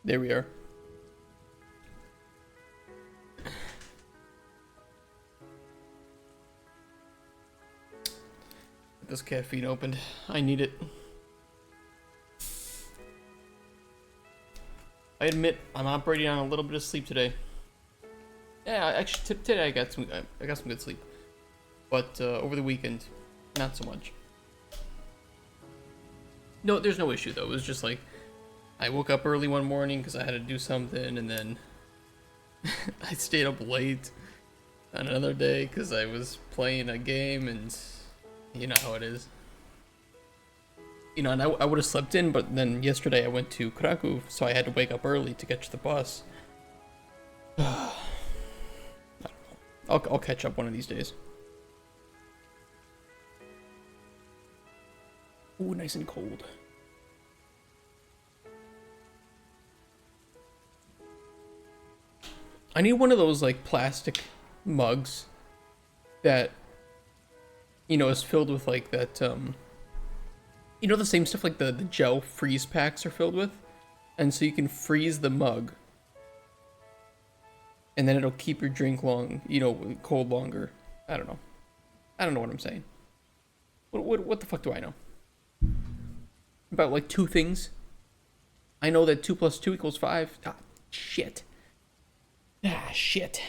There we are. Get this caffeine opened. I need it. I admit I'm operating on a little bit of sleep today. Yeah, actually today I got some good sleep, but over the weekend, not so much. No, there's no issue though. It was just like I woke up early one morning because I had to do something, and then I stayed up late on another day because I was playing a game, and you know how it is. You know, and I would have slept in, but then yesterday I went to Krakow, so I had to wake up early to catch the bus. I don't know. I'll catch up one of these days. Ooh, nice and cold. I need one of those like plastic mugs that, you know, is filled with like that you know, the same stuff like the gel freeze packs are filled with, and so you can freeze the mug and then it'll keep your drink cold longer. I don't know what I'm saying. What the fuck do I know about like two things? I know that 2 + 2 = 5. Shit. Shit.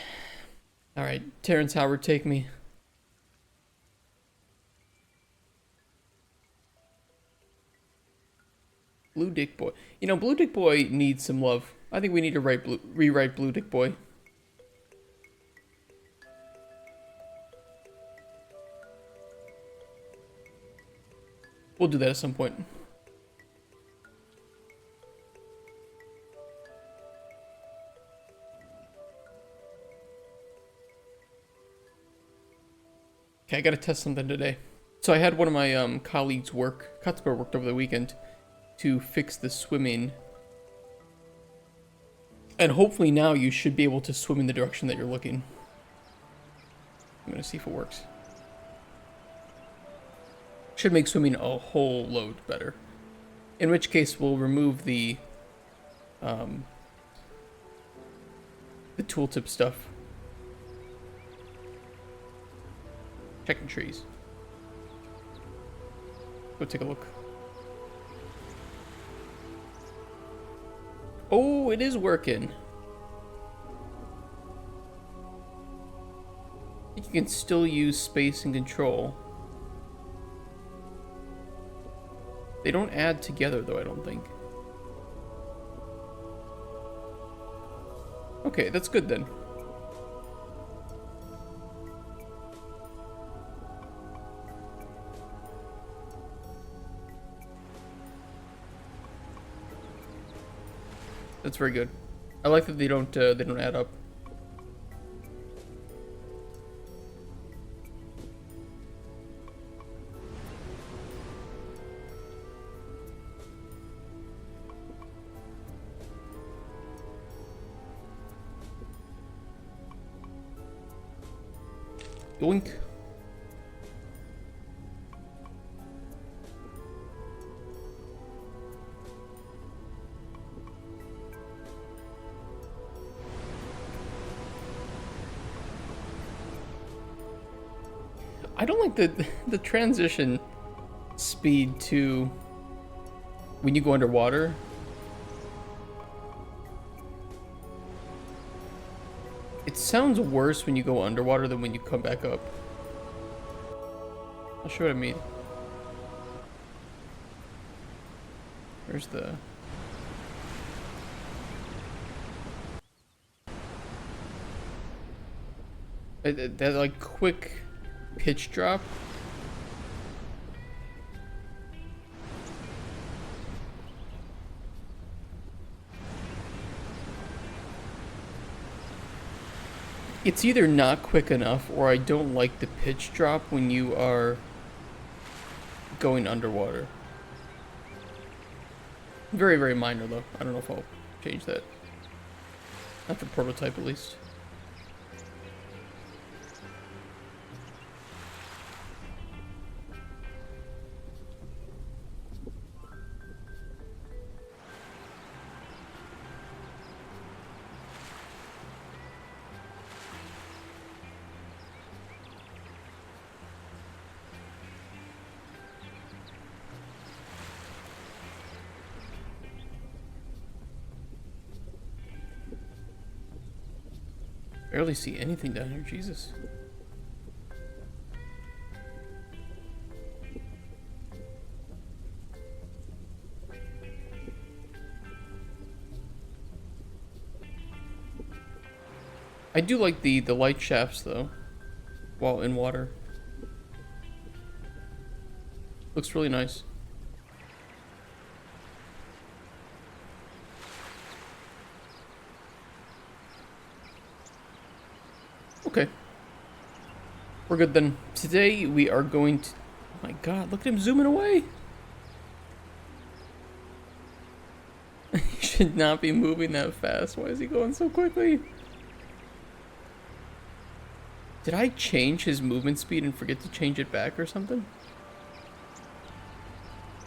Alright, Terrence Howard, take me. Blue Dick Boy. You know, Blue Dick Boy needs some love. I think we need to rewrite Blue Dick Boy. We'll do that at some point. Okay, I gotta test something today. So I had one of my colleagues worked over the weekend to fix the swimming. And hopefully now you should be able to swim in the direction that you're looking. I'm gonna see if it works. Should make swimming a whole load better. In which case we'll remove the tooltip stuff. Checking trees. Go take a look. Oh, it is working. I think you can still use space and control. They don't add together though, I don't think. Okay, that's good then. That's very good. I like that they don't add up. Yoink. I don't like the transition speed to when you go underwater. It sounds worse when you go underwater than when you come back up. I'll show what I mean. There's the... that like quick pitch drop. It's either not quick enough or I don't like the pitch drop when you are going underwater. Very, very minor though. I don't know if I'll change that. Not for prototype at least. Barely see anything down here, Jesus. I do like the light shafts though, while in water. Looks really nice. Okay. We're good then. Today we are going to... Oh my god, look at him zooming away! He should not be moving that fast. Why is he going so quickly? Did I change his movement speed and forget to change it back or something?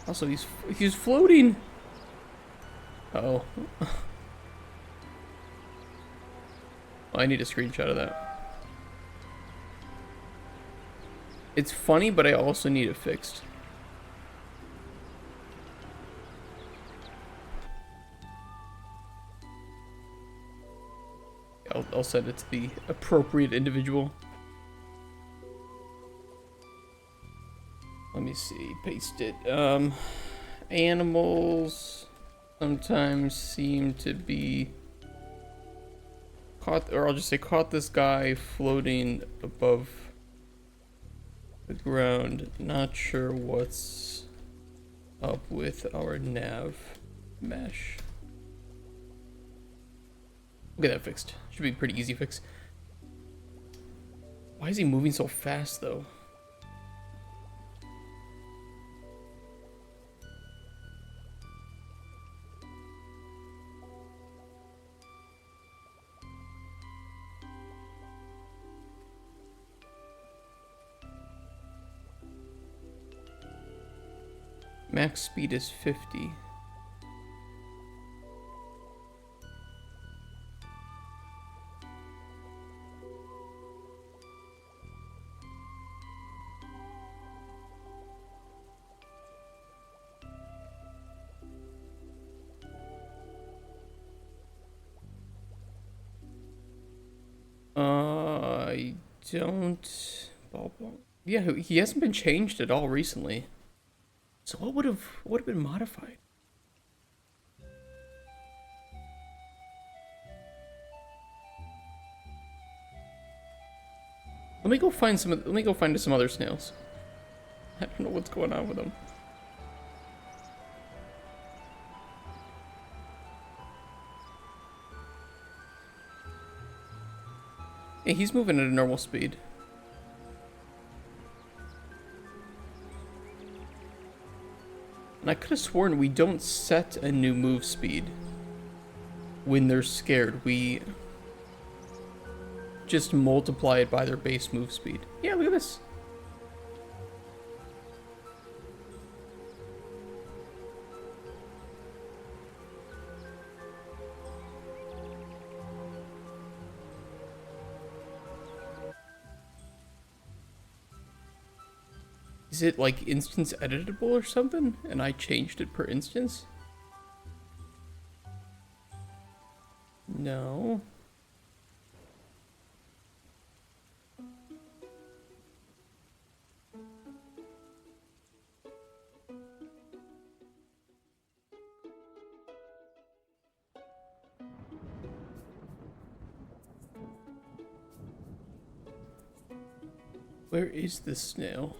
Also, he's floating! Uh-oh. Oh, I need a screenshot of that. It's funny, but I also need it fixed. I'll send it to the appropriate individual. Let me see, paste it. Animals sometimes seem to be caught, or I'll just say caught this guy floating above the ground. Not sure what's up with our nav mesh. We'll get that fixed. Should be a pretty easy fix. Why is he moving so fast though? Max speed is 50. I don't... Yeah, he hasn't been changed at all recently. So what would have been modified? Let me go find some other snails. I don't know what's going on with them. Yeah, he's moving at a normal speed. And I could have sworn we don't set a new move speed when they're scared. We just multiply it by their base move speed. Yeah, look at this. Is it like instance editable or something? And I changed it per instance? No. Where is this snail?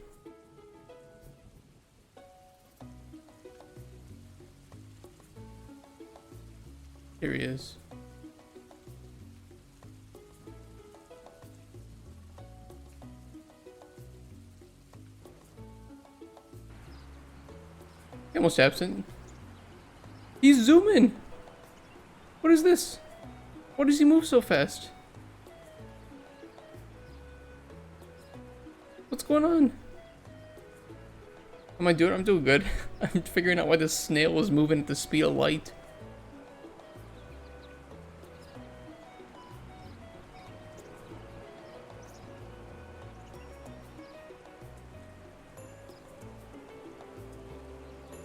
Here he is. Almost absent. He's zooming! What is this? Why does he move so fast? What's going on? Am I doing? I'm doing good. I'm figuring out why this snail is moving at the speed of light.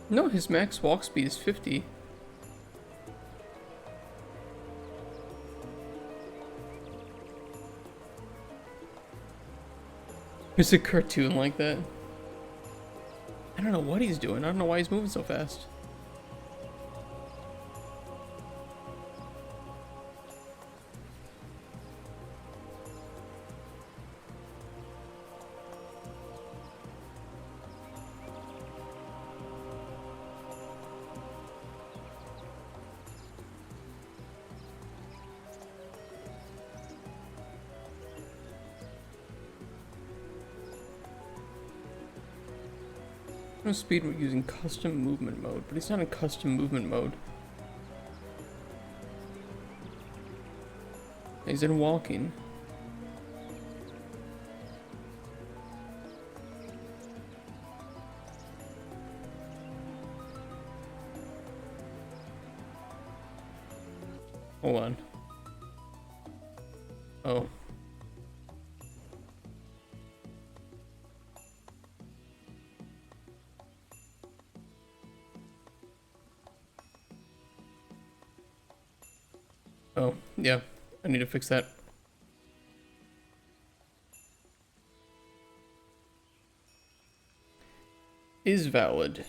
No, his max walk speed is 50. . There's a cartoon like that. I don't know what he's doing. I don't know why he's moving so fast. No speed using custom movement mode, but he's not in custom movement mode. He's in walking. Hold on. Oh. Oh, yeah. I need to fix that. Is valid.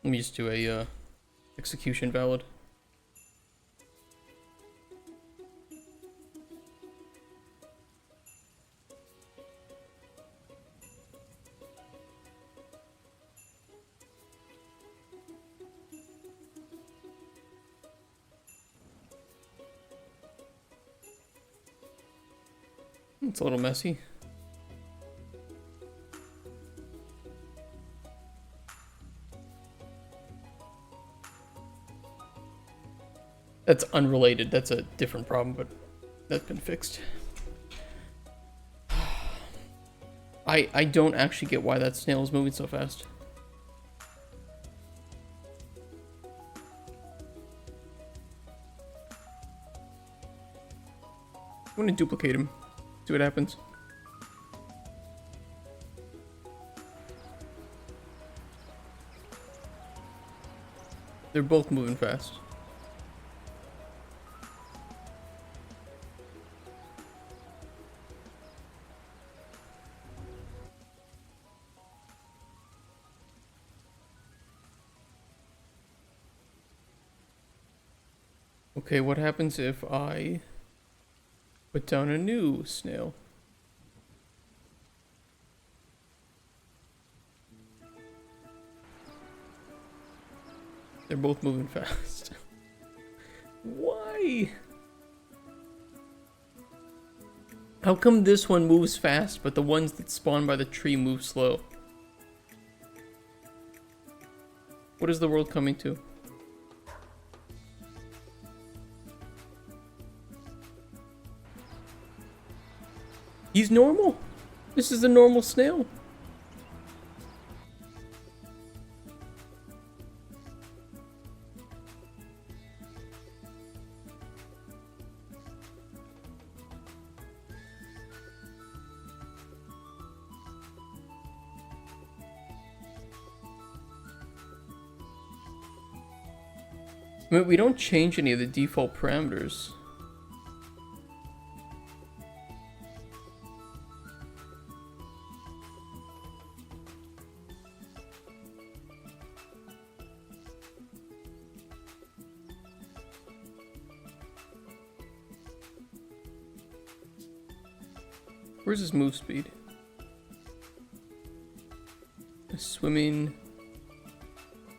Let me just do a execution valid. It's a little messy. That's unrelated. That's a different problem, but that's been fixed. I don't actually get why that snail is moving so fast. I'm gonna duplicate him. See what happens. They're both moving fast. Okay, what happens if I put down a new snail? They're both moving fast. Why? How come this one moves fast, but the ones that spawn by the tree move slow? What is the world coming to? He's normal. This is a normal snail. I mean, we don't change any of the default parameters. Where's his move speed? Swimming,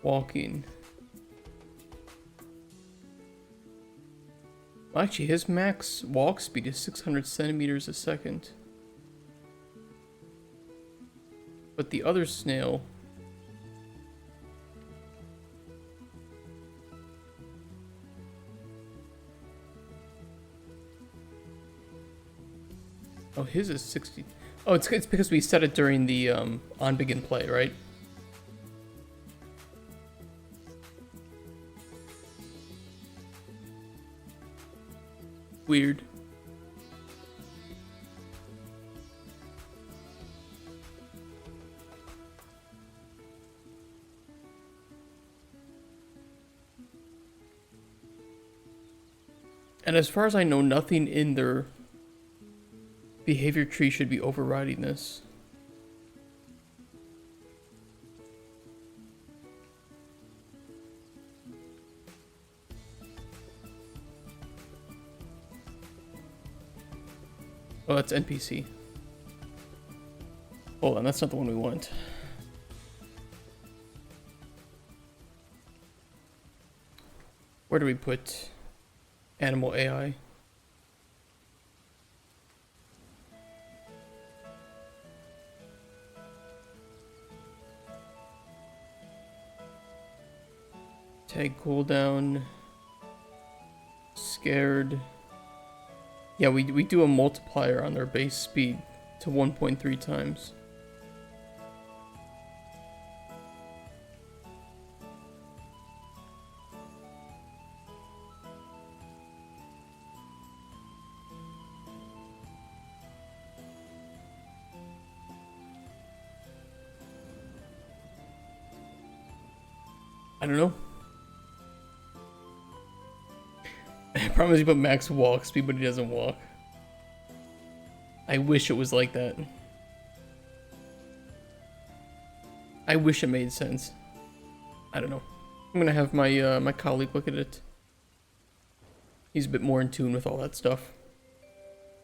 walking. Actually, his max walk speed is 600 centimeters a second. But the other snail... Oh, his is 60... Oh, it's because we set it during the on begin play, right? Weird. And as far as I know, nothing in their Behavior tree should be overriding this. Oh, that's NPC. Hold on, that's not the one we want. Where do we put animal AI? Tag cooldown. Scared. Yeah, we do a multiplier on their base speed to 1.3 times. I don't know. I promise you put max walk speed, but he doesn't walk. I wish it was like that. I wish it made sense. I don't know. I'm gonna have my my colleague look at it. He's a bit more in tune with all that stuff.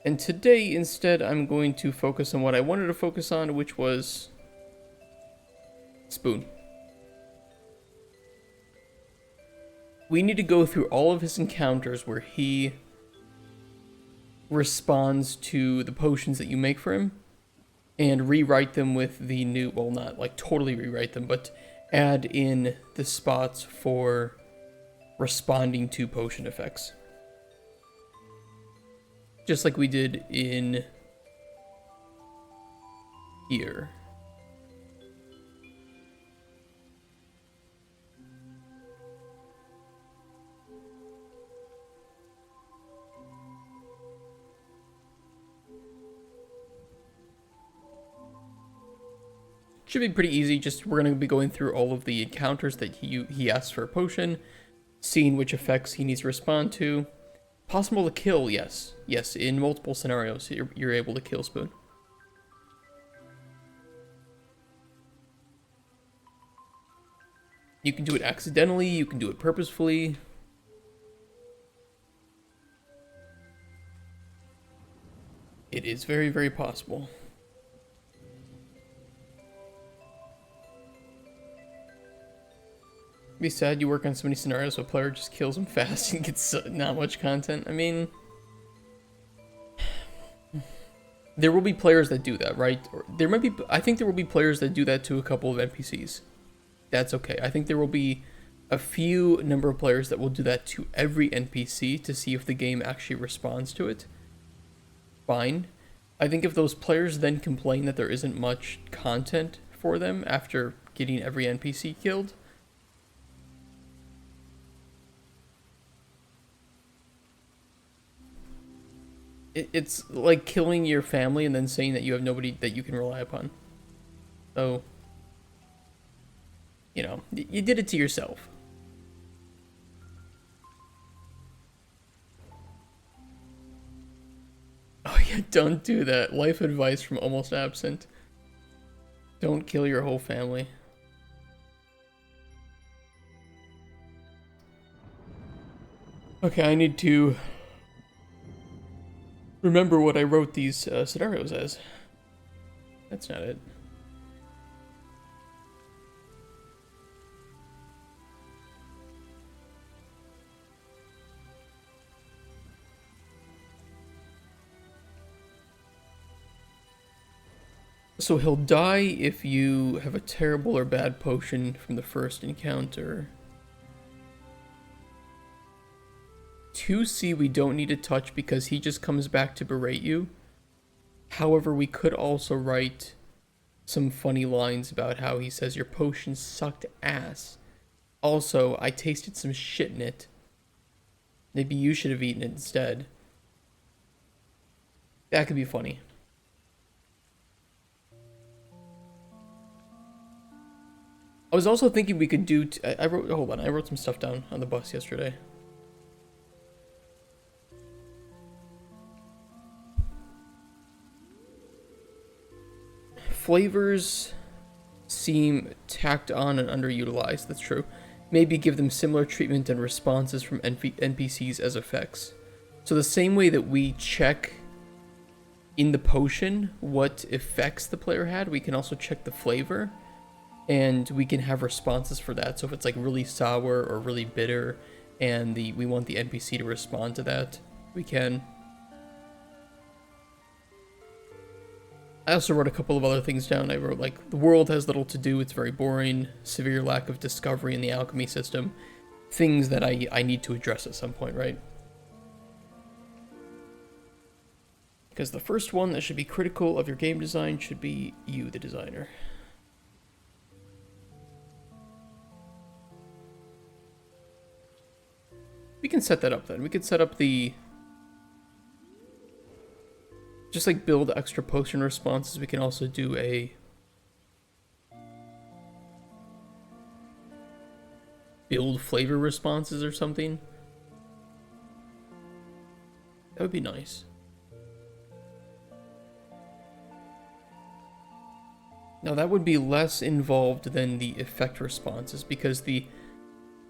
And today, instead, I'm going to focus on what I wanted to focus on, which was Spoon. We need to go through all of his encounters where he responds to the potions that you make for him and rewrite them with the new, well, not like totally rewrite them, but add in the spots for responding to potion effects. Just like we did in here. Should be pretty easy. Just we're going to be going through all of the encounters that he asks for a potion, seeing which effects he needs to respond to. Possible to kill, yes. Yes, in multiple scenarios, you're able to kill Spoon. You can do it accidentally, you can do it purposefully. It is very, very possible. Be sad you work on so many scenarios so a player just kills him fast and gets not much content. I mean, there will be players that do that, right? Or there might be, I think there will be players that do that to a couple of NPCs. That's okay. I think there will be a few number of players that will do that to every NPC to see if the game actually responds to it. Fine. I think if those players then complain that there isn't much content for them after getting every NPC killed, it's like killing your family and then saying that you have nobody that you can rely upon. So, you know, you did it to yourself. Oh yeah, don't do that. Life advice from Almost Absent. Don't kill your whole family. Okay, I need to remember what I wrote these scenarios as. That's not it. So he'll die if you have a terrible or bad potion from the first encounter. 2C we don't need to touch because he just comes back to berate you. However, we could also write some funny lines about how he says your potion sucked ass. Also, I tasted some shit in it. Maybe you should have eaten it instead. That could be funny. I was also thinking we could do... I wrote some stuff down on the bus yesterday. flavors seem tacked on and underutilized. That's true. Maybe give them similar treatment and responses from NPCs as effects. So the same way that we check in the potion what effects the player had, we can also check the flavor, and we can have responses for that. So if it's like really sour or really bitter, and we want the NPC to respond to that, we can. I also wrote a couple of other things down. I wrote, like, the world has little to do, it's very boring, severe lack of discovery in the alchemy system. Things that I need to address at some point, right? Because the first one that should be critical of your game design should be you, the designer. We can set that up then. We could set up the... Just like build extra potion responses, we can also do a... build flavor responses or something. That would be nice. Now that would be less involved than the effect responses, because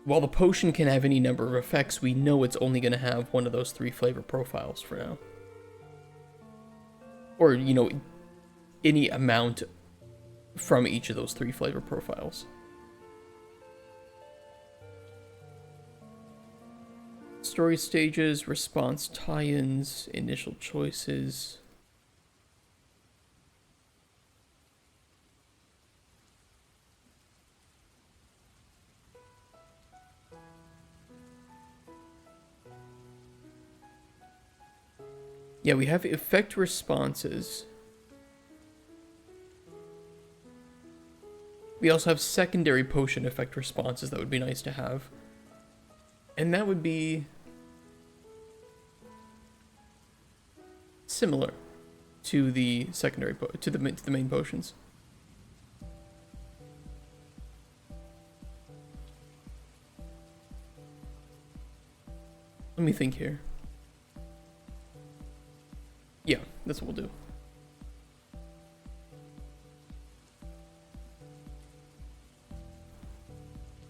while the potion can have any number of effects, we know it's only going to have one of those 3 flavor profiles for now. Or, you know, any amount from each of those 3 flavor profiles. Story stages, response tie-ins, initial choices. Yeah, we have effect responses. We also have secondary potion effect responses that would be nice to have. And that would be similar to the secondary to the main potions. Let me think here. Yeah, that's what we'll do.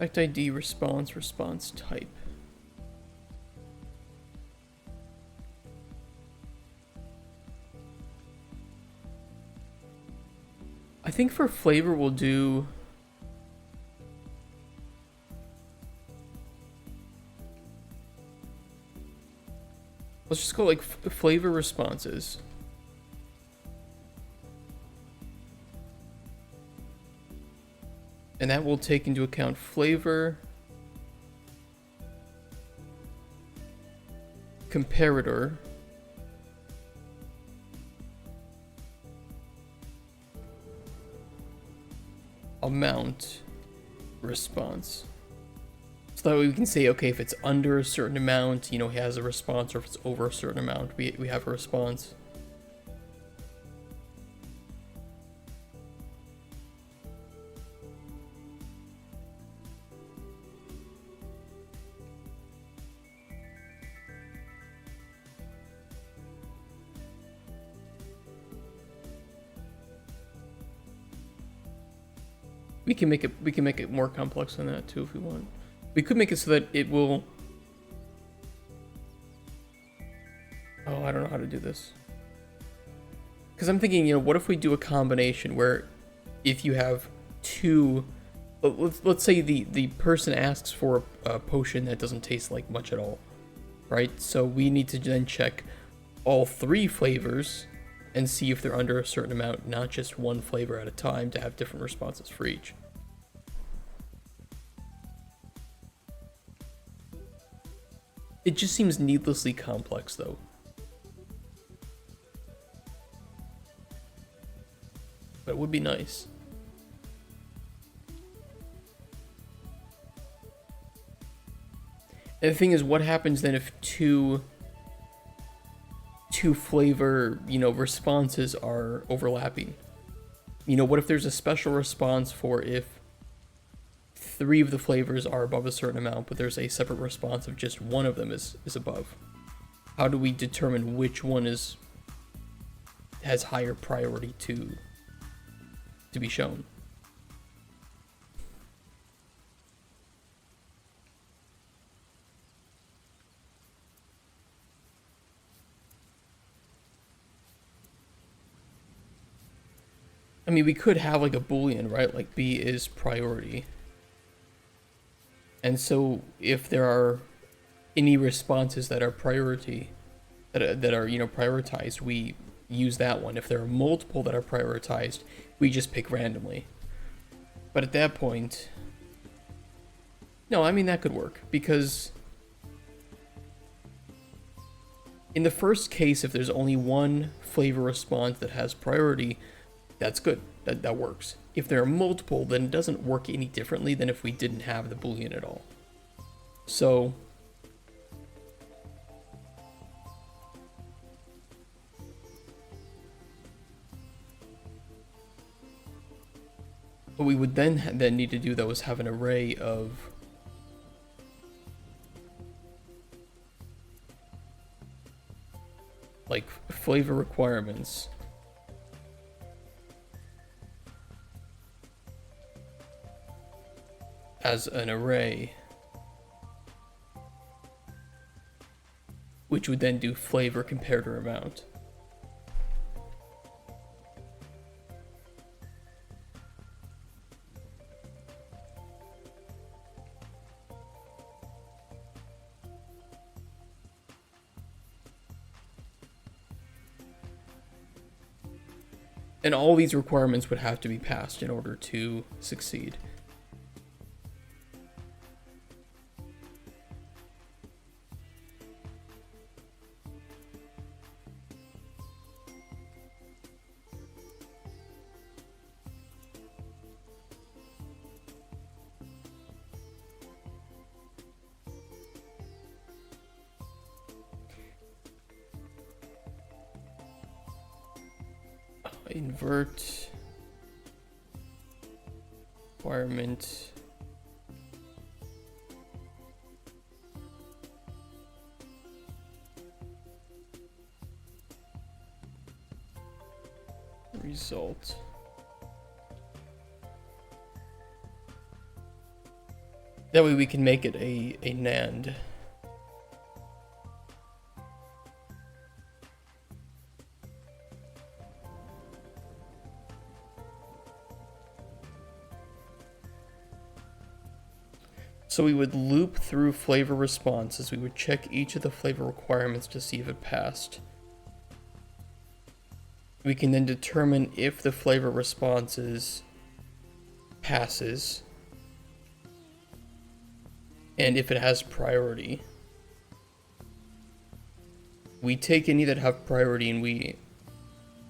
Effect ID, response type. I think for flavor we'll do... Let's just go like flavor responses. And that will take into account flavor, comparator, amount, response. So that way we can say, okay, if it's under a certain amount, you know, he has a response, or if it's over a certain amount, we have a response. We can make it more complex than that too if we want. We could make it so that it will... Oh, I don't know how to do this. Because I'm thinking, you know, what if we do a combination where if you have 2... Let's say the person asks for a potion that doesn't taste like much at all, right? So we need to then check all 3 flavors and see if they're under a certain amount, not just one flavor at a time, to have different responses for each. It just seems needlessly complex, though. But it would be nice. And the thing is, what happens then if two flavor, you know, responses are overlapping? You know, what if there's a special response for if 3 of the flavors are above a certain amount, but there's a separate response of just one of them is above? How do we determine which one has higher priority to to be shown. I mean, we could have like a boolean, right? Like B is priority. And so if there are any responses that are priority, that are, you know, prioritized, we use that one. If there are multiple that are prioritized, we just pick randomly. But at that point, no, I mean, that could work, because in the first case, if there's only one flavor response that has priority, that's good. That works. If there are multiple, then it doesn't work any differently than if we didn't have the boolean at all. So what we would then need to do, though, is have an array of like flavor requirements as an array, which would then do flavor comparator amount. And all these requirements would have to be passed in order to succeed. Invert requirement result. That way we can make it a NAND. So we would loop through flavor responses. We would check each of the flavor requirements to see if it passed. We can then determine if the flavor responses passes and if it has priority. We take any that have priority, and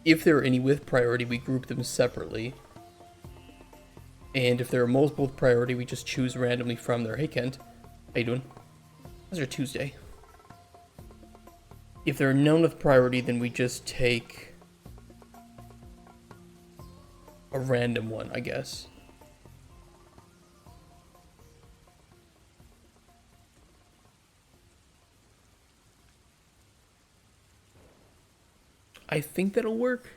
if there are any with priority, we group them separately. And if there are multiple with priority, we just choose randomly from there. Hey, Kent. How you doing? How's your Tuesday? If there are none with priority, then we just take a random one, I guess. I think that'll work.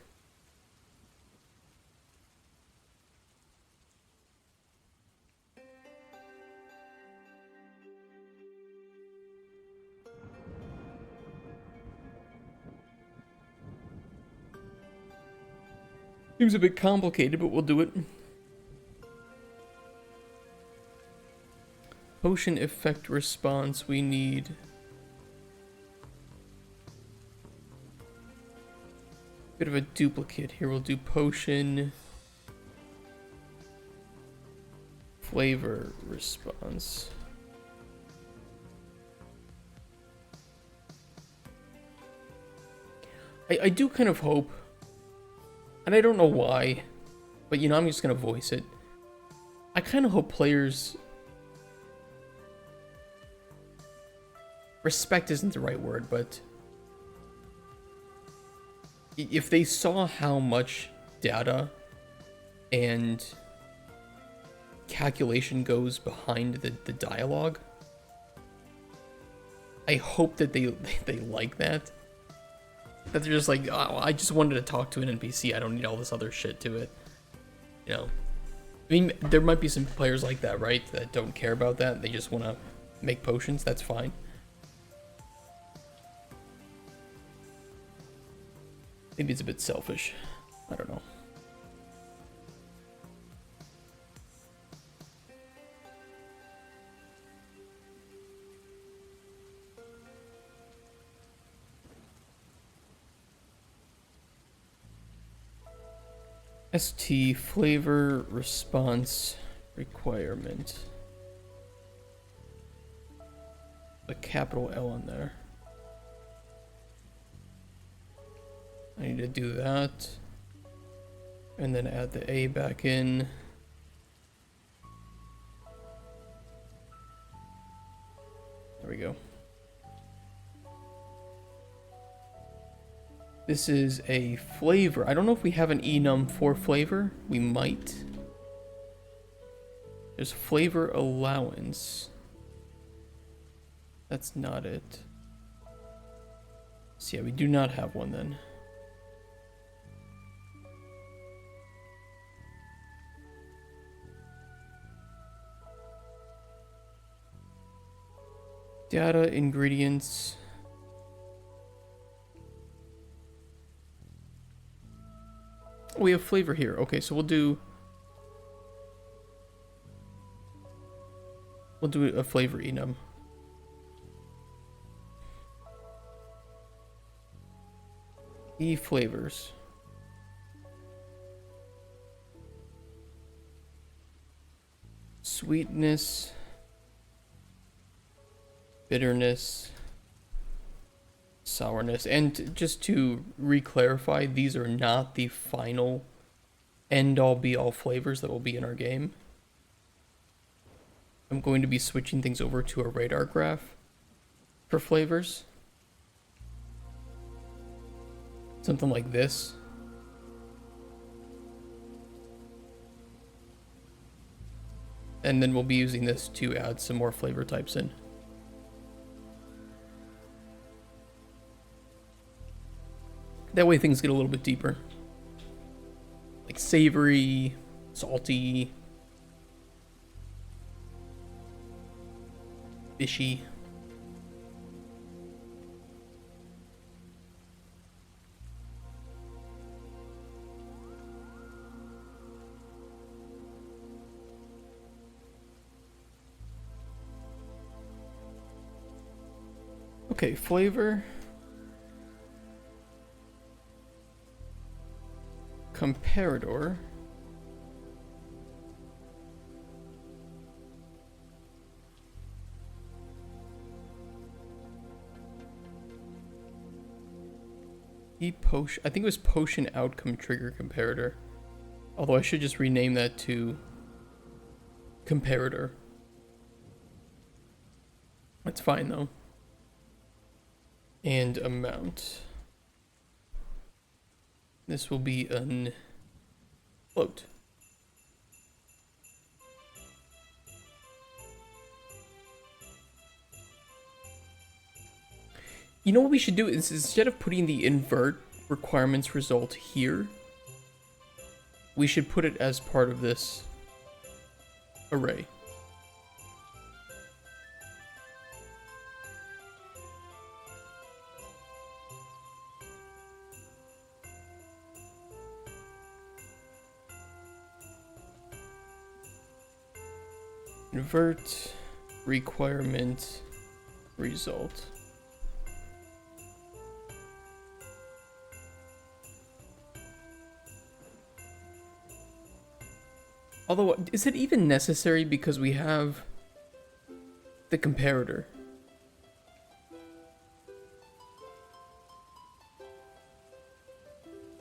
Seems a bit complicated, but we'll do it. Potion effect response, we need a bit of a duplicate here. We'll do potion flavor response. I do kind of hope, and I don't know why, but you know, I'm just gonna voice it. I kind of hope players... Respect isn't the right word, but if they saw how much data and calculation goes behind the dialogue, I hope that they like that. That they're just like, oh, I just wanted to talk to an NPC. I don't need all this other shit to it. You know, I mean, there might be some players like that, right? That don't care about that. They just want to make potions. That's fine. Maybe it's a bit selfish. I don't know. ST flavor response requirement. A capital L on there. I need to do that. And then add the A back in. There we go. This is a flavor. I don't know if we have an enum for flavor. We might. There's flavor allowance. That's not it. So yeah, we do not have one then. Data, ingredients. We have flavor here. Okay, so we'll do a flavor enum. Flavors. Sweetness, bitterness, sourness. And just to re-clarify, these are not the final end-all be-all flavors that will be in our game. I'm going to be switching things over to a radar graph for flavors. Something like this. And then we'll be using this to add some more flavor types in. That way things get a little bit deeper. Like savory, salty, fishy. Okay, flavor. Comparator. Potion. I think it was potion outcome trigger comparator. Although I should just rename that to comparator. That's fine though. And amount. This will be an float. You know what we should do is instead of putting the invert requirements result here, we should put it as part of this array. Invert requirement result. Although, is it even necessary because we have the comparator?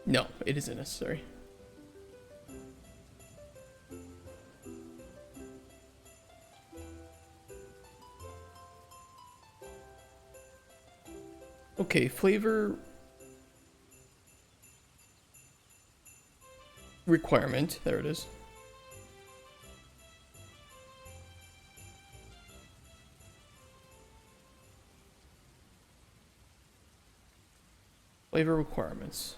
No, it isn't necessary. Okay, flavor requirement, there it is. Flavor requirements.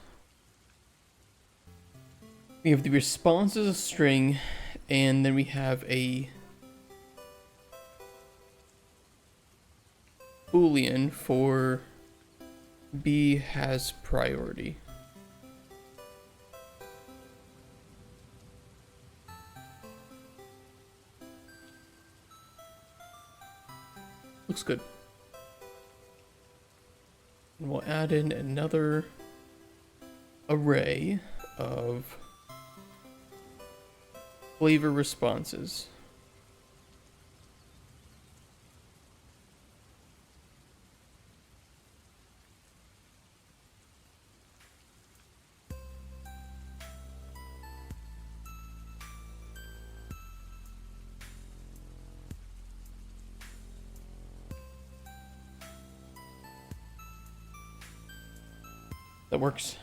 We have the response as a string, and then we have a Boolean for B has priority. Looks good. And we'll add in another array of flavor responses. That works.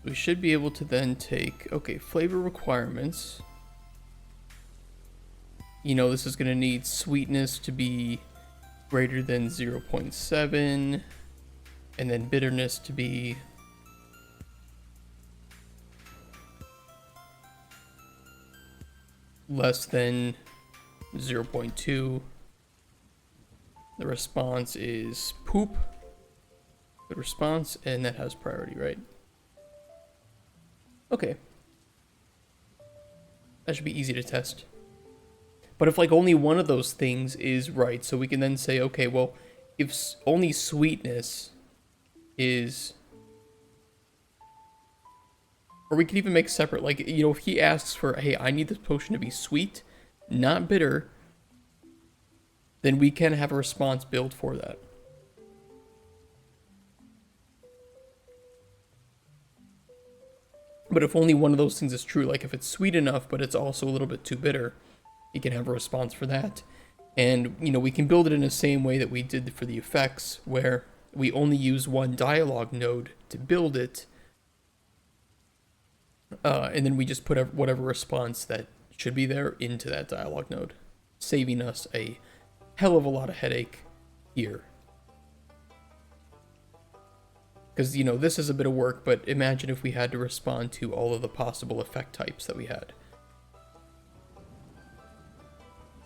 We should be able to then take, okay, flavor requirements. You know, this is going to need sweetness to be greater than 0.7, and then bitterness to be less than 0.2. The response is poop. The response, and that has priority, right? Okay. That should be easy to test. But if like only one of those things is right, so we can then say, okay, well, if only sweetness is, or we can even make separate, like, you know, if he asks for, hey, I need this potion to be sweet, not bitter, then we can have a response built for that. But if only one of those things is true, like if it's sweet enough, but it's also a little bit too bitter, you can have a response for that. And, you know, we can build it in the same way that we did for the effects, where we only use one dialogue node to build it. And then we just put whatever response that should be there into that dialogue node, saving us a hell of a lot of headache here. Because, you know, this is a bit of work, but imagine if we had to respond to all of the possible effect types that we had.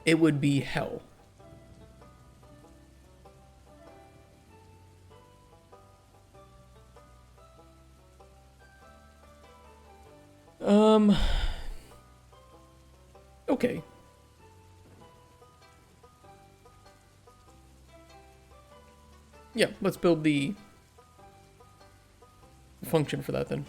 It would be hell. Okay. Yeah, let's build the function for that then.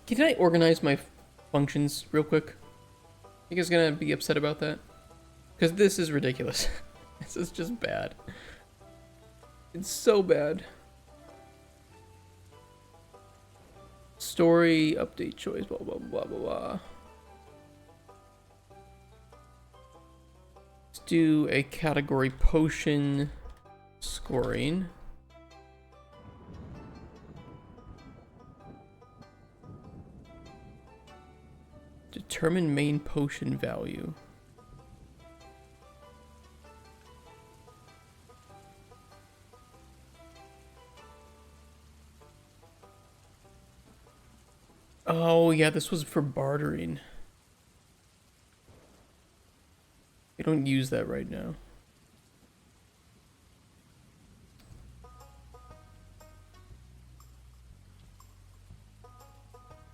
Can I organize my functions real quick? You guys gonna be upset about that? Because this is ridiculous. This is just bad. It's so bad. Story, update choice, blah, blah, blah, blah, blah. Let's do a category potion scoring. Determine main potion value. Oh, yeah, this was for bartering. We don't use that right now.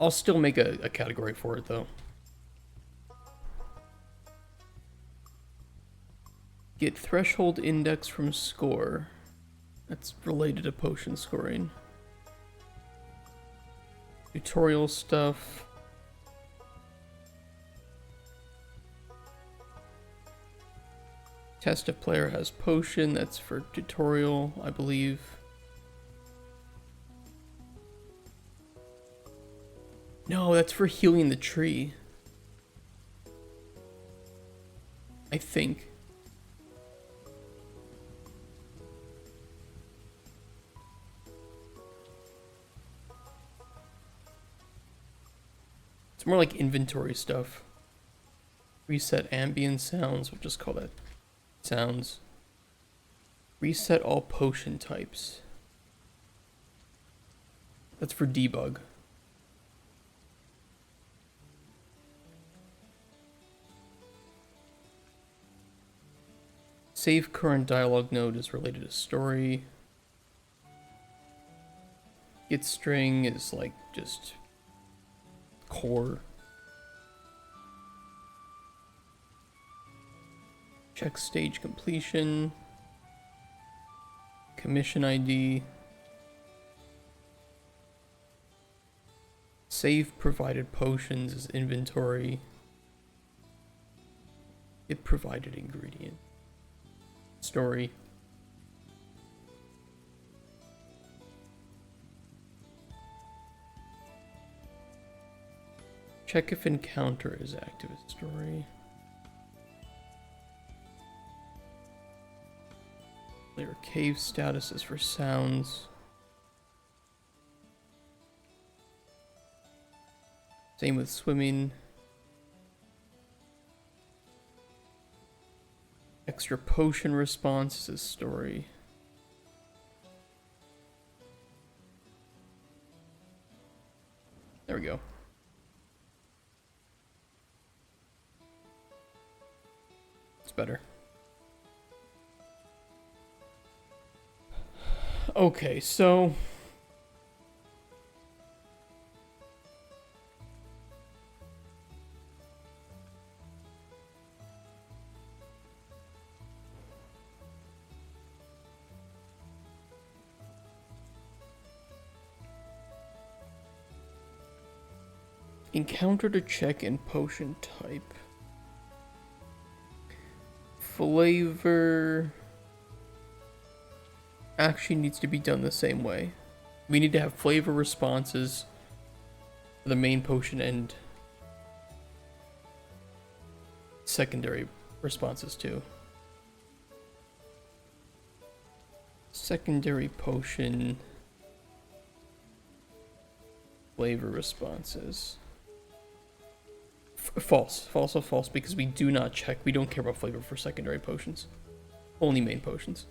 I'll still make a category for it, though. Get threshold index from score. That's related to potion scoring. Tutorial stuff. Test if player has potion. That's for tutorial, I believe. No, that's for healing the tree. I think. It's more like inventory stuff. Reset ambient sounds, we'll just call that sounds. Reset all potion types. That's for debug. Save current dialogue node is related to story. Get string is like just core. Check stage completion. Commission ID. Save provided potions is inventory. Get provided ingredient. Story. Check if encounter is active as story. Player cave status is for sounds. Same with swimming. Extra potion response is story. There we go. It's better. Okay, so encounter to check in potion type. Flavor actually needs to be done the same way. We need to have flavor responses for the main potion and secondary responses too. Secondary potion flavor responses. False, because we do not check. We don't care about flavor for secondary potions. Only main potions.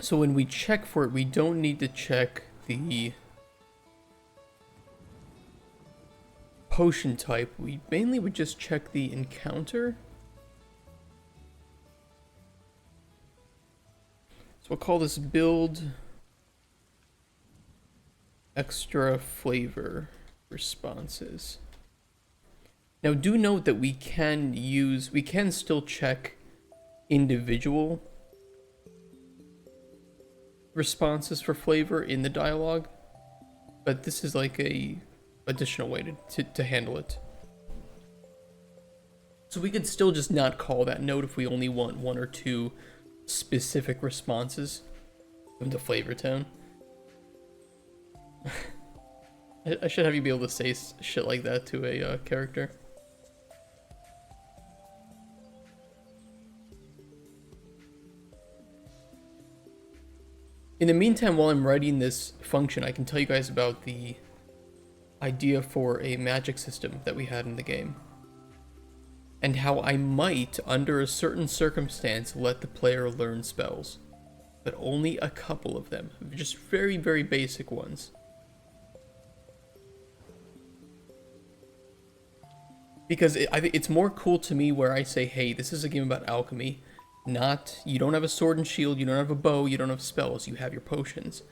So when we check for it, we don't need to check the potion type. We mainly would just check the encounter. So we'll call this build extra flavor responses. Now do note that we can still check individual responses for flavor in the dialogue, but this is like a additional way to handle it. So we could still just not call that node if we only want one or two specific responses from the flavor tone. I should have you be able to say shit like that to a character. In the meantime, while I'm writing this function, I can tell you guys about the idea for a magic system that we had in the game. And how I might, under a certain circumstance, let the player learn spells. But only a couple of them. Just very, very basic ones. Because I think it's more cool to me where I say, hey, this is a game about alchemy. Not, you don't have a sword and shield, you don't have a bow, you don't have spells, you have your potions.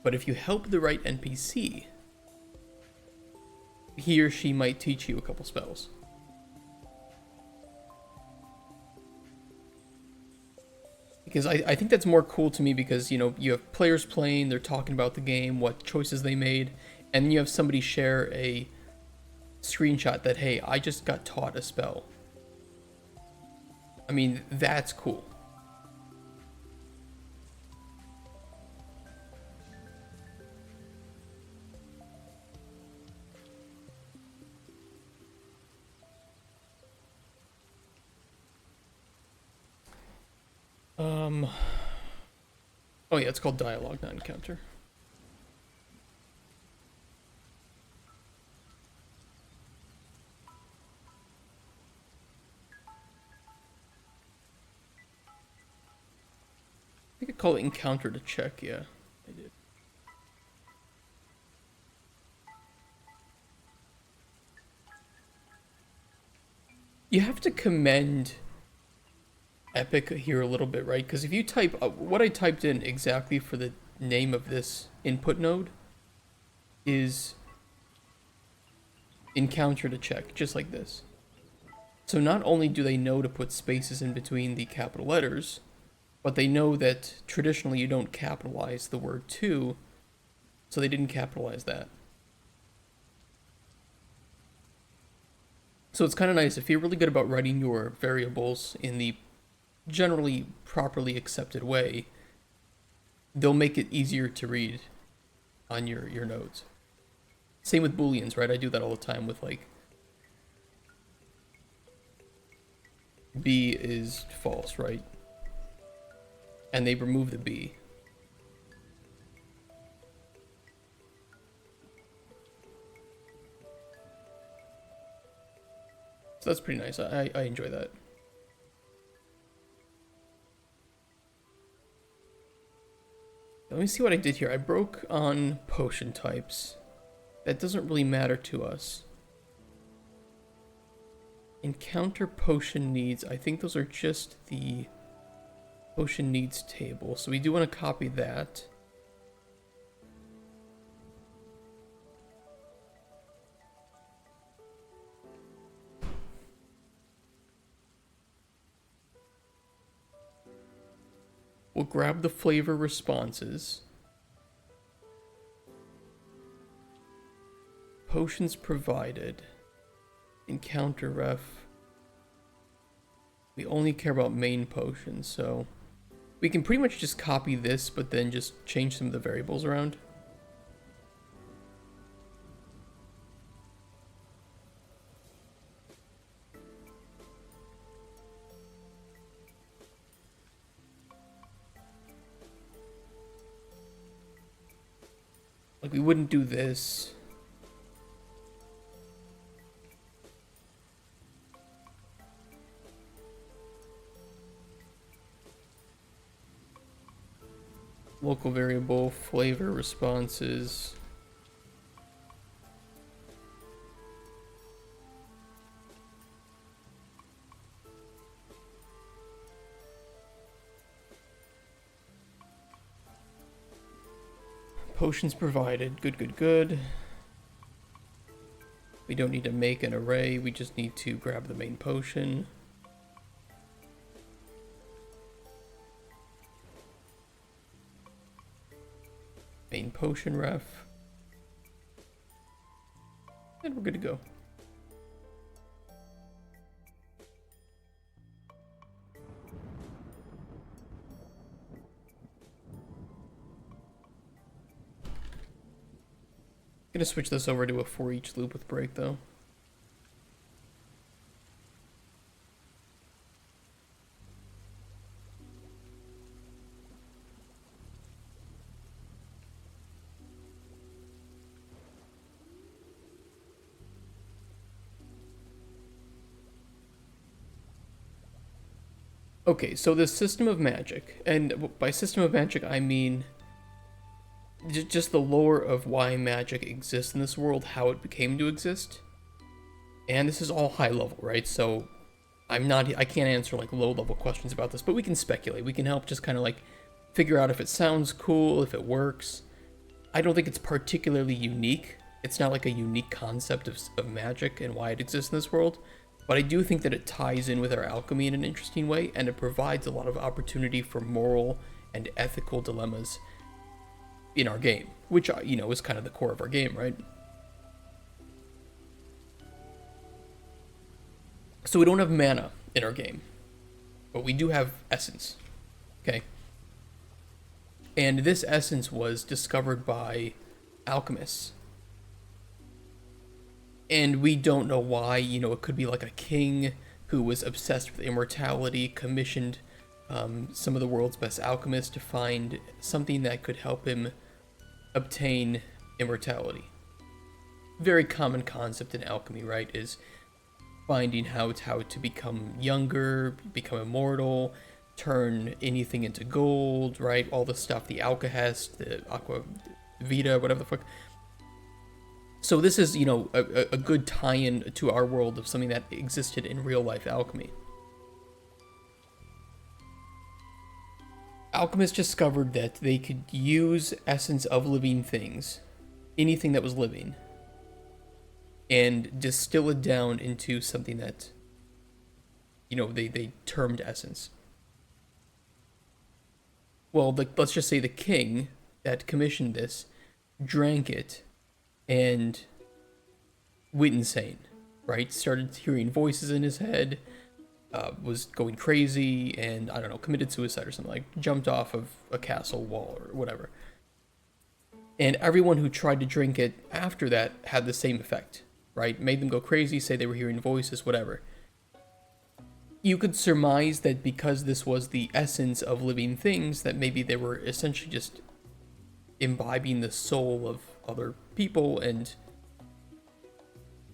But if you help the right NPC, he or she might teach you a couple spells. Because I think that's more cool to me because, you know, you have players playing, they're talking about the game, what choices they made, and then you have somebody share a screenshot that, hey, I just got taught a spell. I mean, that's cool. Oh yeah, it's called dialogue, not encounter. I think I call it encounter to check, yeah. I did. You have to commend Epic here a little bit, right? Because if you type what I typed in exactly for the name of this input node is encounter to check, just like this. So not only do they know to put spaces in between the capital letters, but they know that traditionally you don't capitalize the word to, so they didn't capitalize that. So it's kind of nice if you're really good about writing your variables in the generally properly accepted way, they'll make it easier to read on your nodes. Same with booleans, right? I do that all the time with like B is false, right? And they remove the B. So that's pretty nice. I enjoy that. Let me see what I did here. I broke on potion types. That doesn't really matter to us. Encounter potion needs. I think those are just the potion needs table. So we do want to copy that. We'll grab the flavor responses. Potions provided. Encounter ref. We only care about main potions, so we can pretty much just copy this, but then just change some of the variables around. Like, we wouldn't do this. Local variable, flavor responses. Potions provided. Good, good, good. We don't need to make an array. We just need to grab the main potion. Main potion ref. And we're good to go. Gonna switch this over to a for each loop with break though. Okay, so the system of magic, and by system of magic I mean just the lore of why magic exists in this world, how it became to exist. And this is all high level, right? So I can't answer like low level questions about this, but we can speculate. We can help just kind of like figure out if it sounds cool, if it works. I don't think it's particularly unique. It's not like a unique concept of magic and why it exists in this world. But I do think that it ties in with our alchemy in an interesting way, and it provides a lot of opportunity for moral and ethical dilemmas in our game, which, you know, is kind of the core of our game, right? So we don't have mana in our game, but we do have essence, okay? And this essence was discovered by alchemists. And we don't know why. You know, it could be like a king who was obsessed with immortality, commissioned some of the world's best alchemists to find something that could help him obtain immortality. Very common concept in alchemy, right, is finding how to become younger, become immortal, turn anything into gold, right? All the stuff, the alkahest, the aqua vita, whatever the fuck. So this is, you know, a good tie-in to our world of something that existed in real-life alchemy. Alchemists discovered that they could use essence of living things, anything that was living, and distill it down into something that, you know, they termed essence. Well, let's just say the king that commissioned this drank it and went insane, right? Started hearing voices in his head, was going crazy, and, I don't know, committed suicide or something, like jumped off of a castle wall or whatever. And everyone who tried to drink it after that had the same effect, right? Made them go crazy, say they were hearing voices, whatever. You could surmise that because this was the essence of living things, that maybe they were essentially just imbibing the soul of other people, and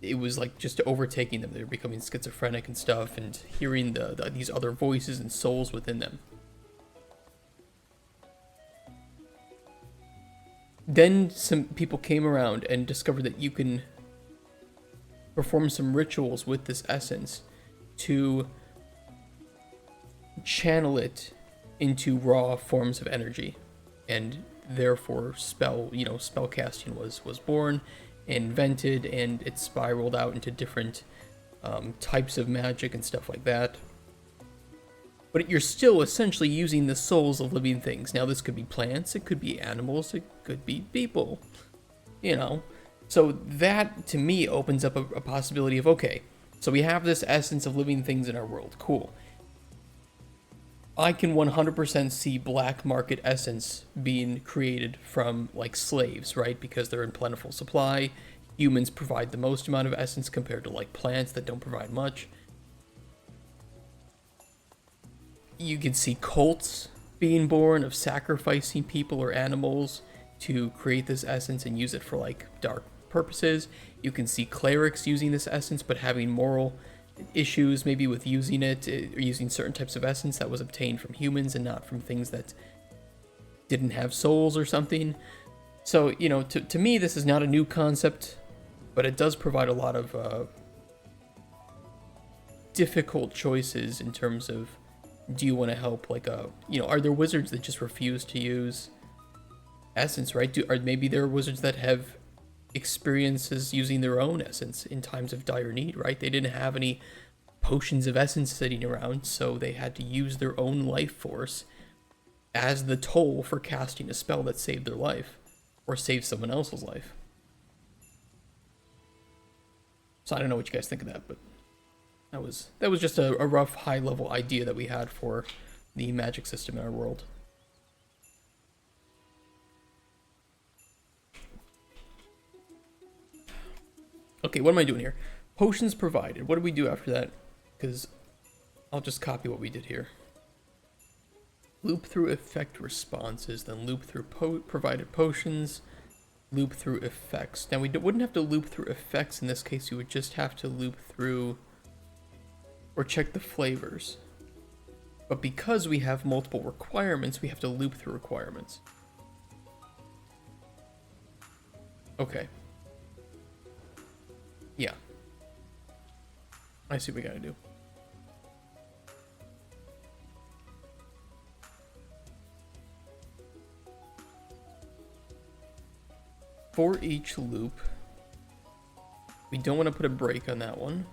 it was like just overtaking them. They were becoming schizophrenic and stuff, and hearing these other voices and souls within them. Then some people came around and discovered that you can perform some rituals with this essence to channel it into raw forms of energy, and therefore spell casting was born, invented, and it spiraled out into different types of magic and stuff like that. But you're still essentially using the souls of living things. Now, this could be plants, it could be animals, it could be people, you know. So that, to me, opens up a possibility of, okay, so we have this essence of living things in our world. Cool. I can 100% see black market essence being created from, like, slaves, right? Because they're in plentiful supply. Humans provide the most amount of essence compared to, like, plants that don't provide much. You can see cults being born of sacrificing people or animals to create this essence and use it for, like, dark purposes. You can see clerics using this essence but having moral issues maybe with using it, or using certain types of essence that was obtained from humans and not from things that didn't have souls or something. So, you know, to me, this is not a new concept, but it does provide a lot of difficult choices in terms of, do you want to help, like, are there wizards that just refuse to use essence, right? Or maybe there are wizards that have experiences using their own essence in times of dire need, right? They didn't have any potions of essence sitting around, so they had to use their own life force as the toll for casting a spell that saved their life or saved someone else's life. So I don't know what you guys think of that, but that was just a rough high-level idea that we had for the magic system in our world. Okay, what am I doing here? Potions provided. What do we do after that? Because I'll just copy what we did here. Loop through effect responses, then loop through provided potions, loop through effects. Now, we wouldn't have to loop through effects in this case. You would just have to loop through or check the flavors. But because we have multiple requirements, we have to loop through requirements. Okay. Yeah. I see what we gotta do. For each loop, we don't want to put a break on that one.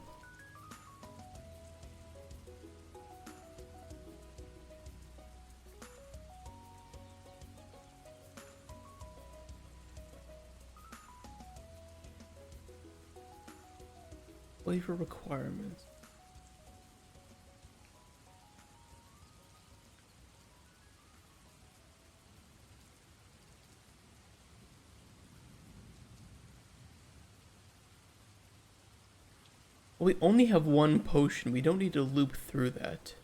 Flavor requirements. Well, we only have one potion. We don't need to loop through that.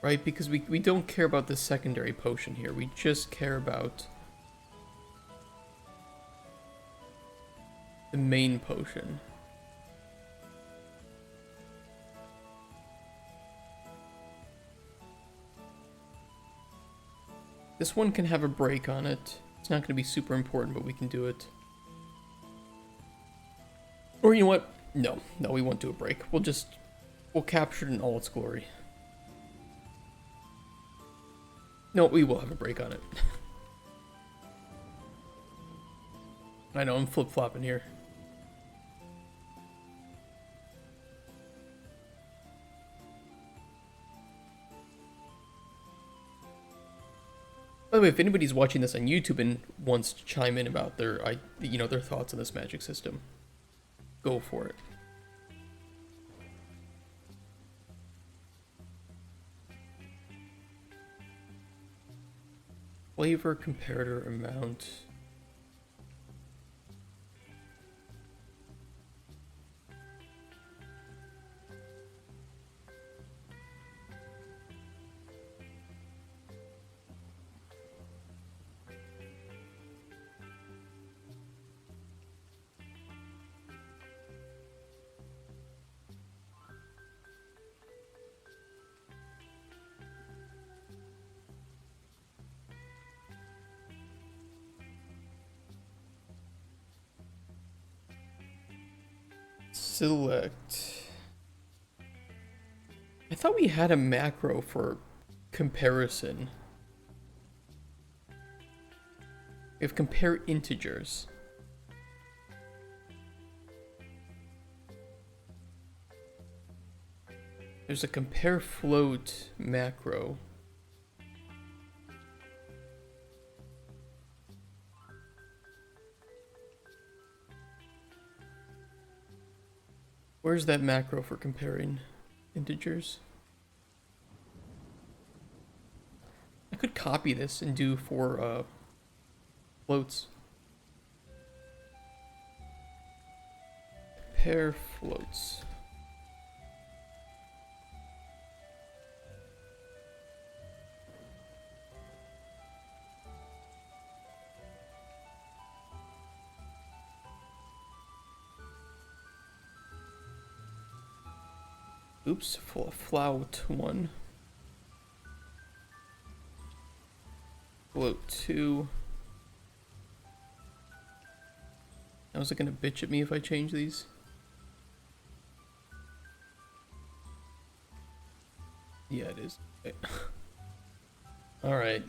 Right, because we don't care about the secondary potion here. We just care about the main potion. This one can have a break on it. It's not going to be super important, but we can do it. Or you know what? No, we won't do a break. We'll capture it in all its glory. No, we will have a break on it. I know, I'm flip-flopping here. By the way, if anybody's watching this on YouTube and wants to chime in about their thoughts on this magic system, go for it. Flavor comparator amount. Select. I thought we had a macro for comparison. We have compare integers. There's a compare float macro. Where's that macro for comparing integers? I could copy this and do for floats. Compare floats. Oops, float 1. Float 2. Now is it gonna bitch at me if I change these? Yeah, it is. Okay. Alright.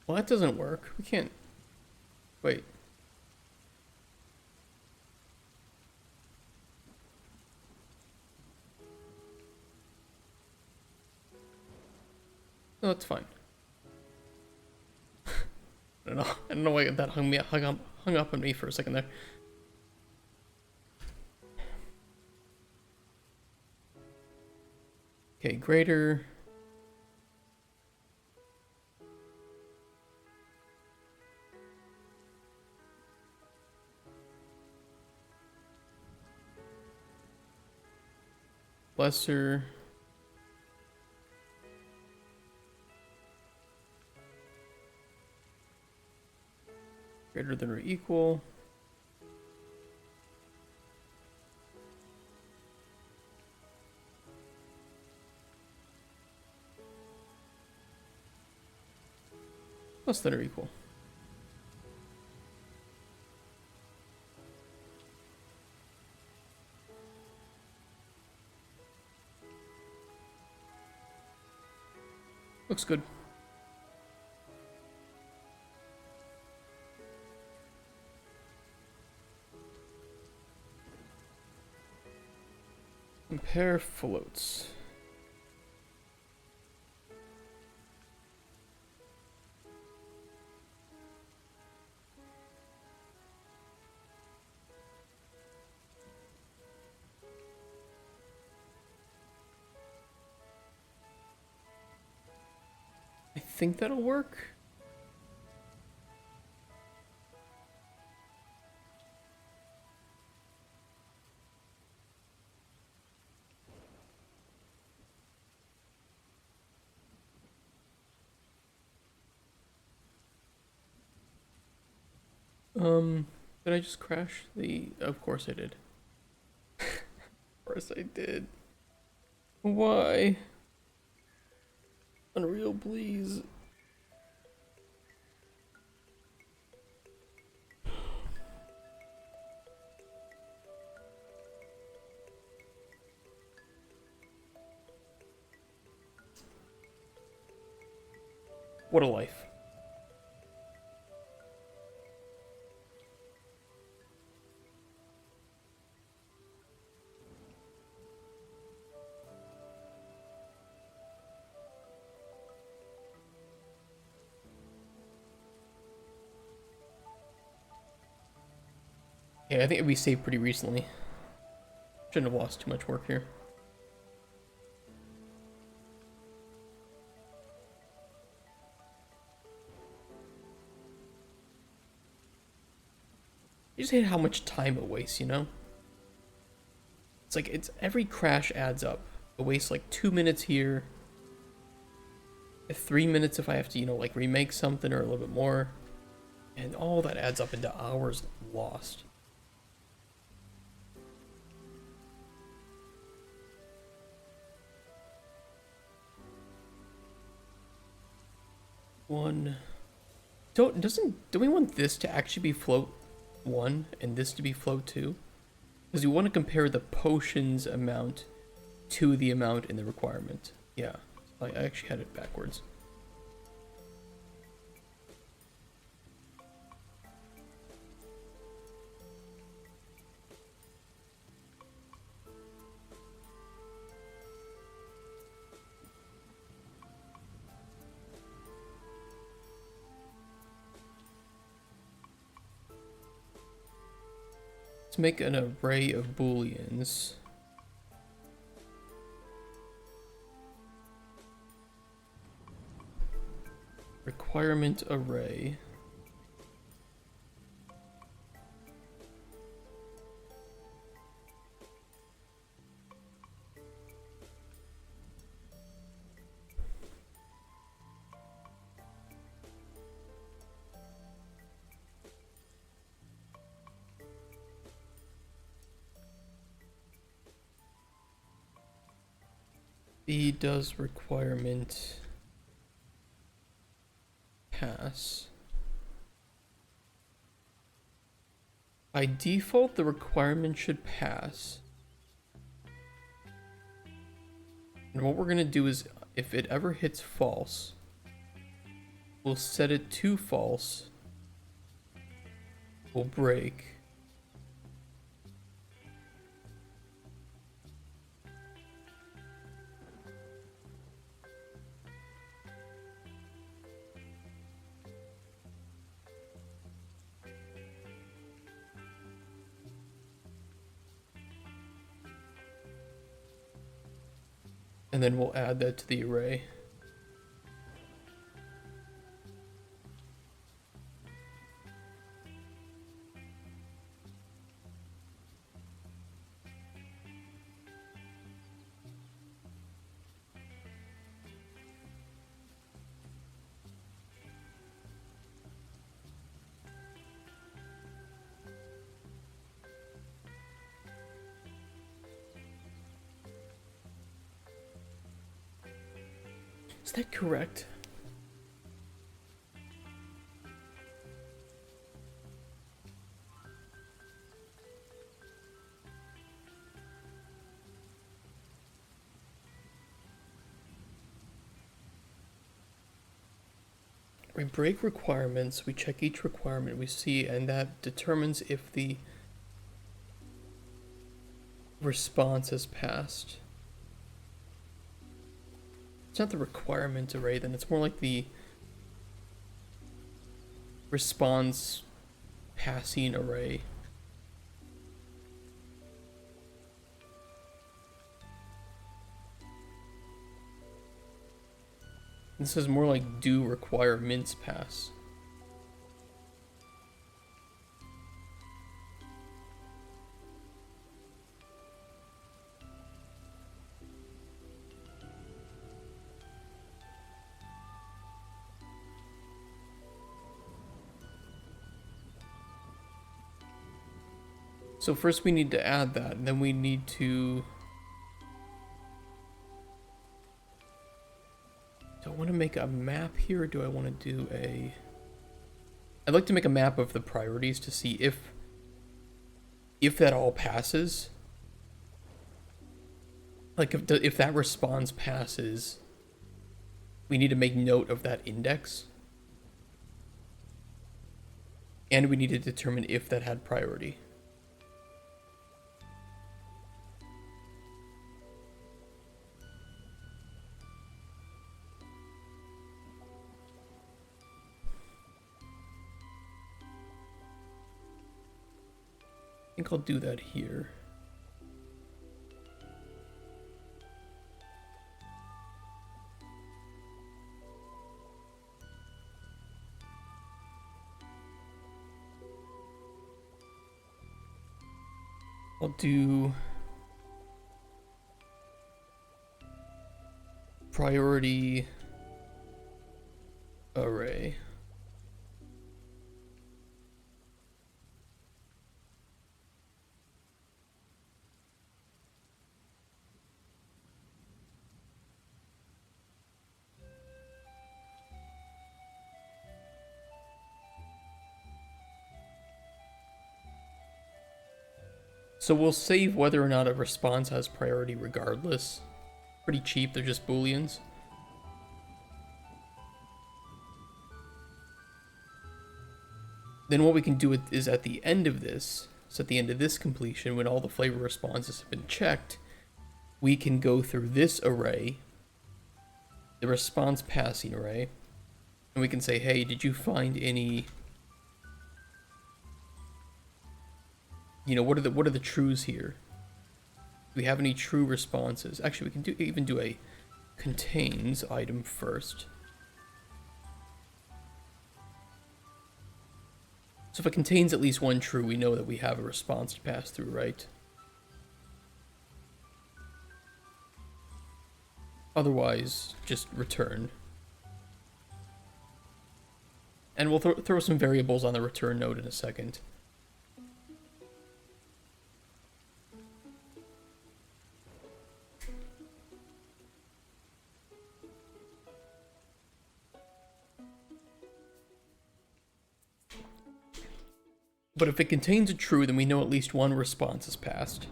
Well, that doesn't work. We can't... Wait. No, it's fine. I don't know why that hung up on me for a second there. Okay, greater. Lesser. Greater than or equal. Less than or equal. Looks good. Compare floats. I think that'll work. Did I just crash the... Of course I did. Of course I did. Why? Unreal, please. What a life. Yeah, I think we saved pretty recently. Shouldn't have lost too much work here. You just hate how much time it wastes, you know? It's like, every crash adds up. It wastes like 2 minutes here. 3 minutes if I have to, you know, like remake something or a little bit more. And all that adds up into hours lost. Do we want this to actually be float 1 and this to be float 2? Because we want to compare the potions amount to the amount in the requirement. Yeah, I actually had it backwards. Let's make an array of booleans. Requirement array. B does requirement pass. By default, the requirement should pass. And what we're gonna do is, if it ever hits false, we'll set it to false. We'll break. And then we'll add that to the array. Is that correct? We break requirements, we check each requirement we see, and that determines if the response has passed. It's not the requirement array, then it's more like the response passing array. This is more like do requirements pass. So first we need to add that, and then we need to... Do I want to make a map here, or do I want to do a... I'd like to make a map of the priorities to see if that all passes. Like, if that response passes, we need to make note of that index. And we need to determine if that had priority. I think I'll do that here. I'll do priority array. So we'll save whether or not a response has priority regardless. Pretty cheap, they're just booleans. Then what we can do is at the end of this, so at the end of this completion, when all the flavor responses have been checked, we can go through this array, the response passing array, and we can say, hey, did you find any... You know, what are the trues here? Do we have any true responses? Actually, we can even do a contains item first. So if it contains at least one true, we know that we have a response to pass through, right? Otherwise, just return. And we'll throw some variables on the return node in a second. But if it contains a true, then we know at least one response is passed.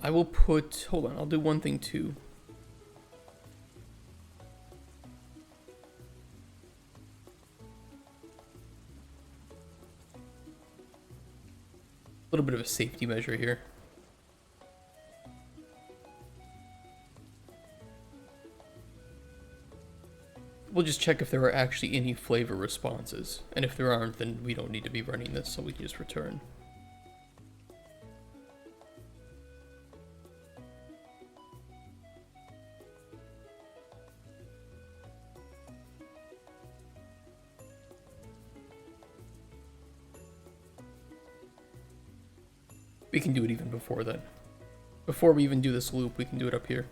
I will put... Hold on, I'll do one thing too. A little bit of a safety measure here. We'll just check if there are actually any flavor responses. And if there aren't, then we don't need to be running this, so we can just return. We can do it even before then. Before we even do this loop, we can do it up here.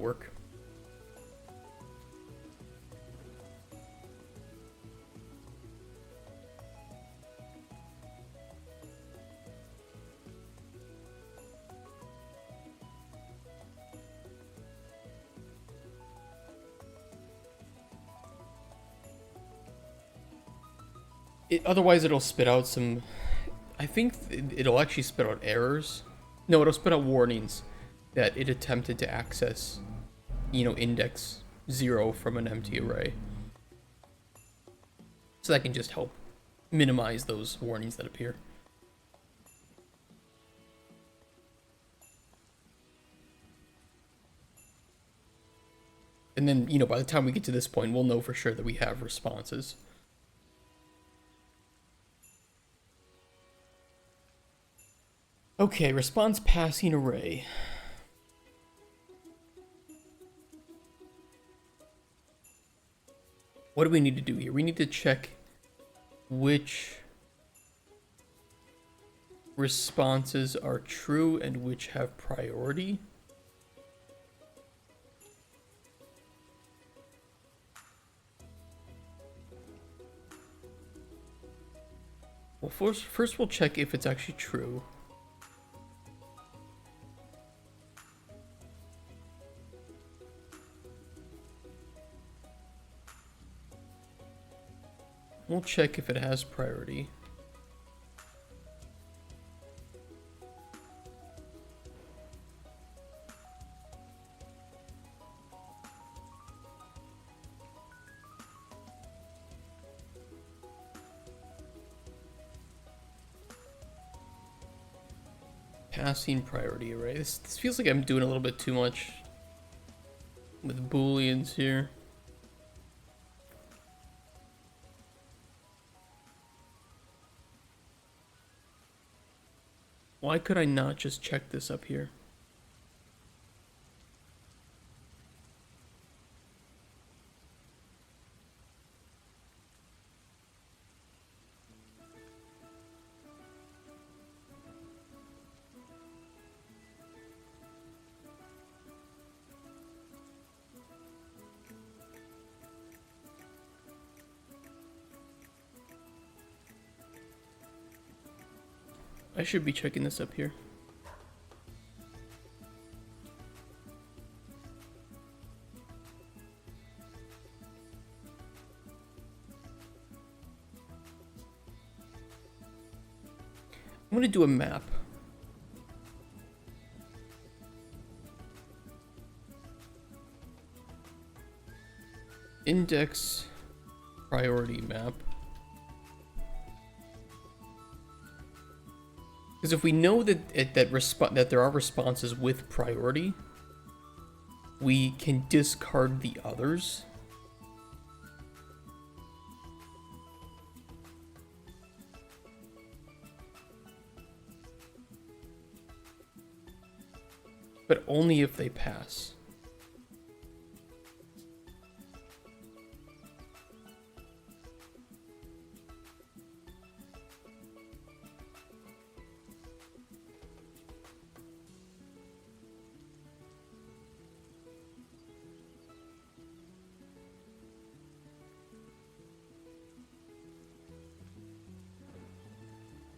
that'll work. Otherwise, it'll spit out some... I think it'll actually spit out errors. No, it'll spit out warnings that it attempted to access, you know, index 0 from an empty array. So that can just help minimize those warnings that appear. And then, you know, by the time we get to this point, we'll know for sure that we have responses. Okay, response passing array. What do we need to do here? We need to check which responses are true and which have priority. Well, first we'll check if it's actually true. We'll check if it has priority. Passing priority array. This feels like I'm doing a little bit too much with booleans here. Why could I not just check this up here? I should be checking this up here. I'm going to do a map. Index priority map. Because if we know that that there are responses with priority, we can discard the others. But only if they pass.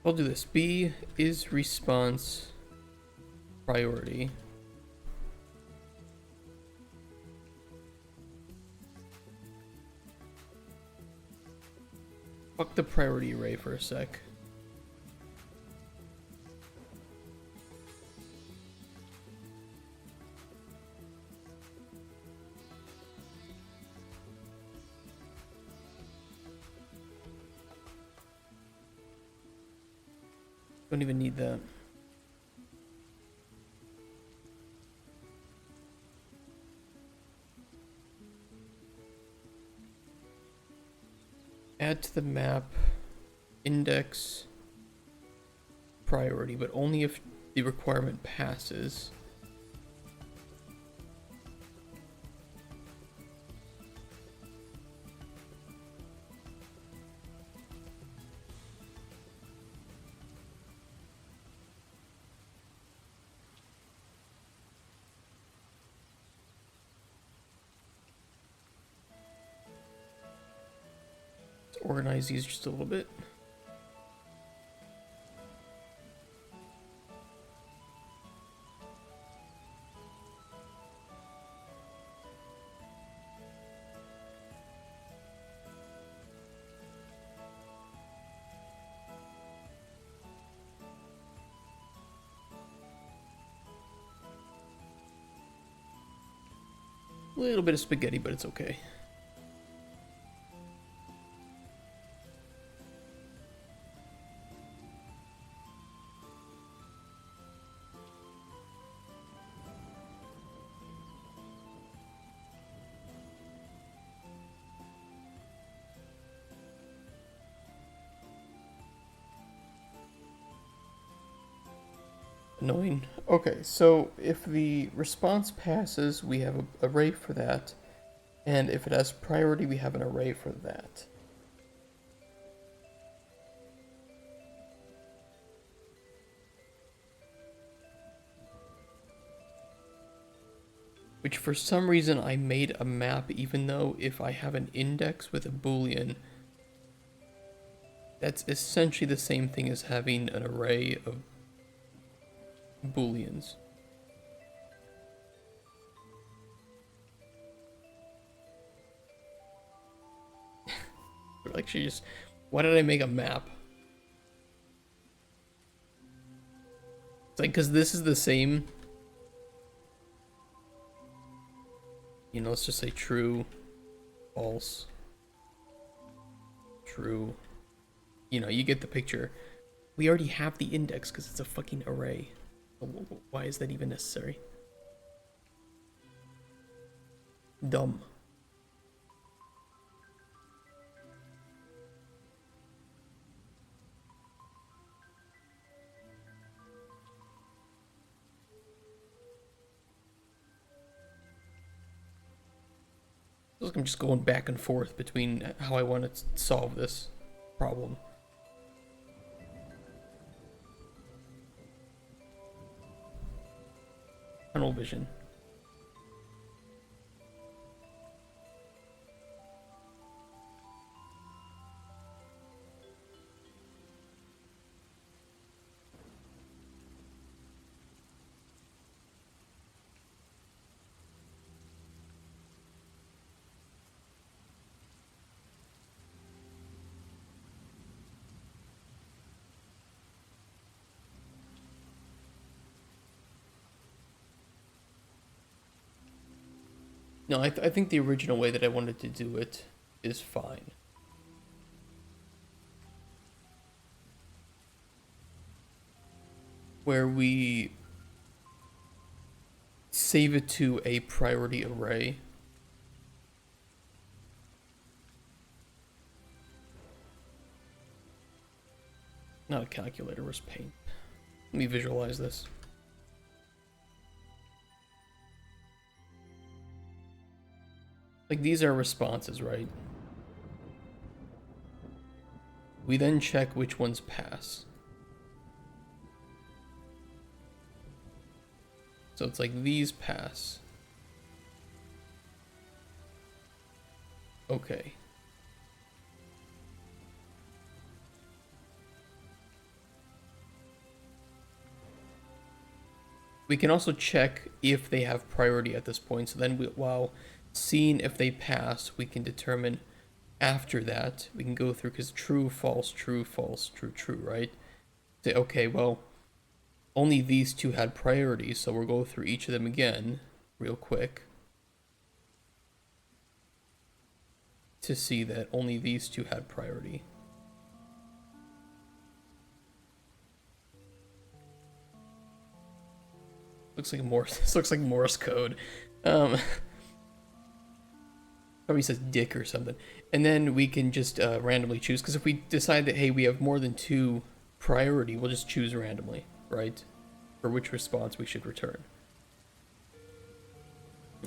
I'll do this. B is response priority. Fuck the priority array for a sec. Don't even need that. Add to the map index priority, but only if the requirement passes. organize these just a little bit. A little bit of spaghetti, but it's okay. Annoying. Okay, so if the response passes, we have an array for that. And if it has priority, we have an array for that. Which for some reason I made a map, even though if I have an index with a boolean, that's essentially the same thing as having an array of booleans. Like, she just, why did I make a map? It's like, because this is the same, you know, let's just say true, false, true, you know, you get the picture. We already have the index because it's a fucking array. Why is that even necessary? Dumb. I'm just going back and forth between how I want to solve this problem. Tunnel vision. No, I think the original way that I wanted to do it is fine. Where we save it to a priority array. Not a calculator, where's paint? Let me visualize this. Like, these are responses, right? We then check which ones pass. So it's like these pass. Okay. We can also check if they have priority at this point. So then while seeing if they pass, we can determine after that, we can go through, because true, false, true, false, true, true, right? Say, okay, well, only these two had priority, so we'll go through each of them again real quick to see that only these two had priority. Looks like Morse. This looks like Morse code. Probably says dick or something. And then we can just randomly choose, because if we decide that, hey, we have more than two priority, we'll just choose randomly, right? For which response we should return.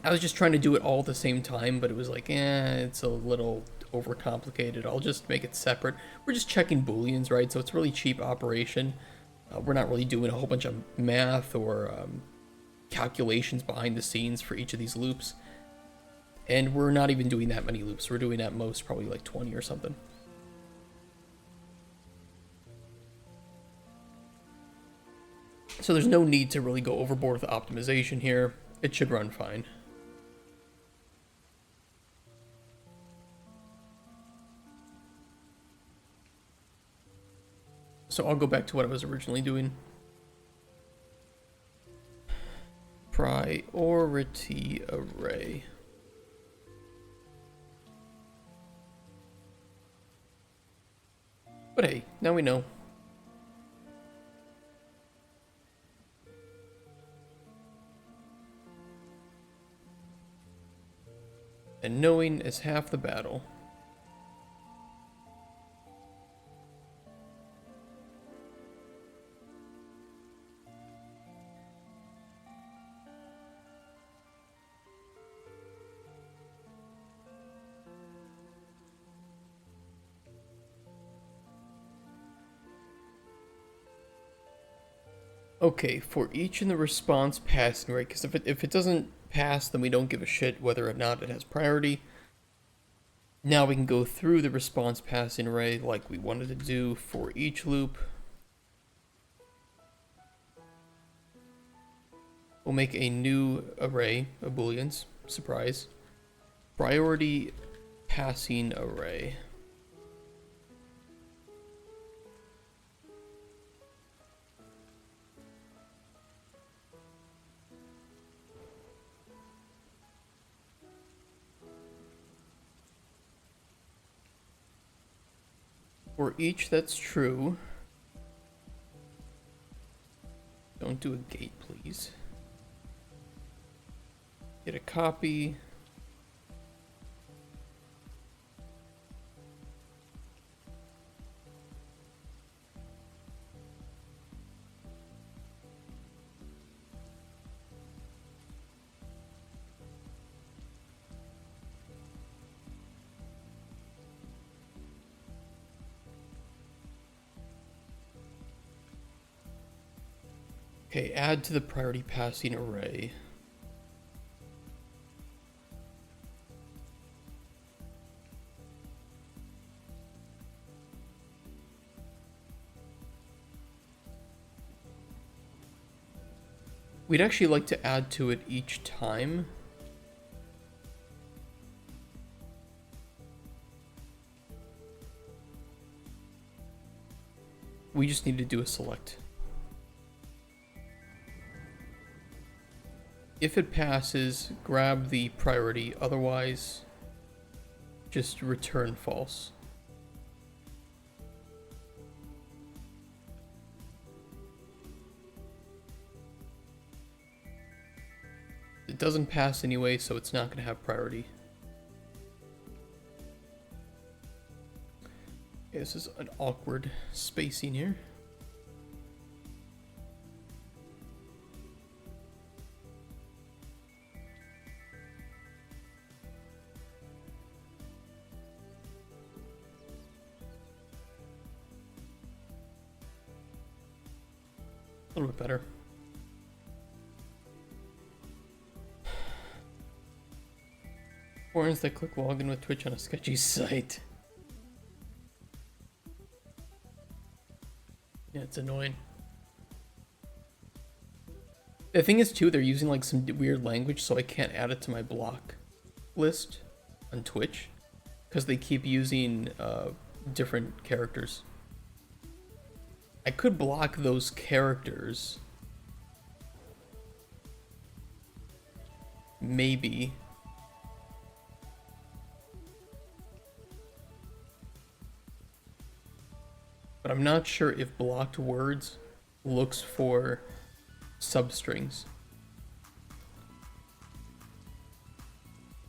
I was just trying to do it all at the same time, but it was like, it's a little overcomplicated. I'll just make it separate. We're just checking booleans, right? So it's a really cheap operation. We're not really doing a whole bunch of math or calculations behind the scenes for each of these loops. And we're not even doing that many loops. We're doing at most probably like 20 or something. So there's no need to really go overboard with optimization here. It should run fine. So I'll go back to what I was originally doing. Priority array. But hey, now we know. And knowing is half the battle. Okay, for each in the response passing rate, because if it doesn't pass, then we don't give a shit whether or not it has priority. Now we can go through the response passing array like we wanted to do for each loop. We'll make a new array of booleans. Surprise. Priority passing array. For each that's true, don't do a gate, please. Get a copy. Okay, add to the priority passing array. We'd actually like to add to it each time. We just need to do a select. If it passes, grab the priority, otherwise just return false. It doesn't pass anyway, so it's not going to have priority. Okay, this is an awkward spacing here. A little bit better. Foreigners that click login with Twitch on a sketchy site. Yeah, it's annoying. The thing is too, they're using like some weird language, so I can't add it to my block list on Twitch because they keep using different characters. I could block those characters. Maybe. But I'm not sure if blocked words looks for substrings.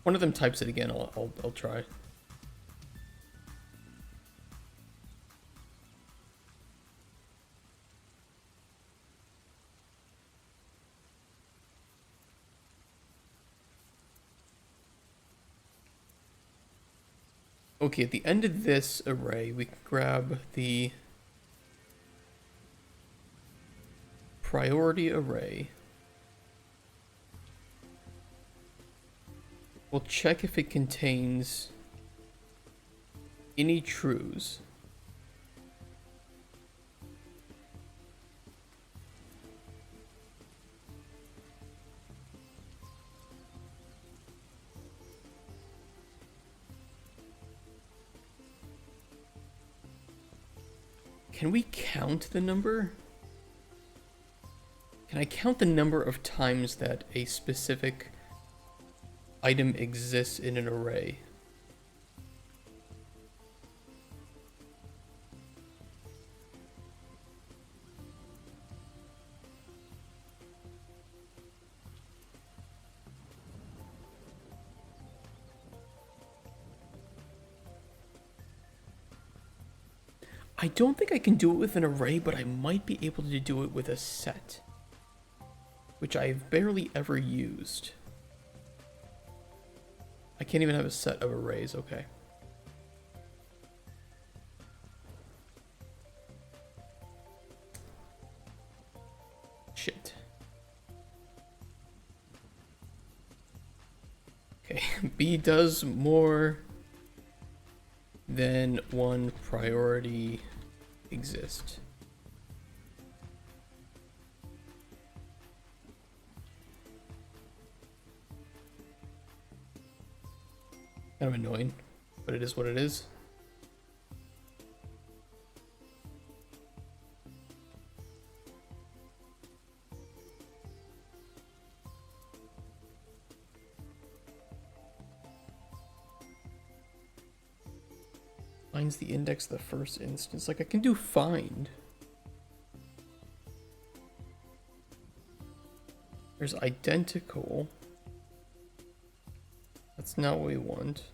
One of them types it again, I'll try. Okay, at the end of this array, we can grab the priority array. We'll check if it contains any trues. Can we count the number? Can I count the number of times that a specific item exists in an array? I don't think I can do it with an array, but I might be able to do it with a set, which I've barely ever used. I can't even have a set of arrays, okay. Shit. Okay, B does more than one priority exist. Kind of annoying, but it is what it is. Finds the index of the first instance. Like, I can do find. There's identical. That's not what we want.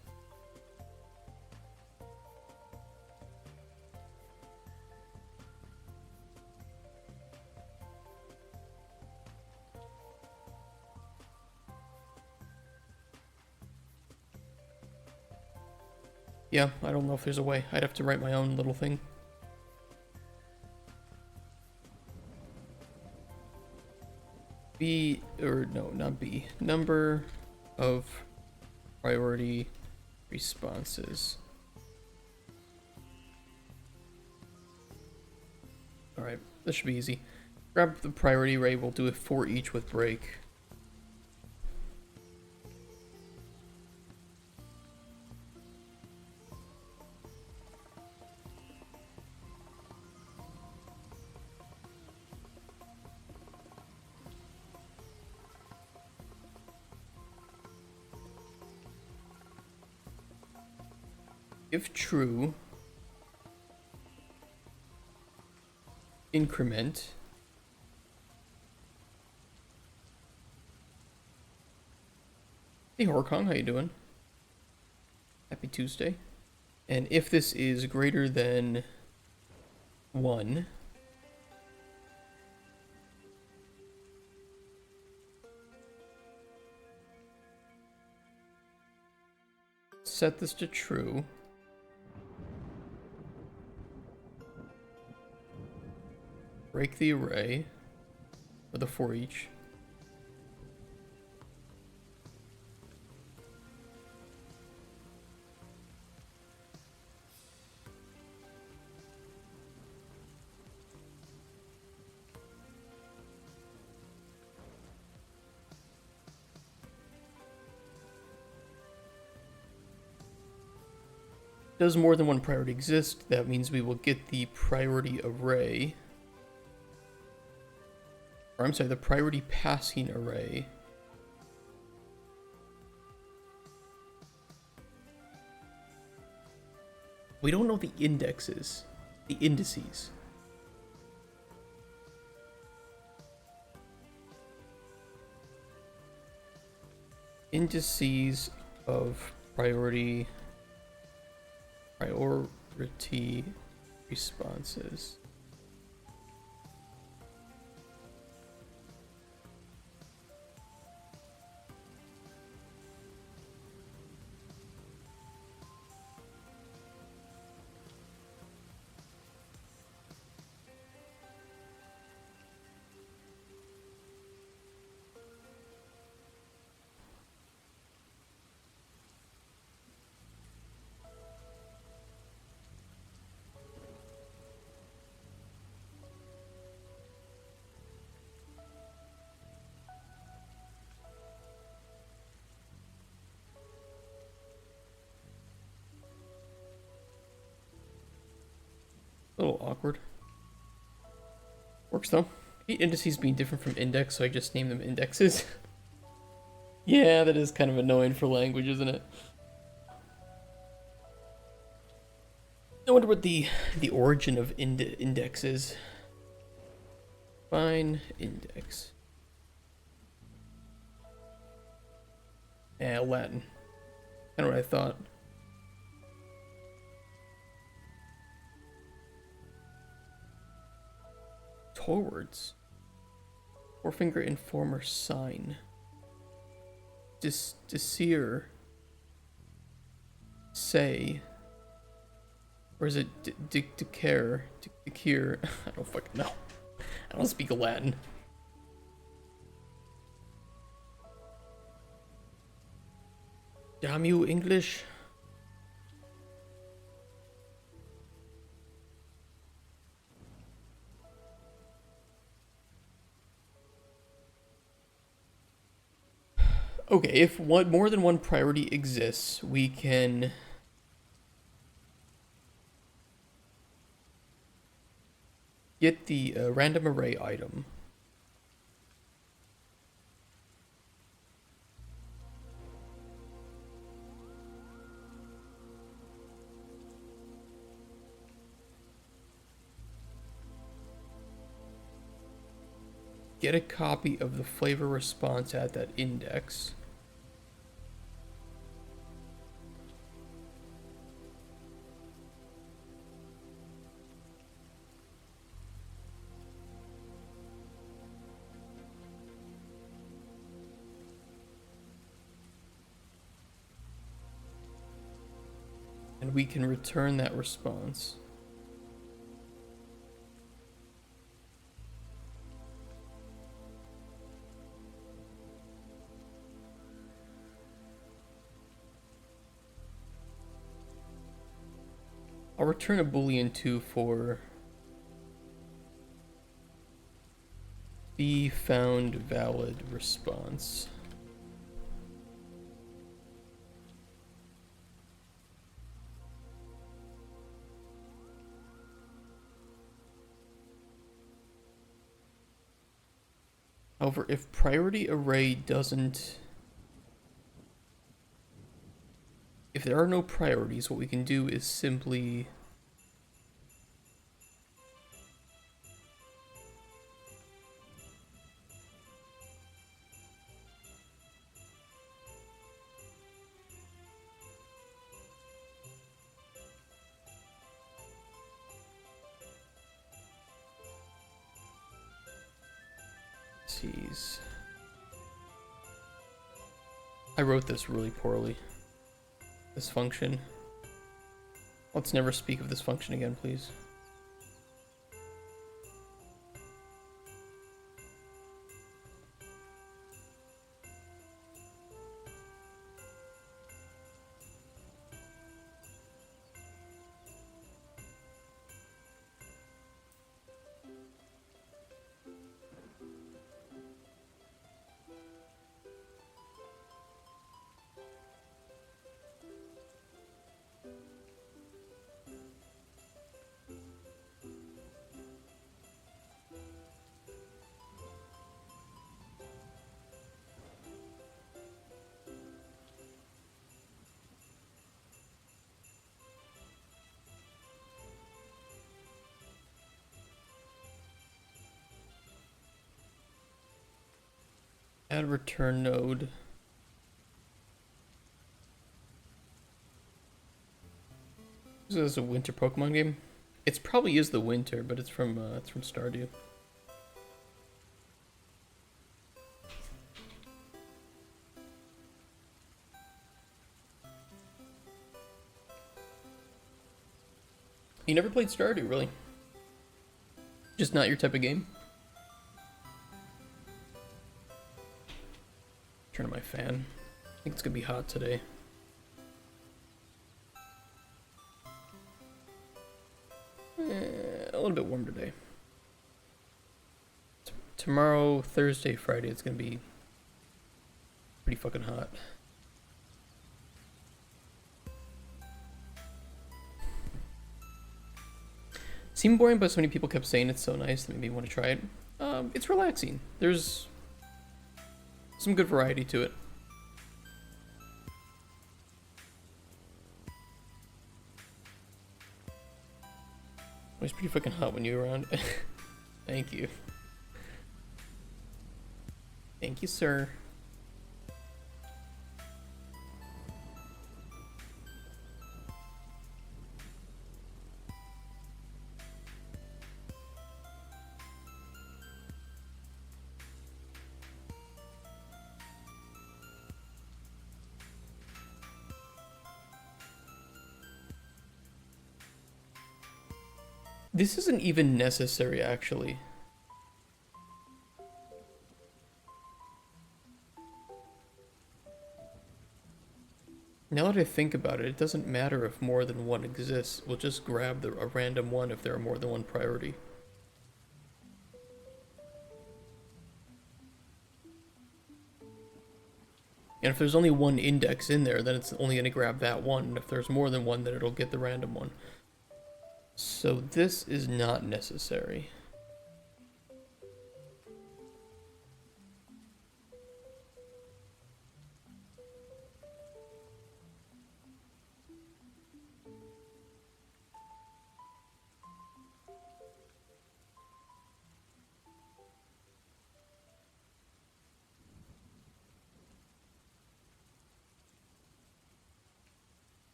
Yeah, I don't know if there's a way. I'd have to write my own little thing. B, or no, not B. Number of priority responses. Alright, this should be easy. Grab the priority array, we'll do it for each with break. If true, increment Hey Horkong, how you doing? Happy Tuesday. And if this is greater than 1, set this to true. Break the array, or the for each. Does more than one priority exist? That means we will get the priority array. Or I'm sorry, the priority passing array. We don't know the indexes, the indices. Indices of priority responses. A little awkward. Works though. I hate indices being different from index, so I just name them indexes. Yeah, that is kind of annoying for language, isn't it? I wonder what the origin of index is. Fine index. Yeah, Latin. Kind of what I thought. Towards. Forefinger informer sign. Desir. Say. Or is it decare? Decare? I don't fucking know. I don't speak Latin. Damn you, English. Okay, if more than one priority exists, we can get the random array item. Get a copy of the flavor response at that index. And we can return that response. I'll return a boolean 2 for the found valid response. However, if priority array doesn't... If there are no priorities, what we can do is simply... Jeez. I wrote this really poorly. This function. Let's never speak of this function again, please. Add return node. This is a winter Pokemon game. It's probably is the winter, but it's from Stardew. You never played Stardew, really? Just not your type of game? Turn on my fan. I think it's gonna be hot today. A little bit warm today. Tomorrow, Thursday, Friday, it's gonna be pretty fucking hot. seemed boring, but so many people kept saying it's so nice that made me want to try it. It's relaxing. There's some good variety to it. It's pretty fucking hot when you're around. Thank you. Thank you, sir. This isn't even necessary, actually. Now that I think about it, it doesn't matter if more than one exists. We'll just grab a random one if there are more than one priority. And if there's only one index in there, then it's only going to grab that one. And if there's more than one, then it'll get the random one. So this is not necessary.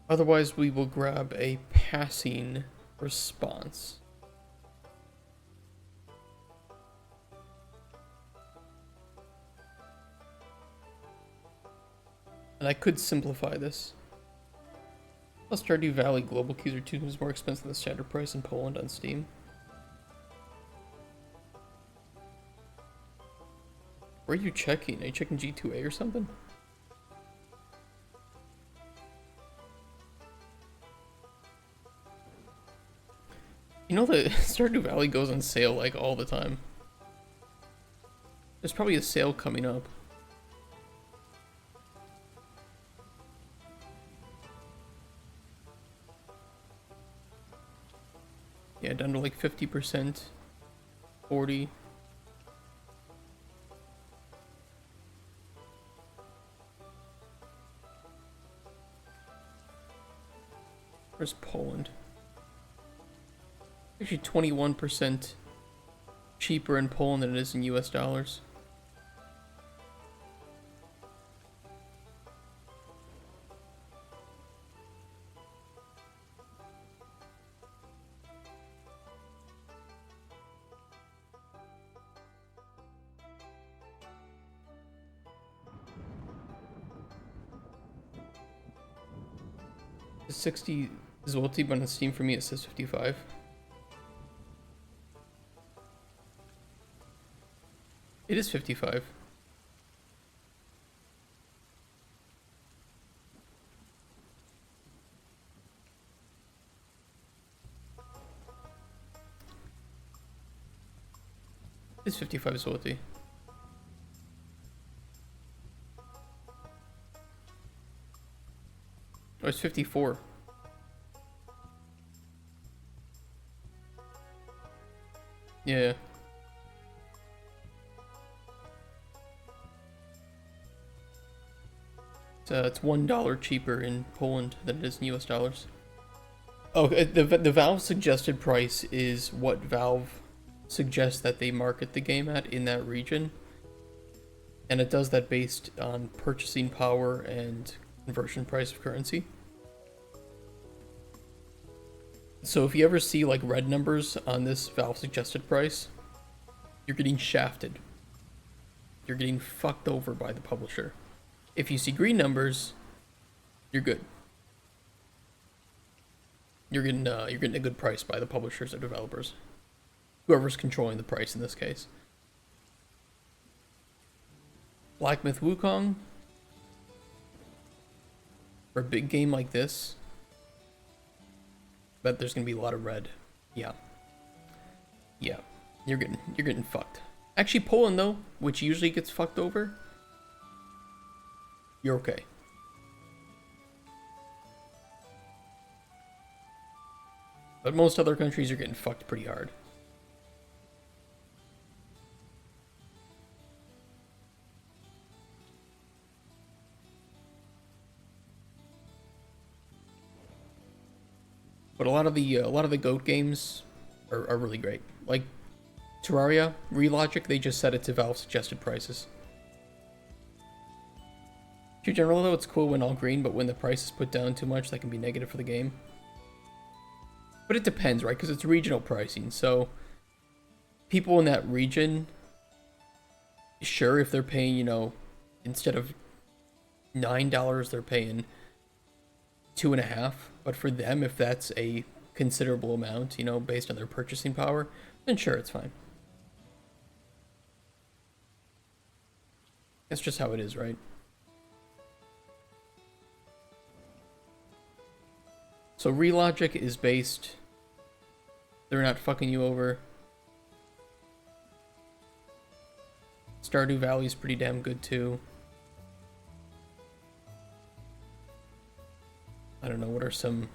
Otherwise, we will grab a passing response. And I could simplify this. Plus, Stardew Valley global keys are 2 times more expensive than the standard price in Poland on Steam. Where are you checking? Are you checking G2A or something? You know that Stardew Valley goes on sale like all the time. There's probably a sale coming up. Yeah, down to like 50%, 40%. Where's Poland? Actually 21% cheaper in Poland than it is in US dollars. It's 60 zloty, but on Steam for me it says 55. It is 55. It's 55 zloty. Oh, it's 54. Yeah. It's $1 cheaper in Poland than it is in US dollars. Oh, the Valve suggested price is what Valve suggests that they market the game at in that region. And it does that based on purchasing power and conversion price of currency. So if you ever see like red numbers on this Valve suggested price, you're getting shafted. You're getting fucked over by the publisher. If you see green numbers, you're good. You're getting a good price by the publishers or developers. Whoever's controlling the price in this case. Black Myth Wukong. For a big game like this, bet there's gonna be a lot of red. Yeah. Yeah. You're getting fucked. Actually Poland though, which usually gets fucked over, you're okay. But most other countries are getting fucked pretty hard. But a lot of the GOAT games are really great. Like Terraria, Relogic, they just set it to Valve suggested prices. In general though, it's cool when all green, but when the price is put down too much, that can be negative for the game. But it depends, right? Because it's regional pricing, so people in that region, sure, if they're paying, you know, instead of $9, they're paying $2.50. But for them, if that's a considerable amount, you know, based on their purchasing power, then sure, it's fine. That's just how it is, right? So Relogic is based, they're not fucking you over. Stardew Valley is pretty damn good too. I don't know, what are some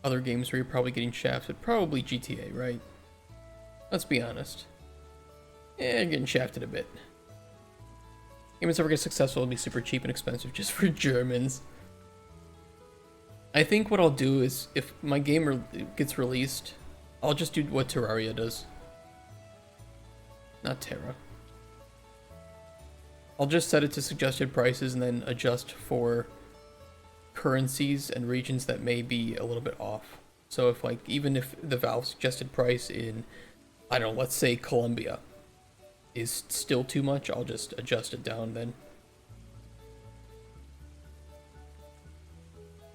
other games where you're probably getting shafted? Probably GTA, right? Let's be honest. Yeah, you're getting shafted a bit. Game that's ever get successful will be super cheap and expensive just for Germans. I think what I'll do is, if my game gets released, I'll just do what Terraria does. Not Terra. I'll just set it to suggested prices and then adjust for currencies and regions that may be a little bit off. So if like, even if the Valve suggested price in, I don't know, let's say Colombia is still too much, I'll just adjust it down then.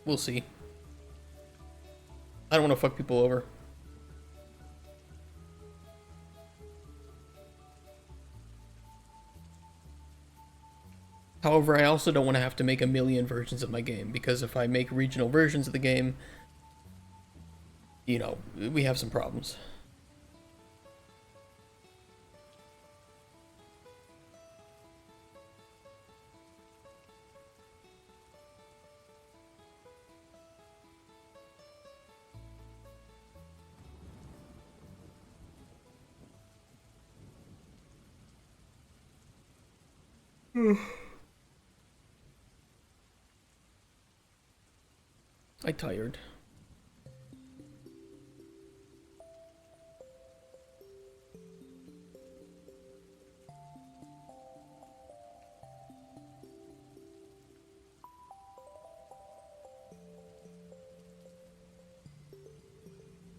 We'll see. I don't want to fuck people over. However, I also don't want to have to make a million versions of my game, because if I make regional versions of the game, you know, we have some problems. I tired.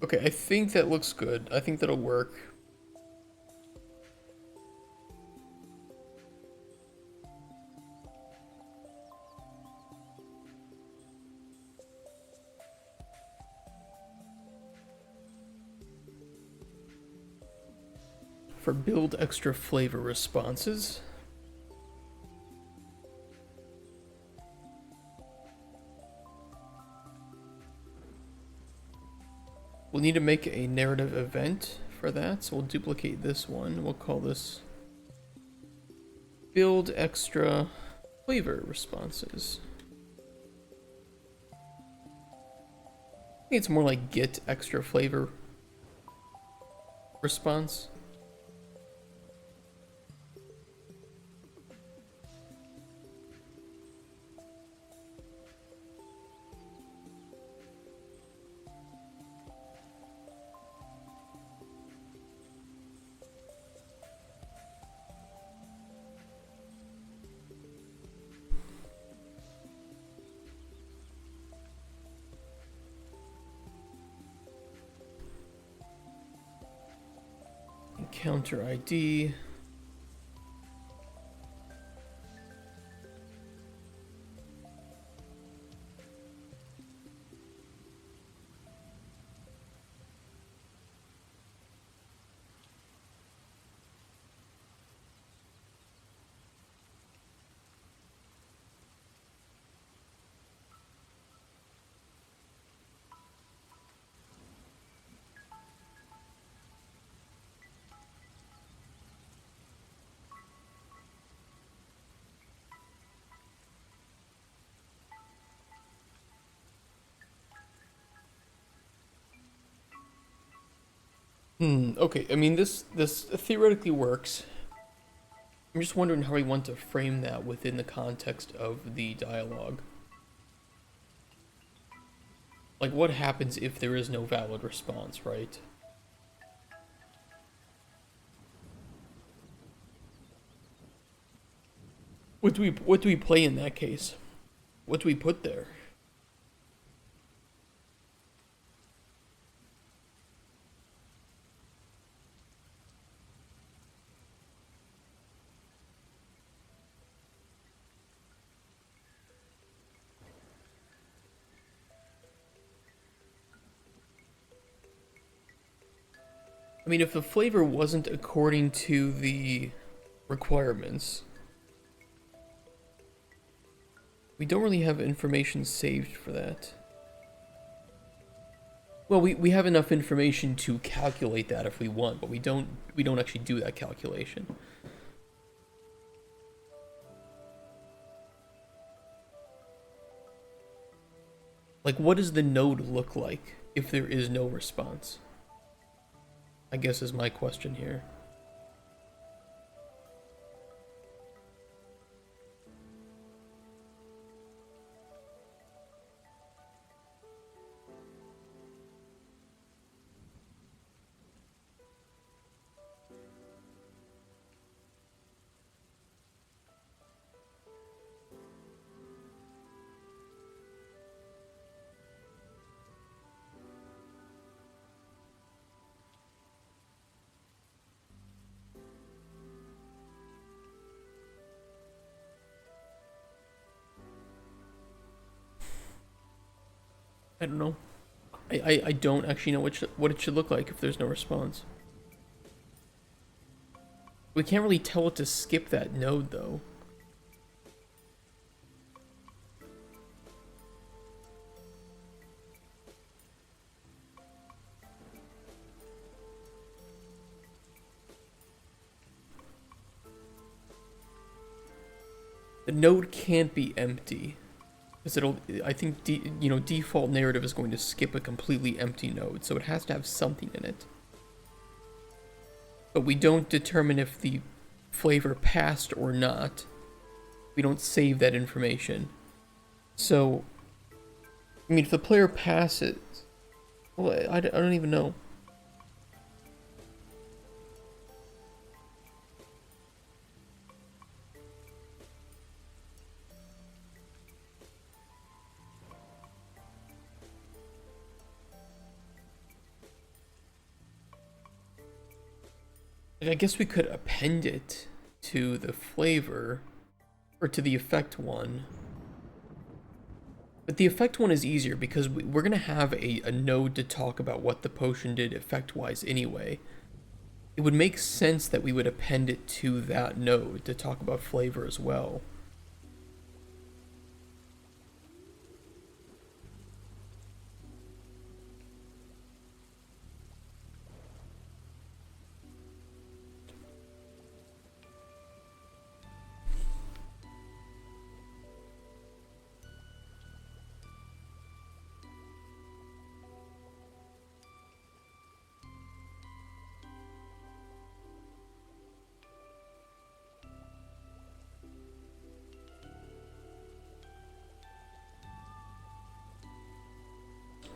Okay, I think that looks good. I think that'll work. For build extra flavor responses. We'll need to make a narrative event for that, so we'll duplicate this one. We'll call this build extra flavor responses. I think it's more like get extra flavor response. Encounter ID. Okay, I mean, this theoretically works. I'm just wondering how we want to frame that within the context of the dialogue. Like, what happens if there is no valid response, right? What do we play in that case? What do we put there? I mean, if the flavor wasn't according to the requirements, we don't really have information saved for that. Well, we have enough information to calculate that if we want, but we don't actually do that calculation. Like, what does the node look like if there is no response? I guess is my question here. I don't know. I don't actually know what it should look like if there's no response. We can't really tell it to skip that node, though. The node can't be empty. Because I think, default narrative is going to skip a completely empty node, so it has to have something in it. But we don't determine if the flavor passed or not. We don't save that information. So, I mean, if the player passes, well, I don't even know. I guess we could append it to the flavor, or to the effect one. But the effect one is easier because we're going to have a node to talk about what the potion did effect-wise anyway. It would make sense that we would append it to that node to talk about flavor as well.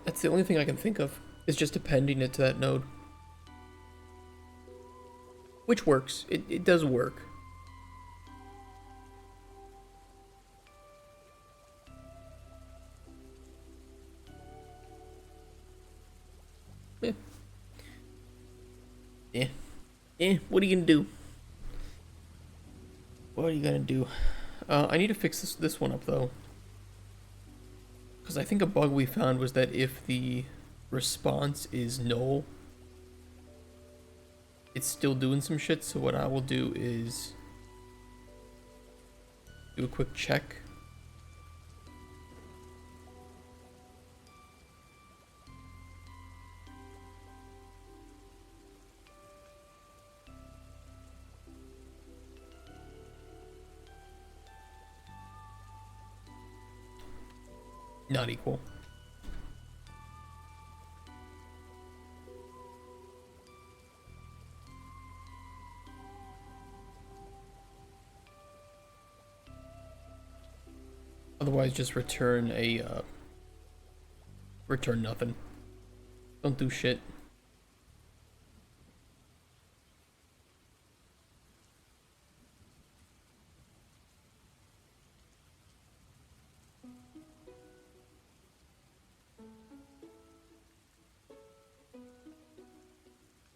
That's the only thing I can think of, is just appending it to that node. Which works. It does work. Yeah. Yeah. Yeah, what are you gonna do? What are you gonna do? I need to fix this one up, though. Because I think a bug we found was that if the response is null, it's still doing some shit, so what I will do is do a quick check. Not equal. Otherwise, just return a, return nothing. Don't do shit.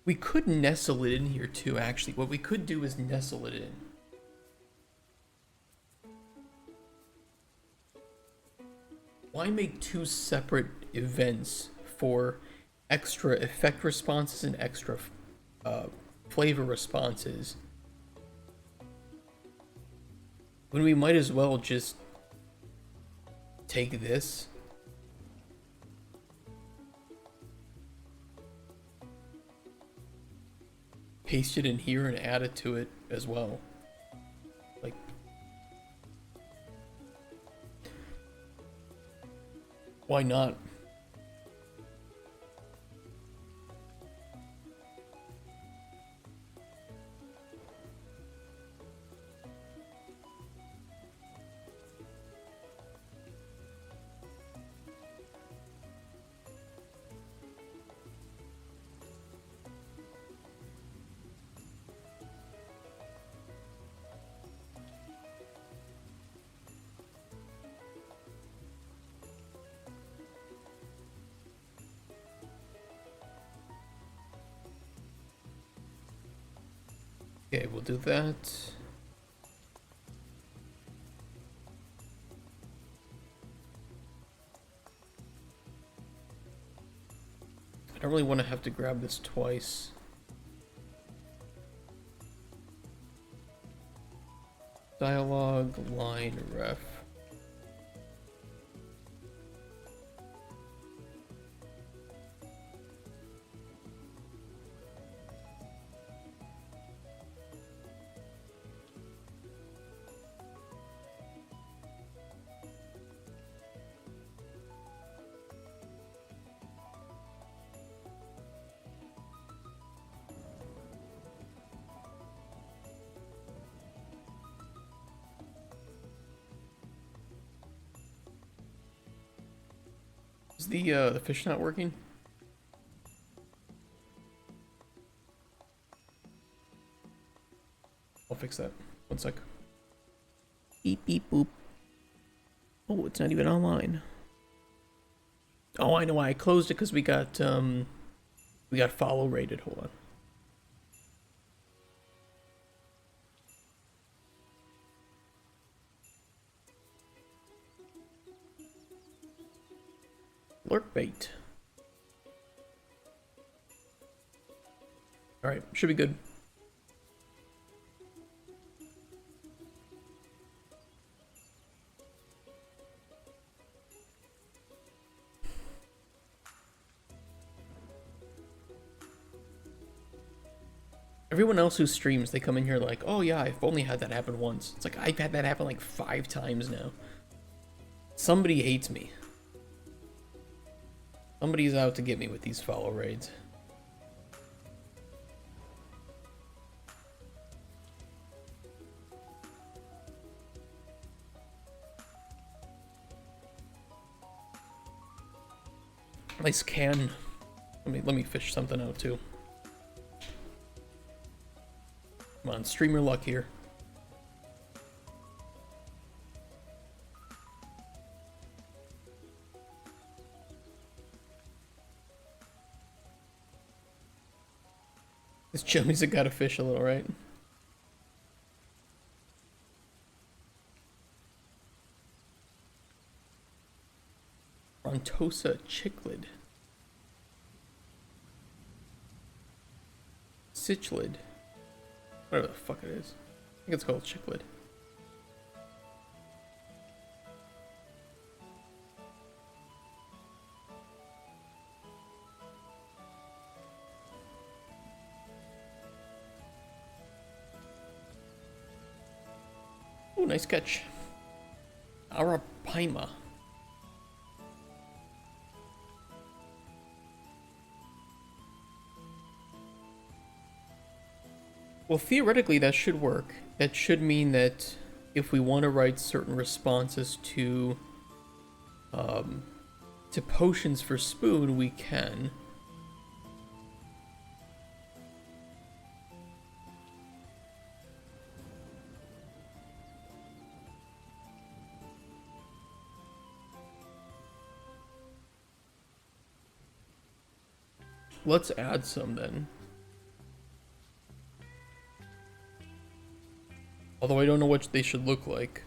We could nestle it in here too, actually. What we could do is nestle it in. Why make two separate events for extra effect responses and extra flavor responses when we might as well just take this, paste it in here, and add it to it as well? Like, why not? Okay, we'll do that. I don't really want to have to grab this twice. Dialogue, line, ref. Is the fish not working? I'll fix that. One sec. Beep beep boop. Oh, it's not even online. Oh, I know why I closed it, because we got follow rated. Hold on. Lurk bait. Alright, should be good. Everyone else who streams, they come in here like, oh yeah, I've only had that happen once. It's like, I've had that happen like 5 times now. Somebody hates me. Somebody's out to get me with these follow raids. Nice can. Let me fish something out too. Come on, stream your luck here. This chill music gotta fish a little, right? Rontosa Chicklid. Cichlid. Whatever the fuck it is. I think it's called Chicklid. Oh, nice catch. Arapaima. Well, theoretically, that should work. That should mean that if we want to write certain responses to potions for Spoon, we can. Let's add some then. Although I don't know what they should look like.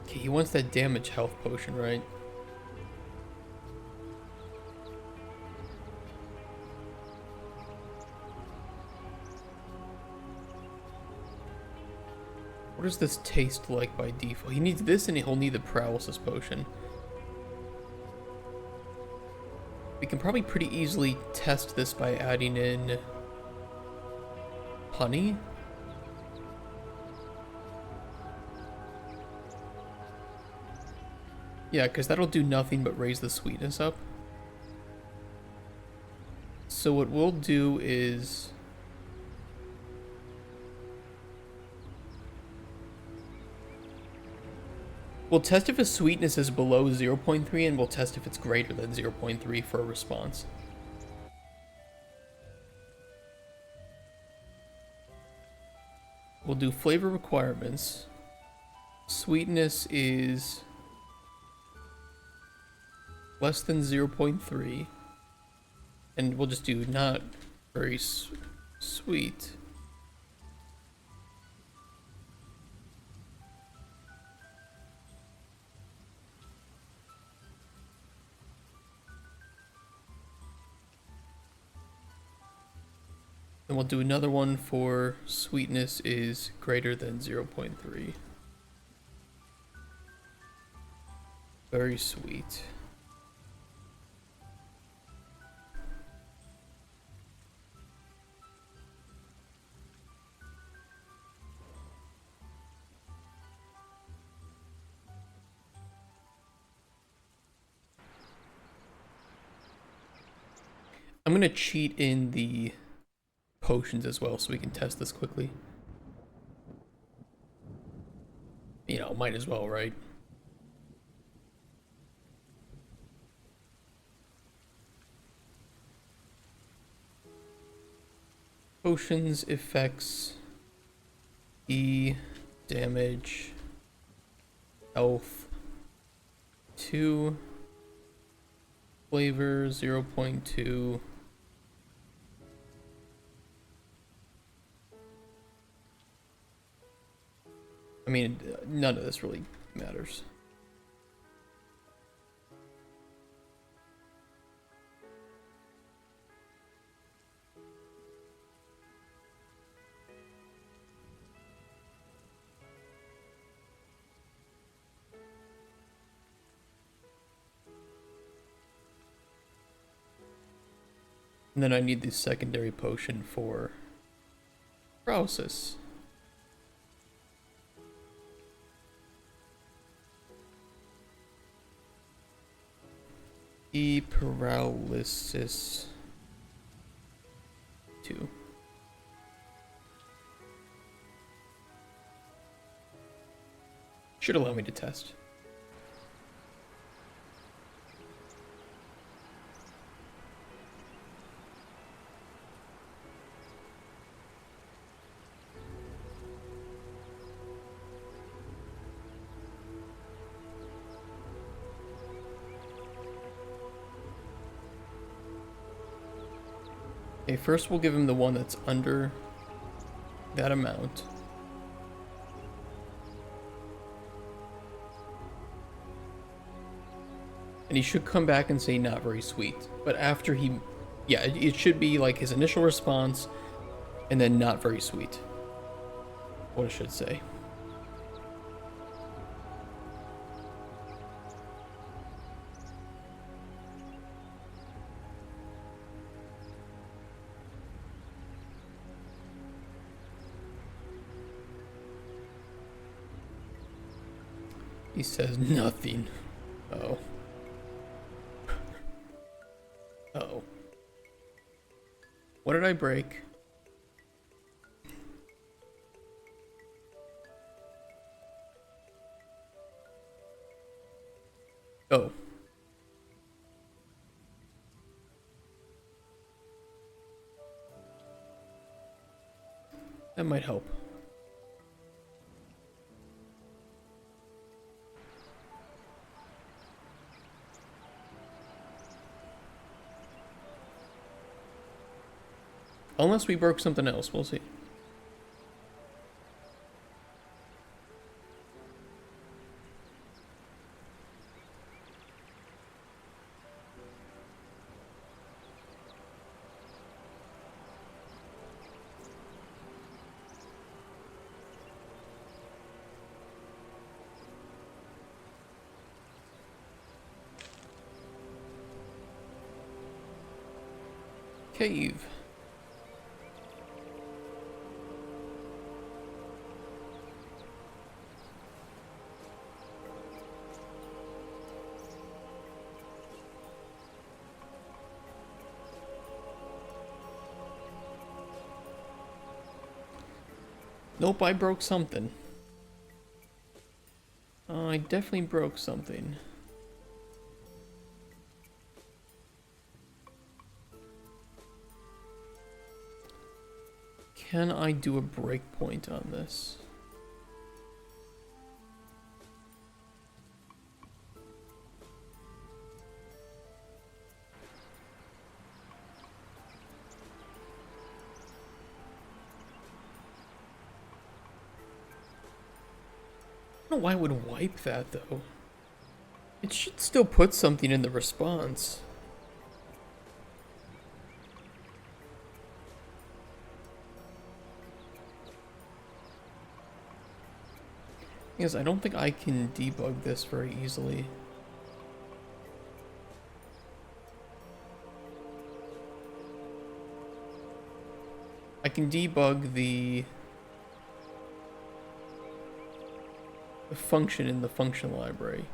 Okay, he wants that damage health potion, right? What does this taste like by default? He needs this and he'll need the paralysis potion. We can probably pretty easily test this by adding in honey. Yeah, because that'll do nothing but raise the sweetness up. So what we'll do is... we'll test if his sweetness is below 0.3, and we'll test if it's greater than 0.3 for a response. We'll do flavor requirements. Sweetness is less than 0.3. And we'll just do not very sweet. And we'll do another one for sweetness is greater than 0.3. Very sweet. I'm gonna cheat in the potions as well so we can test this quickly. You know, might as well, right? Potions, effects, E, damage, health, 2, flavor, 0.2, I mean, none of this really matters. And then I need the secondary potion for paralysis. Paralysis 2. Should allow me to test. Okay, first we'll give him the one that's under that amount. And he should come back and say not very sweet. But after he Yeah, it should be like his initial response, and then not very sweet. What it should say. He says nothing. Oh. Uh-oh. What did I break? Oh. That might help. Unless we broke something else, we'll see. Cave. Nope, I broke something. I definitely broke something. Can I do a breakpoint on this? I don't know why it would wipe that though. It should still put something in the response. Because I don't think I can debug this very easily. I can debug the function in the function library.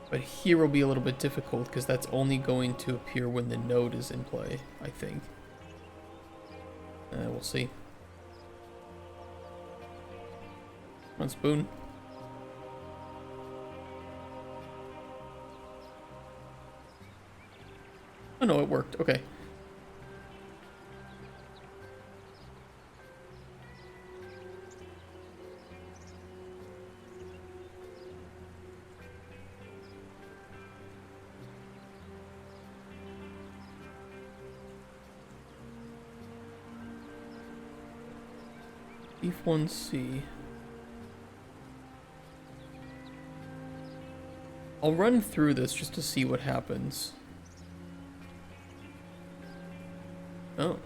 But here will be a little bit difficult because that's only going to appear when the node is in play, I think. We'll see. Come on, spoon. Oh no, it worked. Okay. F1C. I'll run through this just to see what happens. Oh.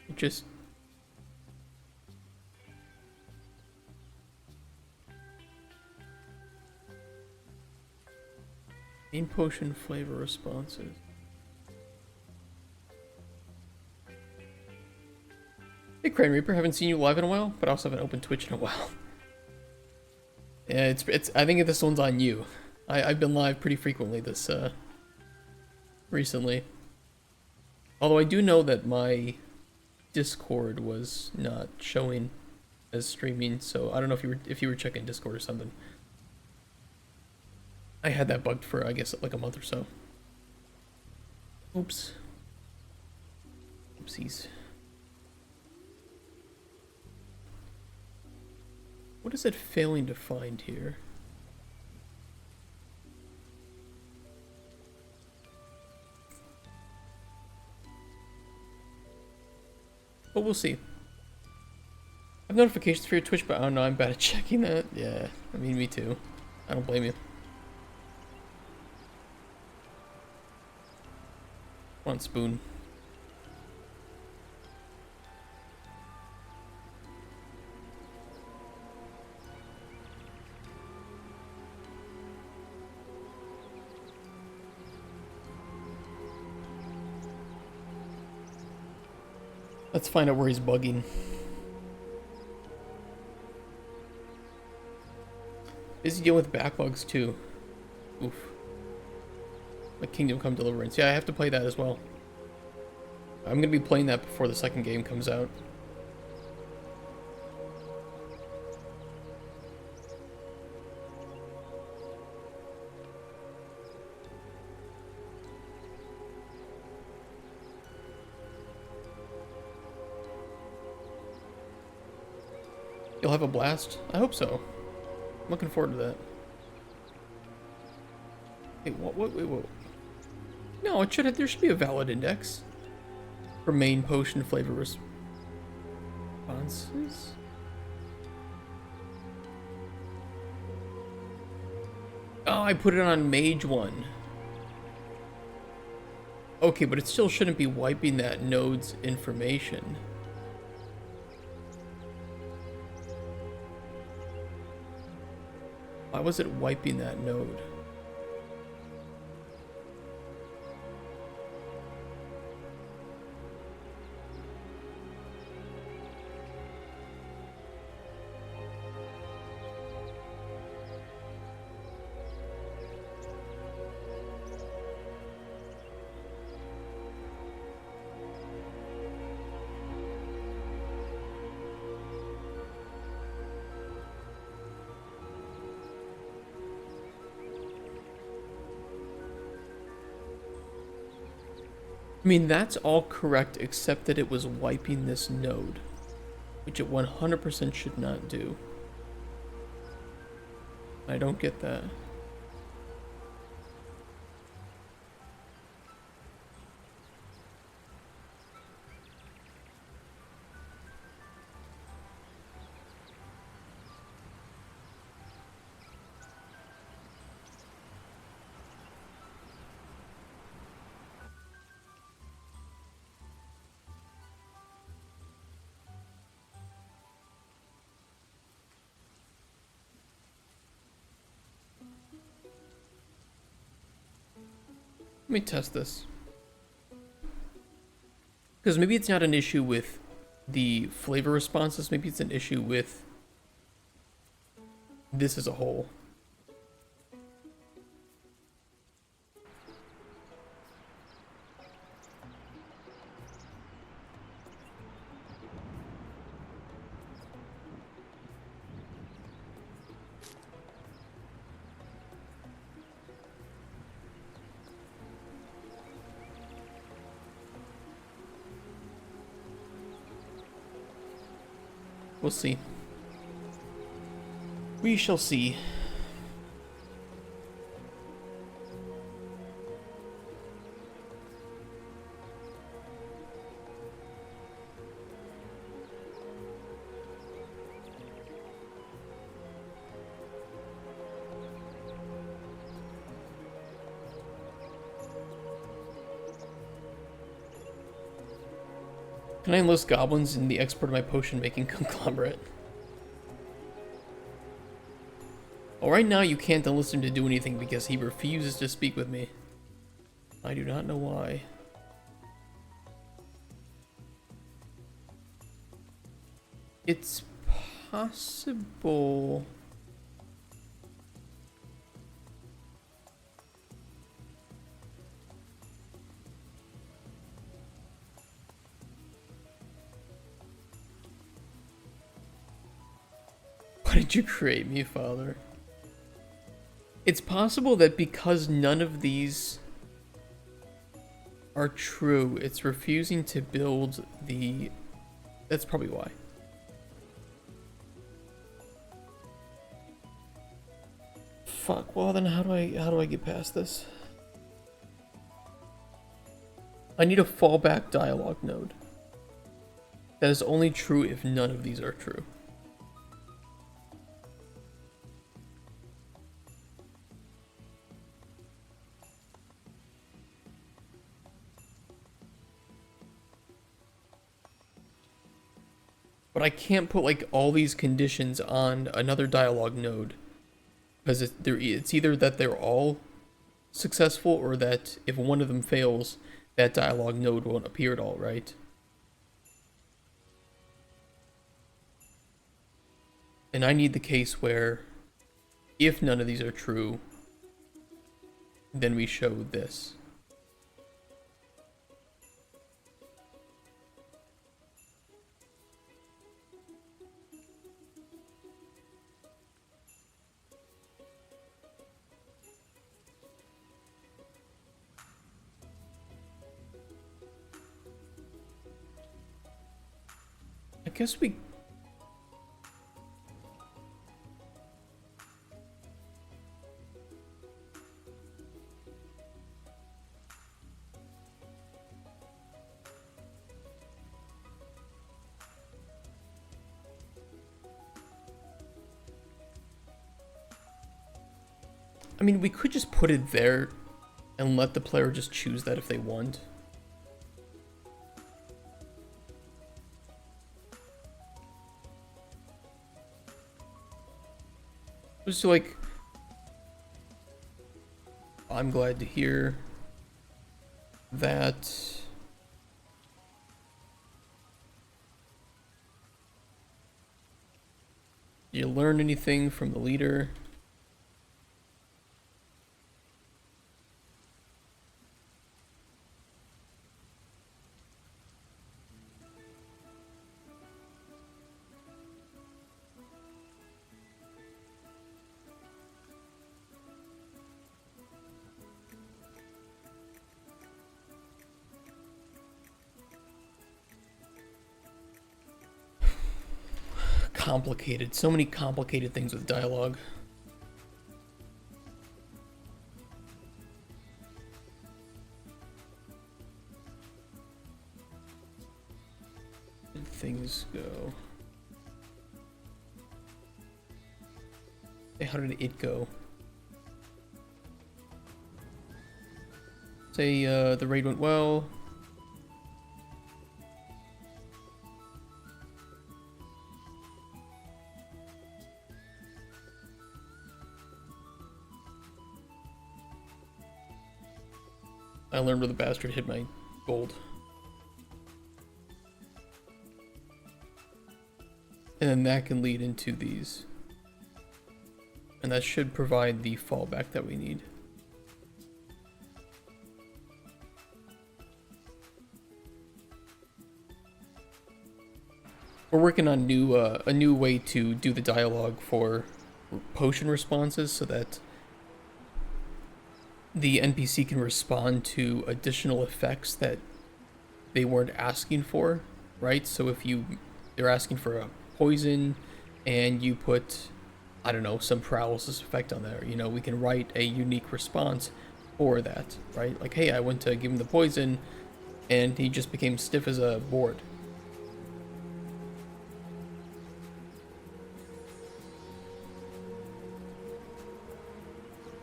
It just... Main potion flavor responses. Hey Crane Reaper, haven't seen you live in a while, but I also haven't opened Twitch in a while. Yeah, it's I think this one's on you. I've been live pretty frequently this recently. Although I do know that my Discord was not showing as streaming, so I don't know if you were checking Discord or something. I had that bugged for I guess like a month or so. Oops. Oopsies. What is it failing to find here? But we'll see. I have notifications for your Twitch, but I don't know, I'm bad at checking that. Yeah, I mean, me too. I don't blame you. One spoon. Let's find out where he's bugging. Busy dealing with backlogs too. Oof. Like Kingdom Come Deliverance. Yeah, I have to play that as well. I'm gonna be playing that before the second game comes out. You'll have a blast? I hope so. I'm looking forward to that. Hey, wait. No, it should have, there should be a valid index for main potion flavor responses. Oh, I put it on Mage 1. Okay, but it still shouldn't be wiping that node's information. Why was it wiping that node? I mean, that's all correct except that it was wiping this node, which it 100% should not do. I don't get that. Let me test this. Because maybe it's not an issue with the flavor responses, maybe it's an issue with this as a whole. We'll see. We shall see. Can I enlist goblins in the export of my potion making conglomerate? Well, right now you can't enlist him to do anything because he refuses to speak with me. I do not know why. It's possible. Why did you create me, Father? It's possible that because none of these are true, it's refusing to build the... That's probably why. Fuck, well then how do I get past this? I need a fallback dialogue node. That is only true if none of these are true. But I can't put like all these conditions on another dialogue node. Because it's either that they're all successful or that if one of them fails, that dialogue node won't appear at all, right? And I need the case where if none of these are true, then we show this. I guess we... I mean, we could just put it there and let the player just choose that if they want. Just like, I'm glad to hear that you learn anything from the leader. Complicated. So many complicated things with dialogue. Things go. Hey, how did it go? Say the raid went well. I learned where the bastard hid my gold. And then that can lead into these. And that should provide the fallback that we need. We're working on a new way to do the dialogue for potion responses so that the NPC can respond to additional effects that they weren't asking for, right? So if they're asking for a poison and you put, I don't know, some paralysis effect on there, you know, we can write a unique response for that, right? Like, hey, I went to give him the poison and he just became stiff as a board.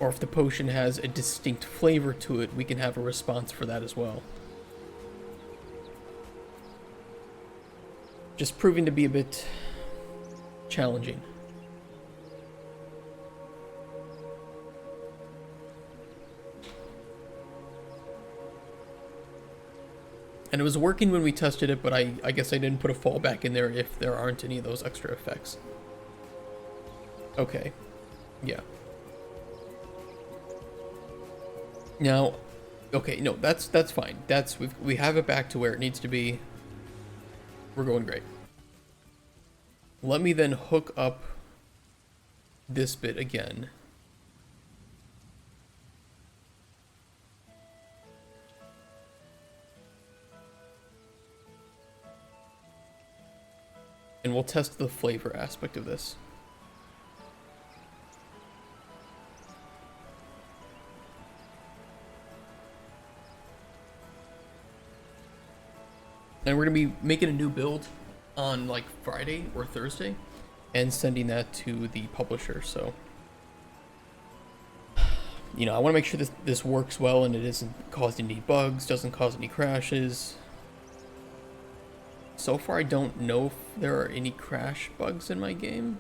Or if the potion has a distinct flavor to it, we can have a response for that as well. Just proving to be a bit challenging. And it was working when we tested it, but I guess I didn't put a fallback in there if there aren't any of those extra effects. Okay. Yeah. Now, okay, no, that's fine. We have it back to where it needs to be. We're going great. Let me then hook up this bit again. And we'll test the flavor aspect of this. And we're going to be making a new build on like Friday or Thursday and sending that to the publisher. So, you know, I want to make sure this works well and it isn't causing any bugs, doesn't cause any crashes. So far, I don't know if there are any crash bugs in my game.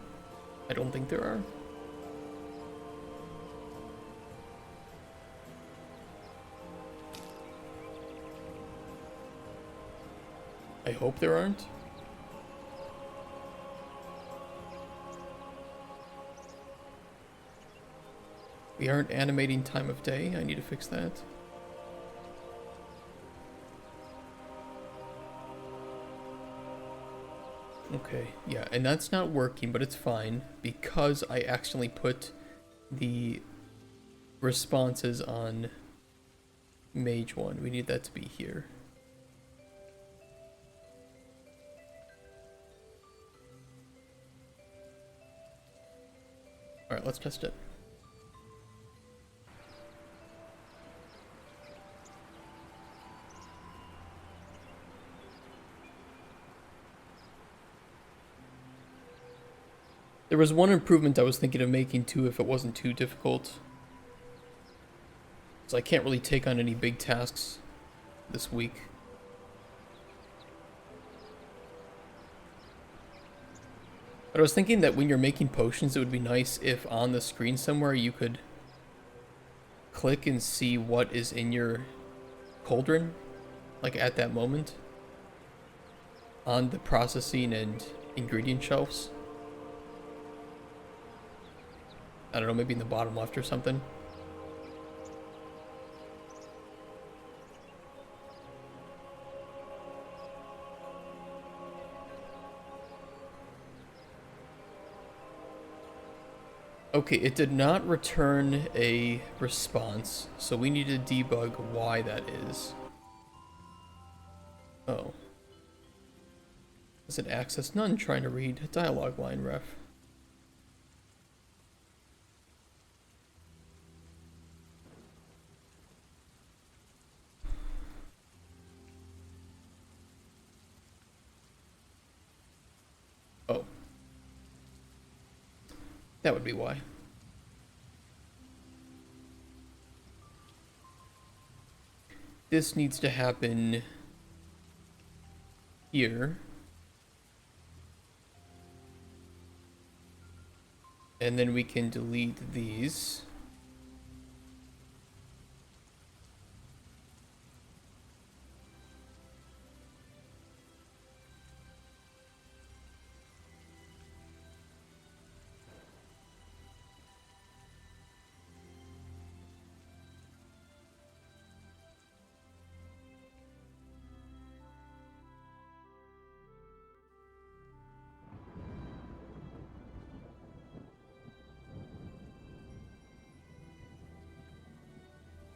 I don't think there are. I hope there aren't. We aren't animating time of day. I need to fix that. Okay, yeah, and that's not working, but it's fine because I accidentally put the responses on Mage 1. We need that to be here. Alright, let's test it. There was one improvement I was thinking of making too if it wasn't too difficult. So I can't really take on any big tasks this week. But I was thinking that when you're making potions, it would be nice if on the screen somewhere you could click and see what is in your cauldron, like at that moment, on the processing and ingredient shelves. I don't know, maybe in the bottom left or something. Okay, it did not return a response, so we need to debug why that is. Oh. Is it access none? Trying to read dialogue line ref. Oh. That would be why. This needs to happen here. And then we can delete these.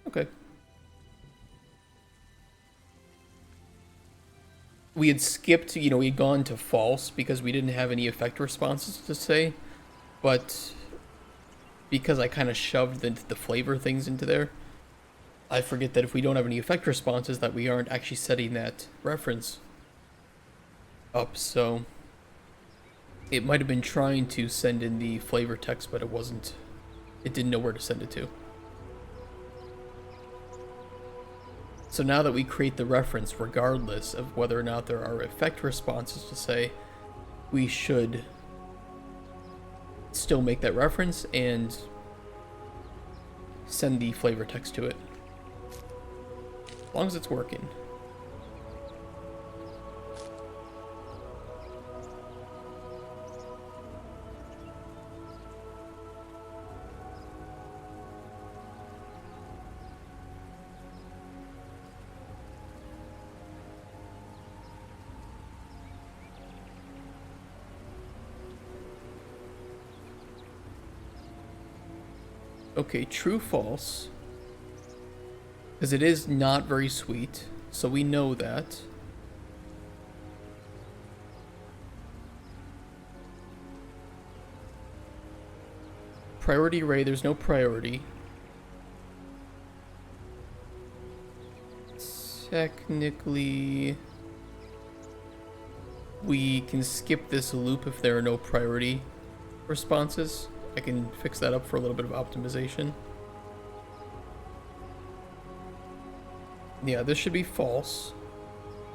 Okay. We had skipped, we had gone to false because we didn't have any effect responses to say, but because I kind of shoved the flavor things into there, I forget that if we don't have any effect responses that we aren't actually setting that reference up, so it might have been trying to send in the flavor text, but it didn't know where to send it to. So now that we create the reference, regardless of whether or not there are effect responses to say, we should still make that reference and send the flavor text to it. As long as it's working. Okay, true, false. Because it is not very sweet, so we know that. Priority array, there's no priority. Technically, we can skip this loop if there are no priority responses. I can fix that up for a little bit of optimization. Yeah, this should be false.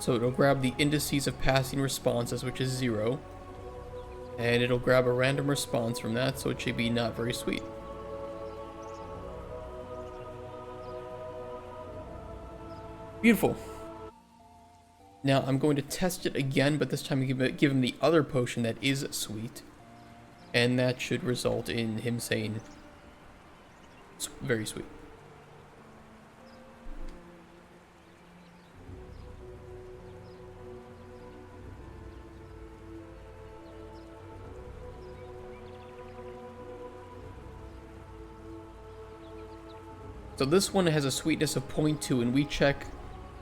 So it'll grab the indices of passing responses, which is 0. And it'll grab a random response from that, so it should be not very sweet. Beautiful. Now I'm going to test it again, but this time give him the other potion that is sweet. And that should result in him saying it's very sweet. So this one has a sweetness of 0.2, and we check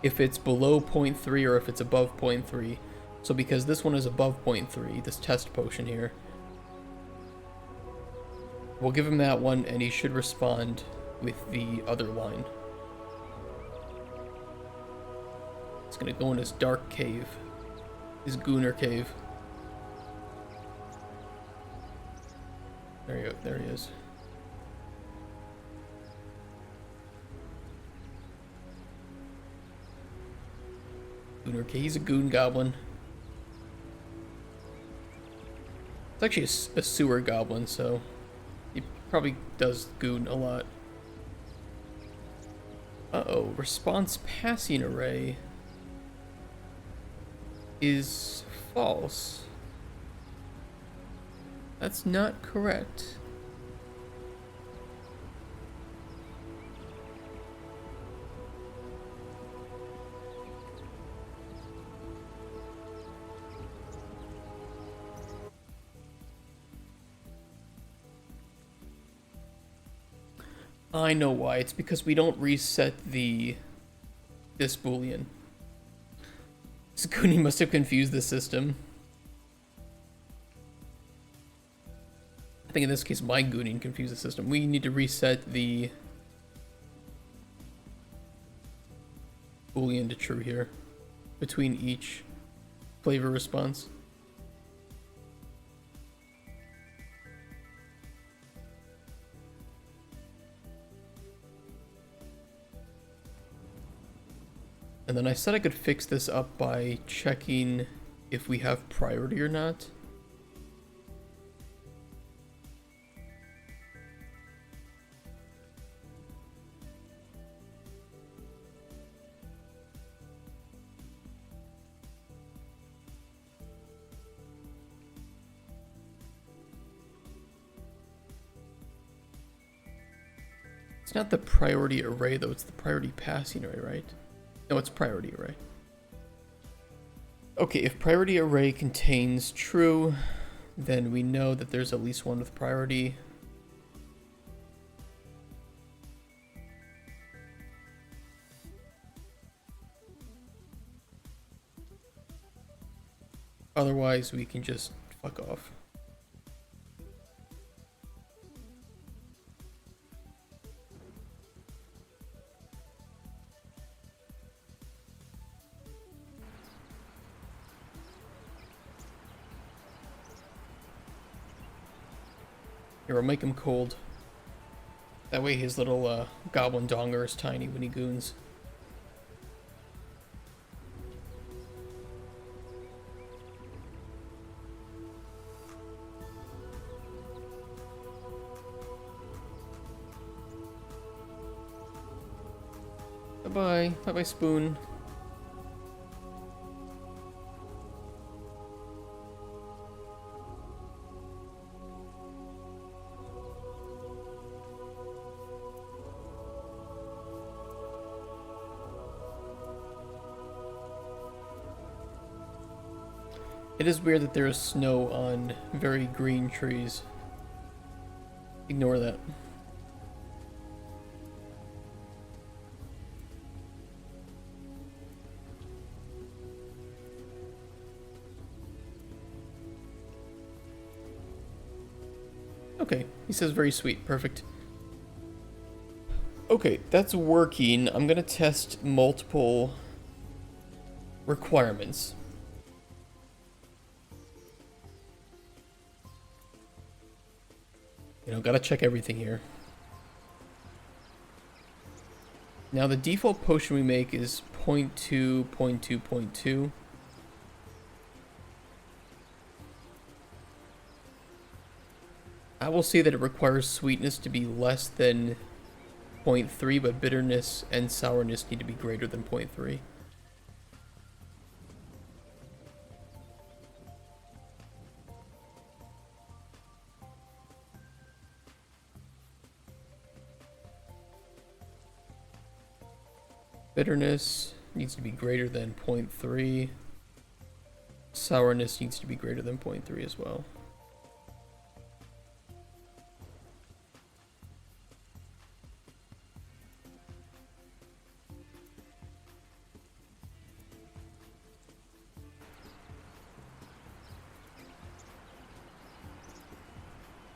if it's below 0.3 or if it's above 0.3. So because this one is above 0.3, this test potion here, we'll give him that one, and he should respond with the other line. It's gonna go in his dark cave, his Gooner cave. There he is. Gooner cave. He's a goon goblin. It's actually a sewer goblin, so he probably does goon a lot. Uh-oh, response passing array is false. That's not correct. I know why. It's because we don't reset this boolean. Scooty must have confused the system. I think in this case my gooning confused the system. We need to reset the boolean to true here between each flavor response. And then I said I could fix this up by checking if we have priority or not. It's not the priority array though, it's the priority passing array, right? No, it's priority array. Okay, if priority array contains true, then we know that there's at least one with priority. Otherwise, we can just fuck off. Here, we'll make him cold. That way his little goblin donger is tiny when he goons. Bye-bye. Bye-bye, Spoon. It is weird that there is snow on very green trees. Ignore that. Okay, he says very sweet. Perfect. Okay, that's working. I'm gonna test multiple requirements. You know, gotta check everything here. Now the default potion we make is 0.2, 0.2, 0.2. I will say that it requires sweetness to be less than 0.3, but bitterness and sourness need to be greater than 0.3. Bitterness needs to be greater than 0.3. Sourness needs to be greater than 0.3 as well.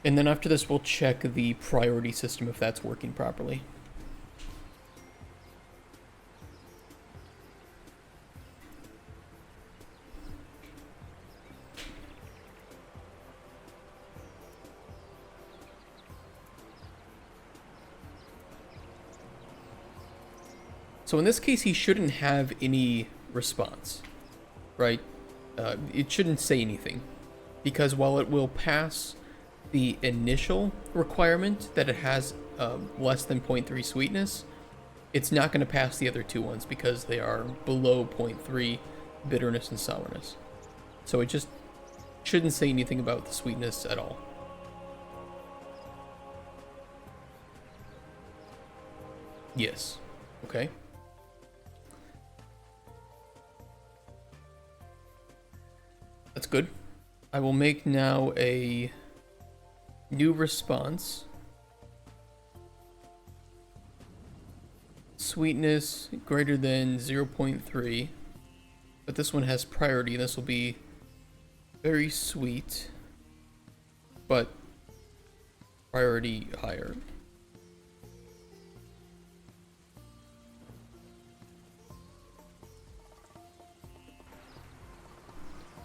And then after this, we'll check the priority system if that's working properly. So in this case, he shouldn't have any response, right? It shouldn't say anything, because while it will pass the initial requirement that it has less than 0.3 sweetness, it's not going to pass the other two ones because they are below 0.3 bitterness and sourness. So it just shouldn't say anything about the sweetness at all. Yes. Okay. That's good. I will make now a new response. Sweetness greater than 0.3. But this one has priority. This will be very sweet, but priority higher.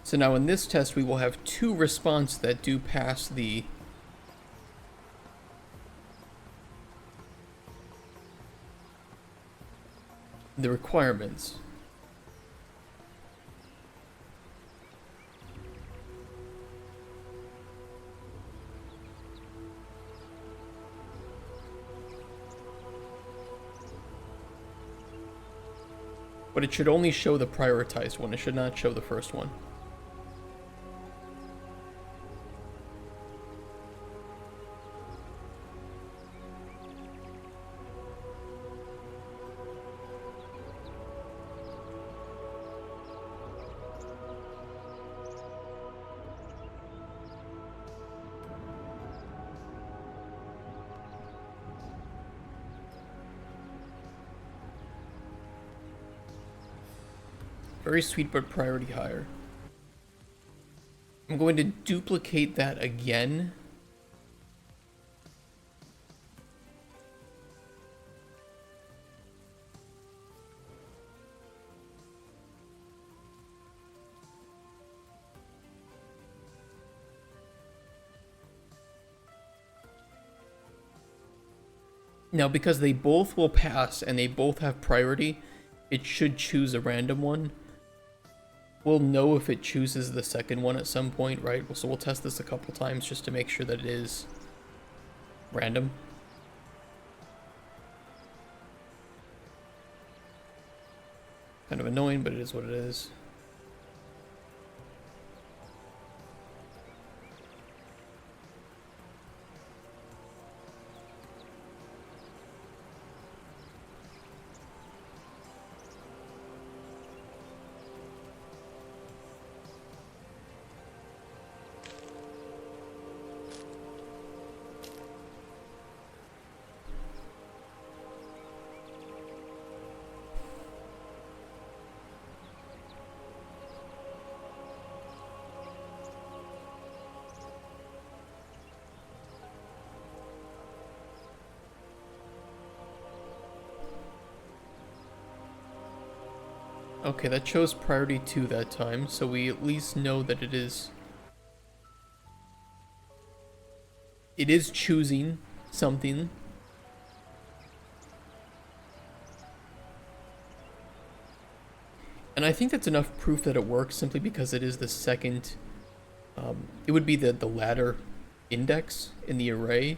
So now in this test, we will have two responses that do pass the requirements. But it should only show the prioritized one. It should not show the first one. Very sweet, but priority higher. I'm going to duplicate that again. Now, because they both will pass and they both have priority, it should choose a random one. We'll know if it chooses the second one at some point, right? So we'll test this a couple times just to make sure that it is random. Kind of annoying, but it is what it is. Okay, that chose priority 2 that time, so we at least know that it is choosing something. And I think that's enough proof that it works simply because it is the second, it would be the ladder index in the array.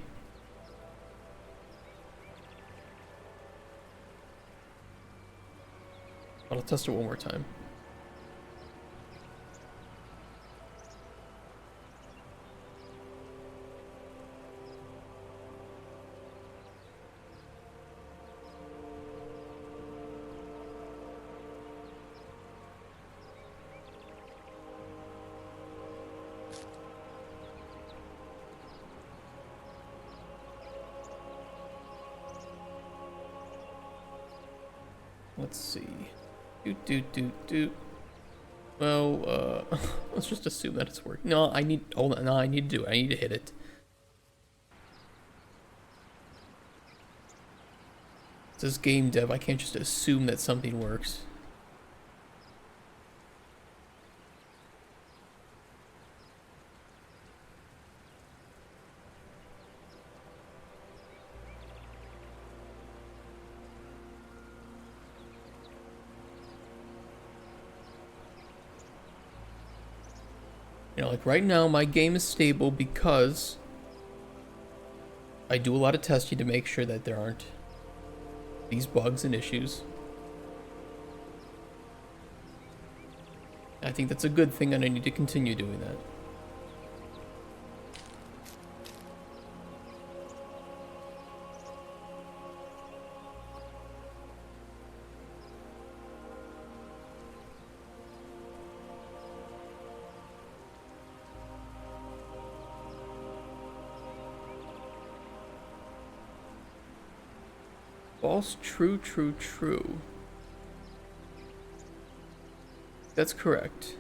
But I'll test it one more time. Let's see. Well, let's just assume that it's working. No, I need, hold on, no, I need to do it. I need to hit it. It says game dev, I can't just assume that something works. You know, like right now, my game is stable because I do a lot of testing to make sure that there aren't these bugs and issues. I think that's a good thing, and I need to continue doing that. False, true, true, true. That's correct.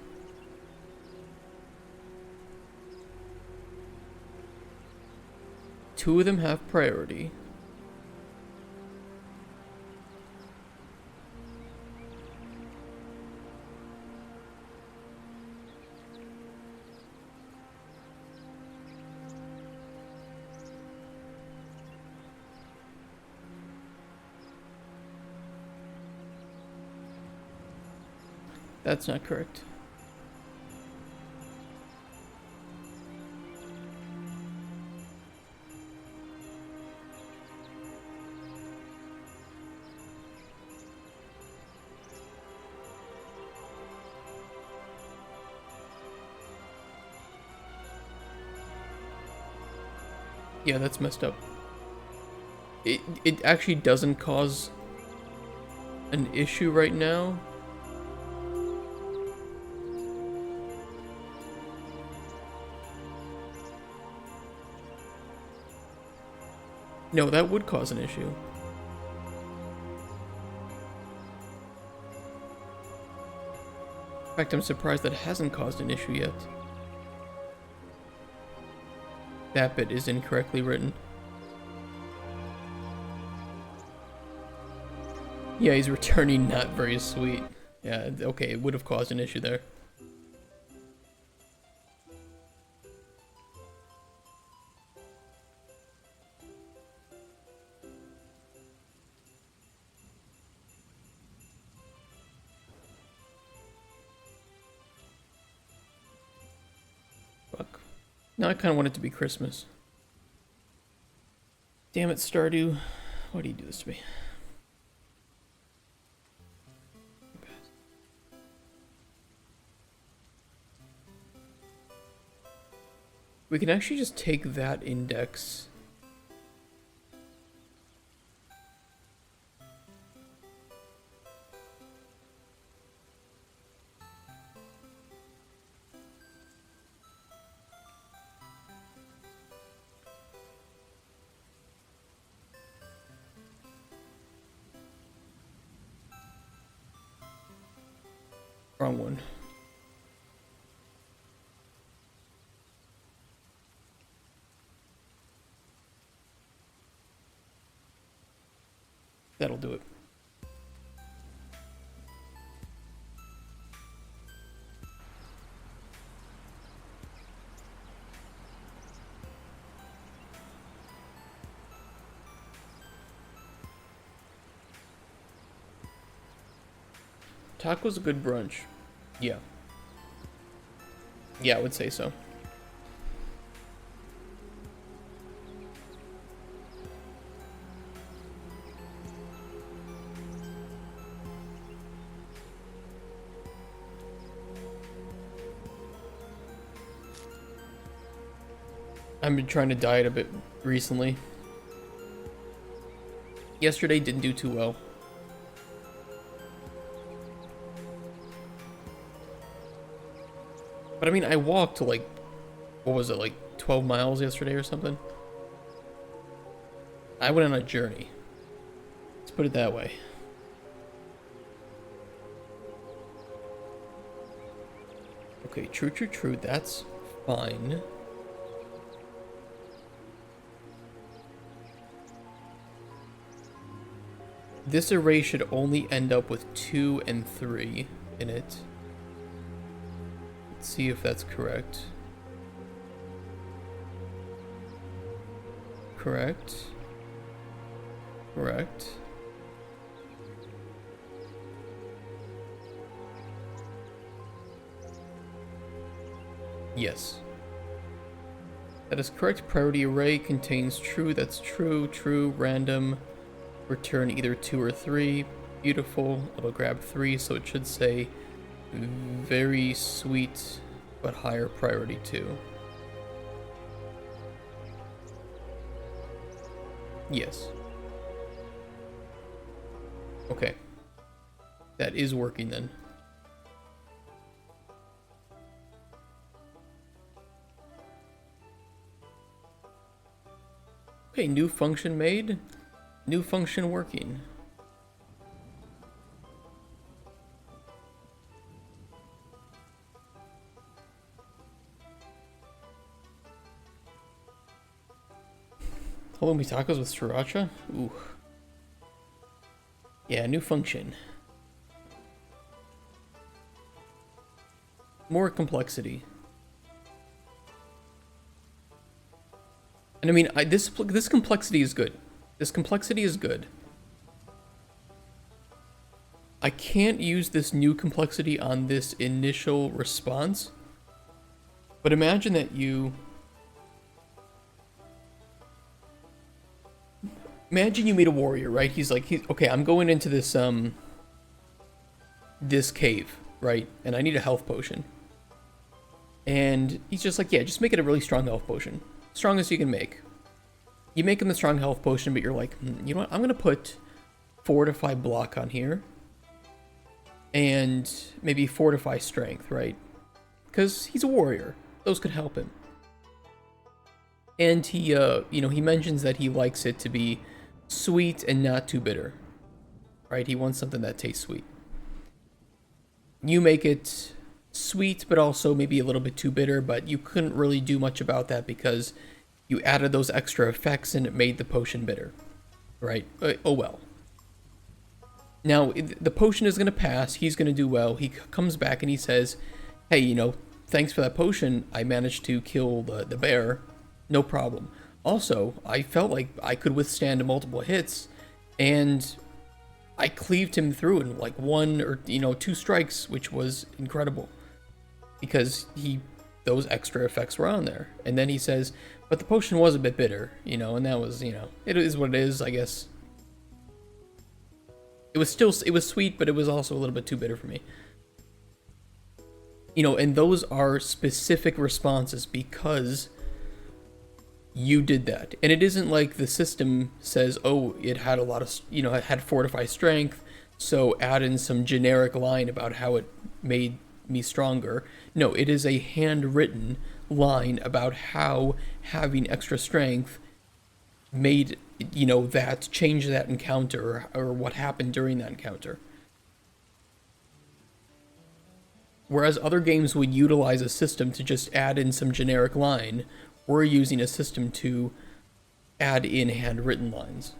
Two of them have priority. That's not correct. Yeah, that's messed up. It actually doesn't cause an issue right now. No, that would cause an issue. In fact, I'm surprised that hasn't caused an issue yet. That bit is incorrectly written. Yeah, he's returning not very sweet. Yeah, okay, it would have caused an issue there. Fuck. Now I kind of want it to be Christmas. Damn it, Stardew. Why do you do this to me? We can actually just take that index. Wrong one. That'll do it. Taco's a good brunch. Yeah. Yeah, I would say so. I've been trying to diet a bit recently. Yesterday didn't do too well. But I mean, I walked like, what was it, like 12 miles yesterday or something? I went on a journey. Let's put it that way. Okay, true, that's fine. This array should only end up with 2 and 3 in it. Let's see if that's correct. Correct. Yes. That is correct. Priority array contains true. That's true, random. Return either 2 or 3. Beautiful. It'll grab 3, so it should say very sweet but higher priority 2. Yes. Okay. That is working then. Okay, new function made. New function working. Halloumi tacos with sriracha? Ooh. Yeah, new function. More complexity. And I mean, this complexity is good. This complexity is good. I can't use this new complexity on this initial response. But imagine that imagine you meet a warrior, right? He's like, okay, I'm going into this this cave, right? And I need a health potion. And he's just like, yeah, just make it a really strong health potion. Strongest you can make. You make him the strong health potion, but you're like, you know what? I'm going to put fortify block on here. And maybe fortify strength, right? Because he's a warrior. Those could help him. And he, you know, he mentions that he likes it to be sweet and not too bitter. Right? He wants something that tastes sweet. You make it sweet, but also maybe a little bit too bitter, but you couldn't really do much about that because you added those extra effects and it made the potion bitter, right? Oh well. Now, the potion is going to pass, he's going to do well, he comes back and he says, hey, you know, thanks for that potion, I managed to kill the bear, no problem. Also, I felt like I could withstand multiple hits, and I cleaved him through in like 1 or, you know, 2 strikes, which was incredible. Because those extra effects were on there. And then he says, but the potion was a bit bitter, you know, and that was, you know, it is what it is, I guess. It was sweet, but it was also a little bit too bitter for me. You know, and those are specific responses because you did that. And it isn't like the system says, oh, it had a lot of, you know, it had fortify strength, so add in some generic line about how it made me stronger. No, it is a handwritten line about how having extra strength made, you know, that change that encounter or what happened during that encounter. Whereas other games would utilize a system to just add in some generic line, we're using a system to add in handwritten lines.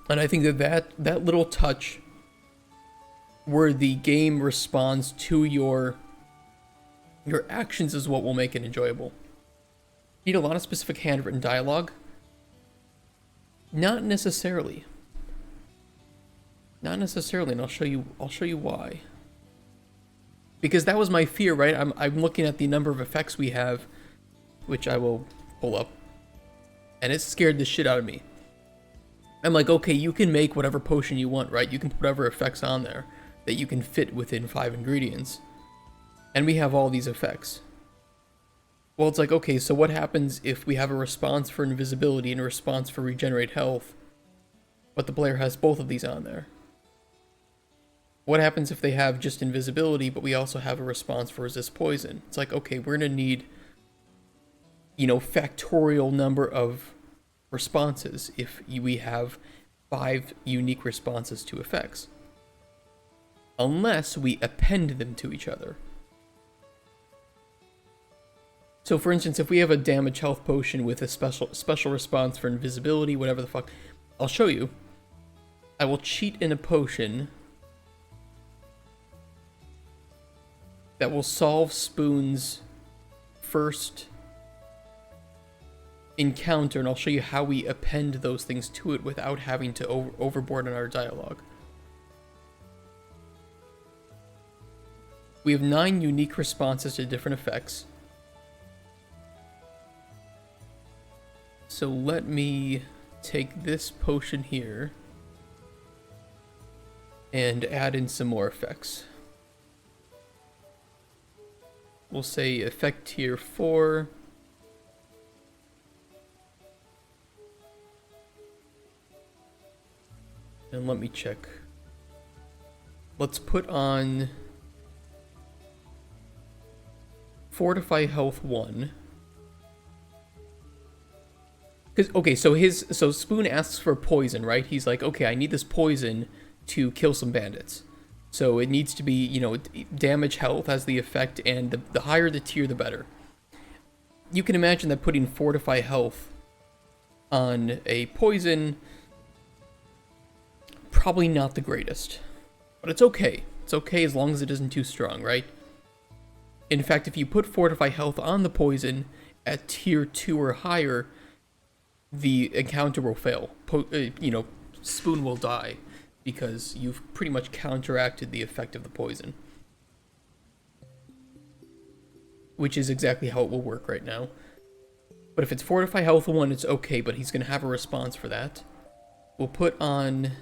And I think that little touch where the game responds to your actions is what will make it enjoyable. You need a lot of specific handwritten dialogue. Not necessarily. Not necessarily, and I'll show you why. Because that was my fear, right? I'm looking at the number of effects we have, which I will pull up, and it scared the shit out of me. I'm like, okay, you can make whatever potion you want, right? You can put whatever effects on there that you can fit within 5 ingredients. And we have all these effects. Well, it's like, okay, so what happens if we have a response for invisibility and a response for regenerate health, but the player has both of these on there? What happens if they have just invisibility, but we also have a response for resist poison? It's like, okay, we're going to need, you know, factorial number of responses if we have 5 unique responses to effects. Unless we append them to each other. So for instance, if we have a damage health potion with a special response for invisibility, whatever the fuck, I'll show you. I will cheat in a potion that will solve Spoon's first encounter, and I'll show you how we append those things to it without having to overboard on our dialogue. We have 9 unique responses to different effects. So let me take this potion here and add in some more effects. We'll say effect tier 4. And let me check. Let's put on Fortify Health 1. Cause okay, so Spoon asks for poison, right? He's like, okay, I need this poison to kill some bandits. So it needs to be, you know, damage health as the effect, and the higher the tier, the better. You can imagine that putting Fortify Health on a poison, probably not the greatest. But it's okay. It's okay as long as it isn't too strong, right? In fact, if you put Fortify Health on the poison at tier 2 or higher, the encounter will fail. You know, Spoon will die because you've pretty much counteracted the effect of the poison. Which is exactly how it will work right now. But if it's Fortify Health 1, it's okay, but he's going to have a response for that. We'll put on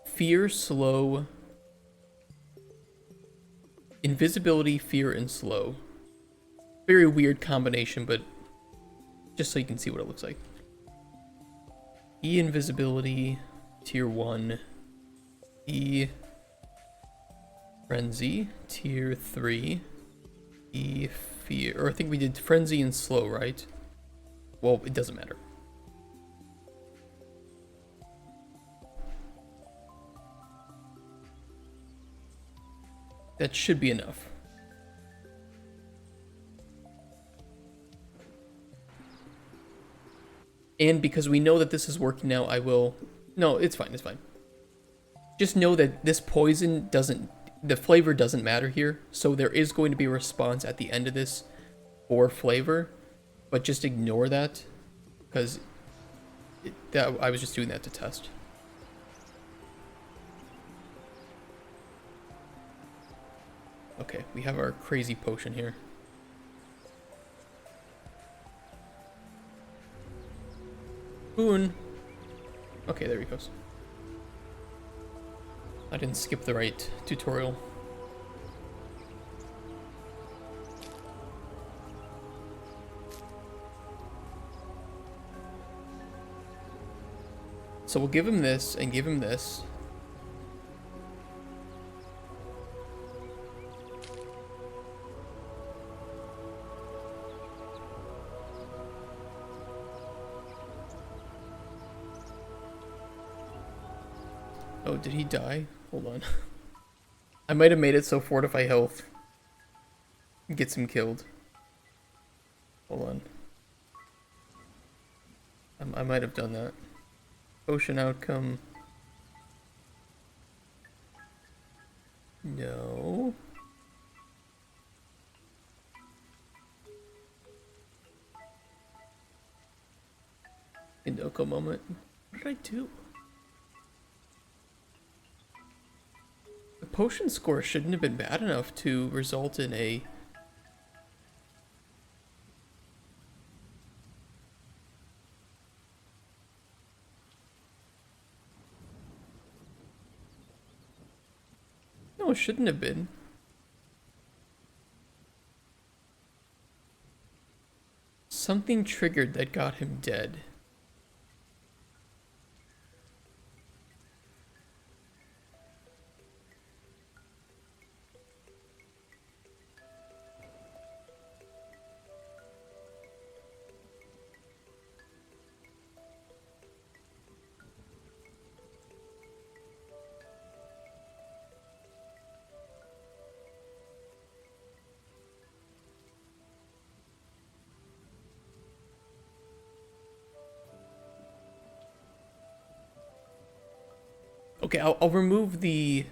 Fear, Slow, Invisibility, Fear, and Slow. Very weird combination, but just so you can see what it looks like. E Invisibility, tier 1. E Frenzy, tier 3. E Fear, or I think we did Frenzy and Slow, right? Well, it doesn't matter. That should be enough. And because we know that this is working now, I will... No, it's fine, it's fine. Just know that this poison doesn't... The flavor doesn't matter here, so there is going to be a response at the end of this for flavor, but just ignore that, because I was just doing that to test. Okay, we have our crazy potion here. Spoon. Okay, there he goes. I didn't skip the right tutorial. So we'll give him this and give him this. Oh, did he die? Hold on. I might have made it so Fortify Health gets him killed. Hold on. I might have done that. Potion outcome. No. Indoko moment. What did I do? The potion score shouldn't have been bad enough to result in a... No, it shouldn't have been. Something triggered that got him dead. Okay, I'll remove the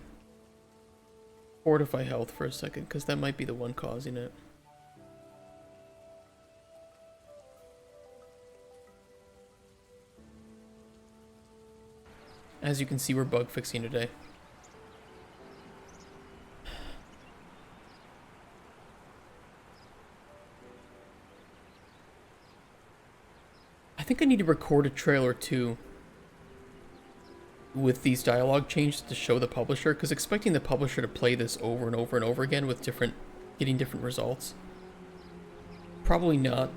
Fortify health for a second, because that might be the one causing it. As you can see, we're bug fixing today. I think I need to record a trailer too with these dialogue changes to show the publisher, because expecting the publisher to play this over and over and over again with getting different results, probably not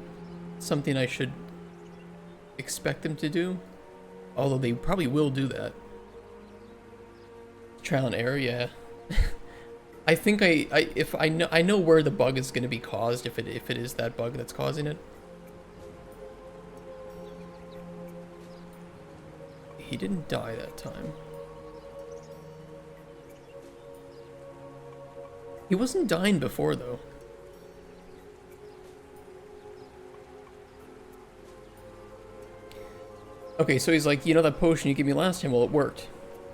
something I should expect them to do, although they probably will do that. Trial and error, yeah. I think I know where the bug is going to be caused if it is that bug that's causing it. He didn't die that time. He wasn't dying before, though. Okay, so he's like, you know that potion you gave me last time? Well, it worked.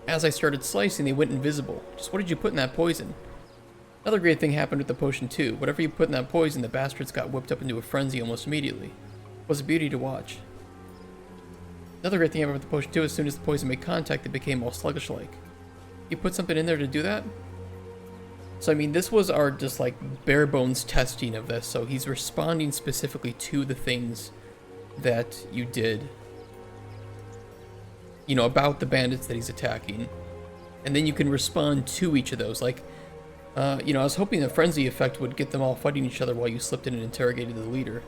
As I started slicing, they went invisible. Just what did you put in that poison? Another great thing happened with the potion, too. Whatever you put in that poison, the bastards got whipped up into a frenzy almost immediately. It was a beauty to watch. Another great thing happened with the potion too, as soon as the poison made contact, it became all sluggish-like. You put something in there to do that? So, I mean, this was our just, like, bare-bones testing of this, so he's responding specifically to the things that you did. You know, about the bandits that he's attacking. And then you can respond to each of those, like, you know, I was hoping the frenzy effect would get them all fighting each other while you slipped in and interrogated the leader.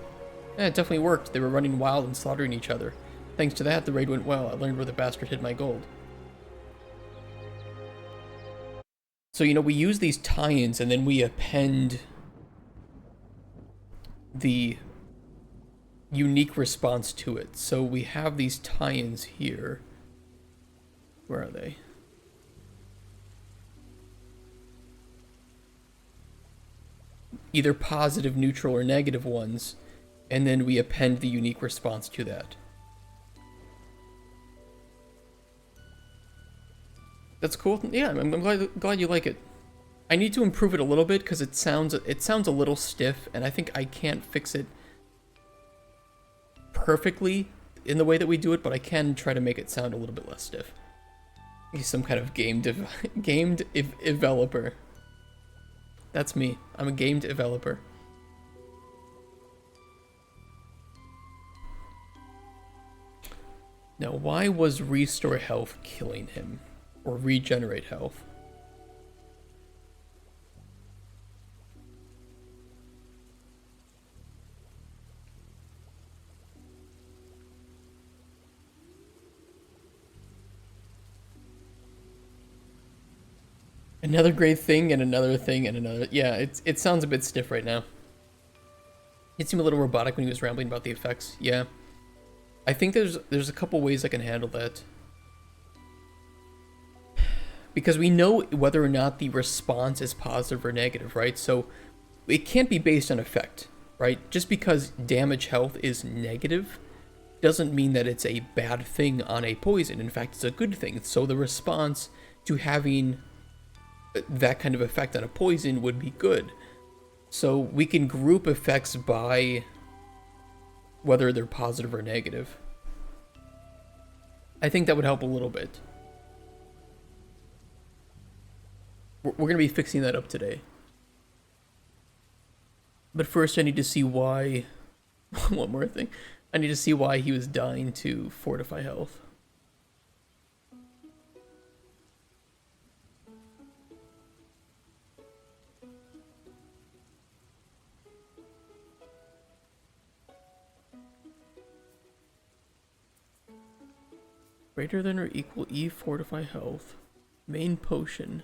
Yeah, it definitely worked. They were running wild and slaughtering each other. Thanks to that, the raid went well. I learned where the bastard hid my gold. So, you know, we use these tie-ins and then we append the unique response to it. So we have these tie-ins here. Where are they? Either positive, neutral, or negative ones. And then we append the unique response to that. That's cool. Yeah, I'm glad you like it. I need to improve it a little bit because it sounds a little stiff, and I think I can't fix it perfectly in the way that we do it, but I can try to make it sound a little bit less stiff. He's some kind of game developer. That's me. I'm a game developer. Now, why was restore health killing him? Or regenerate health? Another great thing and another thing and another. Yeah, it sounds a bit stiff right now. It seemed a little robotic when he was rambling about the effects. Yeah. I think there's a couple ways I can handle that. Because we know whether or not the response is positive or negative, right? So it can't be based on effect, right? Just because damage health is negative doesn't mean that it's a bad thing on a poison. In fact, it's a good thing. So the response to having that kind of effect on a poison would be good. So we can group effects by whether they're positive or negative. I think that would help a little bit. We're going to be fixing that up today. But first I need to see why... One more thing. I need to see why he was dying to fortify health. Greater than or equal E fortify health. Main potion.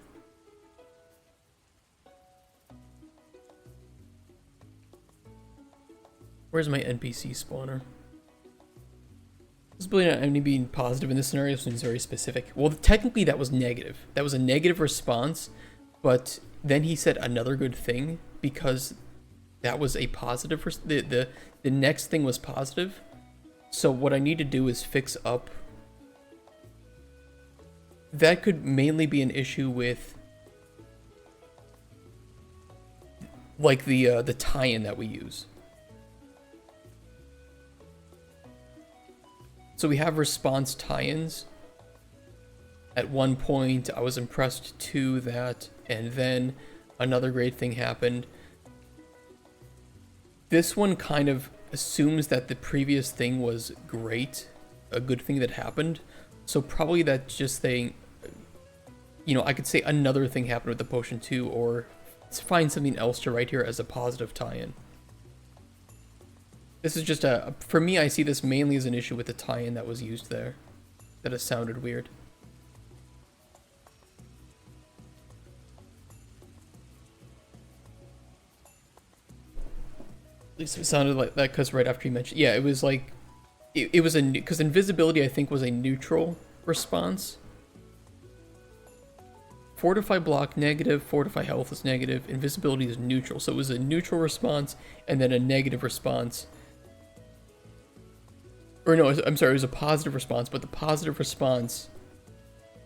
Where's my NPC spawner? This is really not only being positive in this scenario, so it's very specific. Well, technically that was negative. That was a negative response, but then he said another good thing because that was a positive. The next thing was positive. So what I need to do is fix up. That could mainly be an issue with like the tie-in that we use. So we have response tie-ins. At one point, I was impressed to that, and then another great thing happened. This one kind of assumes that the previous thing was great, a good thing that happened. So probably that's just saying, you know, I could say another thing happened with the potion too, or find something else to write here as a positive tie-in. This is just for me, I see this mainly as an issue with the tie-in that was used there. That it sounded weird. At least it sounded like that because right after you mentioned, yeah, it was like, it was because invisibility I think was a neutral response. Fortify block negative, fortify health is negative, invisibility is neutral. So it was a neutral response and then a negative response. Or no, I'm sorry, it was a positive response, but the positive response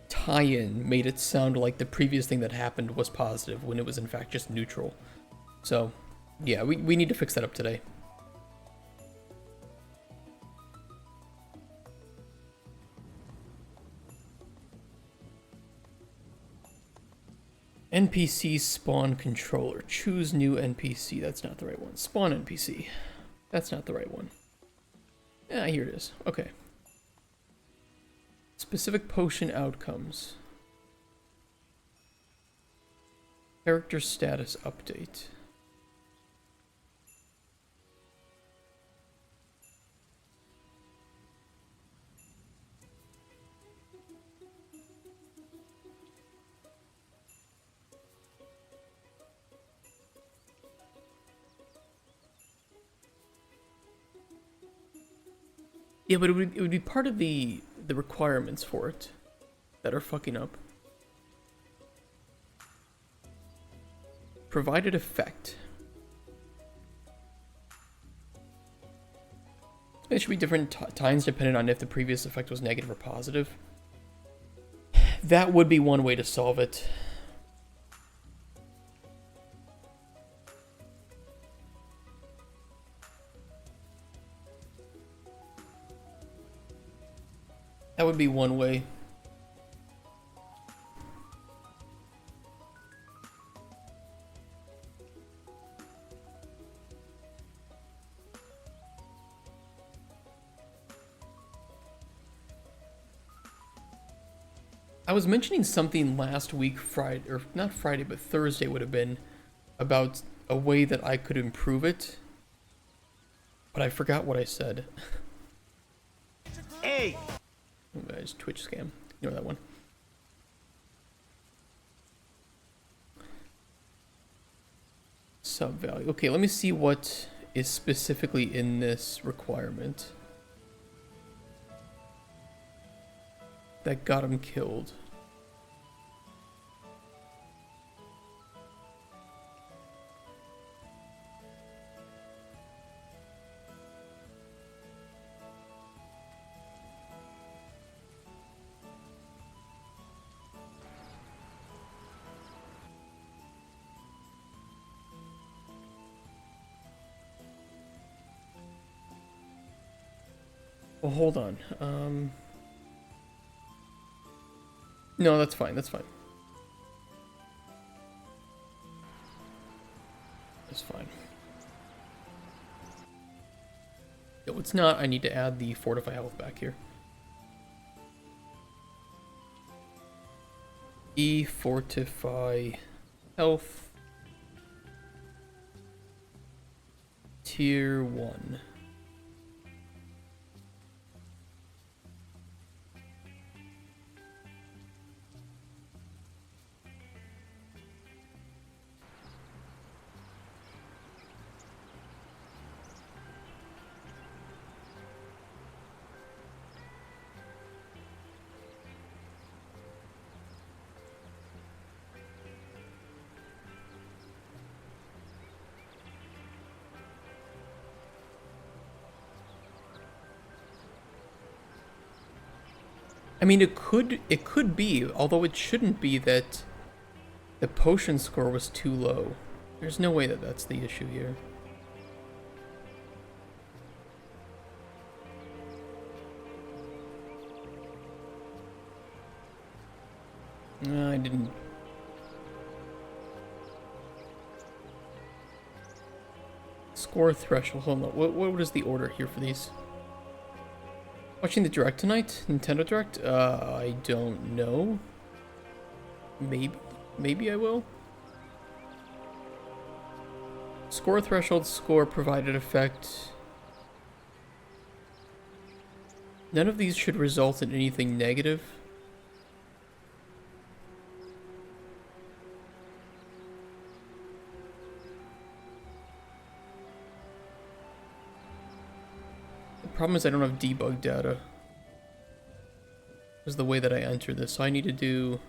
tie-in made it sound like the previous thing that happened was positive when it was in fact just neutral. So, yeah, we need to fix that up today. NPC spawn controller. Choose new NPC. That's not the right one. Spawn NPC. That's not the right one. Yeah, here it is. Okay. Specific potion outcomes. Character status update. Yeah, but it would be part of the requirements for it that are fucking up. Provided effect. It should be different times depending on if the previous effect was negative or positive. That would be one way to solve it. That would be one way. I was mentioning something last week, Friday, or not Friday, but Thursday would have been, about a way that I could improve it, but I forgot what I said. Hey! Oh, guys, Twitch scam. Ignore that one. Sub value. Okay, let me see what is specifically in this requirement that got him killed. Well, hold on. No, that's fine, that's fine. That's fine. No, it's not. I need to add the Fortify Health back here. Fortify Health. Tier 1. I mean, it could be, although it shouldn't be, that the potion score was too low. There's no way that that's the issue here. No, I didn't. Score threshold. Hold on. What is the order here for these? Watching the Direct tonight? Nintendo Direct? I don't know. Maybe I will. Score threshold, score provided effect. None of these should result in anything negative. The problem is I don't have debug data. Is the way that I enter this, so I need to do...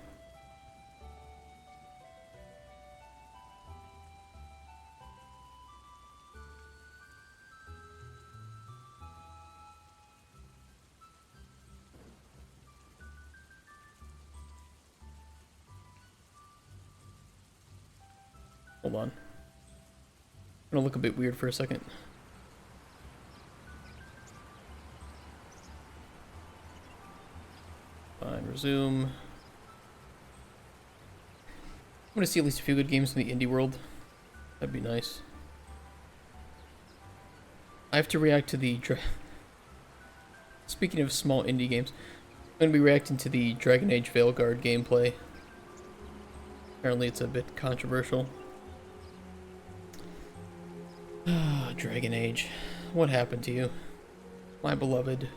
Hold on. I'm gonna look a bit weird for a second. Fine, resume. I'm gonna see at least a few good games in the indie world. That'd be nice. I have to react to the... Speaking of small indie games, I'm gonna be reacting to the Dragon Age Veilguard gameplay. Apparently it's a bit controversial. Ah, Dragon Age. What happened to you? My beloved.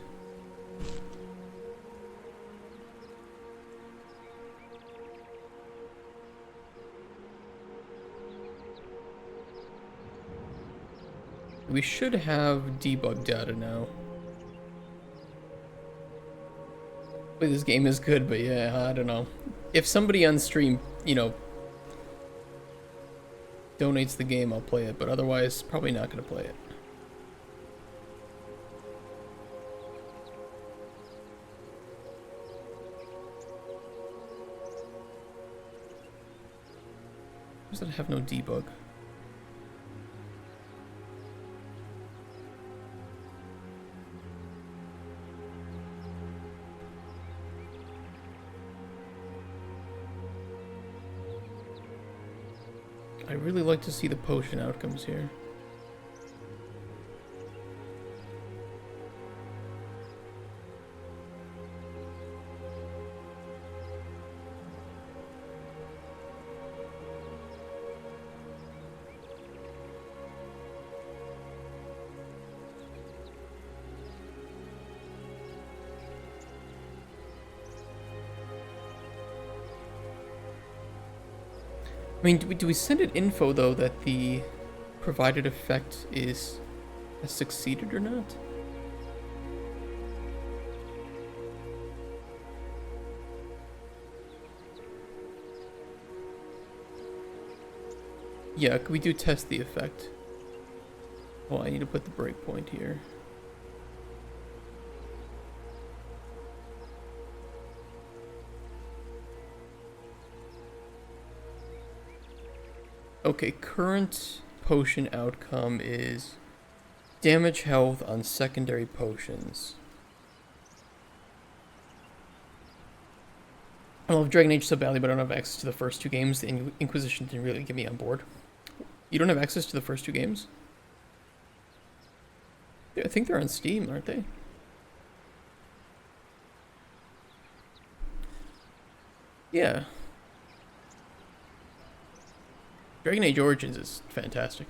We should have debug data now. Wait, this game is good, but yeah, I don't know. If somebody on stream, you know, donates the game, I'll play it, but otherwise, probably not gonna play it. Does that have no debug? I really like to see the potion outcomes here. I mean, do we send it info, though, that the provided effect has succeeded or not? Yeah, we do test the effect. Well, I need to put the breakpoint here. Okay, current potion outcome is damage health on secondary potions. I love Dragon Age so badly, but I don't have access to the first two games. The Inquisition didn't really get me on board. You don't have access to the first two games? Yeah, I think they're on Steam, aren't they? Yeah. Dragon Age Origins is fantastic.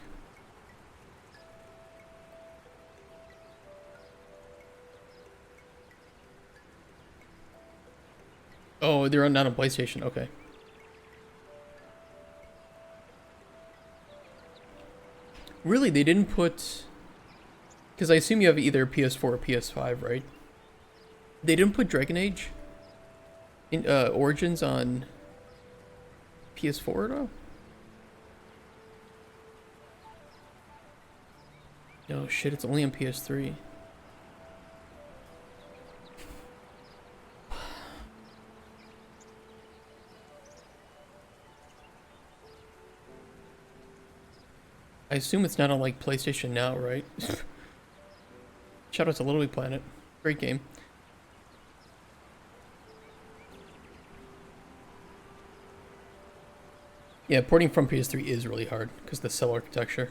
Oh, they're not on PlayStation. Okay. Really, they didn't put... Because I assume you have either PS4 or PS5, right? They didn't put Dragon Age in Origins on PS4 at all? No, shit, it's only on PS3. I assume it's not on, like, PlayStation Now, right? Shout out to Little Big Planet. Great game. Yeah, porting from PS3 is really hard, because the cell architecture.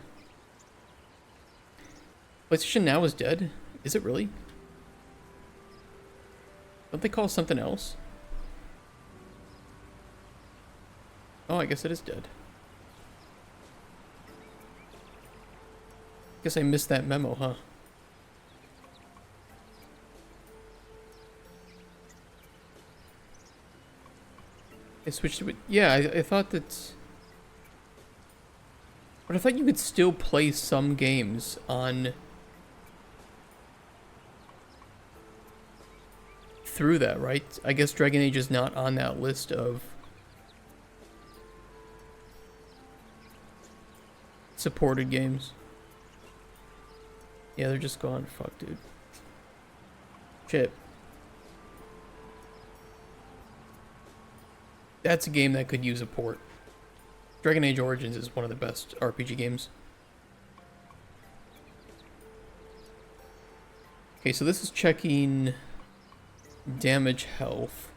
PlayStation Now is dead? Is it really? Don't they call it something else? Oh, I guess it is dead. Guess I missed that memo, huh? I switched to it. Yeah, I thought that... But I thought you could still play some games on... through that, right? I guess Dragon Age is not on that list of... supported games. Yeah, they're just gone. Fuck, dude. Shit. That's a game that could use a port. Dragon Age Origins is one of the best RPG games. Okay, so this is checking damage health.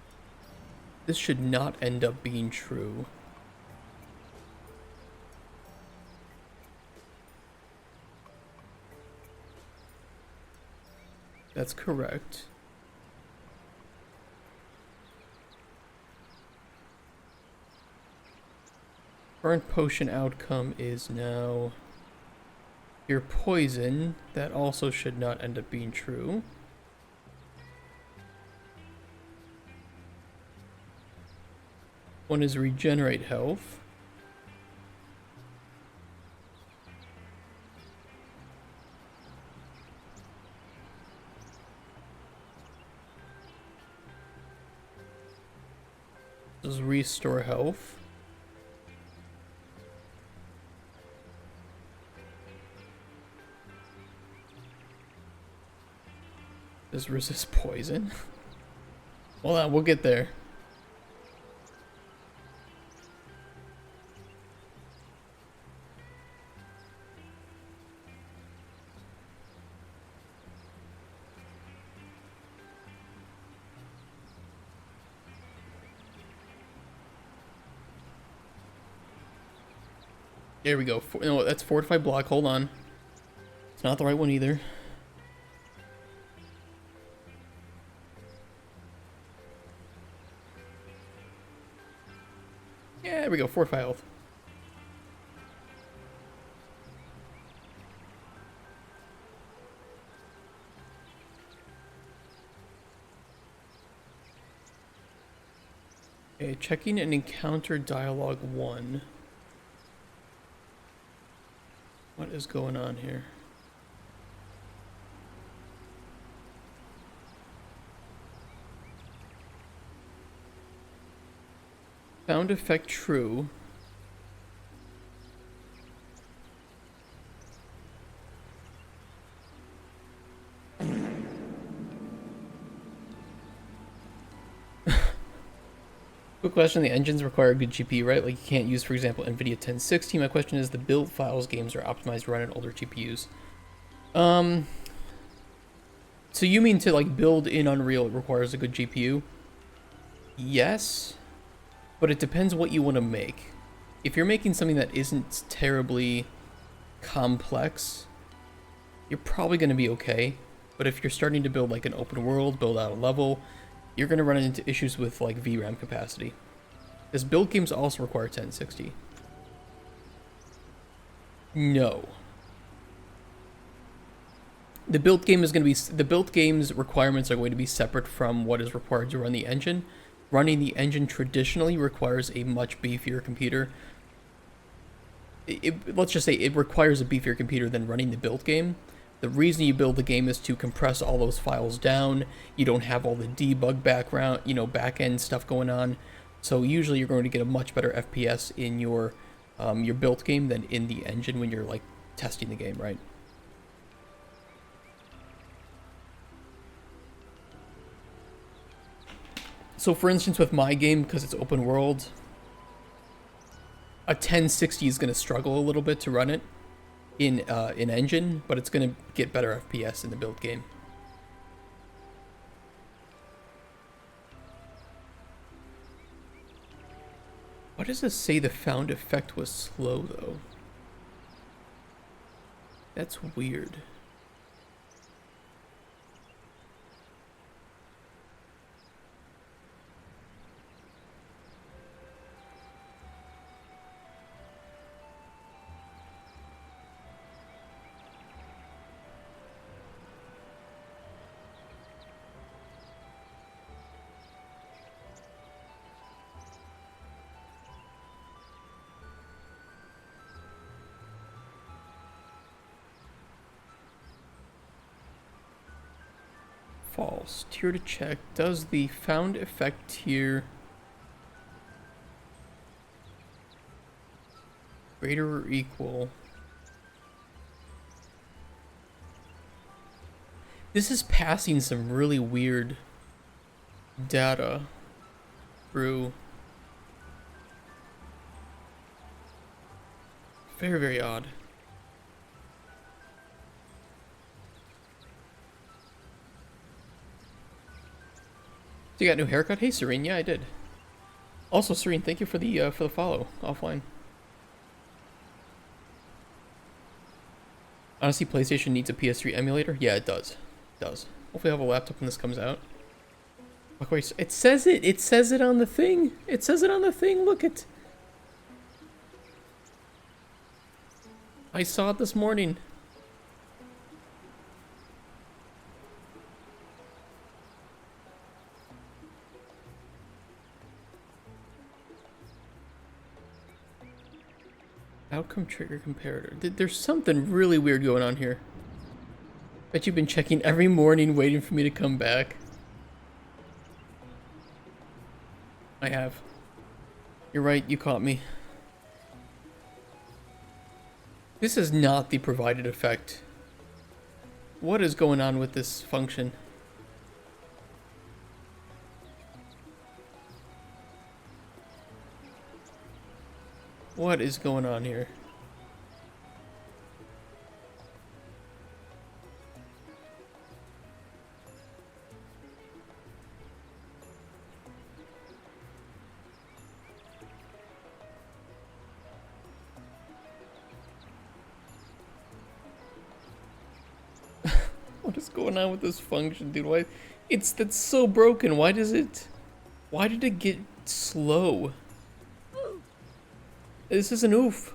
This should not end up being true. That's correct. Current potion outcome is now your poison. That also should not end up being true. One is regenerate health. This is restore health. Does resist poison? Hold on, we'll get there. There we go. No, that's fortified block. Hold on. It's not the right one either. Yeah, there we go. Fortified health. Okay, checking an encounter dialogue 1. What is going on here? Sound effect true. Quick question, the engines require a good GPU, right? Like you can't use, for example, NVIDIA 1060. My question is, the build files games are optimized to run on older GPUs. So you mean to like build in Unreal, it requires a good GPU? Yes. but it depends what you want to make. If you're making something that isn't terribly complex, you're probably going to be okay. But if you're starting to build like an open world, build out a level, you're going to run into issues with like VRAM capacity. Does build games also require 1060? No. The build game's requirements are going to be separate from what is required to run the engine. Running the engine traditionally requires a much beefier computer. Let's just say it requires a beefier computer than running the build game. The reason you build the game is to compress all those files down. You don't have all the debug background, back-end stuff going on. So usually you're going to get a much better FPS in your built game than in the engine when you're like testing the game, right? So for instance, with my game, because it's open world, a 1060 is going to struggle a little bit to run it in engine, but it's going to get better FPS in the build game. Why does this say the found effect was slow, though? That's weird. False. Tier to check. Does the found effect tier greater or equal? This is passing some really weird data through. Very, very odd. So you got a new haircut? Hey, Serene. Yeah, I did. Also, Serene, thank you for the follow offline. Honestly, PlayStation needs a PS3 emulator. Yeah, it does. It does. Hopefully, I have a laptop when this comes out. Look, wait, it says it. It says it on the thing. It says it on the thing. Look it. I saw it this morning. Outcome trigger comparator. There's something really weird going on here. Bet you've been checking every morning waiting for me to come back. I have. You're right, you caught me. This is not the provided effect. What is going on with this function? What is going on here? What is going on with this function, dude? Why? That's so broken. Why did it get slow? This is an oof.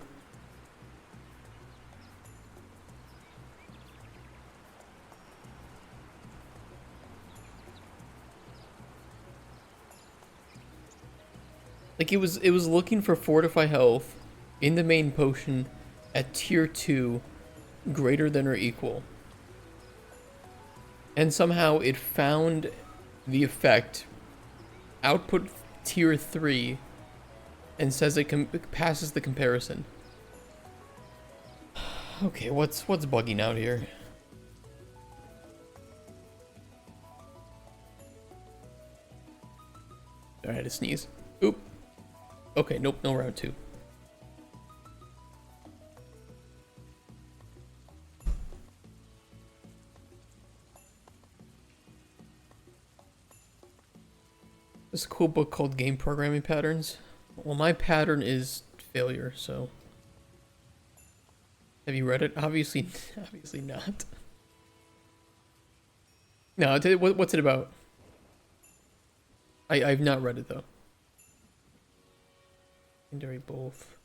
Like it was looking for fortify health in the main potion at tier 2 greater than or equal. And somehow it found the effect output tier 3 and says it passes the comparison. Okay, what's bugging out here? All right, a sneeze. Oop. Okay, nope, no round 2. There's a cool book called Game Programming Patterns. Well, my pattern is failure, so... Have you read it? Obviously, obviously not. No, what's it about? I've not read it, though. Secondary both.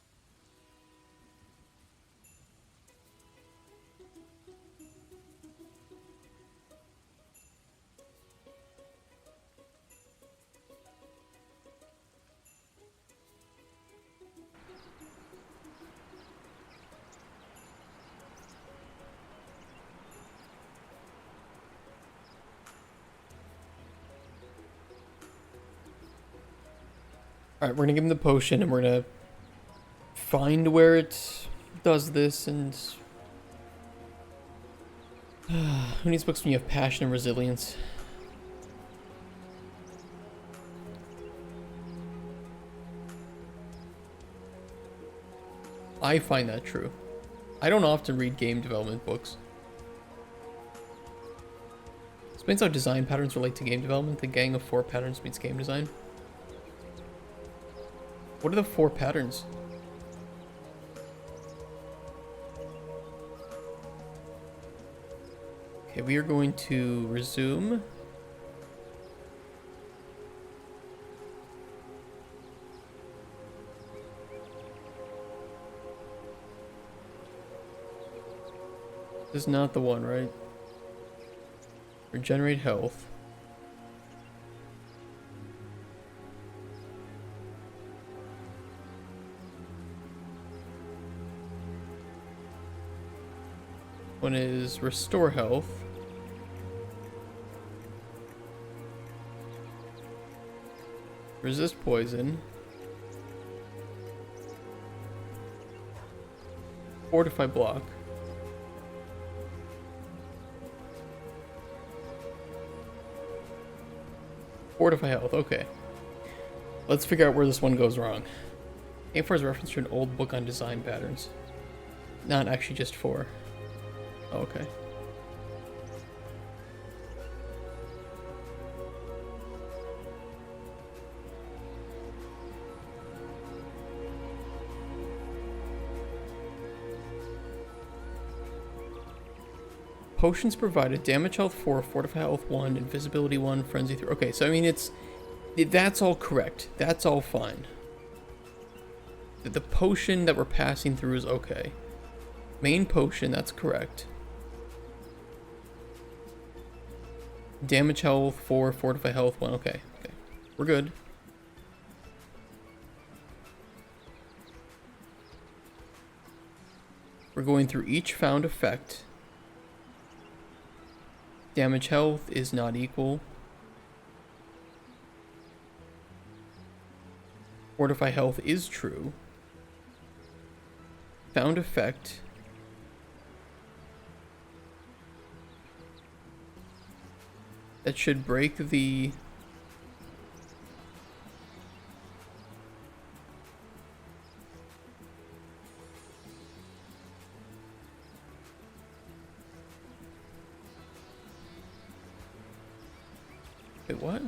Alright, we're gonna give him the potion and we're gonna find where it does this and... Who needs books when you have passion and resilience? I find that true. I don't often read game development books. Explains how design patterns relate to game development. The gang of 4 patterns meets game design. What are the 4 patterns? Okay, we are going to resume. This is not the one, right? Regenerate health. One is restore health. Resist poison. Fortify block. Fortify health, okay. Let's figure out where this one goes wrong. A4 is a reference to an old book on design patterns. Not actually just 4. Oh, okay. Potions provided, damage health 4, fortify health 1, invisibility 1, frenzy 3. Okay, so I mean that's all correct. That's all fine. The potion that we're passing through is okay. Main potion, that's correct. Damage health 4, fortify health 1. Okay, okay. We're good. We're going through each found effect. Damage health is not equal. Fortify health is true. Found effect. That should break the... Wait, what?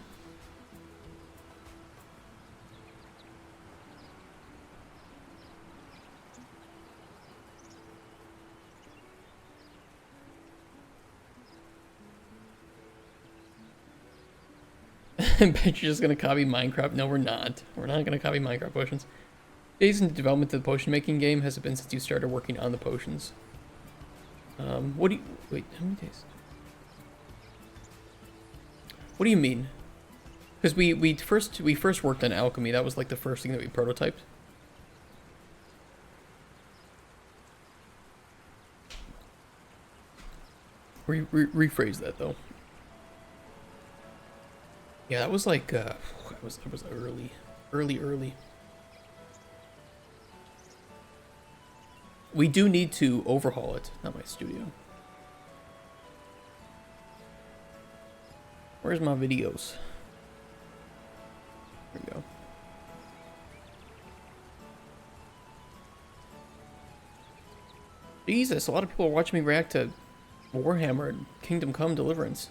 I bet you're just gonna copy Minecraft. No, we're not. We're not gonna copy Minecraft potions. Days in development of the potion making game. Has it been since you started working on the potions? What do you... Wait, how many days? What do you mean? Because we first worked on alchemy. That was like the first thing that we prototyped. Rephrase that though. Yeah, that was like that was early. We do need to overhaul it. Not my studio. Where's my videos? There we go. Jesus, a lot of people are watching me react to Warhammer and Kingdom Come Deliverance.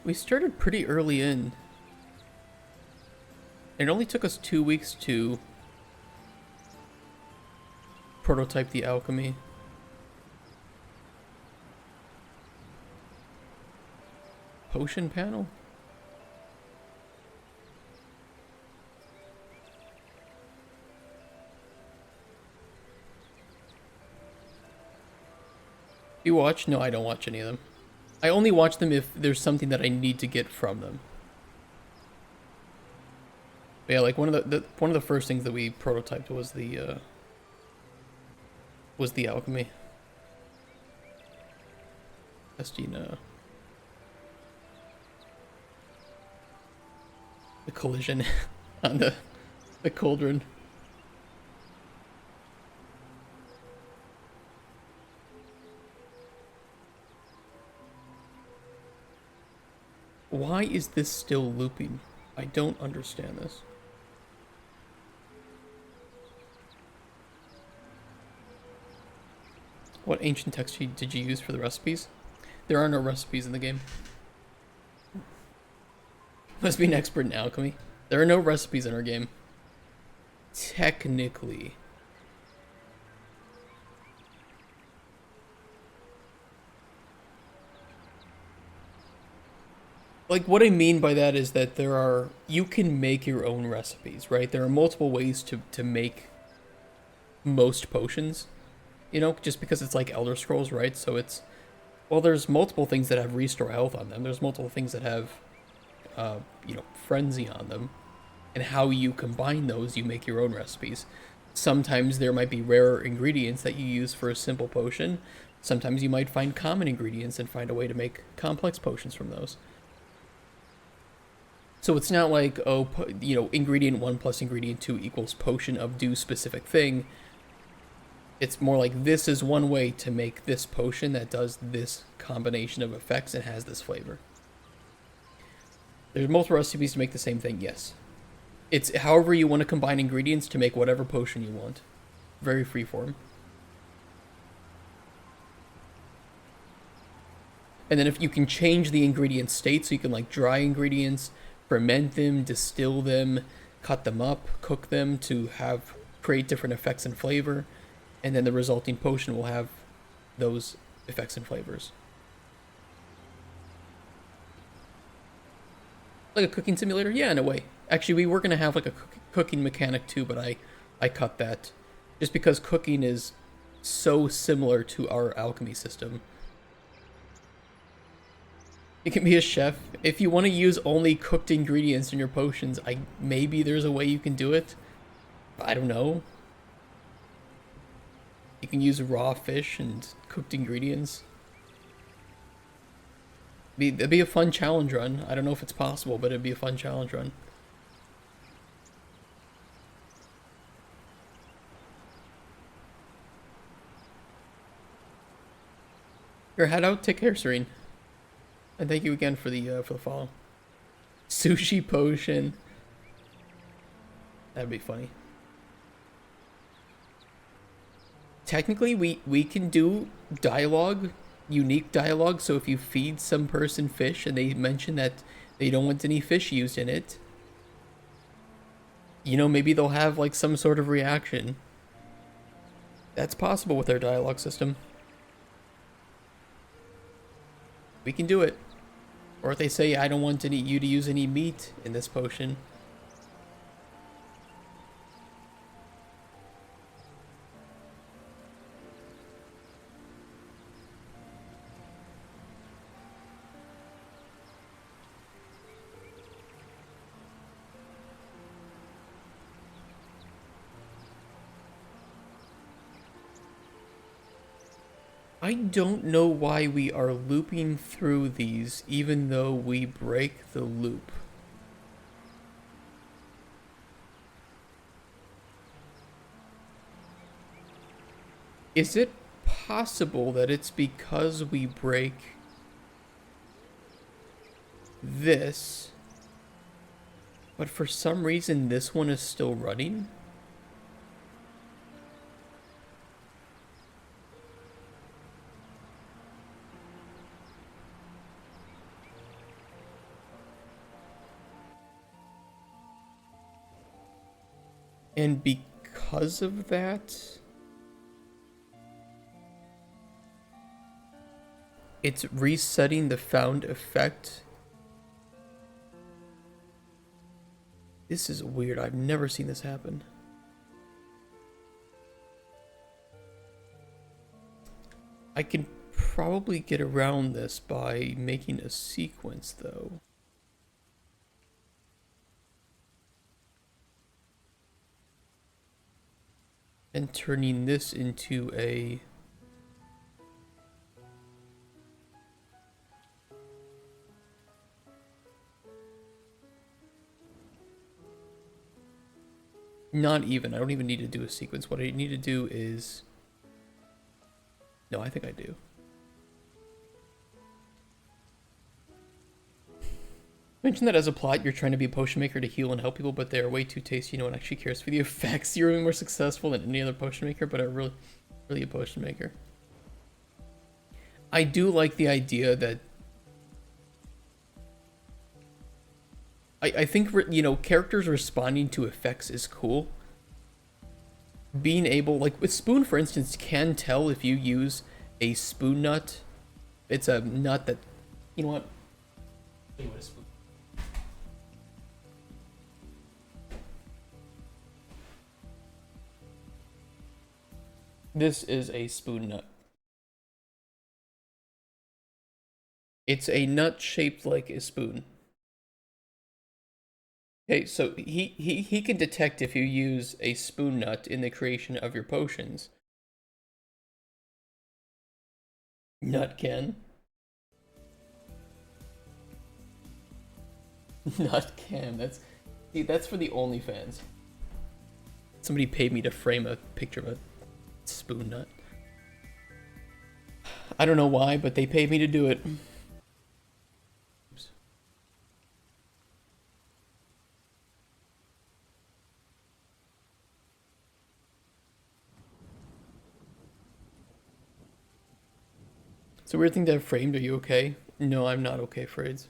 We started pretty early in. It only took us 2 weeks to prototype the alchemy. Potion panel? You watch? No, I don't watch any of them. I only watch them if there's something that I need to get from them. But yeah, like one of the first things that we prototyped was the alchemy. Testing the collision on the cauldron. Why is this still looping? I don't understand this. What ancient text did you use for the recipes? There are no recipes in the game. Must be an expert in alchemy. There are no recipes in our game. Technically. Like, what I mean by that is that you can make your own recipes, right? There are multiple ways to make most potions, you know, just because it's like Elder Scrolls, right? So well, there's multiple things that have restore health on them. There's multiple things that have, frenzy on them. And how you combine those, you make your own recipes. Sometimes there might be rare ingredients that you use for a simple potion. Sometimes you might find common ingredients and find a way to make complex potions from those. So it's not like, ingredient 1 plus ingredient 2 equals potion of do specific thing. It's more like this is one way to make this potion that does this combination of effects and has this flavor. There's multiple recipes to make the same thing, yes. It's however you want to combine ingredients to make whatever potion you want. Very freeform. And then if you can change the ingredient state, so you can like dry ingredients, ferment them, distill them, cut them up, cook them to create different effects and flavor, and then the resulting potion will have those effects and flavors. Like a cooking simulator? Yeah, in a way. Actually, we were going to have like a cooking mechanic too, but I cut that. Just because cooking is so similar to our alchemy system. You can be a chef. If you want to use only cooked ingredients in your potions, maybe there's a way you can do it. I don't know. You can use raw fish and cooked ingredients. It'd be a fun challenge run. I don't know if it's possible, but it'd be a fun challenge run. Here, head out. Take care, Serene. And thank you again for the follow. Sushi potion. That'd be funny. Technically, we can do dialogue, unique dialogue. So if you feed some person fish and they mention that they don't want any fish used in it, maybe they'll have like some sort of reaction. That's possible with our dialogue system. We can do it. Or if they say, I don't want you to use any meat in this potion. I don't know why we are looping through these even though we break the loop. Is it possible that it's because we break this, but for some reason this one is still running? And because of that, it's resetting the found effect. This is weird. I've never seen this happen. I can probably get around this by making a sequence, though. And turning this into a... Not even. I don't even need to do a sequence. What I need to do is... No, I think I do. Mention that as a plot, you're trying to be a potion maker to heal and help people, but they're way too tasty. No one actually cares for the effects. You're more successful than any other potion maker, but are really a potion maker. I do like the idea that... I think, you know, characters responding to effects is cool. Being able, like with Spoon, for instance, can tell if you use a spoon nut. It's a nut that, you know what? This is a spoon nut. It's a nut shaped like a spoon. Okay, so he can detect if you use a spoon nut in the creation of your potions. Nut can. Nut can. That's for the OnlyFans. Somebody paid me to frame a picture of a spoon nut. I don't know why, but they paid me to do it. It's a weird thing to have framed. Are you okay? No, I'm not okay, Frades.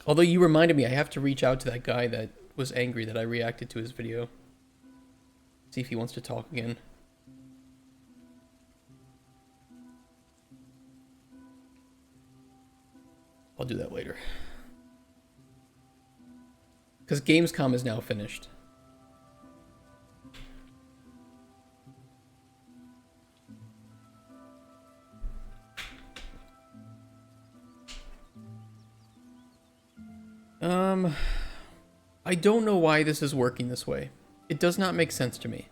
Although you reminded me, I have to reach out to that guy that was angry that I reacted to his video. See if he wants to talk again. I'll do that later. Because Gamescom is now finished. I don't know why this is working this way. It does not make sense to me.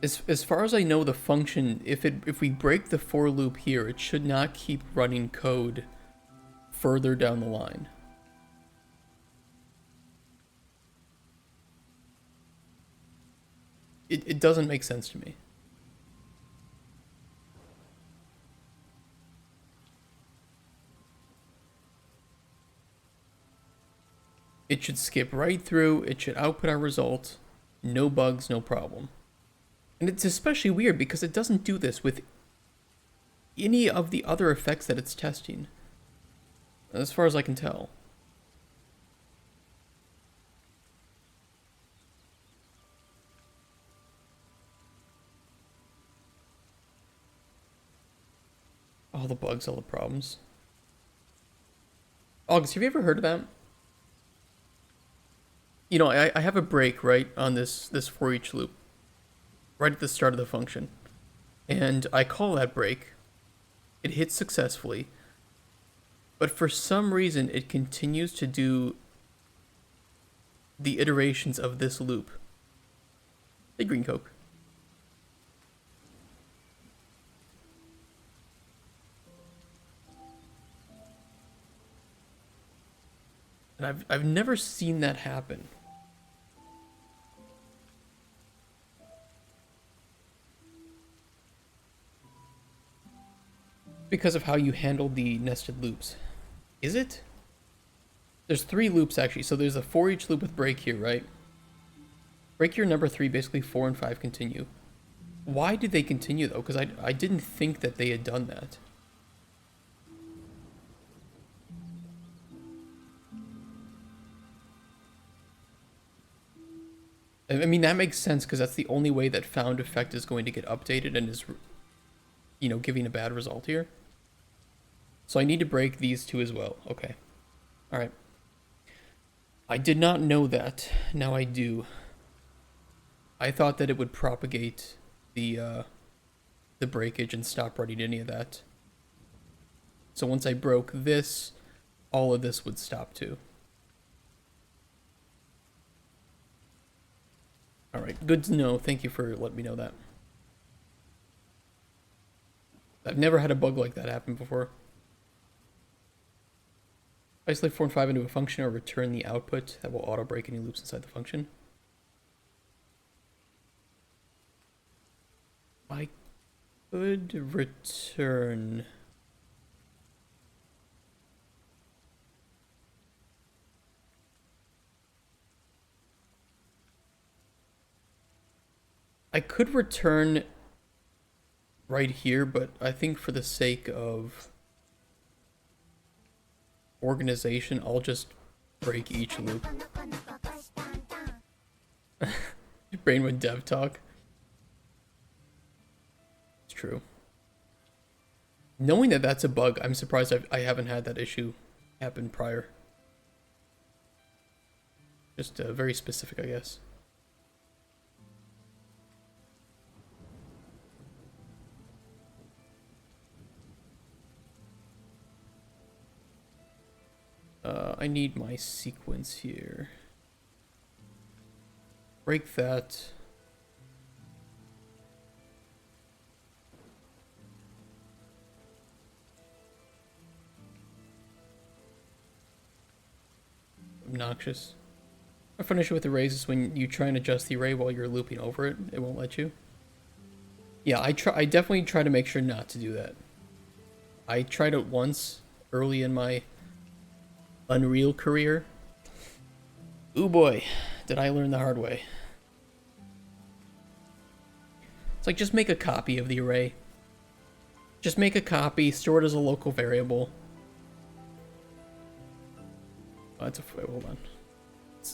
As far as I know, the function, if we break the for loop here, it should not keep running code further down the line. It doesn't make sense to me. It should skip right through, it should output our result, no bugs, no problem. And it's especially weird because it doesn't do this with any of the other effects that it's testing, as far as I can tell. All the bugs, all the problems. August, have you ever heard of that? You know, I have a break, right, on this for each loop. Right at the start of the function. And I call that break. It hits successfully. But for some reason, it continues to do the iterations of this loop. Hey, Green Coke. And I've never seen that happen. Because of how you handled the nested loops. Is it? There's 3 loops actually. So there's a for each loop with break here, right? Break here number 3, basically 4 and 5 continue. Why did they continue though? Because I didn't think that they had done that. I mean, that makes sense because that's the only way that found effect is going to get updated and is, you know, giving a bad result here. So I need to break these two as well. Okay. All right. I did not know that. Now I do. I thought that it would propagate the breakage and stop writing any of that. So once I broke this, all of this would stop too. Alright, good to know. Thank you for letting me know that. I've never had a bug like that happen before. Isolate 4 and 5 into a function or return the output that will auto break any loops inside the function. I could return. I could return right here, but I think for the sake of organization, I'll just break each loop. Your brain with dev talk. It's true. Knowing that that's a bug, I'm surprised I haven't had that issue happen prior. Just very specific, I guess. I need my sequence here. Break that. Obnoxious. My fun issue with arrays is when you try and adjust the array while you're looping over it, it won't let you. Yeah, I definitely try to make sure not to do that. I tried it once early in my Unreal career. Ooh boy, did I learn the hard way. It's like, just make a copy of the array. Just make a copy, store it as a local variable. Oh, that's a, hold on.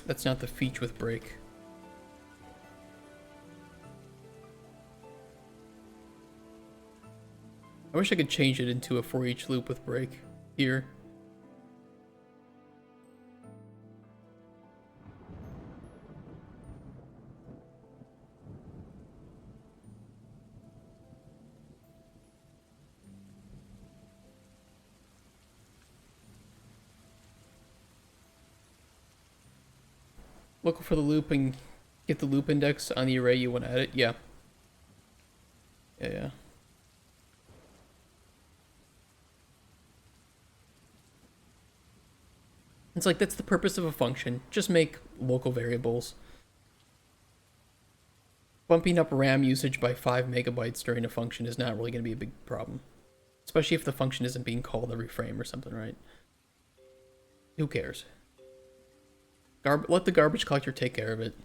That's not the feature with break. I wish I could change it into a for each loop with break here. Look for the loop and get the loop index on the array you want to edit. Yeah. Yeah. It's like, that's the purpose of a function. Just make local variables. Bumping up RAM usage by 5 megabytes during a function is not really going to be a big problem. Especially if the function isn't being called every frame or something, right? Who cares? Let the garbage collector take care of it.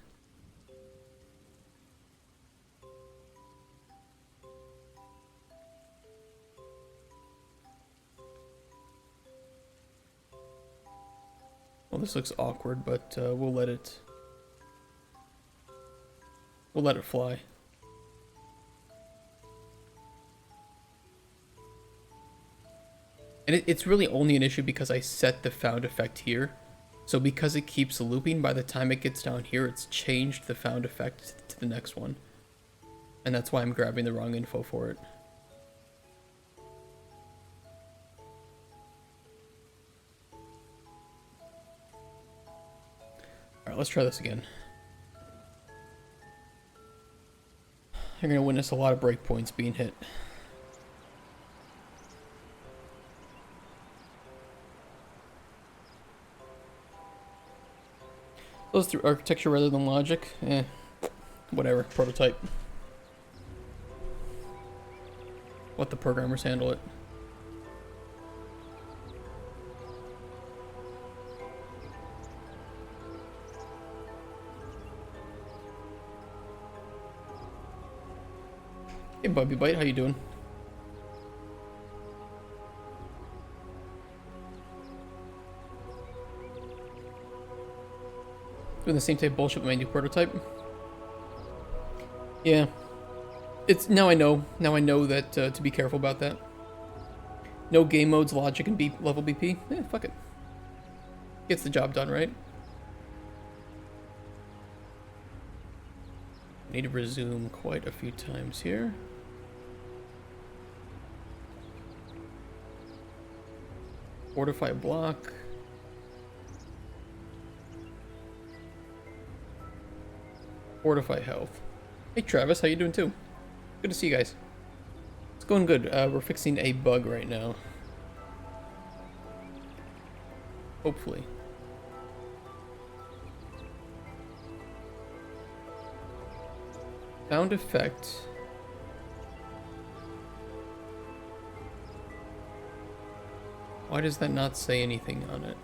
Well, this looks awkward, but we'll let it fly. And it's really only an issue because I set the found effect here. So because it keeps looping, by the time it gets down here, it's changed the found effect to the next one. And that's why I'm grabbing the wrong info for it. Alright, let's try this again. You're going to witness a lot of breakpoints being hit. Goes through architecture rather than logic. Whatever. Prototype. Let the programmers handle it. Hey, Bubby Bite, how you doing? Doing the same type of bullshit with my new prototype. Yeah. It's now I know. Now I know that to be careful about that. No game modes, logic, and level BP. Fuck it. Gets the job done, right? Need to resume quite a few times here. Fortify block. Fortify health. Hey Travis, how you doing too? Good to see you guys. It's going good. We're fixing a bug right now. Hopefully. Sound effect. Why does that not say anything on it?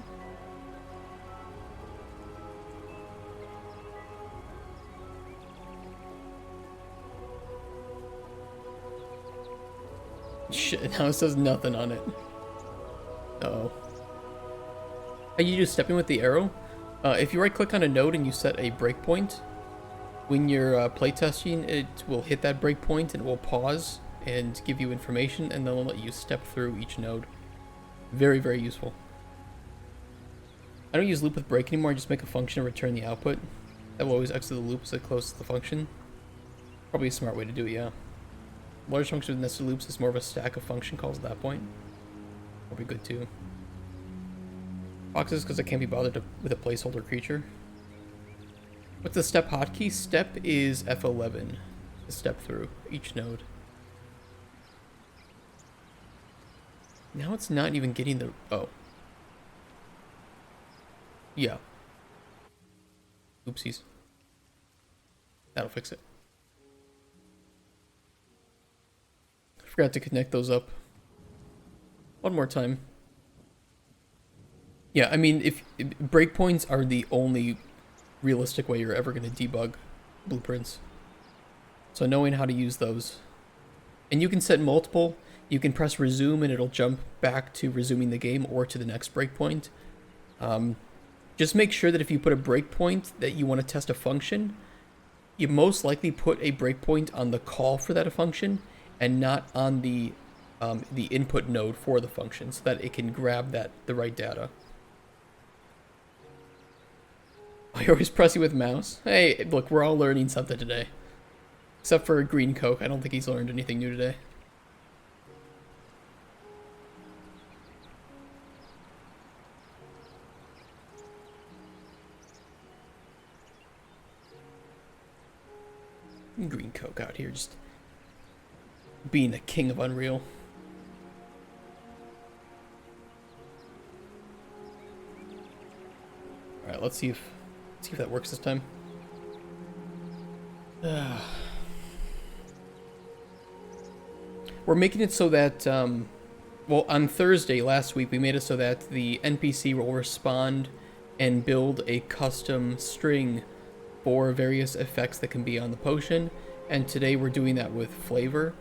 Shit, now it says nothing on it. Uh-oh. Are you just stepping with the arrow? If you right click on a node and you set a breakpoint, when you're playtesting, it will hit that breakpoint and it will pause and give you information, and then it'll let you step through each node. Very, very useful. I don't use loop with break anymore, I just make a function and return the output. That will always exit the loop so close to the function. Probably a smart way to do it, yeah. Large function with nested loops is more of a stack of function calls at that point. That'll be good too. Boxes because I can't be bothered with a placeholder creature. What's the step hotkey? Step is F11 to step through each node. Now it's not even getting the... Oh. Yeah. Oopsies. That'll fix it. I forgot to connect those up. One more time. Yeah, I mean, if breakpoints are the only realistic way you're ever going to debug blueprints. So knowing how to use those. And you can set multiple. You can press resume and it'll jump back to resuming the game or to the next breakpoint. Just make sure that if you put a breakpoint that you want to test a function, you most likely put a breakpoint on the call for that function and not on the input node for the function so that it can grab the right data. You're always pressing with mouse. Hey, look, we're all learning something today. Except for Green Coke. I don't think he's learned anything new today. Green Coke out here just being the king of Unreal. Alright, let's see if that works this time. We're making it so that, well, on Thursday last week, we made it so that the NPC will respond and build a custom string for various effects that can be on the potion. And today we're doing that with flavor.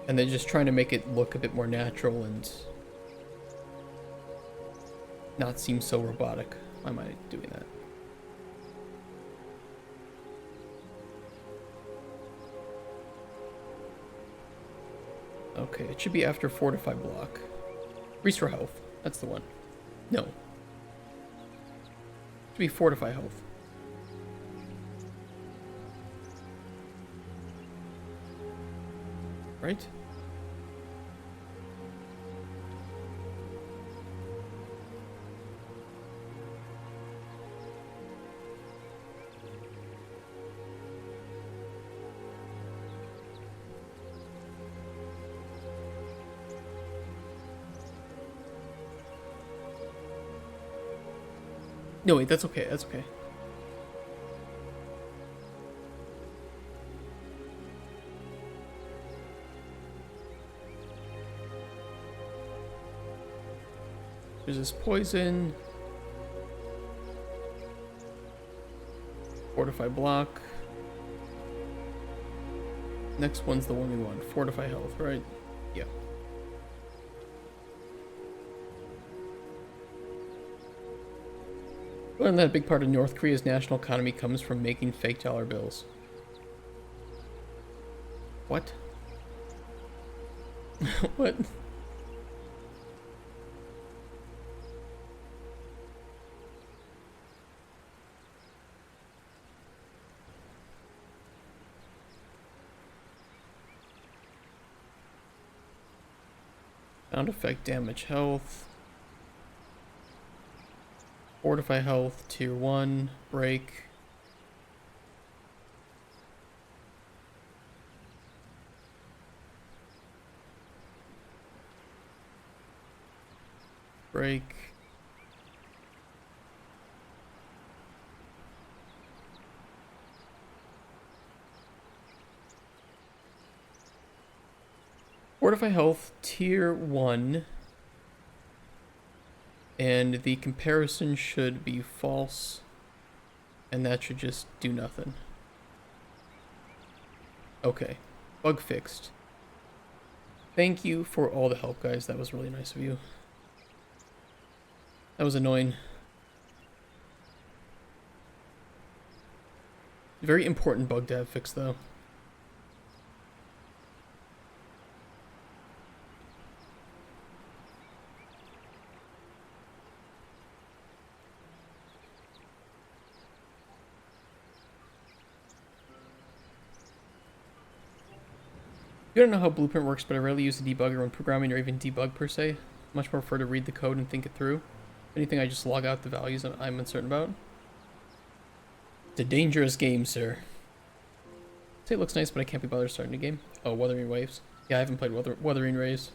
And then just trying to make it look a bit more natural and not seem so robotic. Why am I doing that? Okay, it should be after Fortify block. Restore health. That's the one. No. It should be Fortify health. Right? No, wait, that's okay, that's okay. There's this poison. Fortify block. Next one's the one we want. Fortify health, right? Yeah. Learned that a big part of North Korea's national economy comes from making fake dollar bills. What? What? Sound effect, damage, health. Fortify health, tier 1, break. Break. Fortify health, tier 1. And the comparison should be false. And that should just do nothing. Okay. Bug fixed. Thank you for all the help, guys. That was really nice of you. That was annoying. Very important bug to have fixed, though. You don't know how Blueprint works, but I rarely use the debugger when programming or even debug per se. Much more prefer to read the code and think it through. Anything, I just log out the values I'm uncertain about. It's a dangerous game, sir. Say it looks nice, but I can't be bothered starting a game. Oh, Wuthering Waves. Yeah, I haven't played Wuthering Waves.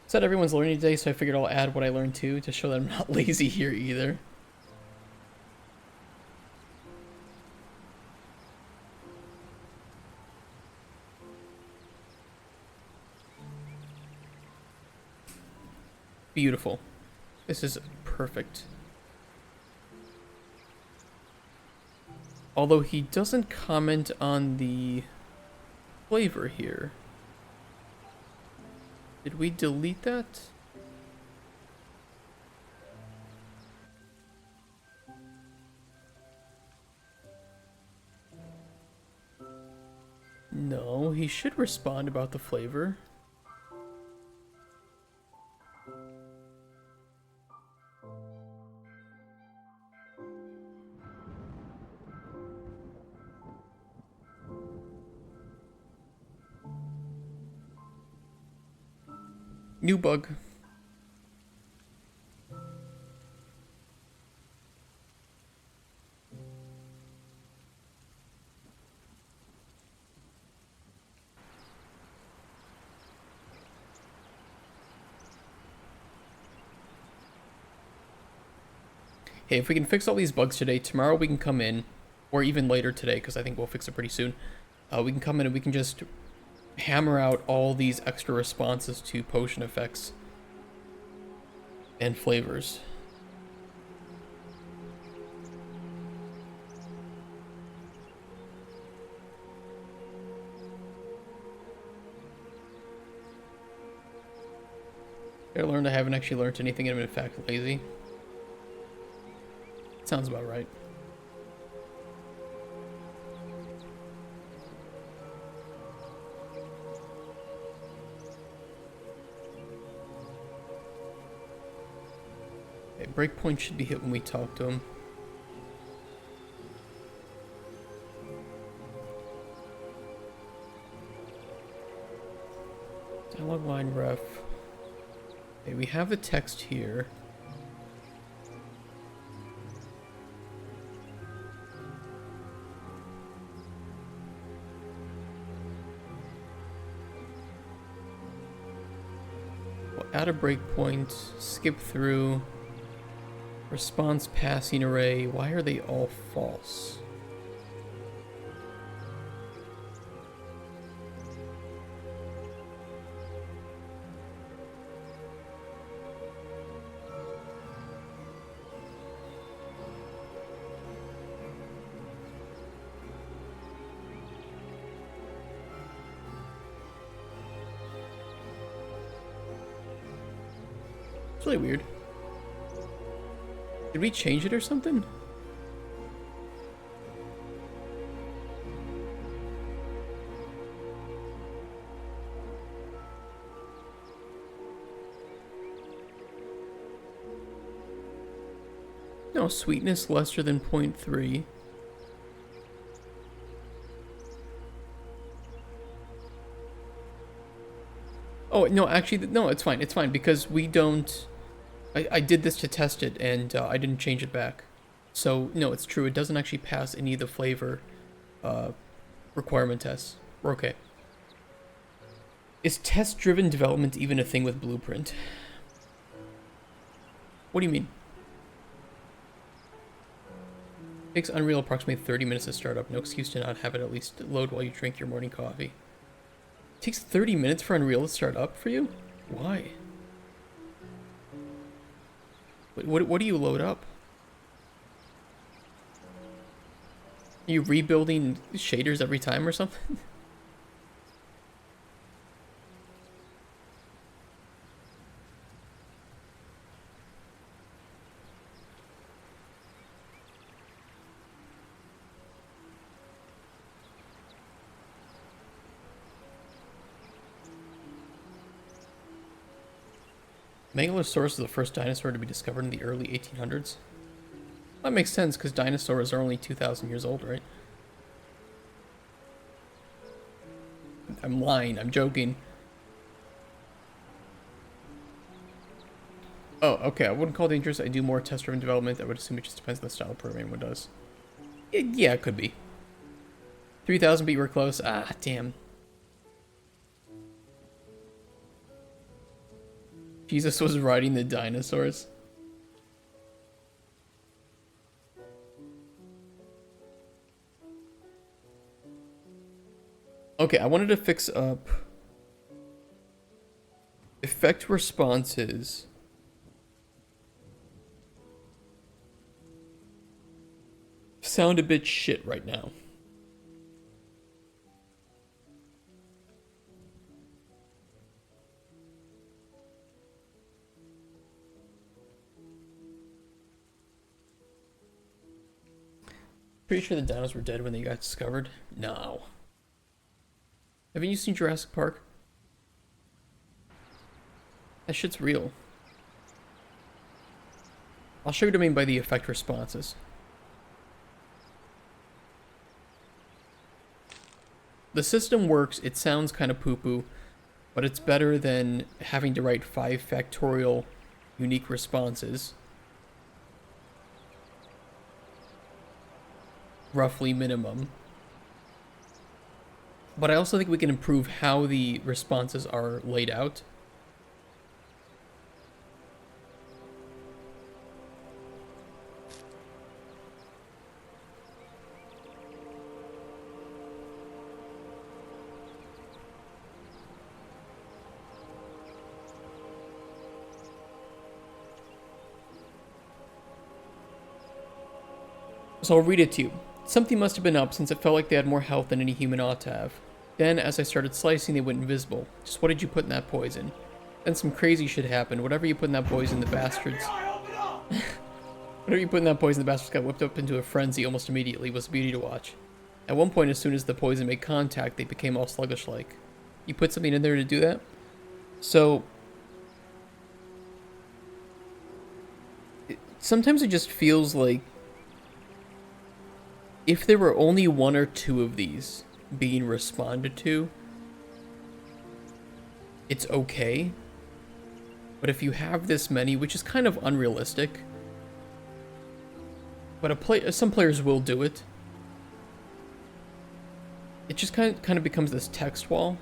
Said everyone's learning today, so I figured I'll add what I learned too, to show that I'm not lazy here either. Beautiful. This is perfect. Although he doesn't comment on the flavor here. Did we delete that? No, he should respond about the flavor. New bug. Hey, if we can fix all these bugs today, tomorrow we can come in, or even later today, because I think we'll fix it pretty soon. We can come in and we can just hammer out all these extra responses to potion effects and flavors. I learned I haven't actually learned anything and I'm in fact lazy. Sounds about right. Okay, breakpoint should be hit when we talk to him. Dialog line ref. Okay, we have the text here. We'll add a breakpoint, skip through. Response passing array. Why are they all false? It's really weird. Did we change it or something? No, sweetness lesser than 0.3. Oh, no, actually, no, it's fine. It's fine because we don't... I did this to test it and I didn't change it back. So, no, it's true. It doesn't actually pass any of the flavor requirement tests. We're okay. Is test-driven development even a thing with Blueprint? What do you mean? It takes Unreal approximately 30 minutes to start up. No excuse to not have it at least load while you drink your morning coffee. It takes 30 minutes for Unreal to start up for you? Why? What do you load up? Are you rebuilding shaders every time or something? Megalosaurus is the first dinosaur to be discovered in the early 1800s. That makes sense, because dinosaurs are only 2,000 years old, right? I'm lying, I'm joking. Oh, okay, I wouldn't call it dangerous. I do more test-driven development. I would assume it just depends on the style of programming one does. Yeah, it could be. 3,000 beat, we're close. Ah, damn. Jesus was riding the dinosaurs. Okay, I wanted to fix up effect responses. Sound a bit shit right now. Pretty sure the dinos were dead when they got discovered? No. Haven't you seen Jurassic Park? That shit's real. I'll show you what I mean by the effect responses. The system works, it sounds kind of poo-poo, but it's better than having to write 5 factorial unique responses. Roughly minimum. But I also think we can improve how the responses are laid out. So I'll read it to you. Something must have been up since it felt like they had more health than any human ought to have. Then, as I started slicing, they went invisible. Just what did you put in that poison? Then some crazy shit happened. Whatever you put in that poison, the bastards... Whatever you put in that poison, the bastards got whipped up into a frenzy almost immediately. It was a beauty to watch. At one point, as soon as the poison made contact, they became all sluggish-like. You put something in there to do that? So... sometimes it just feels like... if there were only 1 or 2 of these being responded to, it's okay. But if you have this many, which is kind of unrealistic, but some players will do it, it just kind of becomes this text wall.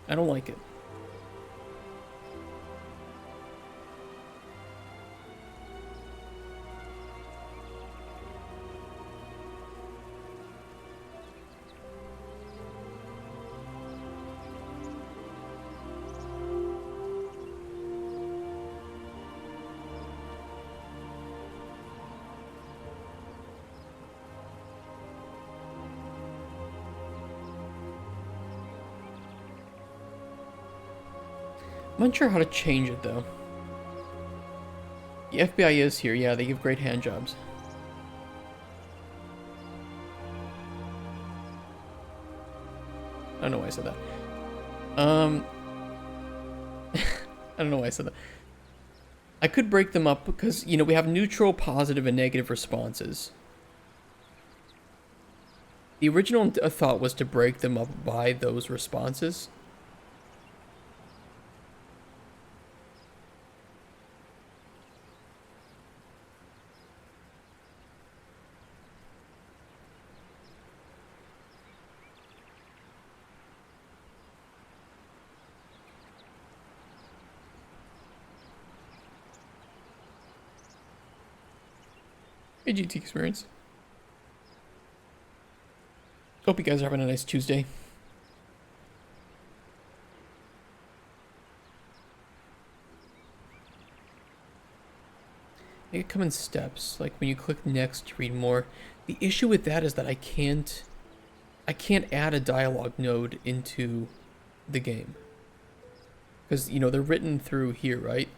I don't like it. I'm unsure how to change it though. The FBI is here, yeah, they give great hand jobs. I don't know why I said that. I don't know why I said that. I could break them up because, you know, we have neutral, positive, and negative responses. The original thought was to break them up by those responses. Hey, GT Experience. Hope you guys are having a nice Tuesday. They come in steps, like when you click next to read more. The issue with that is that I can't add a dialogue node into the game. Because, you know, they're written through here, right?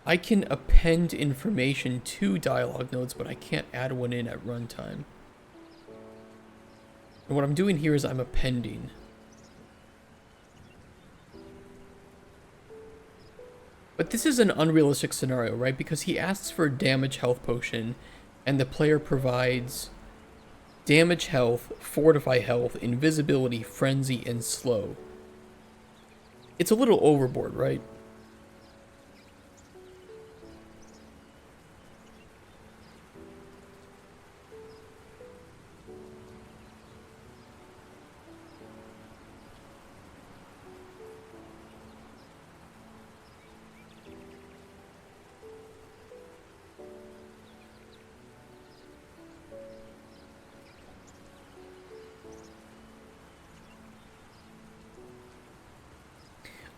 I can append information to dialogue nodes, but I can't add one in at runtime. And what I'm doing here is I'm appending. But this is an unrealistic scenario, right? Because he asks for a damage health potion, and the player provides damage health, fortify health, invisibility, frenzy, and slow. It's a little overboard, right?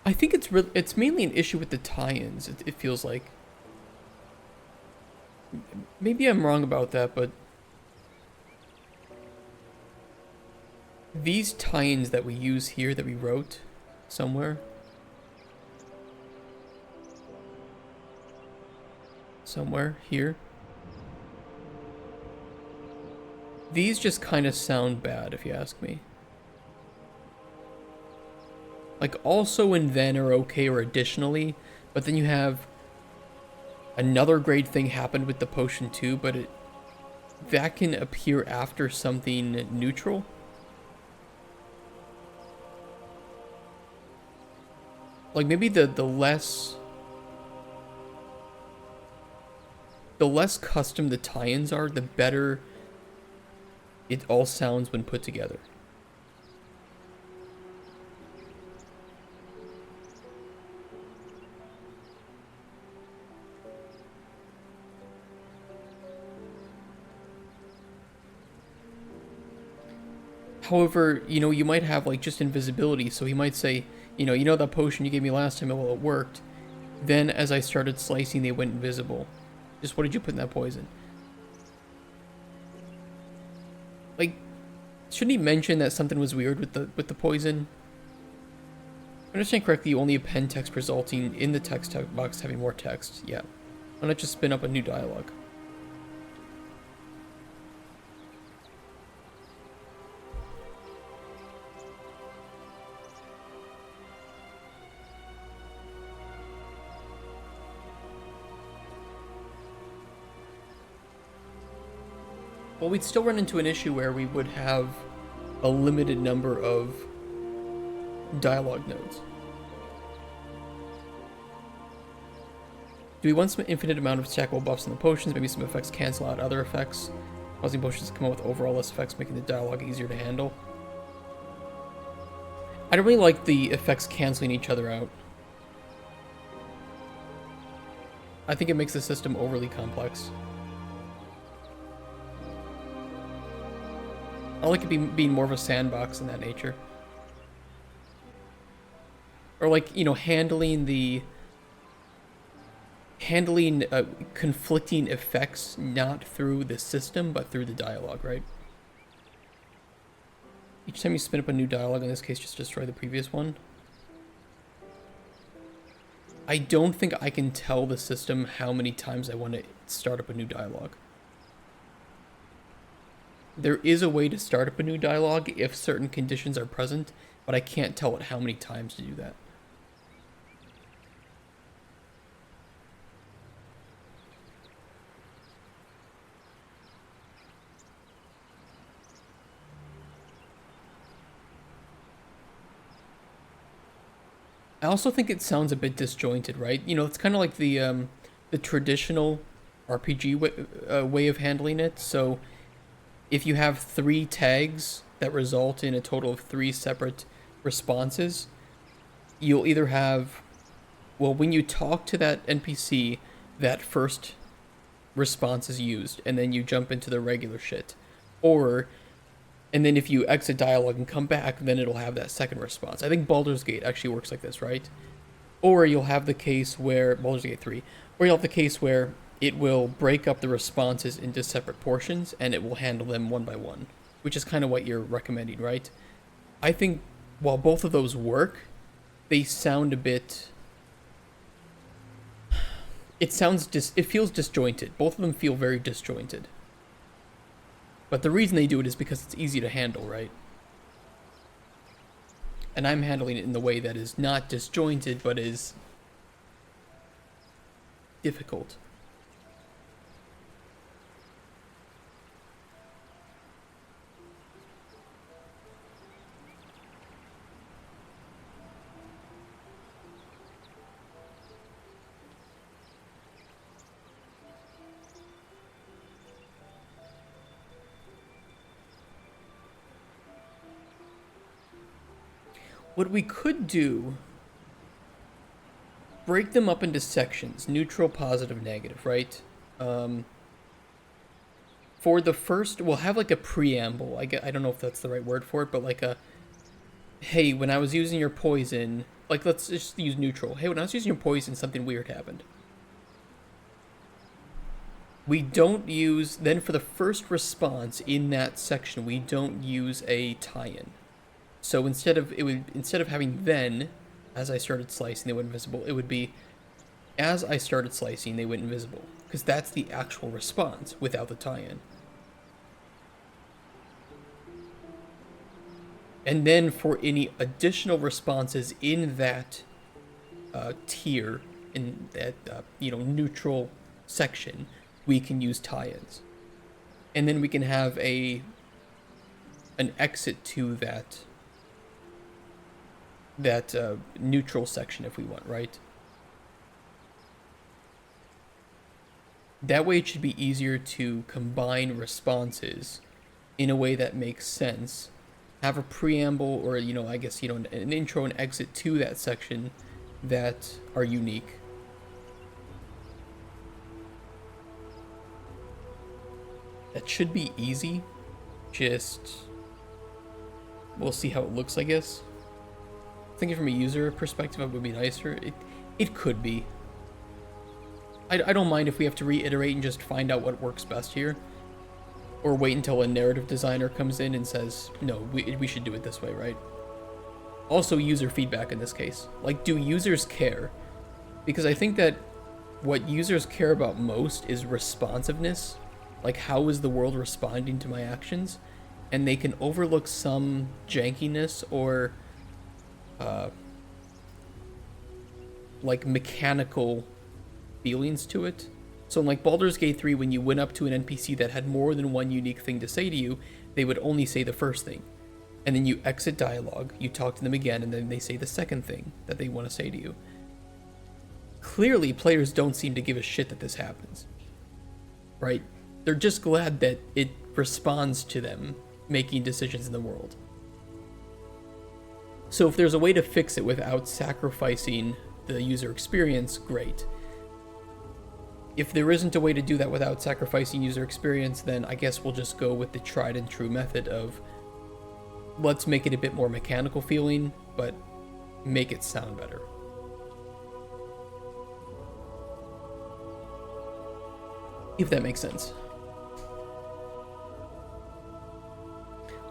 I think it's mainly an issue with the tie-ins. It feels like. Maybe I'm wrong about that, but these tie-ins that we use here, that we wrote somewhere, here, these just kind of sound bad, if you ask me. Like, also and then are okay, or additionally, but then you have another great thing happened with the potion too, but that can appear after something neutral. Like, maybe the less custom the tie-ins are, the better it all sounds when put together. However, you know, you might have, like, just invisibility, so he might say, you know that potion you gave me last time, well, it worked. Then, as I started slicing, they went invisible. Just what did you put in that poison? Like, shouldn't he mention that something was weird with the poison? If I understand correctly, you only append text resulting in the text box having more text. Yeah. Why not just spin up a new dialogue? Well, we'd still run into an issue where we would have a limited number of dialogue nodes. Do we want some infinite amount of stackable buffs in the potions? Maybe some effects cancel out other effects, causing potions to come out with overall less effects, making the dialogue easier to handle. I don't really like the effects canceling each other out. I think it makes the system overly complex. I like it being more of a sandbox in that nature. Or, like, you know, handling conflicting effects not through the system but through the dialogue, right? Each time you spin up a new dialogue, in this case, just destroy the previous one. I don't think I can tell the system how many times I want to start up a new dialogue. There is a way to start up a new dialogue if certain conditions are present, but I can't tell it how many times to do that. I also think it sounds a bit disjointed, right? You know, it's kind of like the traditional RPG way of handling it. So if you have 3 tags that result in a total of 3 separate responses, you'll either have, well, when you talk to that NPC, that first response is used, and then you jump into the regular shit. And then if you exit dialogue and come back, then it'll have that second response. I think Baldur's Gate actually works like this, right? Or you'll have the case where, Baldur's Gate 3, or you'll have the case where it will break up the responses into separate portions, and it will handle them one by one, which is kind of what you're recommending, right? I think while both of those work, they sound a bit... It feels disjointed. Both of them feel very disjointed. But the reason they do it is because it's easy to handle, right? And I'm handling it in the way that is not disjointed, but is difficult. What we could do, break them up into sections, neutral, positive, negative, right? For the first, we'll have like a preamble. I don't know if that's the right word for it, but like a, hey, when I was using your poison, like let's just use neutral. Hey, when I was using your poison, something weird happened. We don't use, then for the first response in that section, we don't use a tie-in. So instead of having then, as I started slicing, they went invisible, it would be as I started slicing, they went invisible. Because that's the actual response without the tie-in. And then for any additional responses in that tier, in that neutral section, we can use tie-ins. And then we can have an exit to that neutral section if we want, right? That way it should be easier to combine responses in a way that makes sense. Have a preamble or, I guess, an intro and exit to that section that are unique. That should be easy. Just, we'll see how it looks, I guess. Thinking from a user perspective, it would be nicer. It could be. I don't mind if we have to reiterate and just find out what works best here. Or wait until a narrative designer comes in and says, no, we should do it this way, right? Also user feedback in this case. Like, do users care? Because I think that what users care about most is responsiveness. Like, how is the world responding to my actions? And they can overlook some jankiness or like mechanical feelings to it. So in like Baldur's Gate 3, when you went up to an NPC that had more than one unique thing to say to you, they would only say the first thing. And then you exit dialogue, you talk to them again, and then they say the second thing that they want to say to you. Clearly, players don't seem to give a shit that this happens. Right? They're just glad that it responds to them making decisions in the world. So if there's a way to fix it without sacrificing the user experience, great. If there isn't a way to do that without sacrificing user experience, then I guess we'll just go with the tried and true method of let's make it a bit more mechanical feeling, but make it sound better. If that makes sense.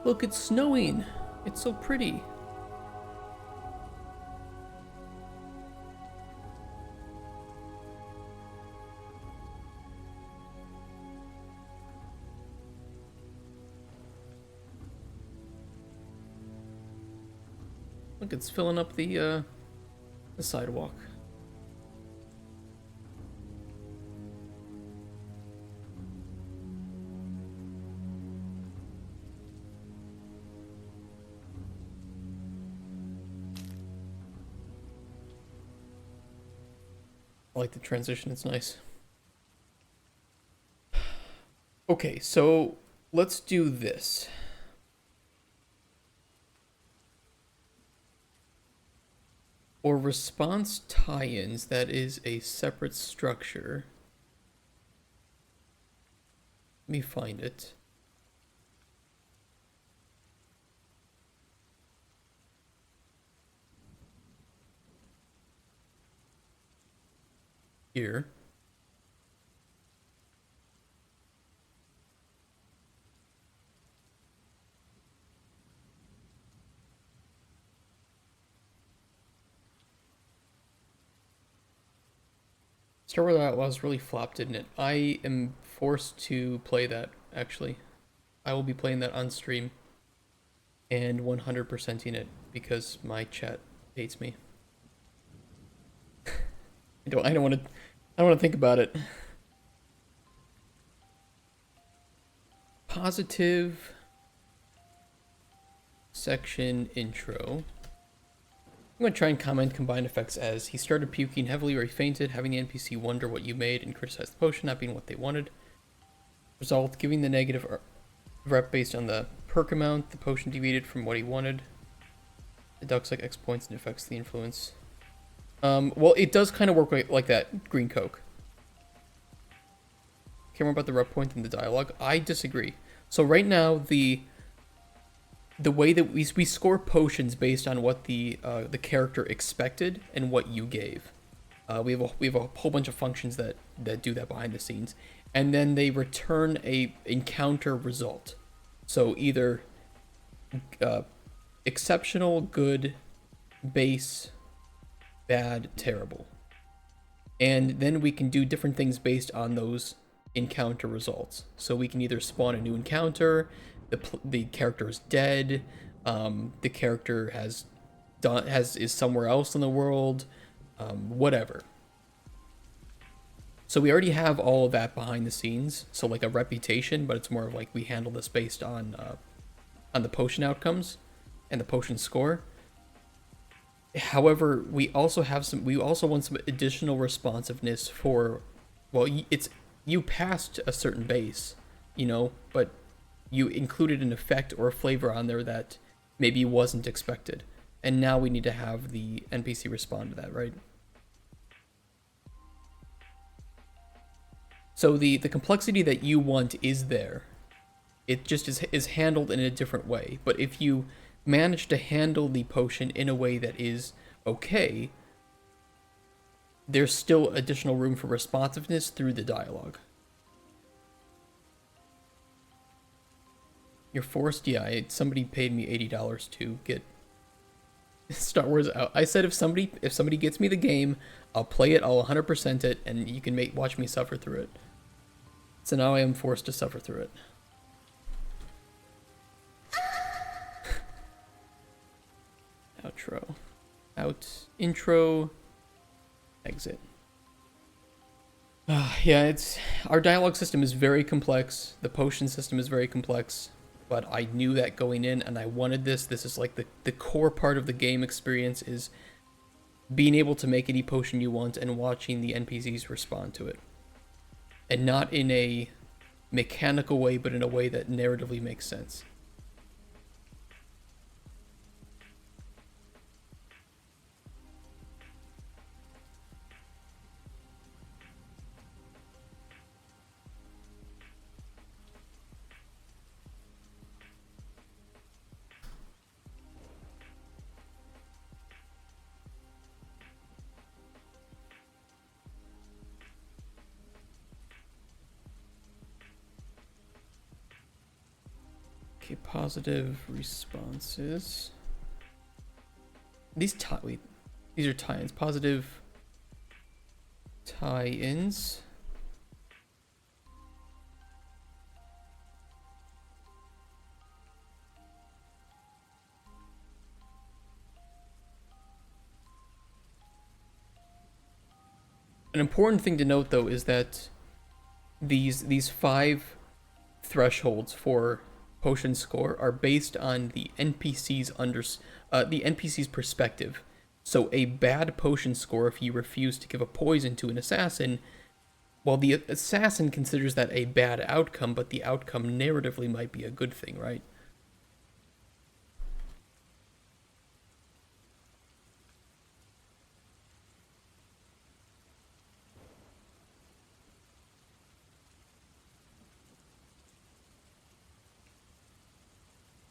Look, it's snowing. It's so pretty. Look, it's filling up the sidewalk. I like the transition, it's nice. Okay, so let's do this. For response tie-ins, that is a separate structure. Let me find it. Here. Star Wars Outlaws really flopped, didn't it? I am forced to play that, actually. I will be playing that on stream and 100%ing it because my chat hates me. I don't want to think about it. Positive section intro. I'm going to try and comment combined effects as he started puking heavily or he fainted, having the NPC wonder what you made and criticize the potion not being what they wanted. Result, giving the negative rep based on the perk amount, the potion deviated from what he wanted. Deducts like X points and affects the influence. Well, it does kind of work like that, Green Coke. Care more about the rep point than the dialogue? I disagree. So right now, the way that we score potions based on what the character expected and what you gave. We have a whole bunch of functions that do that behind the scenes, and then they return a encounter result. So either exceptional, good, base, bad, terrible, and then we can do different things based on those encounter results. So we can either spawn a new encounter. The character is dead. The character is somewhere else in the world. Whatever. So we already have all of that behind the scenes. So like a reputation, but it's more of like we handle this based on the potion outcomes and the potion score. However, we also want some additional responsiveness for, well, you passed a certain base, but you included an effect or a flavor on there that maybe wasn't expected. And now we need to have the NPC respond to that, right? So the complexity that you want is there. It just is handled in a different way. But if you manage to handle the potion in a way that is okay, there's still additional room for responsiveness through the dialogue. You're forced? Yeah, somebody paid me $80 to get Star Wars out. I said if somebody gets me the game, I'll play it, I'll 100% it, and you can watch me suffer through it. So now I am forced to suffer through it. Outro. Intro. Exit. Yeah, our dialogue system is very complex. The potion system is very complex. But I knew that going in, and I wanted this. This is like the core part of the game experience is being able to make any potion you want and watching the NPCs respond to it. And not in a mechanical way, but in a way that narratively makes sense. Okay, positive responses. These these are tie-ins. Positive tie-ins. An important thing to note, though, is that these 5 thresholds for potion score are based on the NPC's perspective. So a bad potion score, if you refuse to give a poison to an assassin, well, the assassin considers that a bad outcome, but the outcome narratively might be a good thing, right?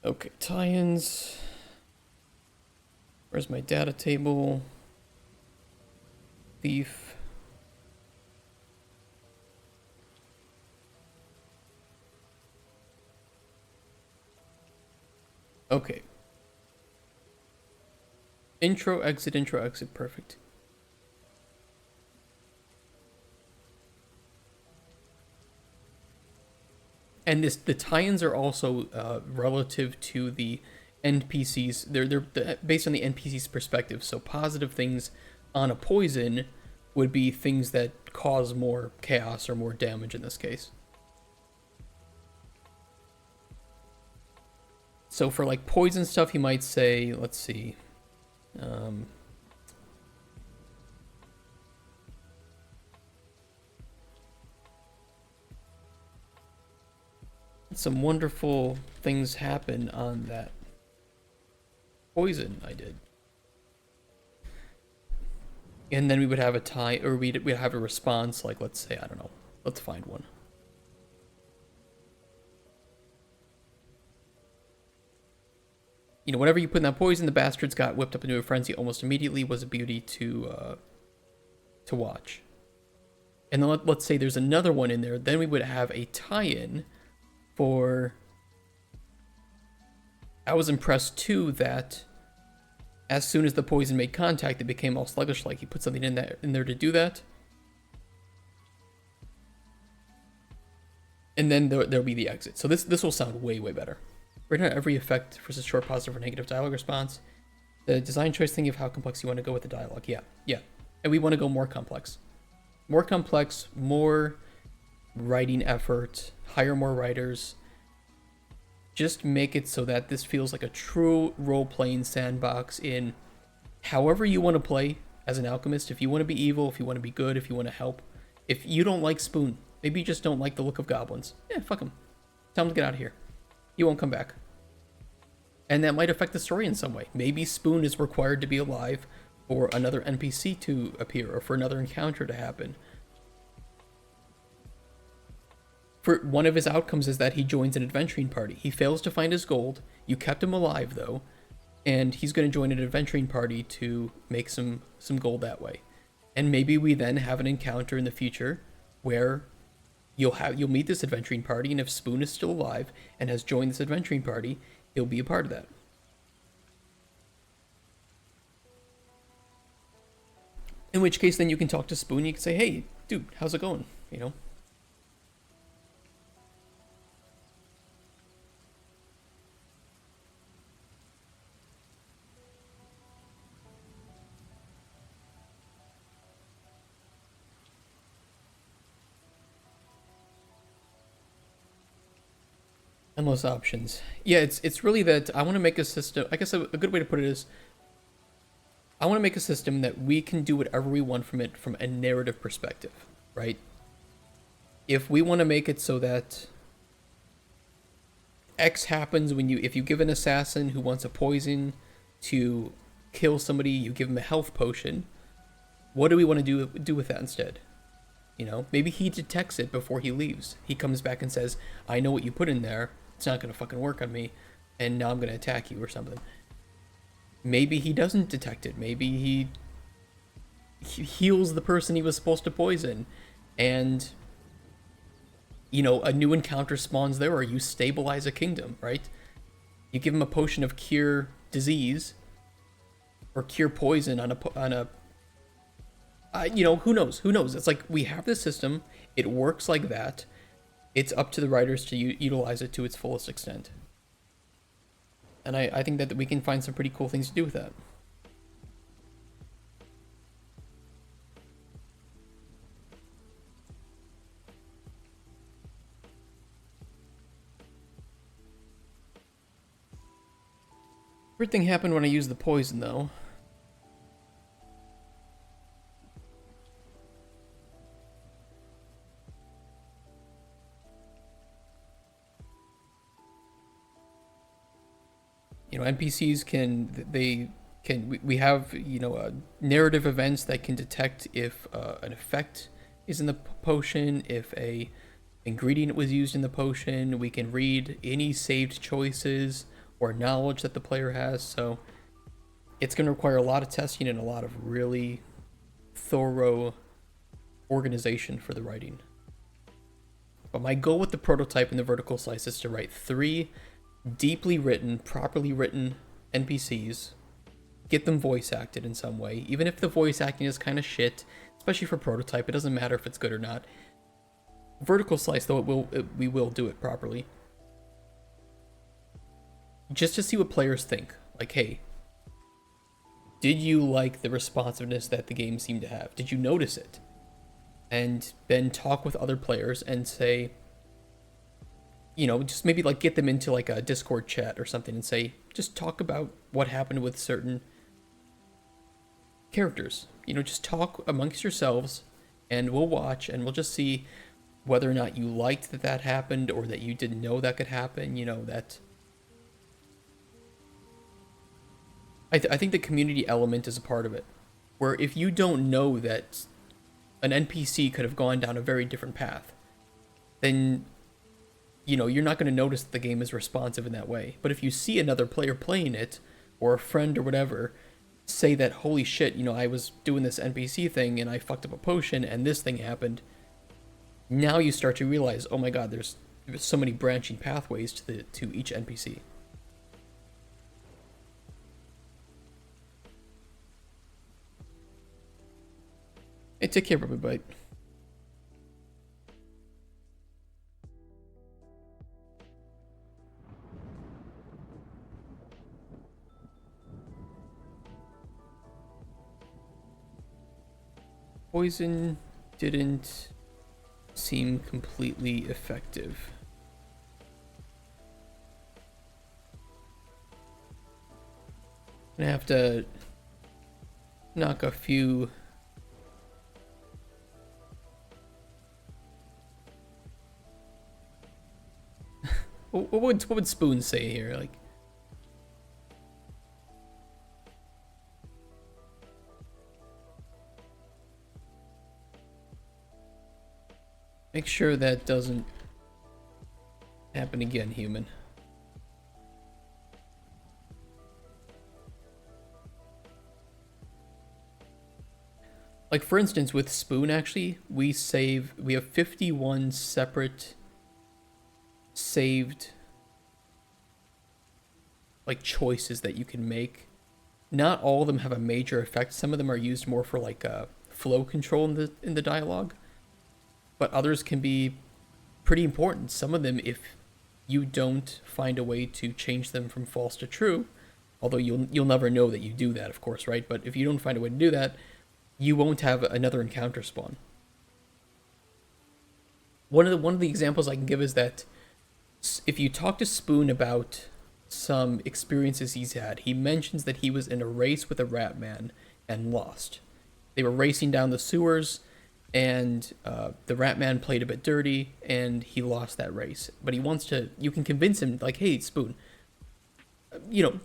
Okay, tie-ins. Where's my data table? Thief. Okay. Intro, exit, perfect. And the tie-ins are also relative to the NPCs. They're based on the NPC's perspective. So positive things on a poison would be things that cause more chaos or more damage in this case. So for like poison stuff, you might say, let's see, some wonderful things happen on that poison I did. And then we would have a tie, or we'd have a response, like, let's say, I don't know, let's find one. You know, whenever you put in that poison, the bastards got whipped up into a frenzy almost immediately. Was a beauty to watch. And then let's say there's another one in there. Then we would have a tie-in for... I was impressed, too, that as soon as the poison made contact, it became all sluggish-like. He put something in there to do that. And then there'll be the exit. So this will sound way, way better. Right now, every effect for a short positive or negative dialogue response. The design choice, thinking of how complex you want to go with the dialogue. Yeah. And we want to go more complex. More complex, more writing effort, hire more writers. Just make it so that this feels like a true role-playing sandbox in however you want to play as an alchemist. If you want to be evil, if you want to be good, if you want to help. If you don't like Spoon, maybe you just don't like the look of goblins. Yeah, fuck him. Tell him to get out of here. He won't come back. And that might affect the story in some way. Maybe Spoon is required to be alive for another NPC to appear or for another encounter to happen. For one of his outcomes is that he joins an adventuring party. He fails to find his gold. You kept him alive, though, and he's going to join an adventuring party to make some gold that way. And maybe we then have an encounter in the future where you'll meet this adventuring party, and if Spoon is still alive and has joined this adventuring party, he'll be a part of that. In which case, then you can talk to Spoon. You can say, "Hey, dude, how's it going?" You know. Endless options. Yeah, it's really that I want to make a system. I guess a good way to put it is I want to make a system that we can do whatever we want from it from a narrative perspective, right? If we want to make it so that X happens if you give an assassin who wants a poison to kill somebody, you give him a health potion. What do we want to do with that instead? You know, maybe he detects it before he leaves. He comes back and says, "I know what you put in there. It's not going to fucking work on me, and now I'm going to attack you," or something. Maybe he doesn't detect it. Maybe he heals the person he was supposed to poison, and, you know, a new encounter spawns there, or you stabilize a kingdom, right? You give him a potion of cure disease or cure poison on a you know, who knows? Who knows? It's like we have this system. It works like that. It's up to the writers to utilize it to its fullest extent. And I think that we can find some pretty cool things to do with that. Weird thing happened when I used the poison, though. You know, NPCs we have, you know, narrative events that can detect if an effect is in the potion, if a ingredient was used in the potion. We can read any saved choices or knowledge that the player has. So it's going to require a lot of testing and a lot of really thorough organization for the writing. But my goal with the prototype and the vertical slice is to write 3 deeply written, properly written NPCs, get them voice acted in some way, even if the voice acting is kind of shit, especially for prototype. It doesn't matter if it's good or not. Vertical slice, though, we will do it properly, just to see what players think. Like, hey, did you like the responsiveness that the game seemed to have? Did you notice it? And then talk with other players and say, you know, just maybe like get them into like a Discord chat or something and say, just talk about what happened with certain characters. You know, just talk amongst yourselves and we'll watch and we'll just see whether or not you liked that happened or that you didn't know that could happen. You know, that I think the community element is a part of it, where if you don't know that an NPC could have gone down a very different path, then, you know, you're not going to notice that the game is responsive in that way. But if you see another player playing it, or a friend or whatever, say that, holy shit, you know, I was doing this NPC thing and I fucked up a potion and this thing happened, now you start to realize, oh my god, there's so many branching pathways to each NPC. Hey, take care, everybody. Poison didn't seem completely effective. I'm gonna have to knock a few what would Spoon say here? Like, make sure that doesn't happen again, human. Like, for instance, with Spoon, actually, we have 51 separate saved, like, choices that you can make. Not all of them have a major effect. Some of them are used more for, like, flow control in the dialogue. But others can be pretty important. Some of them, if you don't find a way to change them from false to true, although you'll never know that you do that, of course, right? But if you don't find a way to do that, you won't have another encounter spawn. One of the examples I can give is that if you talk to Spoon about some experiences he's had, he mentions that he was in a race with a rat man and lost. They were racing down the sewers, and the rat man played a bit dirty, and he lost that race. But you can convince him, like, hey, Spoon, you know,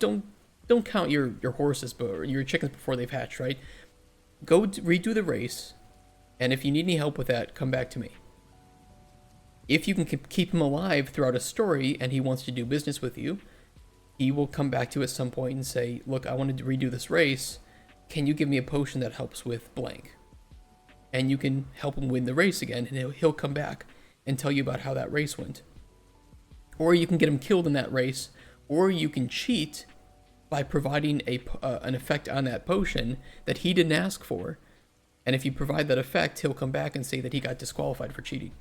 don't count your horses or your chickens before they've hatched, right? Go redo the race, and if you need any help with that, come back to me. If you can keep him alive throughout a story and he wants to do business with you, he will come back to you at some point and say, look, I wanted to redo this race. Can you give me a potion that helps with blank? And you can help him win the race again, and he'll come back and tell you about how that race went. Or you can get him killed in that race, or you can cheat by providing an effect on that potion that he didn't ask for. And if you provide that effect, he'll come back and say that he got disqualified for cheating.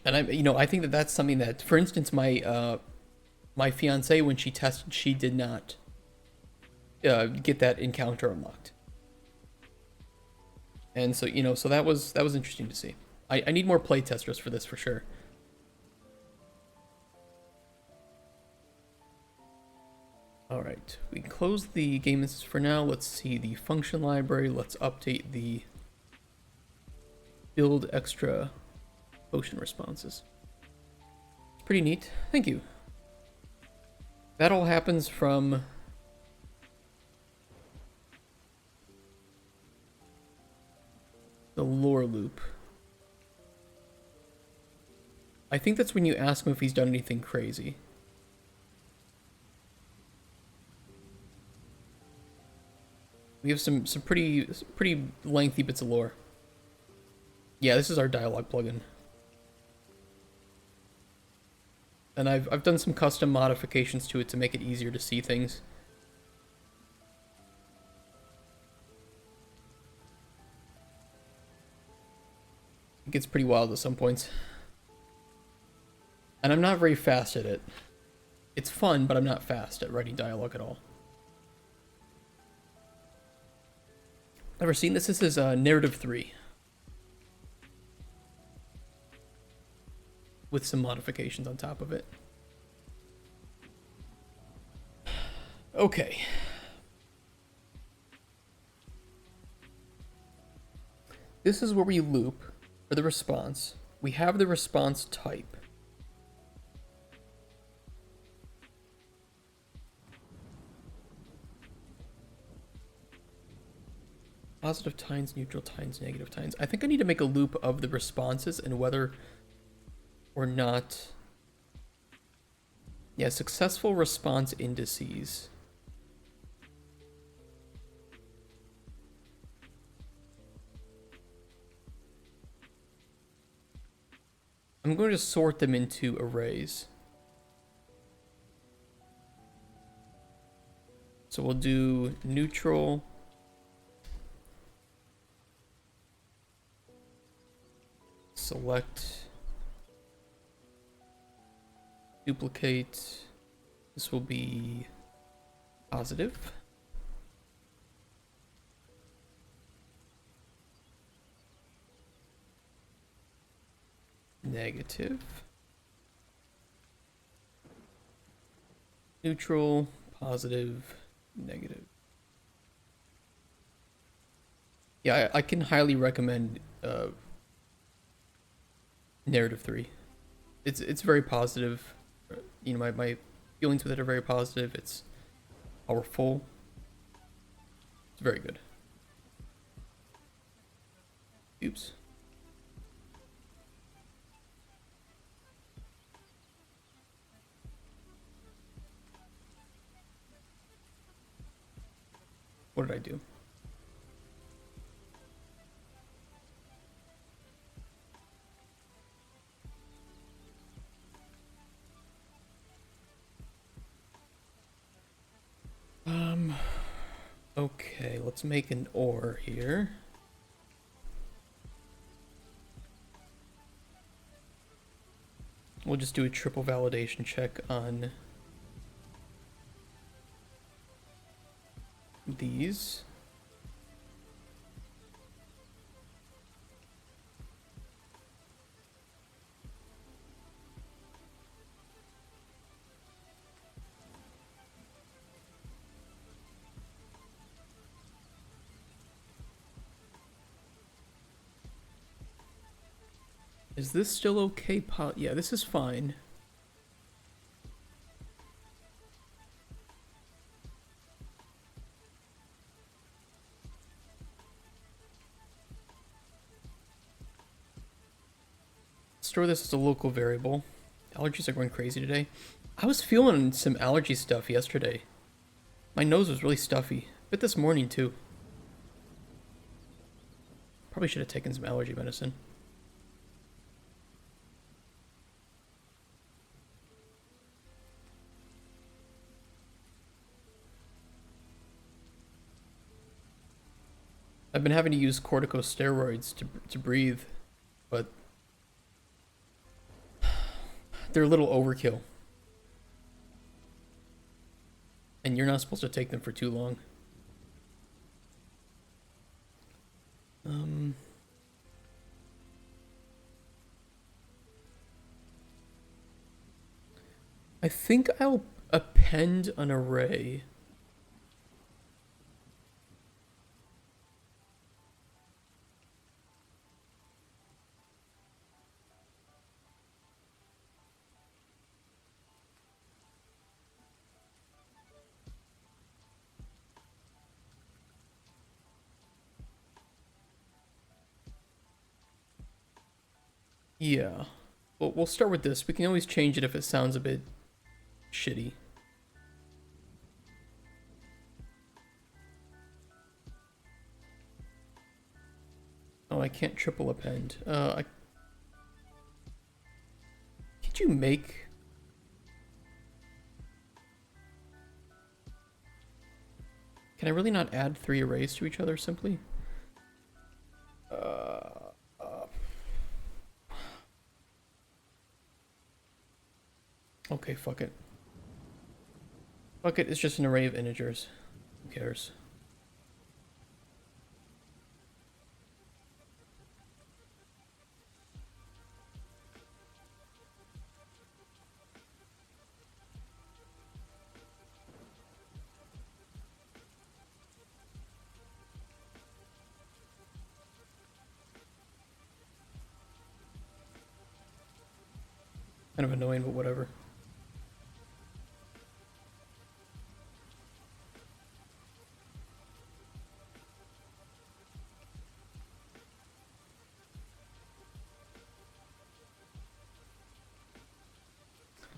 And I think that that's something that, for instance, my fiance, when she tested, she did not get that encounter unlocked. And so, so that was interesting to see. I need more playtesters for this for sure. All right, we can close the game for now. Let's see the function library. Let's update the build extra potion responses. It's pretty neat. Thank you. That all happens from the lore loop. I think that's when you ask him if he's done anything crazy. We have some pretty lengthy bits of lore. Yeah, this is our dialogue plugin. And I've done some custom modifications to it to make it easier to see things. It gets pretty wild at some points. And I'm not very fast at it. It's fun, but I'm not fast at writing dialogue at all. Ever seen this? This is narrative 3. With some modifications on top of it. Okay. This is where we loop for the response. We have the response type. Positive tines, neutral tines, negative tines. I think I need to make a loop of the responses and whether or not... Yeah, successful response indices. I'm going to sort them into arrays. So we'll do neutral... Select, duplicate, this will be positive. Negative. Neutral, positive, negative. Yeah, I can highly recommend narrative 3. It's very positive. My feelings with it are very positive. It's powerful. It's very good. Oops. What did I do? Okay, let's make an OR here. We'll just do a triple validation check on these. Is this still okay? Yeah, this is fine. Store this as a local variable. Allergies are going crazy today. I was feeling some allergy stuff yesterday. My nose was really stuffy. A bit this morning too. Probably should have taken some allergy medicine. I've been having to use corticosteroids to breathe, but they're a little overkill. And you're not supposed to take them for too long. I think I'll append an array. Yeah. Well, we'll start with this. We can always change it if it sounds a bit shitty. Oh, I can't triple append. Could you make... Can I really not add 3 arrays to each other simply? Okay, fuck it. Fuck it, it's just an array of integers. Who cares? Kind of annoying, but whatever.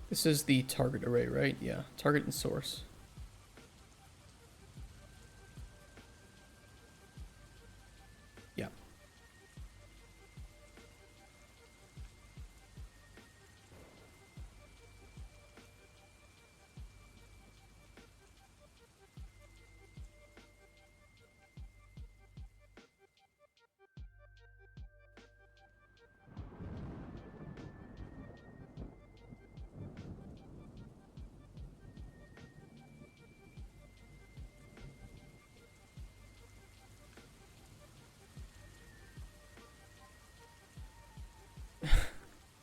This is the target array, right? Yeah, target and source. Yeah.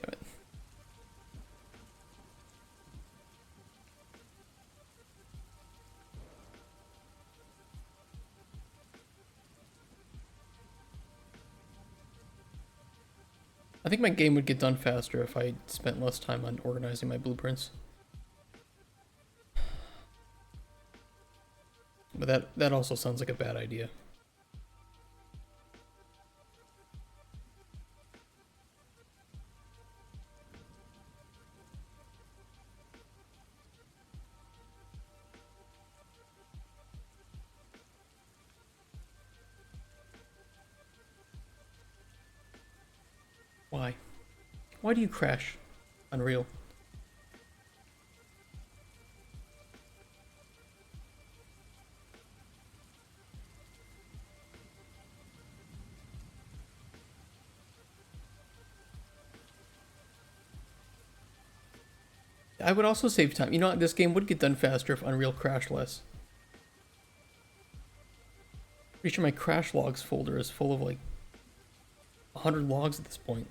Damn it. I think my game would get done faster if I spent less time on organizing my blueprints. But that also sounds like a bad idea. Why? Why do you crash? Unreal. I would also save time. You know, this game would get done faster if Unreal crashed less. Pretty sure my crash logs folder is full of like 100 logs at this point.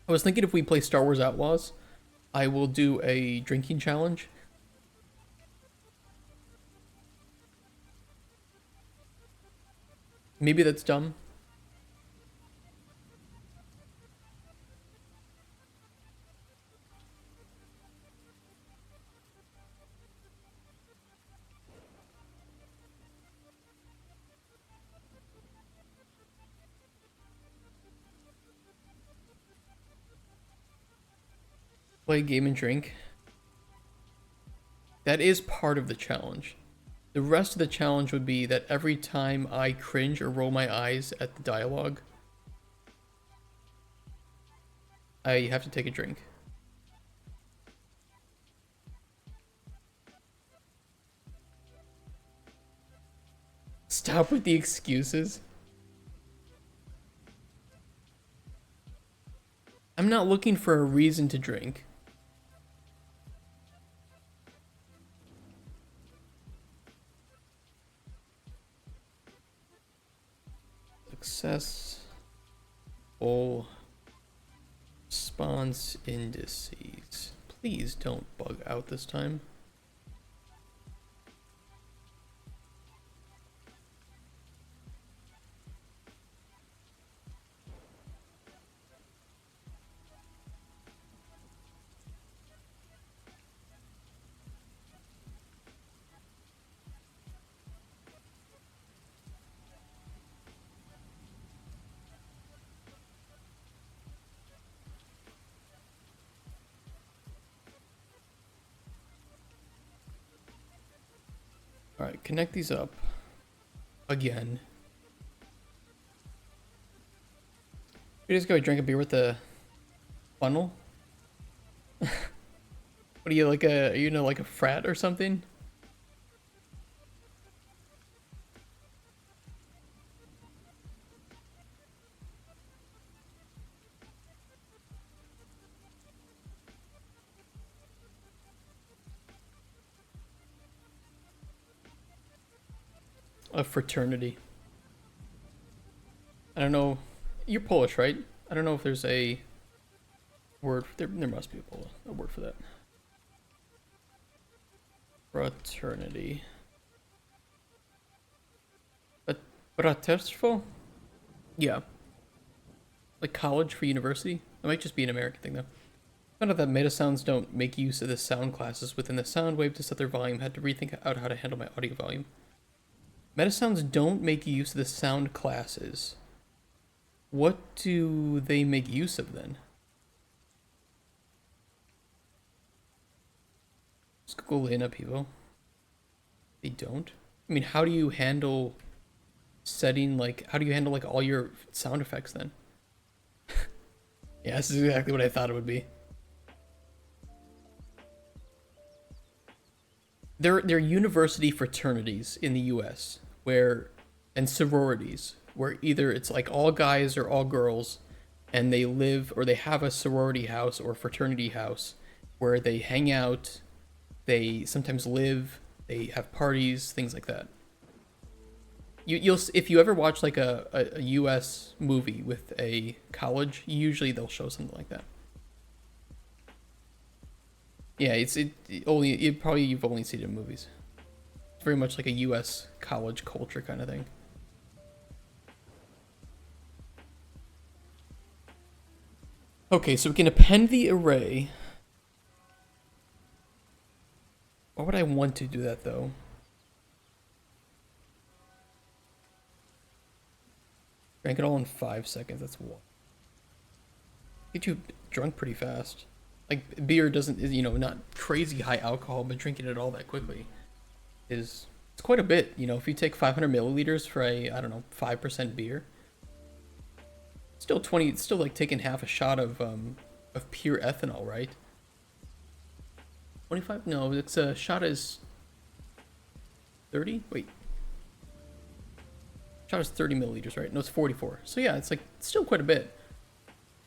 I was thinking if we play Star Wars Outlaws, I will do a drinking challenge. Maybe that's dumb. Play, game, and drink. That is part of the challenge. The rest of the challenge would be that every time I cringe or roll my eyes at the dialogue, I have to take a drink. Stop with the excuses. I'm not looking for a reason to drink. Successful response indices. Please don't bug out this time. All right, connect these up again. We just go drink a beer with the funnel. What are you like a? Are you know like a frat or something? A fraternity. I don't know. You're Polish, right? I don't know if there's a word. There must be a word for that. Fraternity. Braterstwo? Yeah. Like college for university? It might just be an American thing though. Found out that meta sounds don't make use of the sound classes within the sound wave to set their volume. Had to rethink out how to handle my audio volume. Meta sounds don't make use of the sound classes. What do they make use of then? Let's Google in upheaval. They don't? I mean, how do you handle setting, like, how do you handle, like, all your sound effects then? Yeah, this is exactly what I thought it would be. There are university fraternities in the US and sororities where either it's like all guys or all girls and they live or they have a sorority house or fraternity house where they hang out, they sometimes live, they have parties, things like that. You'll if you ever watch like a US movie with a college, usually they'll show something like that. Yeah, you've only seen it in movies. It's very much like a US college culture kind of thing. Okay, so we can append the array. Why would I want to do that though? Drank it all in 5 seconds. That's what. Get you drunk pretty fast. Like beer doesn't, not crazy high alcohol, but drinking it all that quickly it's quite a bit. If you take 500 milliliters for a, I don't know, 5% beer, still 20. It's still like taking half a shot of pure ethanol, right? 25? No, it's a shot is 30. Wait, shot is 30 milliliters, right? No, it's 44. So yeah, it's like still quite a bit.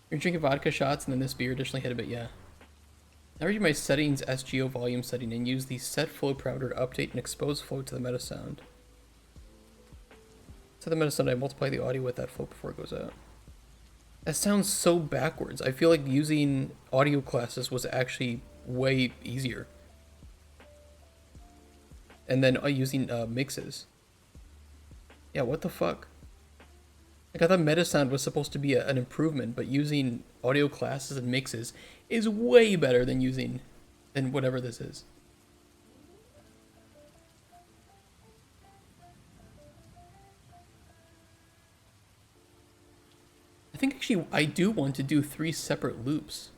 You're drinking vodka shots, and then this beer additionally hit a bit, yeah. Now read my settings SGO volume setting and use the set flow parameter to update and expose flow to the meta sound. So the meta sound, I multiply the audio with that flow before it goes out. That sounds so backwards. I feel like using audio classes was actually way easier. And then using mixes. Yeah, what the fuck? Like, I thought meta sound was supposed to be an improvement, but using audio classes and mixes is way better than whatever this is. I think actually I do want to do 3 separate loops.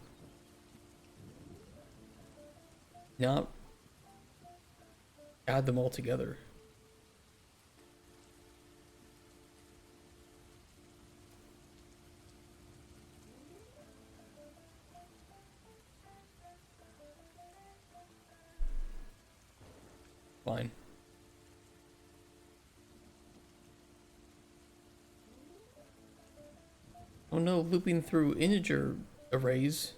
Not add them all together. fine. Oh no, looping through integer arrays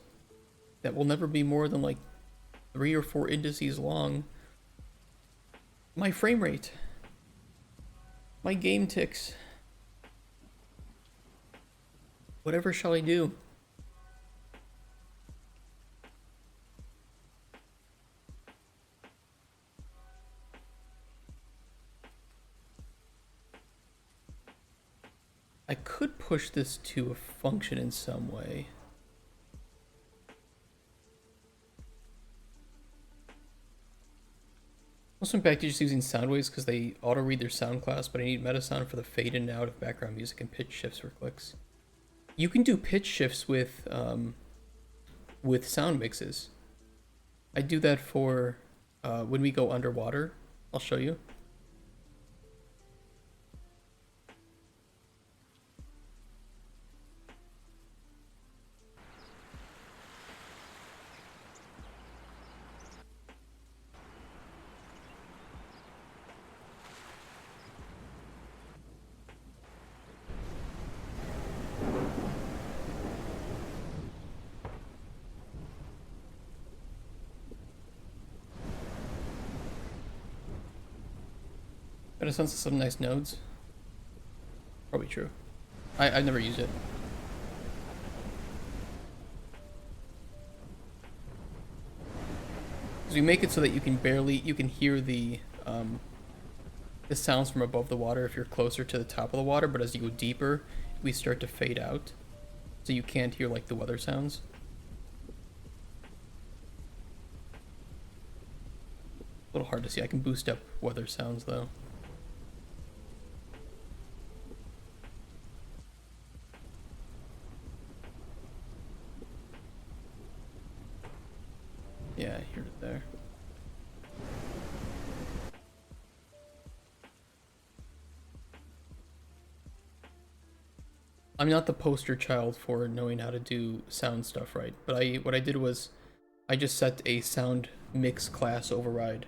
that will never be more than like 3 or 4 indices long. My frame rate. My game ticks. Whatever shall I do? I could push this to a function in some way. Also, in fact, just using sound waves because they auto-read their sound class, but I need meta sound for the fade in and out of background music and pitch shifts for clicks. You can do pitch shifts with sound mixes. I do that for when we go underwater. I'll show you. Got a sense of some nice nodes. Probably true. I've never used it. Because we make it so that you can hear the sounds from above the water if you're closer to the top of the water, but as you go deeper, we start to fade out. So you can't hear like the weather sounds. A little hard to see. I can boost up weather sounds though. Yeah, I heard it there. I'm not the poster child for knowing how to do sound stuff right, but what I did was I just set a sound mix class override.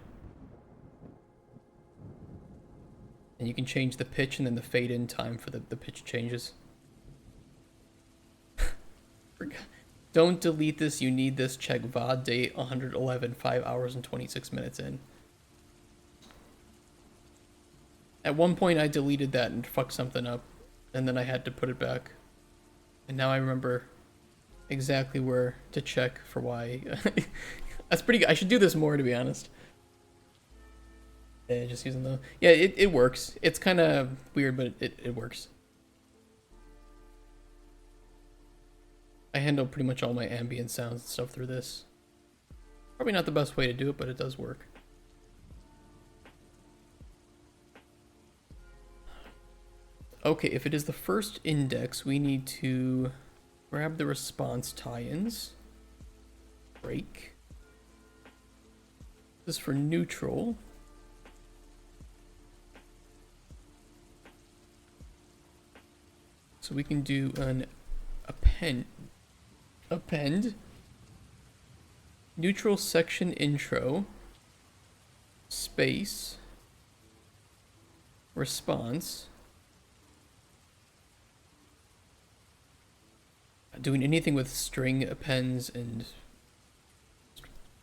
And you can change the pitch and then the fade in time for the pitch changes. Don't delete this, you need this. Check VOD date 111, 5 hours and 26 minutes in. At one point I deleted that and fucked something up, and then I had to put it back. And now I remember exactly where to check for why. That's pretty good. I should do this more, to be honest. Yeah, just using the... Yeah, it works. It's kind of weird, but it works. I handle pretty much all my ambient sounds and stuff through this. Probably not the best way to do it, but it does work. Okay, if it is the first index, we need to grab the response tie-ins. Break. This is for neutral. So we can do an append neutral section intro space response. Doing anything with string appends and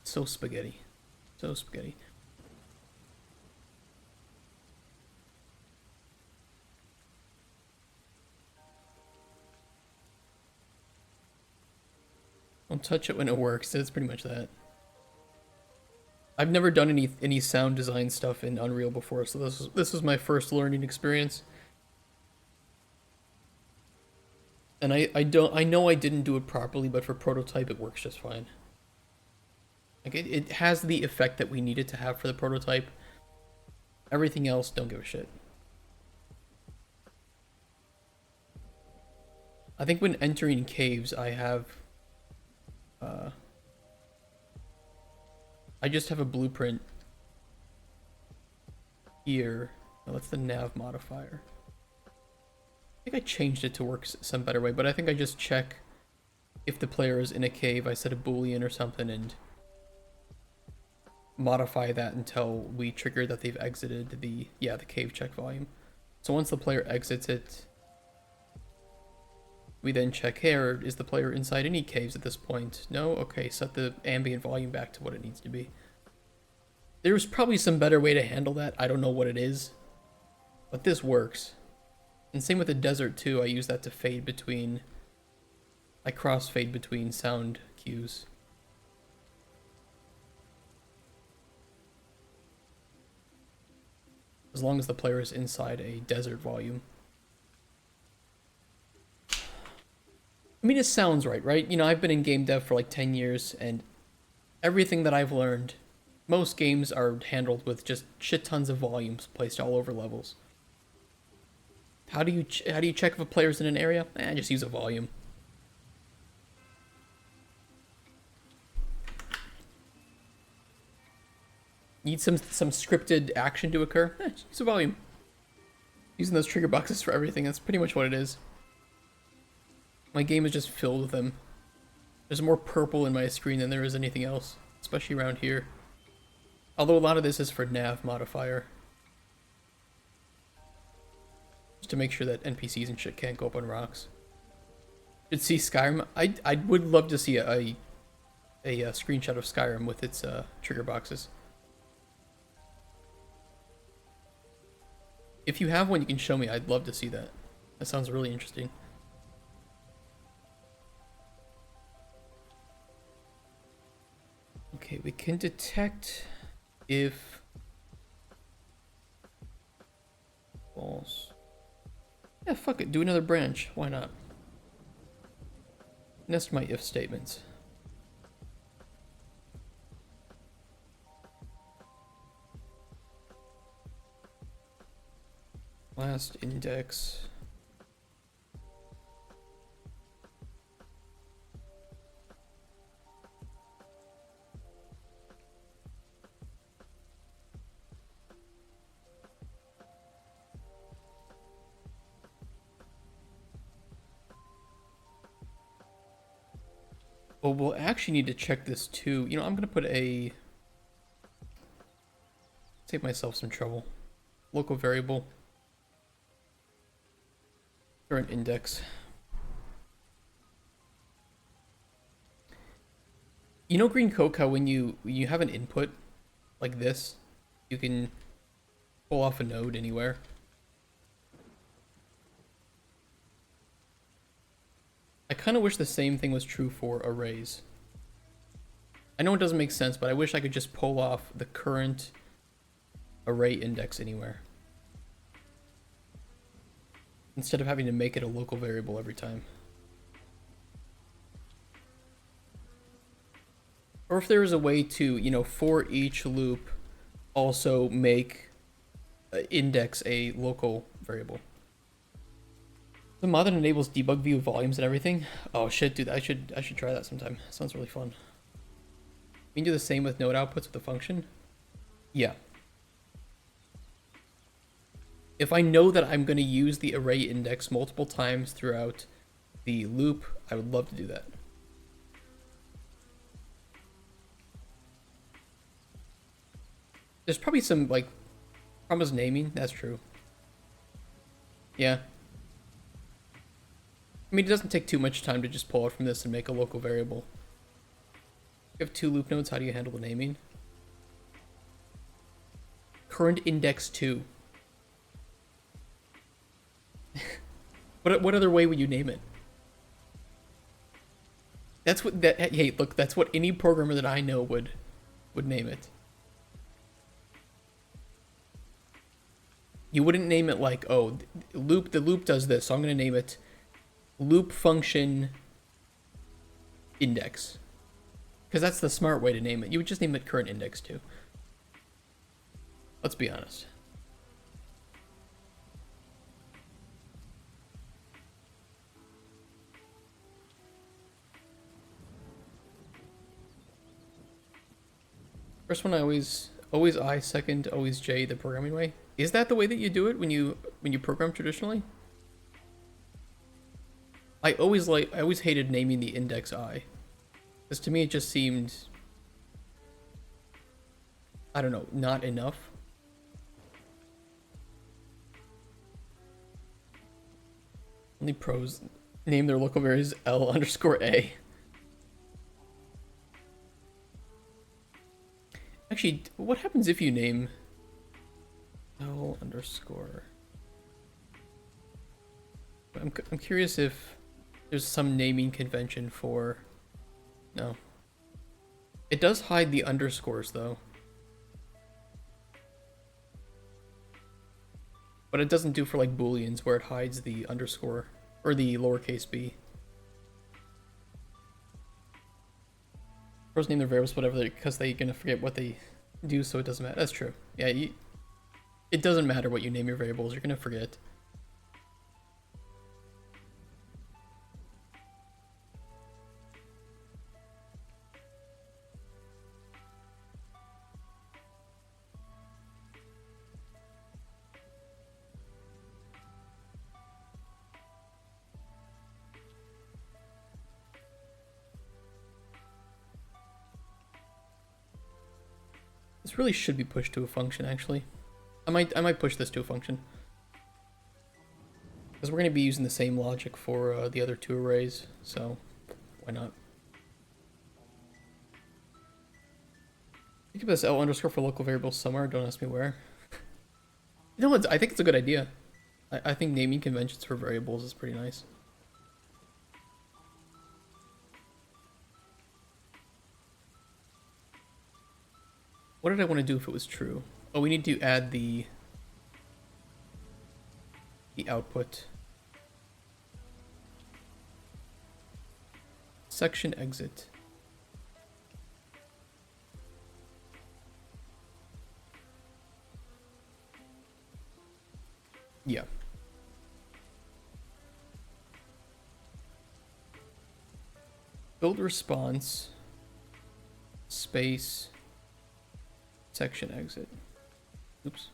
so spaghetti. So spaghetti. Don't touch it when it works. That's pretty much that. I've never done any sound design stuff in Unreal before, so this was my first learning experience. And I know I didn't do it properly, but for prototype it works just fine. Like it has the effect that we need it to have for the prototype. Everything else, don't give a shit. I think when entering caves, I have I just have a blueprint here. Oh, that's the nav modifier. I think I changed it to work some better way, but I think I just check if the player is in a cave. I set a boolean or something, and modify that until we trigger that they've exited the cave check volume. So once the player exits it, we then check here, is the player inside any caves at this point? No? Okay, set the ambient volume back to what it needs to be. There's probably some better way to handle that. I don't know what it is, but this works. And same with the desert too. I use that to fade between, I crossfade between sound cues. As long as the player is inside a desert volume. I mean, it sounds right? You know, I've been in game dev for like 10 years, and everything that I've learned, most games are handled with just shit tons of volumes placed all over levels. How do you check if a player's in an area? Just use a volume. Need some scripted action to occur? Just use a volume. Using those trigger boxes for everything, that's pretty much what it is. My game is just filled with them. There's more purple in my screen than there is anything else, especially around here. Although a lot of this is for nav modifier. Just to make sure that NPCs and shit can't go up on rocks. Should see Skyrim. I would love to see a screenshot of Skyrim with its trigger boxes. If you have one you can show me, I'd love to see that. That sounds really interesting. Okay, we can detect if false. Yeah, fuck it, do another branch. Why not? Nest my if statements. Last index. Oh, we'll actually need to check this too. You know, I'm gonna put a... Save myself some trouble. Local variable. Current index. You know, Green Coke, how when you have an input like this, you can pull off a node anywhere. I kind of wish the same thing was true for arrays. I know it doesn't make sense, but I wish I could just pull off the current array index anywhere, instead of having to make it a local variable every time. Or if there is a way to, you know, for each loop, also make index a local variable. The mod that enables debug view volumes and everything. Oh shit, dude, I should try that sometime. Sounds really fun. We can do the same with node outputs with the function. Yeah. If I know that I'm going to use the array index multiple times throughout the loop, I would love to do that. There's probably some, like, promise naming. That's true. Yeah. I mean, it doesn't take too much time to just pull it from this and make a local variable. You have 2 loop nodes, how do you handle the naming? Current index 2. What other way would you name it? That's what hey, look, that's what any programmer that I know would name it. You wouldn't name it like, oh, the loop does this, so I'm going to name it loop function index. Because that's the smart way to name it. You would just name it current index 2. Let's be honest. First one I always I, second always J, the programming way. Is that the way that you do it when you program traditionally? I always hated naming the index I, because to me it just seemed I don't know, not enough. Only pros name their local variables L_A. Actually, what happens if you name L underscore? I'm curious if there's some naming convention for... No. It does hide the underscores, though. But it doesn't do for, like, booleans, where it hides the underscore, or the lowercase b. Pros name their variables whatever, because they're gonna forget what they do, so it doesn't matter. That's true. Yeah, it doesn't matter what you name your variables, you're gonna forget. This really should be pushed to a function, actually. I might push this to a function. Because we're going to be using the same logic for the other two arrays, so why not? Think of this L underscore for local variables somewhere, don't ask me where. You know what, I think it's a good idea. I think naming conventions for variables is pretty nice. What did I want to do if it was true? Oh, we need to add the output. Section exit. Yeah. Build response space section exit. Oops.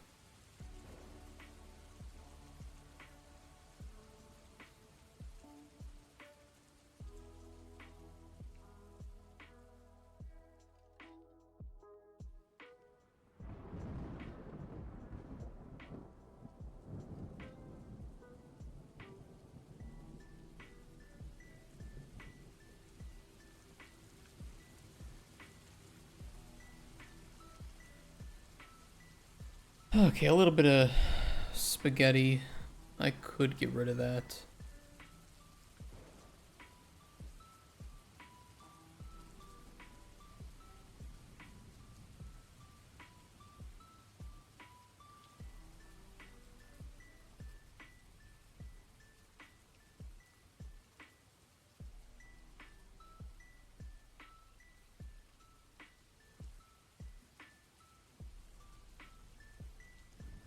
Okay, a little bit of spaghetti. I could get rid of that.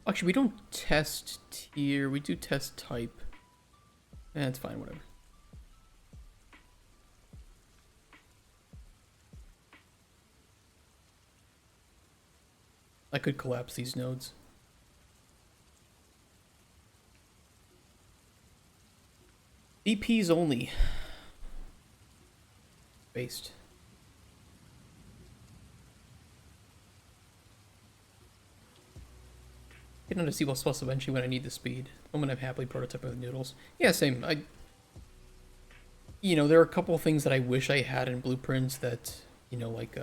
Actually, we don't test tier, we do test type. It's fine, whatever. I could collapse these nodes. VPs only. Based. Get onto C++ eventually when I need the speed. I'm gonna happily prototype with noodles. Yeah, same. You know, there are a couple of things that I wish I had in blueprints that, you know, like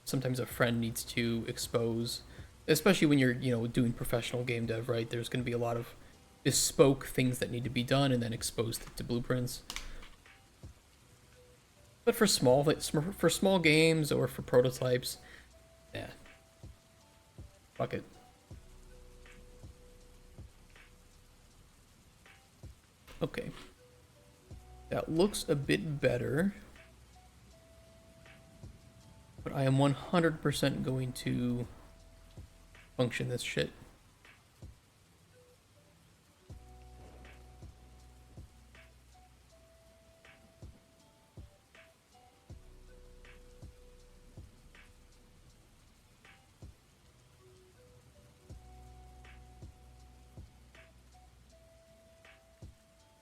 sometimes a friend needs to expose, especially when you're, you know, doing professional game dev, right? There's gonna be a lot of bespoke things that need to be done and then exposed to blueprints. But for small games or for prototypes, yeah, fuck it. Okay, that looks a bit better, but I am 100% going to function this shit.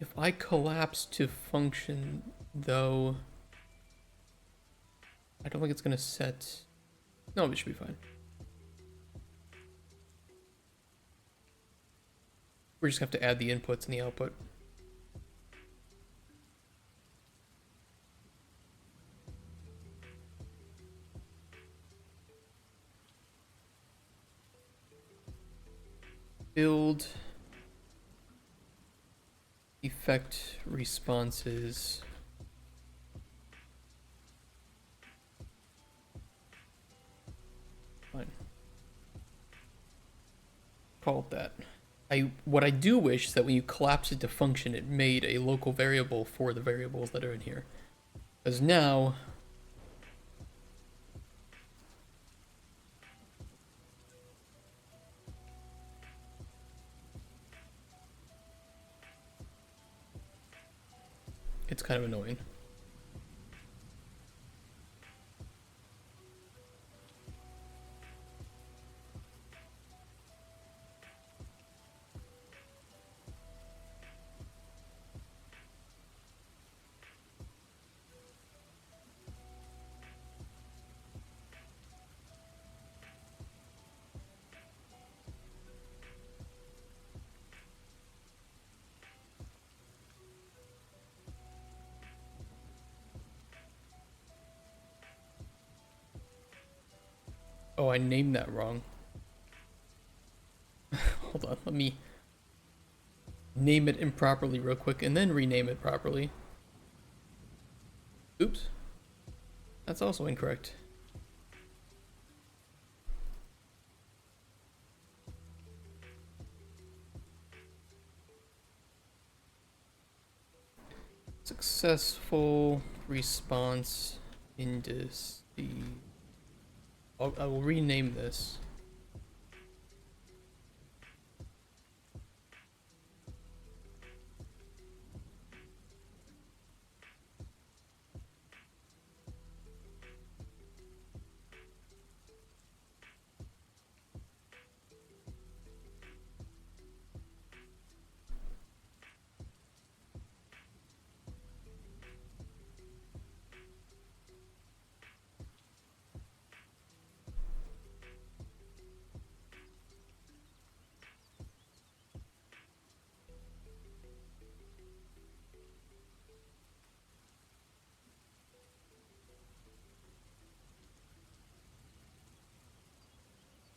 If I collapse to function, though, I don't think it's gonna set. No, it should be fine. We're just gonna have to add the inputs and the output. Build effect responses. Fine. Call it that. What I do wish is that when you collapse it to function, it made a local variable for the variables that are in here. Because now it's kind of annoying. Oh, I named that wrong. Hold on, let me name it improperly real quick and then rename it properly. Oops. That's also incorrect. Successful response indice. I will rename this.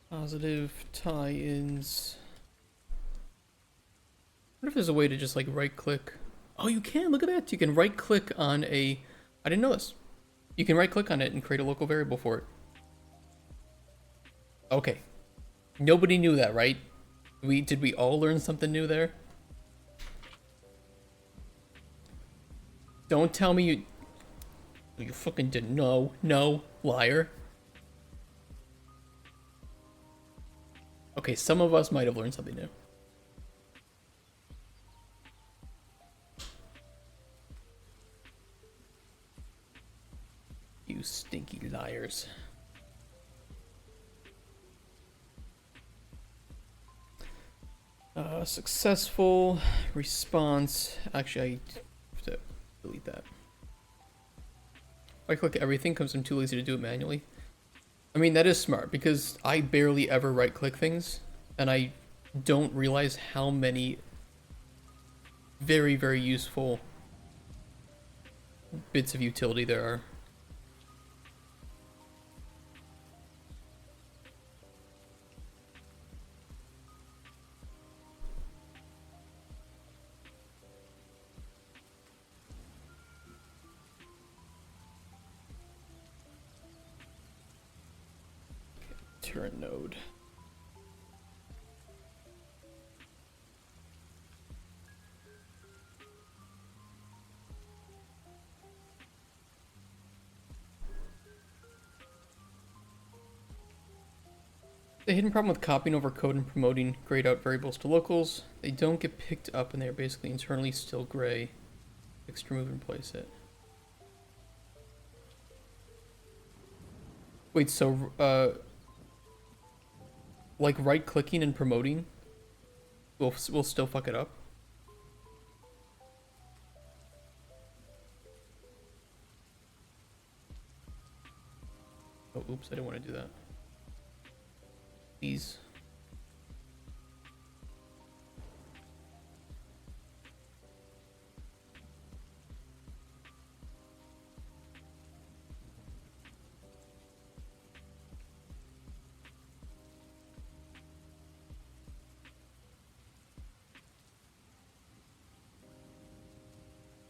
Positive tie-ins. I wonder if there's a way to just like right click. Oh, you can, look at that. You can right click on a, I didn't know this. You can right click on it and create a local variable for it. Okay. Nobody knew that, right? Did we all learn something new there? Don't tell me you fucking didn't know. No, liar. Okay, some of us might have learned something new. You stinky liars. Successful response. Actually, I have to delete that. If I click everything, comes I'm too lazy to do it manually. I mean, that is smart because I barely ever right click things and I don't realize how many very, very useful bits of utility there are. Turn node. The hidden problem with copying over code and promoting grayed out variables to locals, they don't get picked up and they're basically internally still gray. Fix, remove, and replace it. Wait, so like right clicking and promoting will still fuck it up? Oh, oops, I didn't want to do that. Please.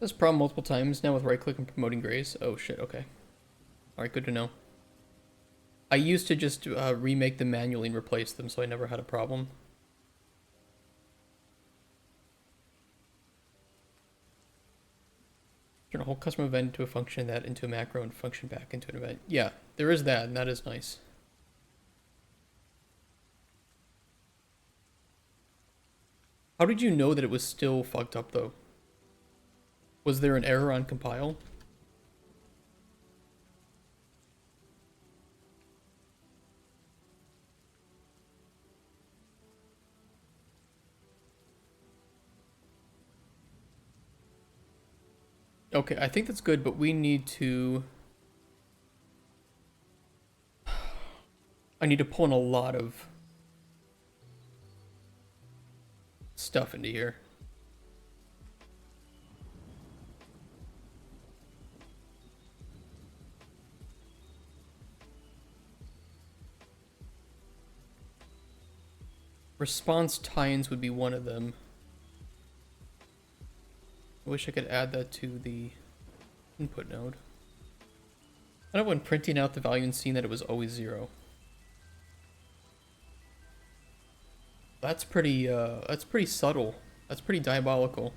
This problem multiple times now with right click and promoting grays. Oh shit, okay. Alright, good to know. I used to just remake them manually and replace them, so I never had a problem. Turn a whole custom event into a function, that into a macro, and function back into an event. Yeah, there is that, and that is nice. How did you know that it was still fucked up, though? Was there an error on compile? Okay, I think that's good, but we need to... I need to pull in a lot of stuff into here. Response tie-ins would be one of them. I wish I could add that to the input node. I don't know when printing out the value and seeing that it was always 0. That's pretty subtle. That's pretty diabolical.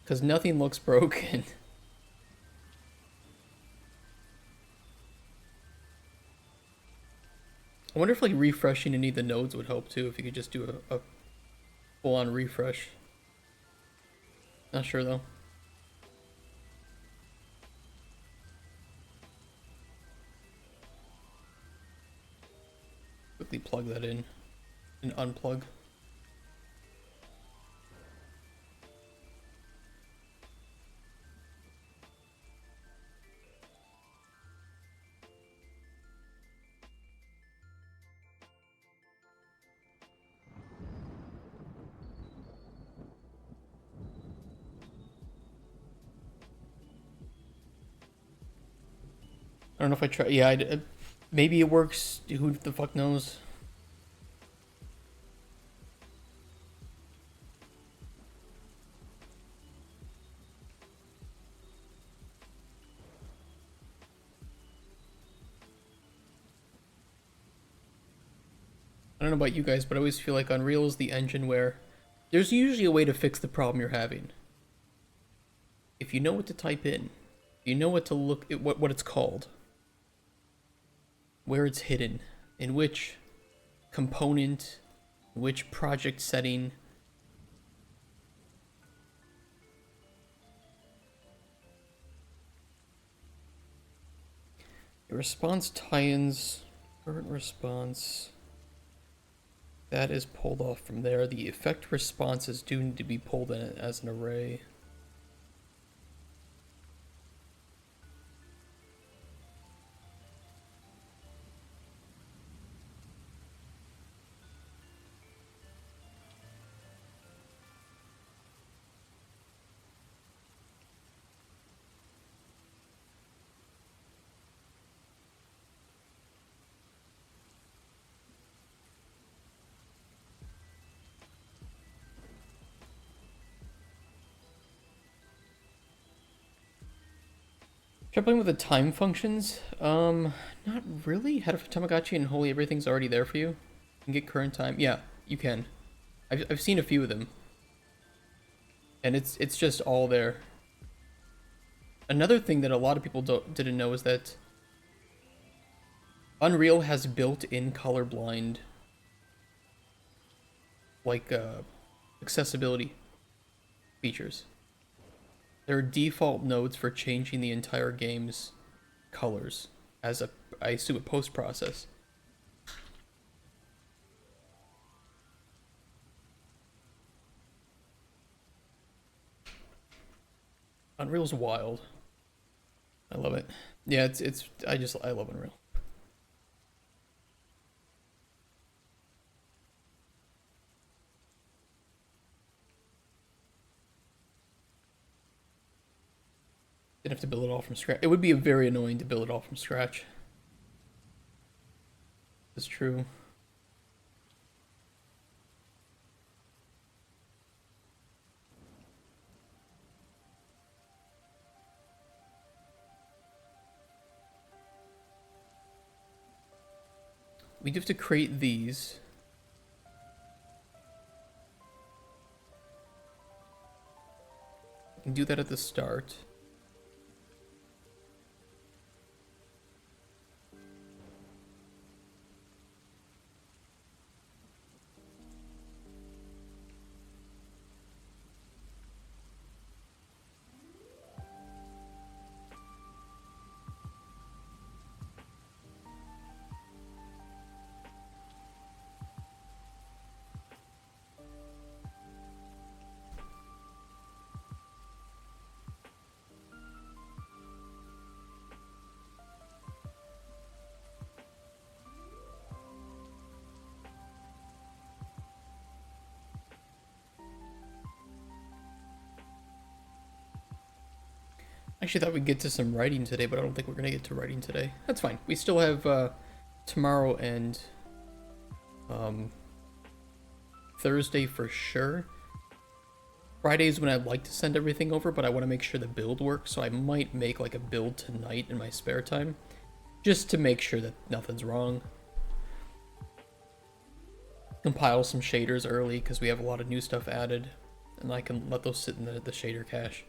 Because nothing looks broken. I wonder if like refreshing any of the nodes would help too, if you could just do a full-on refresh. Not sure though. Quickly plug that in and unplug. I don't know if I try. Yeah, maybe it works. Who the fuck knows? I don't know about you guys, but I always feel like Unreal is the engine where there's usually a way to fix the problem you're having. If you know what to type in, you know what to look at, what it's called, where it's hidden, in which component, which project setting. Your response tie-ins, current response. That is pulled off from there. The effect responses do need to be pulled in as an array. Try playing with the time functions. Not really. Head of Tamagotchi and Holy, everything's already there for you. You can get current time. Yeah, you can. I've seen a few of them, and it's just all there. Another thing that a lot of people didn't know is that Unreal has built-in colorblind, like accessibility features. There are default nodes for changing the entire game's colors as I assume a post-process. Unreal's wild. I love it. Yeah, I love Unreal. Didn't have to build it all from scratch. It would be very annoying to build it all from scratch. It's true. We do have to create these. We can do that at the start. Actually thought we'd get to some writing today, but I don't think we're gonna get to writing today. That's fine. We still have tomorrow and Thursday for sure. Friday is when I'd like to send everything over, but I want to make sure the build works, so I might make like a build tonight in my spare time, just to make sure that nothing's wrong. Compile some shaders early, because we have a lot of new stuff added, and I can let those sit in the shader cache.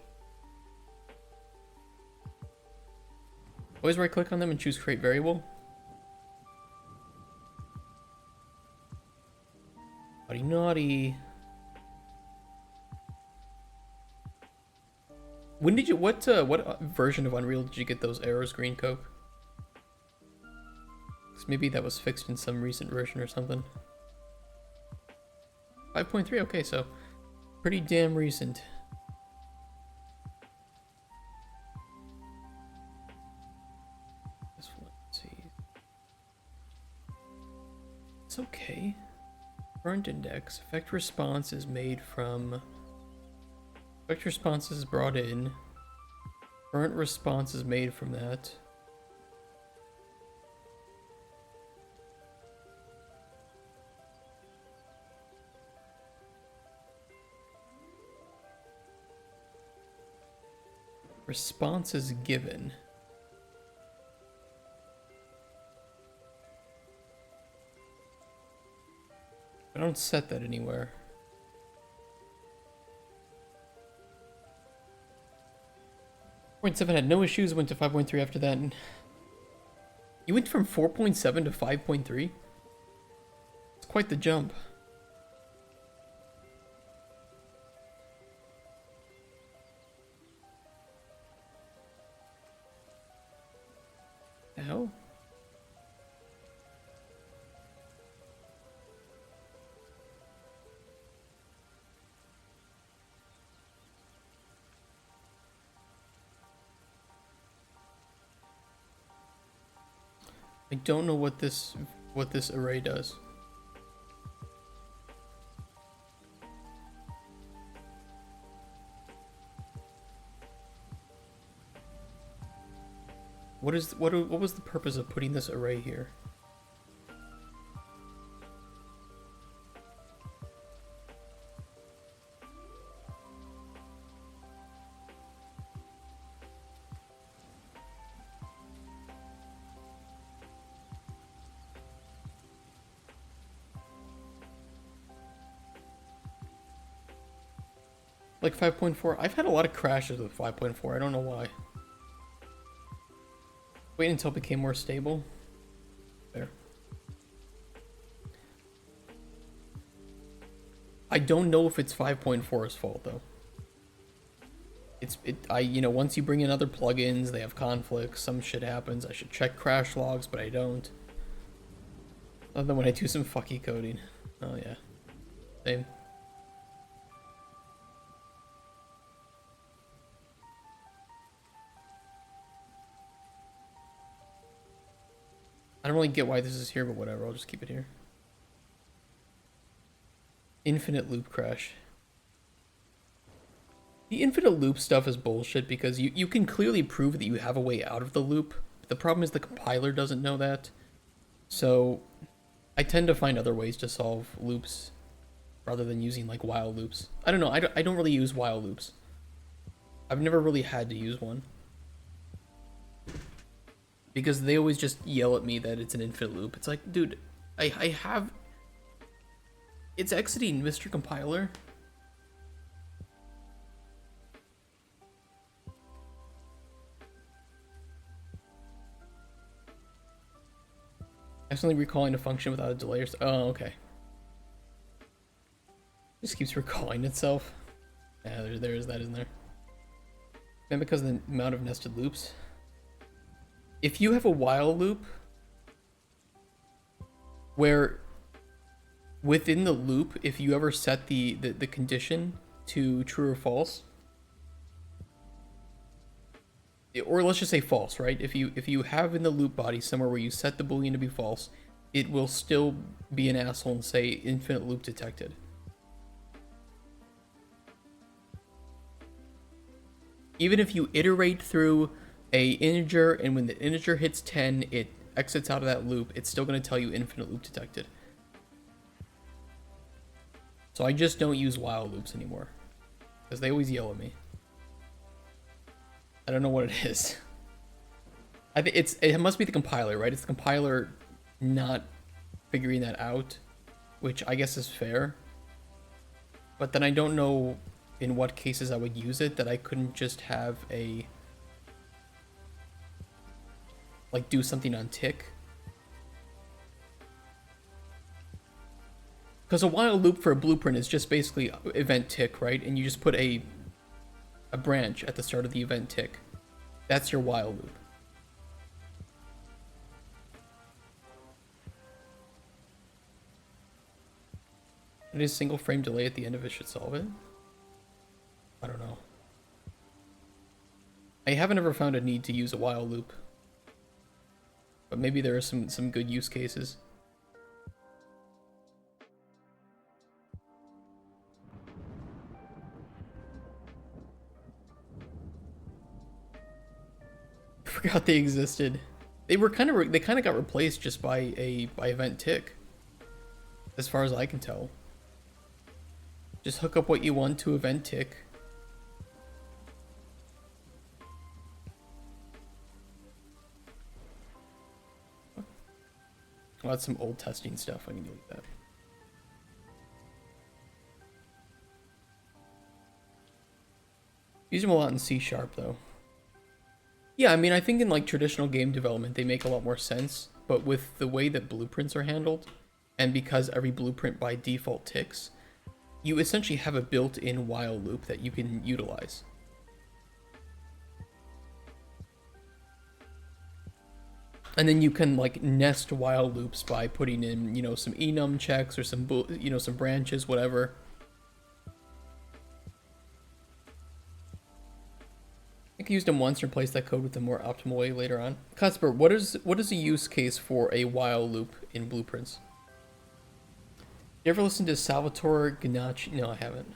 Always right click on them and choose create variable. Naughty naughty. When did you, what version of Unreal did you get those errors, Green Coke? 'Cause maybe that was fixed in some recent version or something. 5.3, okay, so pretty damn recent. This one, let's see. It's okay. Front index, effect response is made from... Effect response is brought in. Current response is made from that. Response is given. I don't set that anywhere. 4.7 had no issues, went to 5.3 after that. You went from 4.7 to 5.3? It's quite the jump. The hell? I don't know what this array does. What was the purpose of putting this array here? Like 5.4, I've had a lot of crashes with 5.4, I don't know why. Wait until it became more stable. There. I don't know if it's 5.4's fault though. You know, once you bring in other plugins, they have conflicts, some shit happens. I should check crash logs, but I don't. Other than when I do some fucky coding. Oh yeah. Same. I don't really get why this is here, but whatever, I'll just keep it here. Infinite loop crash. The infinite loop stuff is bullshit because you can clearly prove that you have a way out of the loop. But the problem is the compiler doesn't know that. So I tend to find other ways to solve loops rather than using like while loops. I don't know, I don't really use while loops. I've never really had to use one. Because they always just yell at me that it's an infinite loop. It's like, dude, I have... It's exiting Mr. Compiler. Accidentally recalling a function without a delay or... Oh, okay. Just keeps recalling itself. Yeah, there's that, isn't there? And because of the amount of nested loops. If you have a while loop where within the loop, if you ever set the condition to true or false, or let's just say false, right? If you have in the loop body somewhere where you set the boolean to be false, it will still be an asshole and say infinite loop detected. Even if you iterate through a integer and when the integer hits 10, it exits out of that loop, it's still going to tell you infinite loop detected. So I just don't use while loops anymore because they always yell at me. I don't know what it is. I think it must be the compiler, right? It's the compiler not figuring that out, which I guess is fair. But then I don't know in what cases I would use it that I couldn't just have a like do something on tick. Because a while loop for a blueprint is just basically event tick, right? And you just put a branch at the start of the event tick. That's your while loop. And a single frame delay at the end of it should solve it? I don't know. I haven't ever found a need to use a while loop. But maybe there are some good use cases. Forgot they existed. They kind of got replaced just by event tick, as far as I can tell. Just hook up what you want to event tick. Well, that's some old testing stuff. I can delete that. Use them a lot in C# though. Yeah, I mean, I think in like traditional game development, they make a lot more sense, but with the way that blueprints are handled, and because every blueprint by default ticks, you essentially have a built-in while loop that you can utilize. And then you can like nest while loops by putting in, you know, some enum checks or some, you know, some branches, whatever. I think I used them once and replaced that code with a more optimal way later on. Cuthbert, what is a use case for a while loop in blueprints? You ever listen to Salvatore Ganacci? No, I haven't.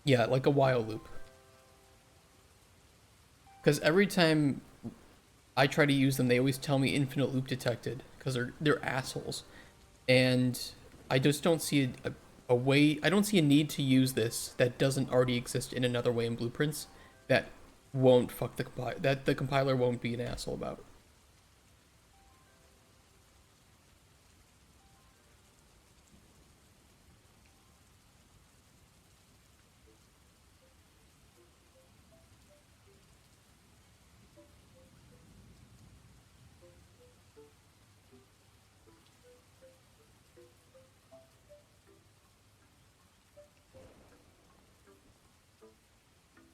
Yeah, like a while loop. Because every time I try to use them, they always tell me infinite loop detected because they're assholes, and I just don't see a way. I don't see a need to use this that doesn't already exist in another way in blueprints that won't fuck the compiler. That the compiler won't be an asshole about.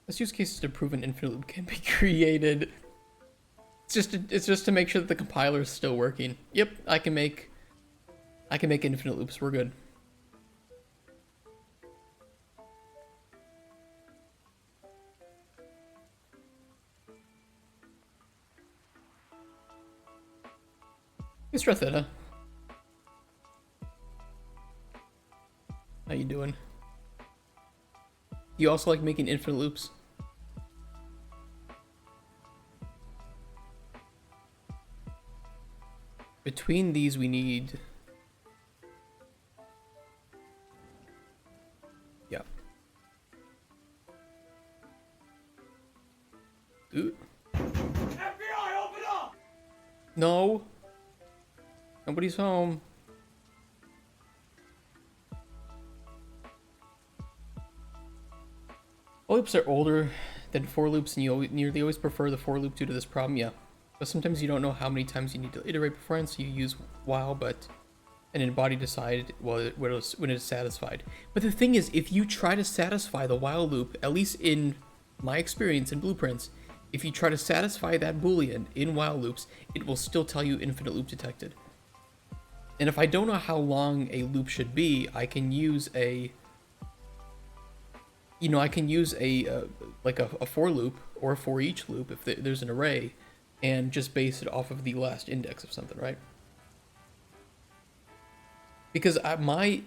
This use case is to prove an infinite loop can be created. It's just to make sure that the compiler is still working. Yep, I can make infinite loops. We're good. Hey, Stratheta. How you doing? You also like making infinite loops? Between these we need... Yeah. Dude. FBI No. Nobody's home. While loops are older than for loops, and you nearly always prefer the for loop due to this problem, yeah. But sometimes you don't know how many times you need to iterate before, so you use while, but and then body decide when it is satisfied. But the thing is, if you try to satisfy the while loop, at least in my experience in blueprints, if you try to satisfy that boolean in while loops, it will still tell you infinite loop detected. And if I don't know how long a loop should be, I can use a like a for loop or a for each loop if there's an array, and just base it off of the last index of something, right? Because my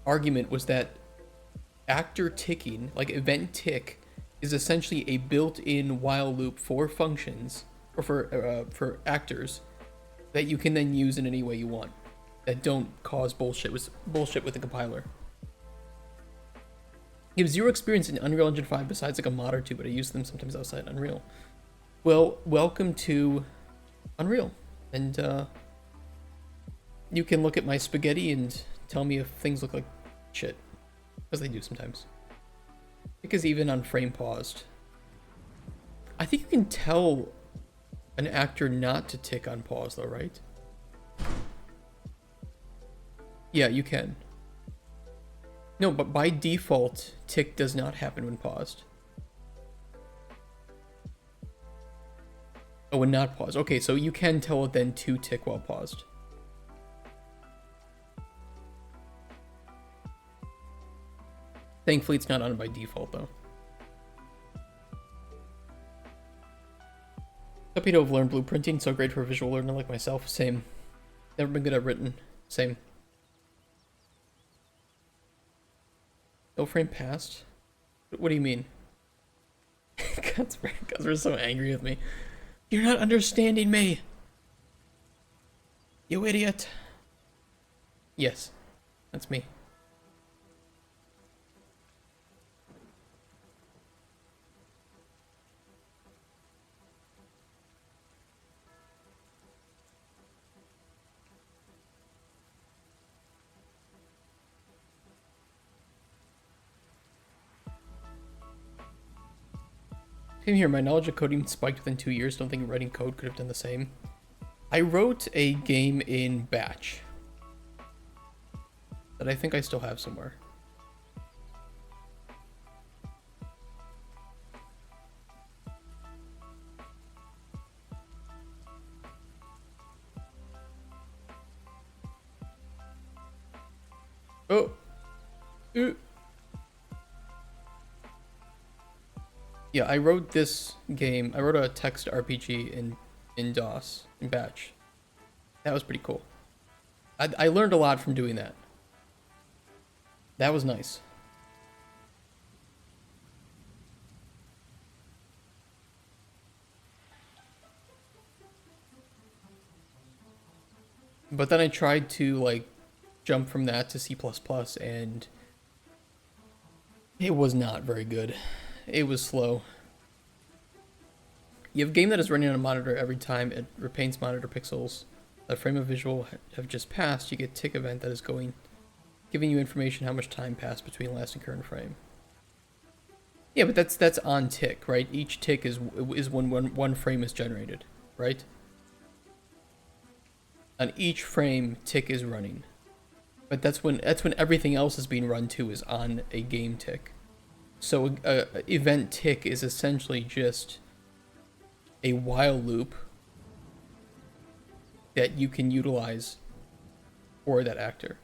argument was that actor ticking, like event tick, is essentially a built-in while loop for functions or for actors that you can then use in any way you want, that don't cause bullshit with the compiler. You have zero experience in Unreal Engine 5 besides like a mod or two, but I use them sometimes outside Unreal. Well, welcome to Unreal, and you can look at my spaghetti and tell me if things look like shit, because they do sometimes. Because even on frame paused, I think you can tell an actor not to tick on pause though, right? Yeah, you can. No, but by default, tick does not happen when paused. Oh, when not paused. Okay, so you can tell it then to tick while paused. Thankfully, it's not on by default, though. Happy to have learned blueprinting, so great for a visual learner like myself. Same. Never been good at written. Same. No frame passed? What do you mean? Guys are so angry with me. You're not understanding me! You idiot! Yes, that's me. Same here, my knowledge of coding spiked within 2 years. Don't think writing code could have done the same. I wrote a game in batch that I think I still have somewhere. Oh! Yeah, I wrote this game. I wrote a text RPG in DOS, in batch. That was pretty cool. I learned a lot from doing that. That was nice. But then I tried to, like, jump from that to C++, and it was not very good. It was slow. You have a game that is running on a monitor every time it repaints monitor pixels. A frame of visual have just passed. You get tick event that is giving you information how much time passed between last and current frame. Yeah, but that's on tick, right? Each tick is when one frame is generated, right? On each frame, tick is running. But that's when everything else is being run too, is on a game tick. So event tick is essentially just a while loop that you can utilize for that actor.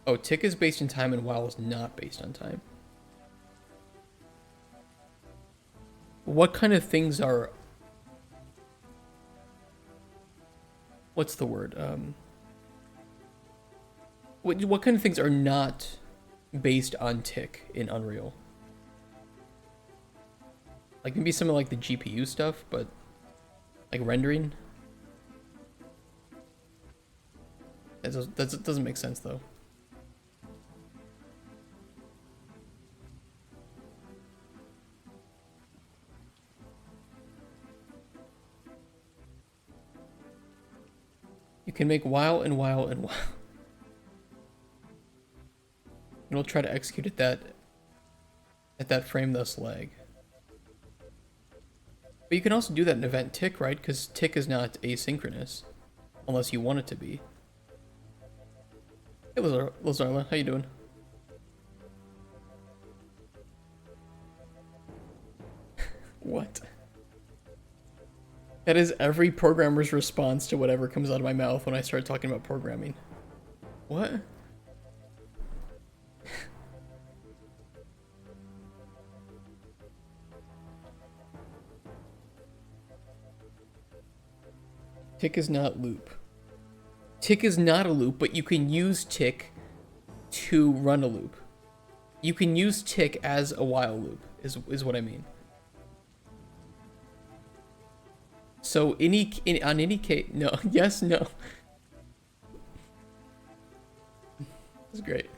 Oh, tick is based in time and while is not based on time. What kind of things are... What's the word? What kind of things are not based on tick in Unreal? Like maybe some of like the GPU stuff, but like rendering. That doesn't make sense though. can make while and while and while. It'll try to execute at that frame thus lag. But you can also do that in event tick, right? Because tick is not asynchronous, unless you want it to be. Hey, Lazarla, how you doing? What? That is every programmer's response to whatever comes out of my mouth when I start talking about programming. What? Tick is not loop. Tick is not a loop, but you can use tick to run a loop. You can use tick as a while loop, is what I mean. So on any case, no, yes, no. That's great.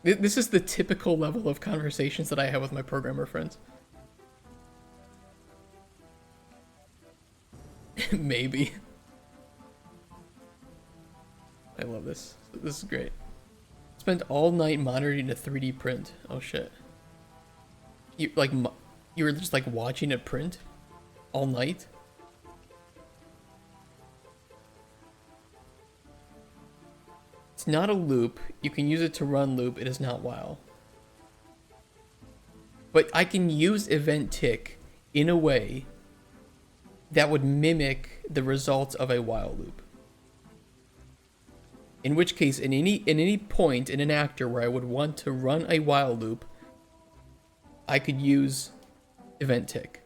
This is the typical level of conversations that I have with my programmer friends. Maybe. I love this. This is great. Spent all night monitoring a 3D print. Oh shit. You were just like watching it print all night? It's not a loop. You can use it to run loop. It is not while. But I can use event tick in a way that would mimic the results of a while loop. In which case, in any point in an actor where I would want to run a while loop, I could use event tick.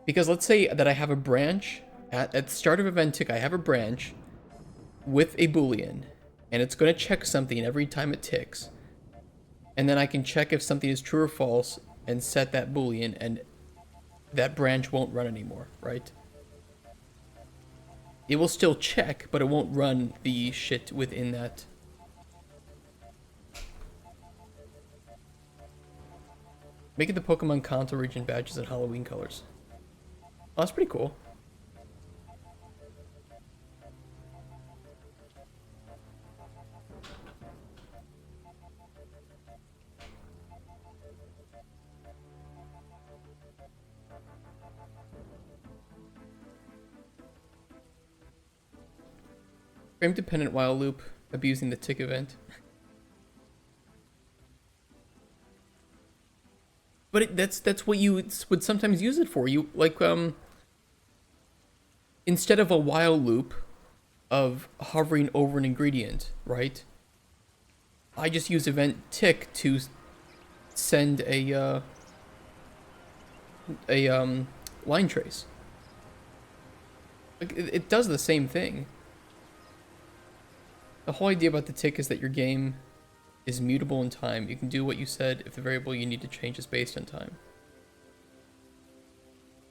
Because let's say that I have a branch, at the start of event tick, I have a branch with a boolean, and it's going to check something every time it ticks. And then I can check if something is true or false and set that boolean, and that branch won't run anymore, right? It will still check, but it won't run the shit within that. Making the Pokemon Kanto region badges in Halloween colors. Oh, that's pretty cool. Frame dependent while loop, abusing the tick event. But that's what you would sometimes use it for. You like instead of a while loop of hovering over an ingredient, right? I just use event tick to send a line trace. Like it does the same thing. The whole idea about the tick is that your game is mutable in time. You can do what you said if the variable you need to change is based on time.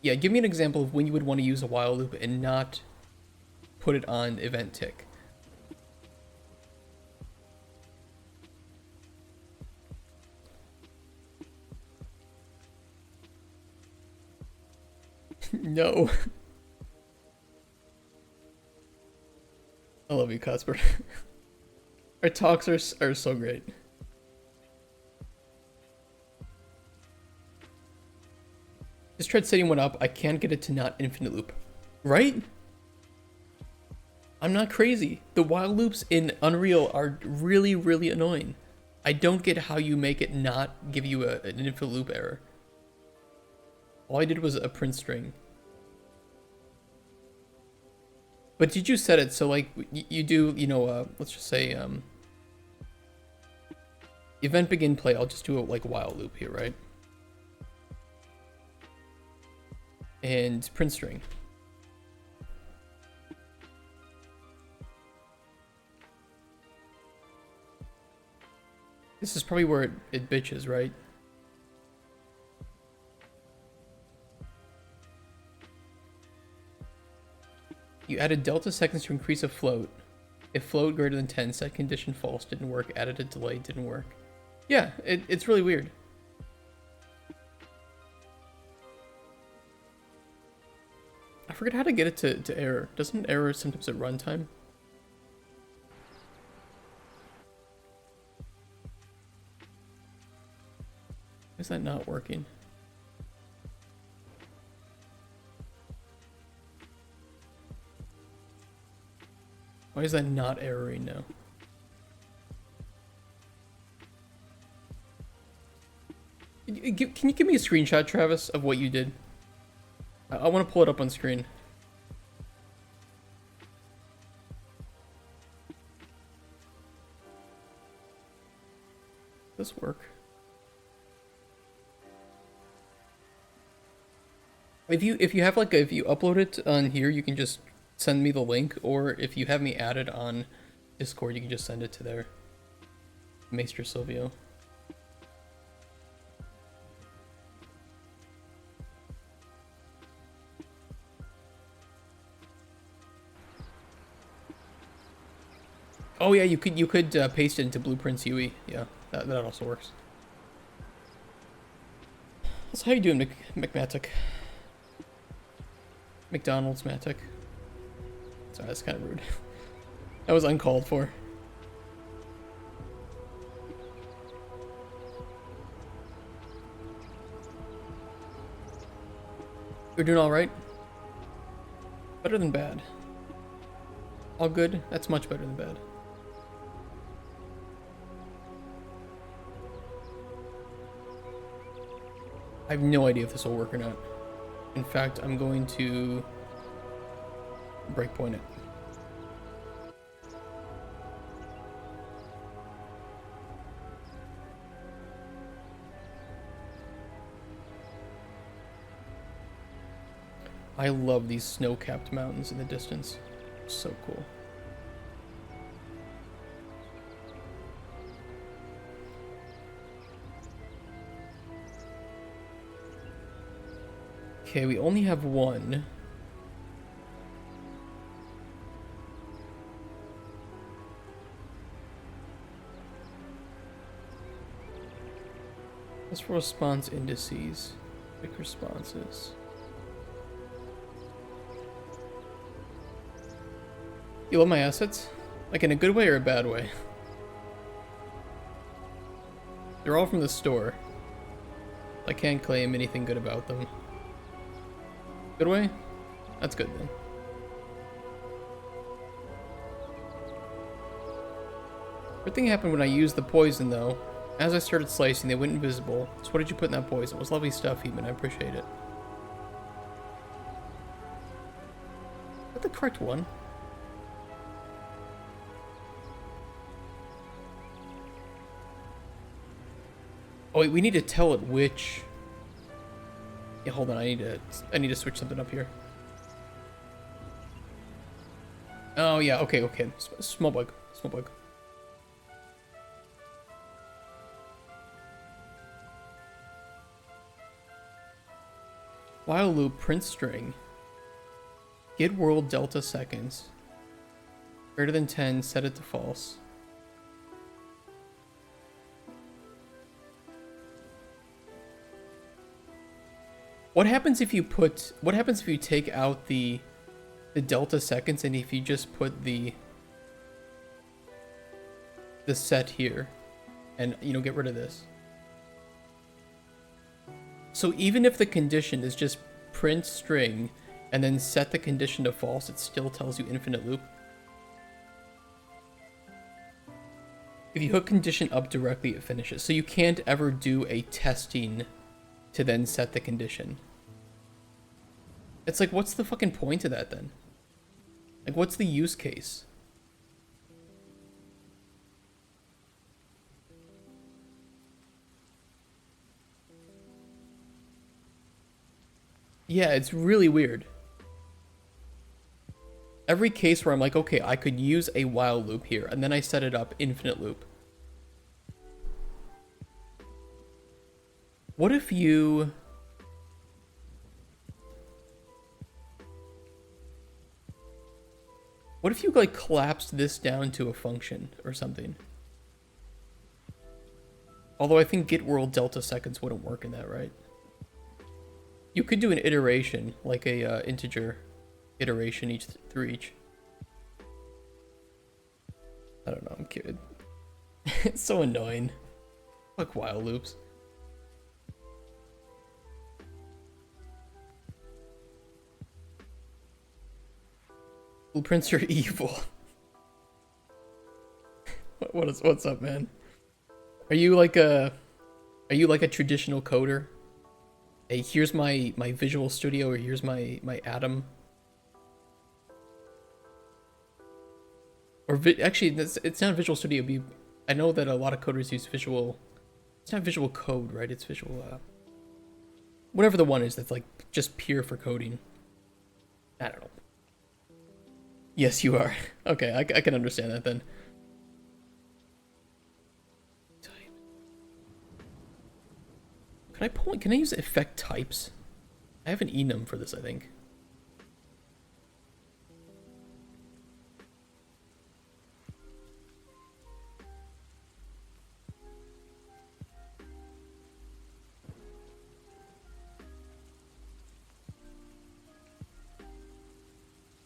Yeah, give me an example of when you would want to use a while loop and not put it on event tick. No. I love you, Cuthbert. Our talks are so great. Just tried setting one up. I can't get it to not infinite loop. Right? I'm not crazy. The while loops in Unreal are really, really annoying. I don't get how you make it not give you an infinite loop error. All I did was a print string. But did you set it so like you do, you know, let's just say event begin play, I'll just do a like while loop here, right? And print string. This is probably where it bitches, right? You added delta seconds to increase a float. If float greater than 10, set condition false, didn't work. Added a delay, didn't work. Yeah, it's really weird. forget how to get it to error. Doesn't it error sometimes at runtime? Why is that not working? Why is that not erroring now? Can you give me a screenshot, Travis, of what you did? I want to pull it up on screen. Does this work? If you have like if you upload it on here, you can just send me the link, or if you have me added on Discord, you can just send it to there. Maester Silvio. Oh yeah, you could paste it into Blueprints UE. Yeah, that also works. So how you doing, McMatic? McDonald's Matic. Sorry, that's kind of rude. That was uncalled for. You're doing all right? Better than bad. All good? That's much better than bad. I have no idea if this will work or not. In fact, I'm going to breakpoint it. I love these snow-capped mountains in the distance. So cool. Okay, we only have one. As for response indices, quick responses. You love my assets? Like in a good way or a bad way? They're all from the store. I can't claim anything good about them. Good way? That's good then. Good thing happened when I used the poison though. As I started slicing, they went invisible. So what did you put in that poison? It was lovely stuff, even. I appreciate it. Is that the correct one? Oh wait, we need to tell it which. Yeah, hold on. I need to switch something up here. Oh yeah. Okay. Okay. Small bug. Small bug. While loop print string. Get world delta seconds. Greater than 10. Set it to false. What happens if you put, what happens if you take out the delta seconds and if you just put the set here and, you know, get rid of this? So even if the condition is just print string and then set the condition to false, it still tells you infinite loop. If you hook condition up directly, it finishes. So you can't ever do a testing to then set the condition. It's like, what's the fucking point of that then? Like, what's the use case? Yeah, it's really weird. Every case where I'm like, okay, I could use a while loop here, and then I set it up infinite loop. What if you... What if you, like, collapsed this down to a function or something? Although I think get world delta seconds wouldn't work in that, right? You could do an iteration, like a integer iteration through each. I don't know, I'm kidding. It's so annoying. Fuck while loops. Blueprints are evil. What's up, man? Are you like a traditional coder? Hey, here's my Visual Studio, or here's my Atom. Or actually, it's not Visual Studio. I know that a lot of coders use Visual. It's not Visual Code, right? It's Visual. Whatever the one is that's like just pure for coding. I don't know. Yes, you are. Okay, I can understand that then. Can I use effect types? I have an enum for this, I think.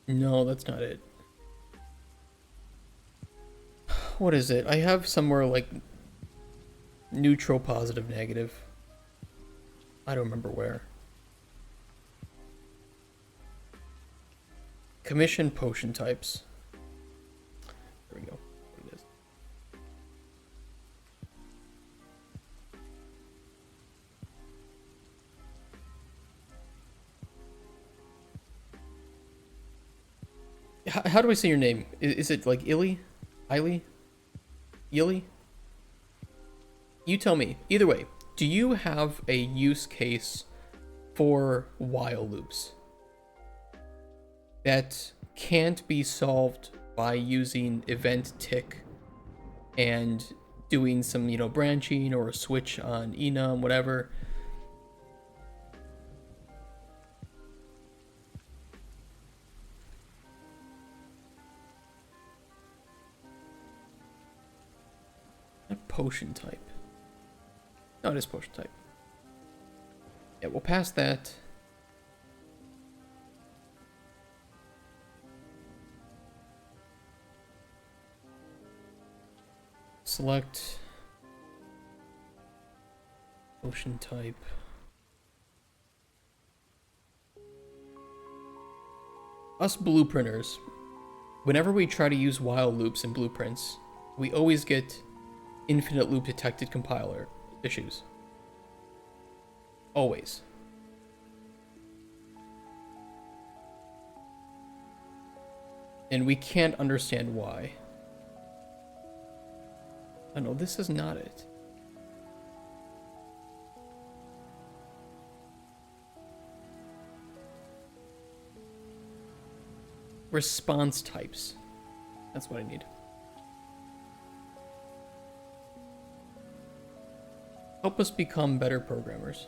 No, that's not it. What is it? I have somewhere like neutral, positive, negative. I don't remember where. Commission potion types. There we go. What it is. How do I say your name? Is it like Illy? Illy? Yilly? You tell me. Either way, do you have a use case for while loops that can't be solved by using event tick and doing some, branching or a switch on enum, whatever? Potion type. No, it is potion type. Yeah, we'll pass that. Select potion type. Us blueprinters, whenever we try to use while loops in blueprints, we always get infinite loop detected compiler issues. Always. And we can't understand why. Oh no, this is not it. Response types. That's what I need. Help us become better programmers.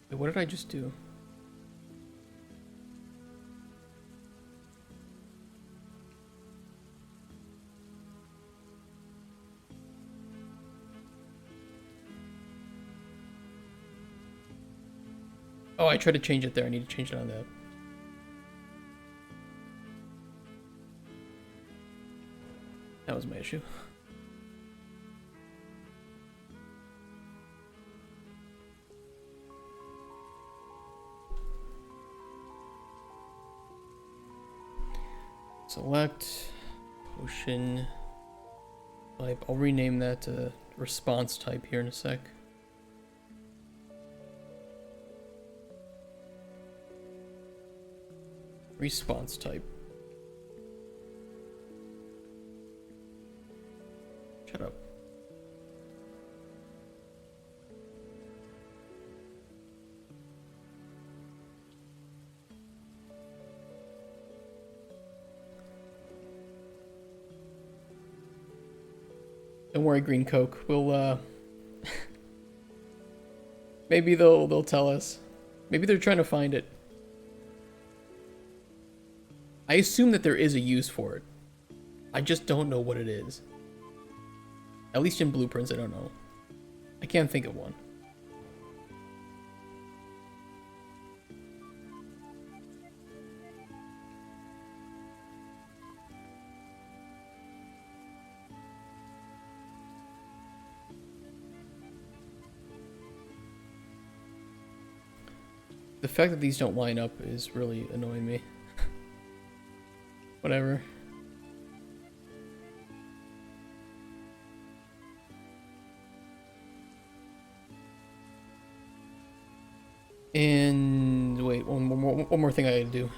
Wait, what did I just do? Oh, I tried to change it there. I need to change it on that. That was my issue. Select potion type. I'll rename that to response type here in a sec. Response type. Shut up. Don't worry, Green Coke. We'll Maybe they'll tell us. Maybe they're trying to find it. I assume that there is a use for it. I just don't know what it is. At least in blueprints, I don't know. I can't think of one. The fact that these don't line up is really annoying me. Whatever. And wait, one more thing I gotta do.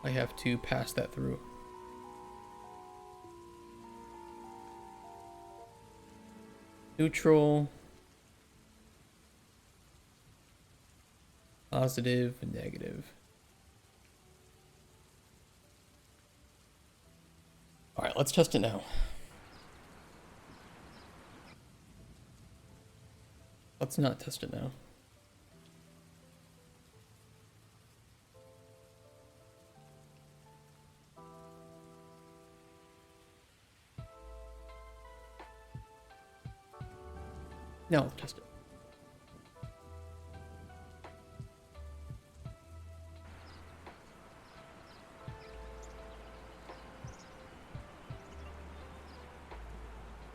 I have to pass that through. Neutral. Positive and negative. All right, let's test it now. Let's not test it now. Now let's test it.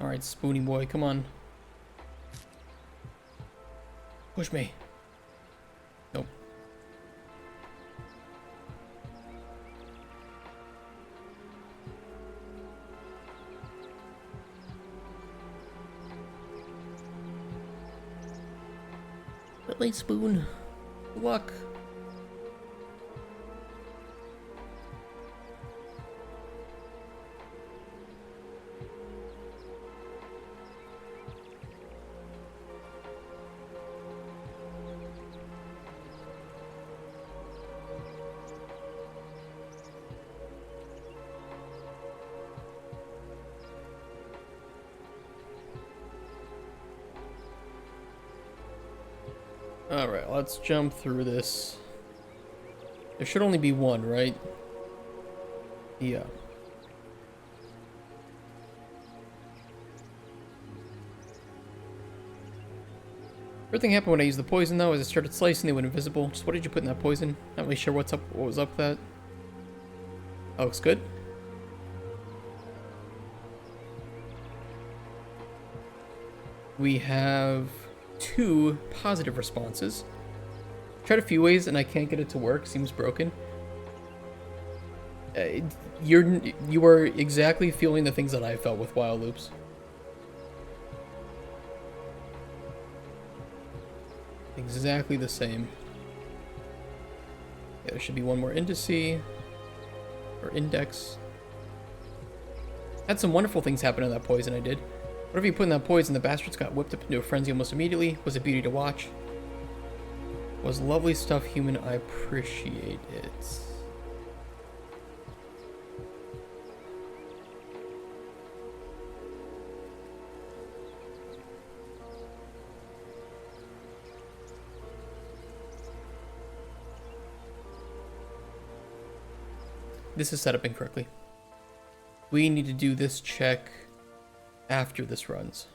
Alright, Spoony boy, come on. Push me. Nope. Really, Spoon? Good luck. Alright, let's jump through this. There should only be one, right? Yeah. Everything happened when I used the poison, though. As I started slicing, they went invisible. Just what did you put in that poison? Not really sure what was up with that. That looks good. We have 2 positive responses. Tried a few ways and I can't get it to work. Seems broken. You are exactly feeling the things that I felt with while loops. Exactly the same. Yeah, there should be one more indice or index. Had some wonderful things happen in that poison I did. Whatever you put in that poison, the bastards got whipped up into a frenzy almost immediately. Was a beauty to watch. Was lovely stuff, human. I appreciate it. This is set up incorrectly. We need to do this check after this runs.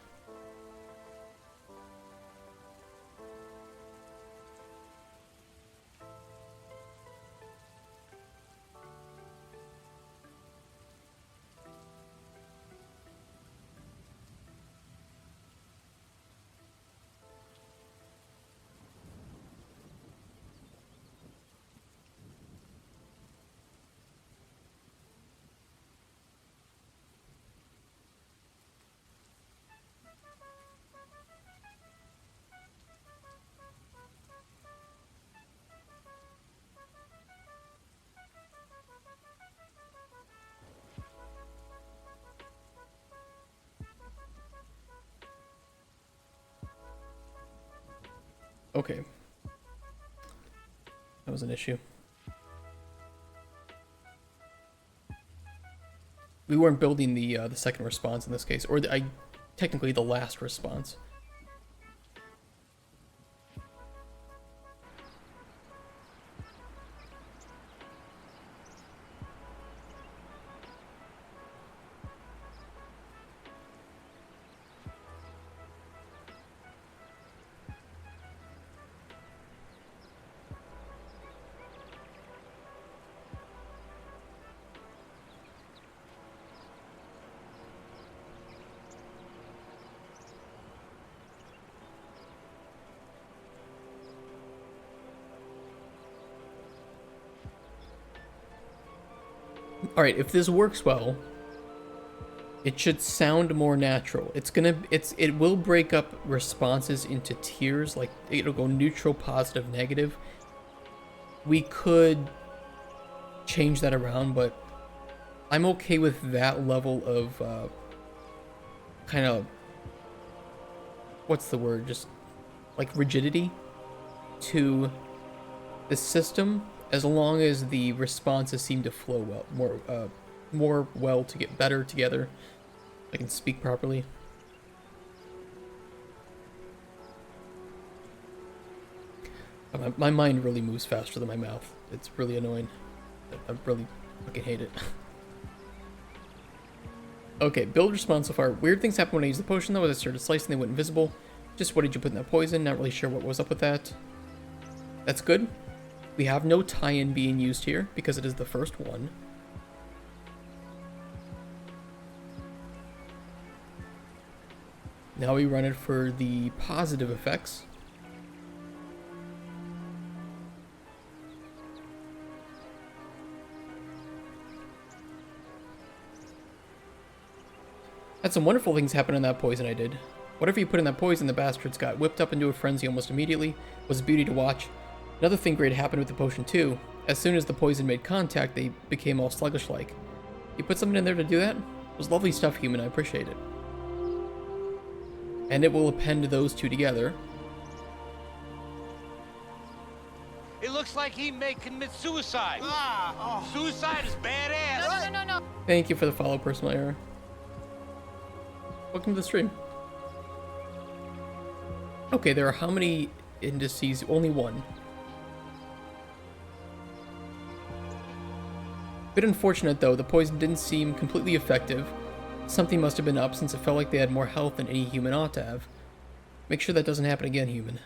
Okay. That was an issue. We weren't building the second response in this case, or technically the last response. Alright, if this works well, it should sound more natural. It will break up responses into tiers, like it'll go neutral, positive, negative. We could change that around, but I'm okay with that level of kind of, what's the word, just like rigidity to the system, as long as the responses seem to flow well, more well to get better together. I can speak properly. My mind really moves faster than my mouth. It's really annoying. I really fucking hate it. Okay, build response so far. Weird things happen when I use the potion though. As I started slicing, they went invisible. Just what did you put in that poison? Not really sure what was up with that. That's good. We have no tie-in being used here because it is the first one. Now we run it for the positive effects. Had some wonderful things happen in that poison I did. Whatever you put in that poison, the bastards got whipped up into a frenzy almost immediately. It was a beauty to watch. Another thing great happened with the potion too. As soon as the poison made contact, they became all sluggish-like. You put something in there to do that? It was lovely stuff, human. I appreciate it. And it will append those two together. It looks like he may commit suicide. Suicide is badass. No. Thank you for the follow, personal error. Welcome to the stream. Okay, there are how many indices? Only one. Bit unfortunate though, the poison didn't seem completely effective. Something must have been up since it felt like they had more health than any human ought to have. Make sure that doesn't happen again, human.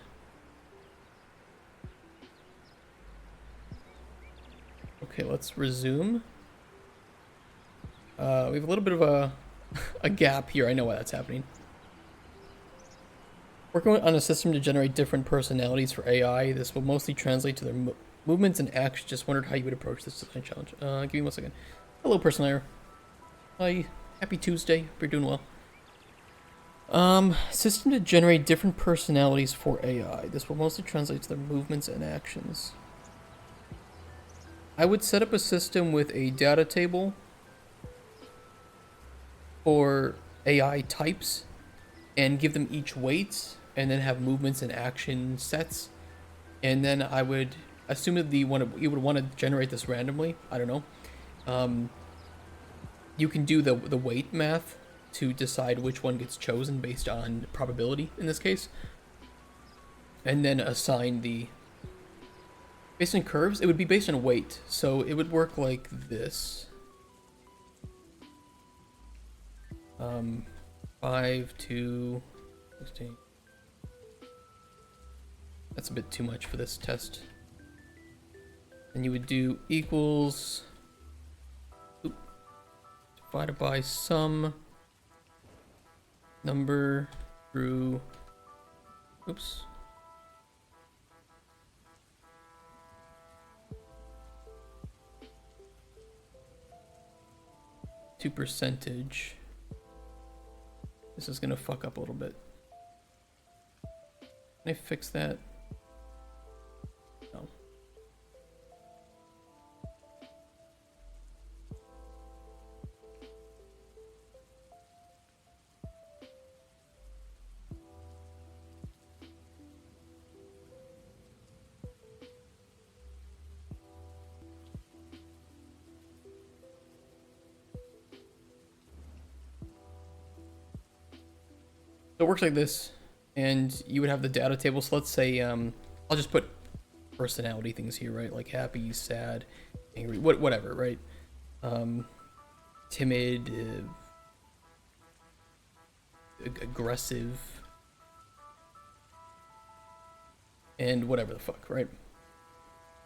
Okay, let's resume. We have a little bit of a gap here. I know why that's happening. Working on a system to generate different personalities for AI. This will mostly translate to their movements and actions. Just wondered how you would approach this design challenge. Give me 1 second. Hello, personal error. Hi. Happy Tuesday. Hope you're doing well. System to generate different personalities for AI. This will mostly translate to their movements and actions. I would set up a system with a data table for AI types and give them each weights and then have movements and action sets. And then I would assume that you would want to generate this randomly. I don't know. You can do the weight math to decide which one gets chosen based on probability in this case. And then assign the... Based on curves, it would be based on weight. So it would work like this. 5 to 16. That's a bit too much for this test. And you would do equals... divided by some number through, oops, to percentage. This is gonna fuck up a little bit. Can I fix that? No. So it works like this, and you would have the data table. So let's say, I'll just put personality things here, right? Like happy, sad, angry, whatever, right? Timid, aggressive, and whatever the fuck, right?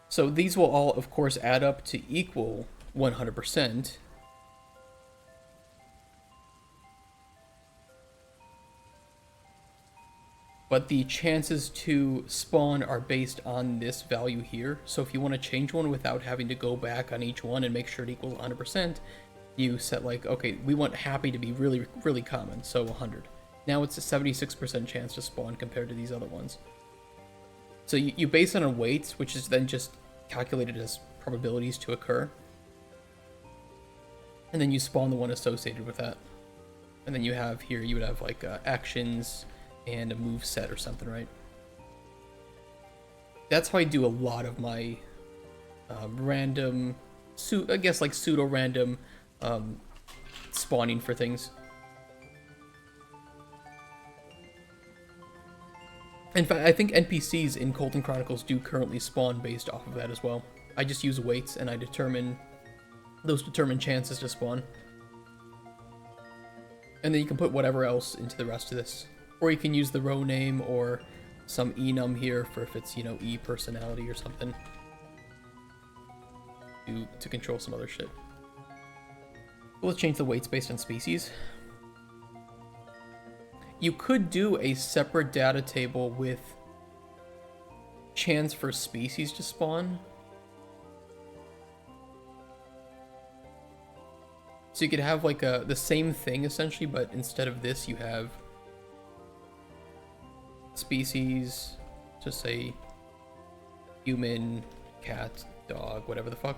So these will all, of course, add up to equal 100%. but the chances to spawn are based on this value here. So if you want to change one without having to go back on each one and make sure it equals 100%, you set like, okay, we want happy to be really, really common, so 100. Now it's a 76% chance to spawn compared to these other ones. So you base it on weights, which is then just calculated as probabilities to occur. And then you spawn the one associated with that. And then you have here, you would have like actions and a move set or something, right? That's how I do a lot of my random, I guess like pseudo-random spawning for things. In fact, I think NPCs in Cauldron Chronicles do currently spawn based off of that as well. I just use weights and I determine those determined chances to spawn. And then you can put whatever else into the rest of this. Or you can use the row name or some enum here for if it's, you know, E personality or something. To control some other shit. Let's change the weights based on species. You could do a separate data table with chance for species to spawn. So you could have like the same thing essentially, but instead of this you have species, just say human, cat, dog, whatever the fuck.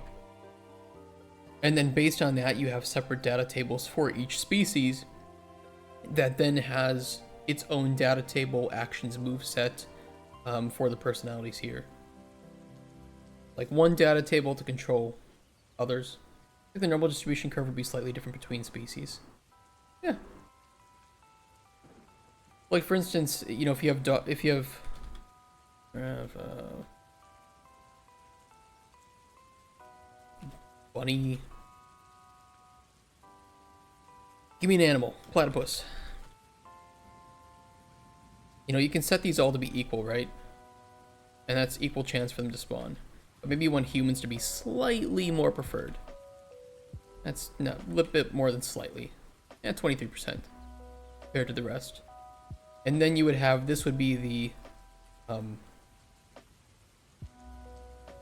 And then based on that you have separate data tables for each species that then has its own data table actions move set for the personalities here. Like one data table to control others. I think the normal distribution curve would be slightly different between species. Yeah. Like for instance, you know, if you have bunny. Give me an animal, platypus. You know, you can set these all to be equal, right? And that's equal chance for them to spawn. But maybe you want humans to be slightly more preferred. That's no, a little bit more than slightly. Yeah, 23% compared to the rest. And then you would have, this would be the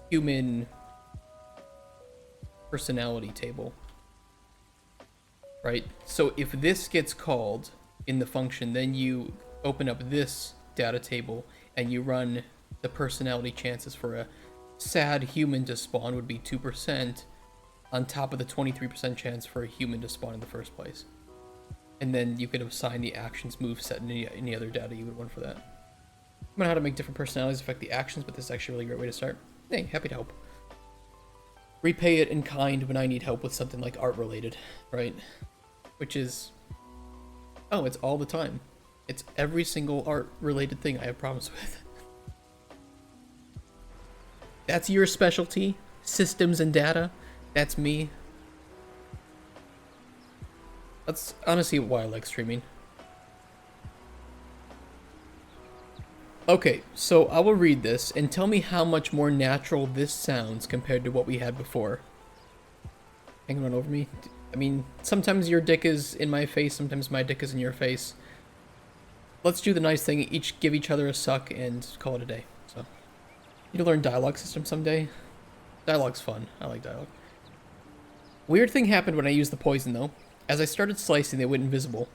human personality table. Right? So if this gets called in the function, then you open up this data table and you run the personality chances for a sad human to spawn would be 2% on top of the 23% chance for a human to spawn in the first place. And then you could assign the actions move set and any other data you would want for that. I don't know how to make different personalities affect the actions, but this is actually a really great way to start. Hey, happy to help. Repay it in kind when I need help with something like art related, right? Which is, oh, it's all the time. It's every single art related thing I have problems with. That's your specialty, systems and data. That's me. That's honestly why I like streaming. Okay, so I will read this and tell me how much more natural this sounds compared to what we had before. Hang on over me. I mean, sometimes your dick is in my face, sometimes my dick is in your face. Let's do the nice thing, each give each other a suck and call it a day. So, need to learn dialogue system someday. Dialogue's fun. I like dialogue. Weird thing happened when I used the poison though. As I started slicing, they went invisible.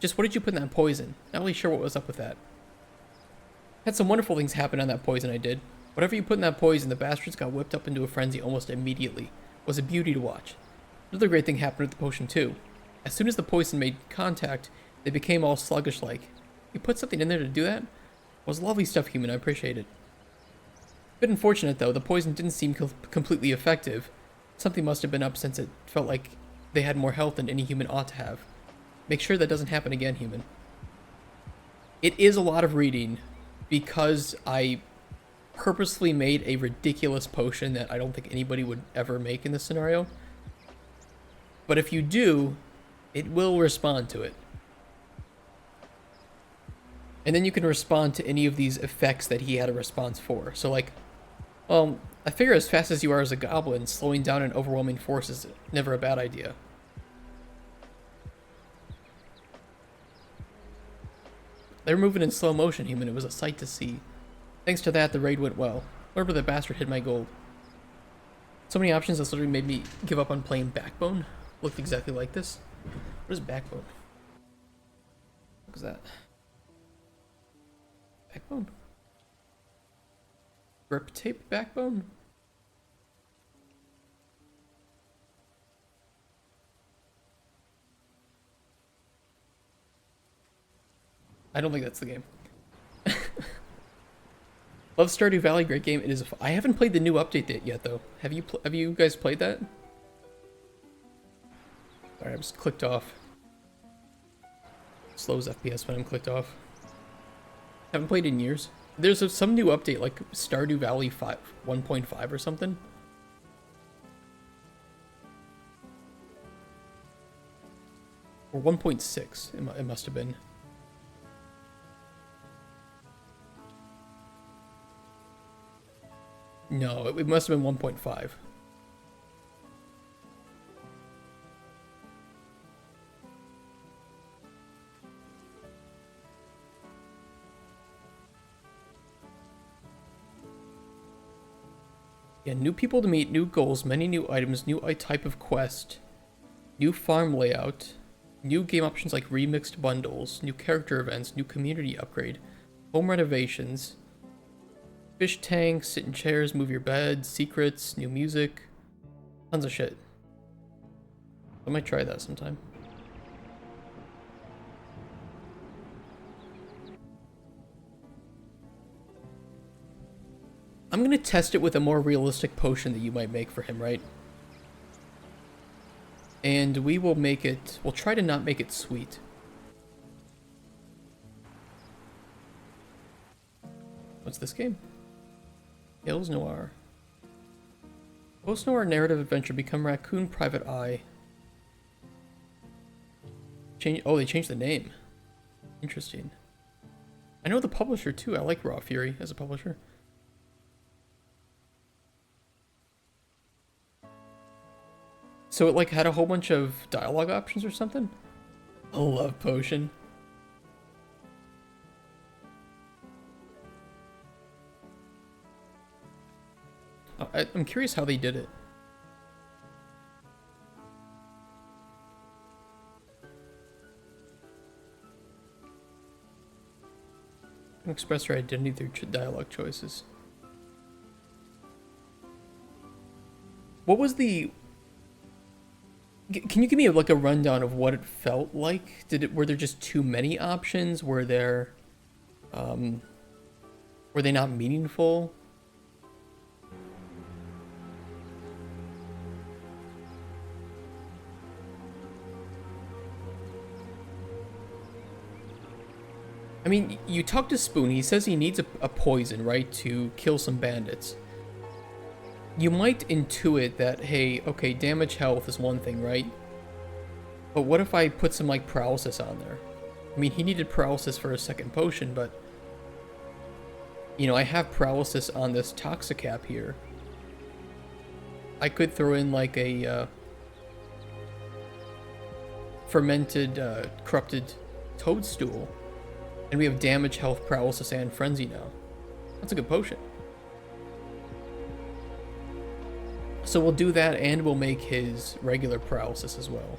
Just what did you put in that poison? Not really sure what was up with that. Had some wonderful things happen on that poison I did. Whatever you put in that poison, the bastards got whipped up into a frenzy almost immediately. It was a beauty to watch. Another great thing happened with the potion too. As soon as the poison made contact, they became all sluggish-like. You put something in there to do that? It was lovely stuff, human. I appreciate it. A bit unfortunate though, the poison didn't seem completely effective. Something must have been up since it felt like they had more health than any human ought to have. Make sure that doesn't happen again, human. It is a lot of reading because I purposely made a ridiculous potion that I don't think anybody would ever make in this scenario. But if you do, it will respond to it. And then you can respond to any of these effects that he had a response for. So like, well, I figure as fast as you are as a goblin, slowing down an overwhelming force is never a bad idea. They were moving in slow motion, human. It was a sight to see. Thanks to that, the raid went well. Wherever the bastard hid my gold. So many options that's literally made me give up on playing Backbone. Looked exactly like this. What is Backbone? What is that? Backbone? Grip tape Backbone? I don't think that's the game. Love Stardew Valley, great game. It is. I haven't played the new update yet, though. Have you guys played that? Alright, I just clicked off. Slows FPS when I'm clicked off. Haven't played in years. There's some new update, like Stardew Valley 1.5 or something. Or 1.6, it must have been. No, it must have been 1.5. Yeah, new people to meet, new goals, many new items, new type of quest, new farm layout, new game options like remixed bundles, new character events, new community upgrade, home renovations, fish tanks, sit in chairs, move your bed, secrets, new music, tons of shit. I might try that sometime. I'm gonna test it with a more realistic potion that you might make for him, right? And we will make it, we'll try to not make it sweet. What's this game? Hills Noir. Post-noir narrative adventure, become Raccoon Private Eye. Oh, they changed the name. Interesting. I know the publisher too. I like Raw Fury as a publisher. So it like had a whole bunch of dialogue options or something? I love potion. I'm curious how they did it. Express your identity through dialogue choices. What was the... Can you give me like a rundown of what it felt like? Were there just too many options? Were there... were they not meaningful? I mean, you talk to Spoon, he says he needs a poison, right, to kill some bandits. You might intuit that, hey, okay, damage health is one thing, right? But what if I put some, like, paralysis on there? I mean, he needed paralysis for a second potion, but... You know, I have paralysis on this Toxicap here. I could throw in, like, a, fermented, corrupted toadstool. And we have damage, health, paralysis, and frenzy now. That's a good potion. So we'll do that, and we'll make his regular paralysis as well.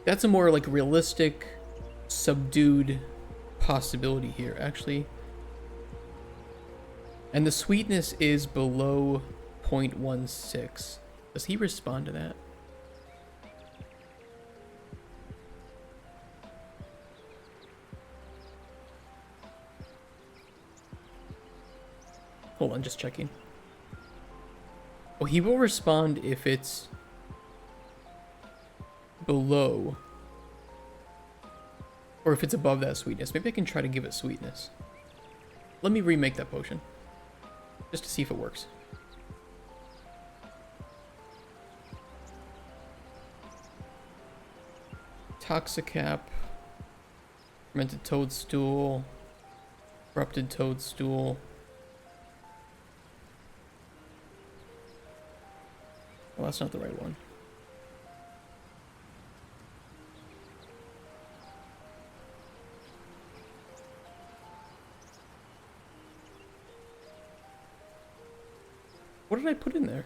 That's a more, like, realistic, subdued possibility here, actually. And the sweetness is below 0.16. Does he respond to that? Hold on, just checking. Oh, he will respond if it's below. Or if it's above that sweetness. Maybe I can try to give it sweetness. Let me remake that potion. Just to see if it works. Toxicap. Fermented toadstool. Corrupted toadstool. Well, that's not the right one. What did I put in there?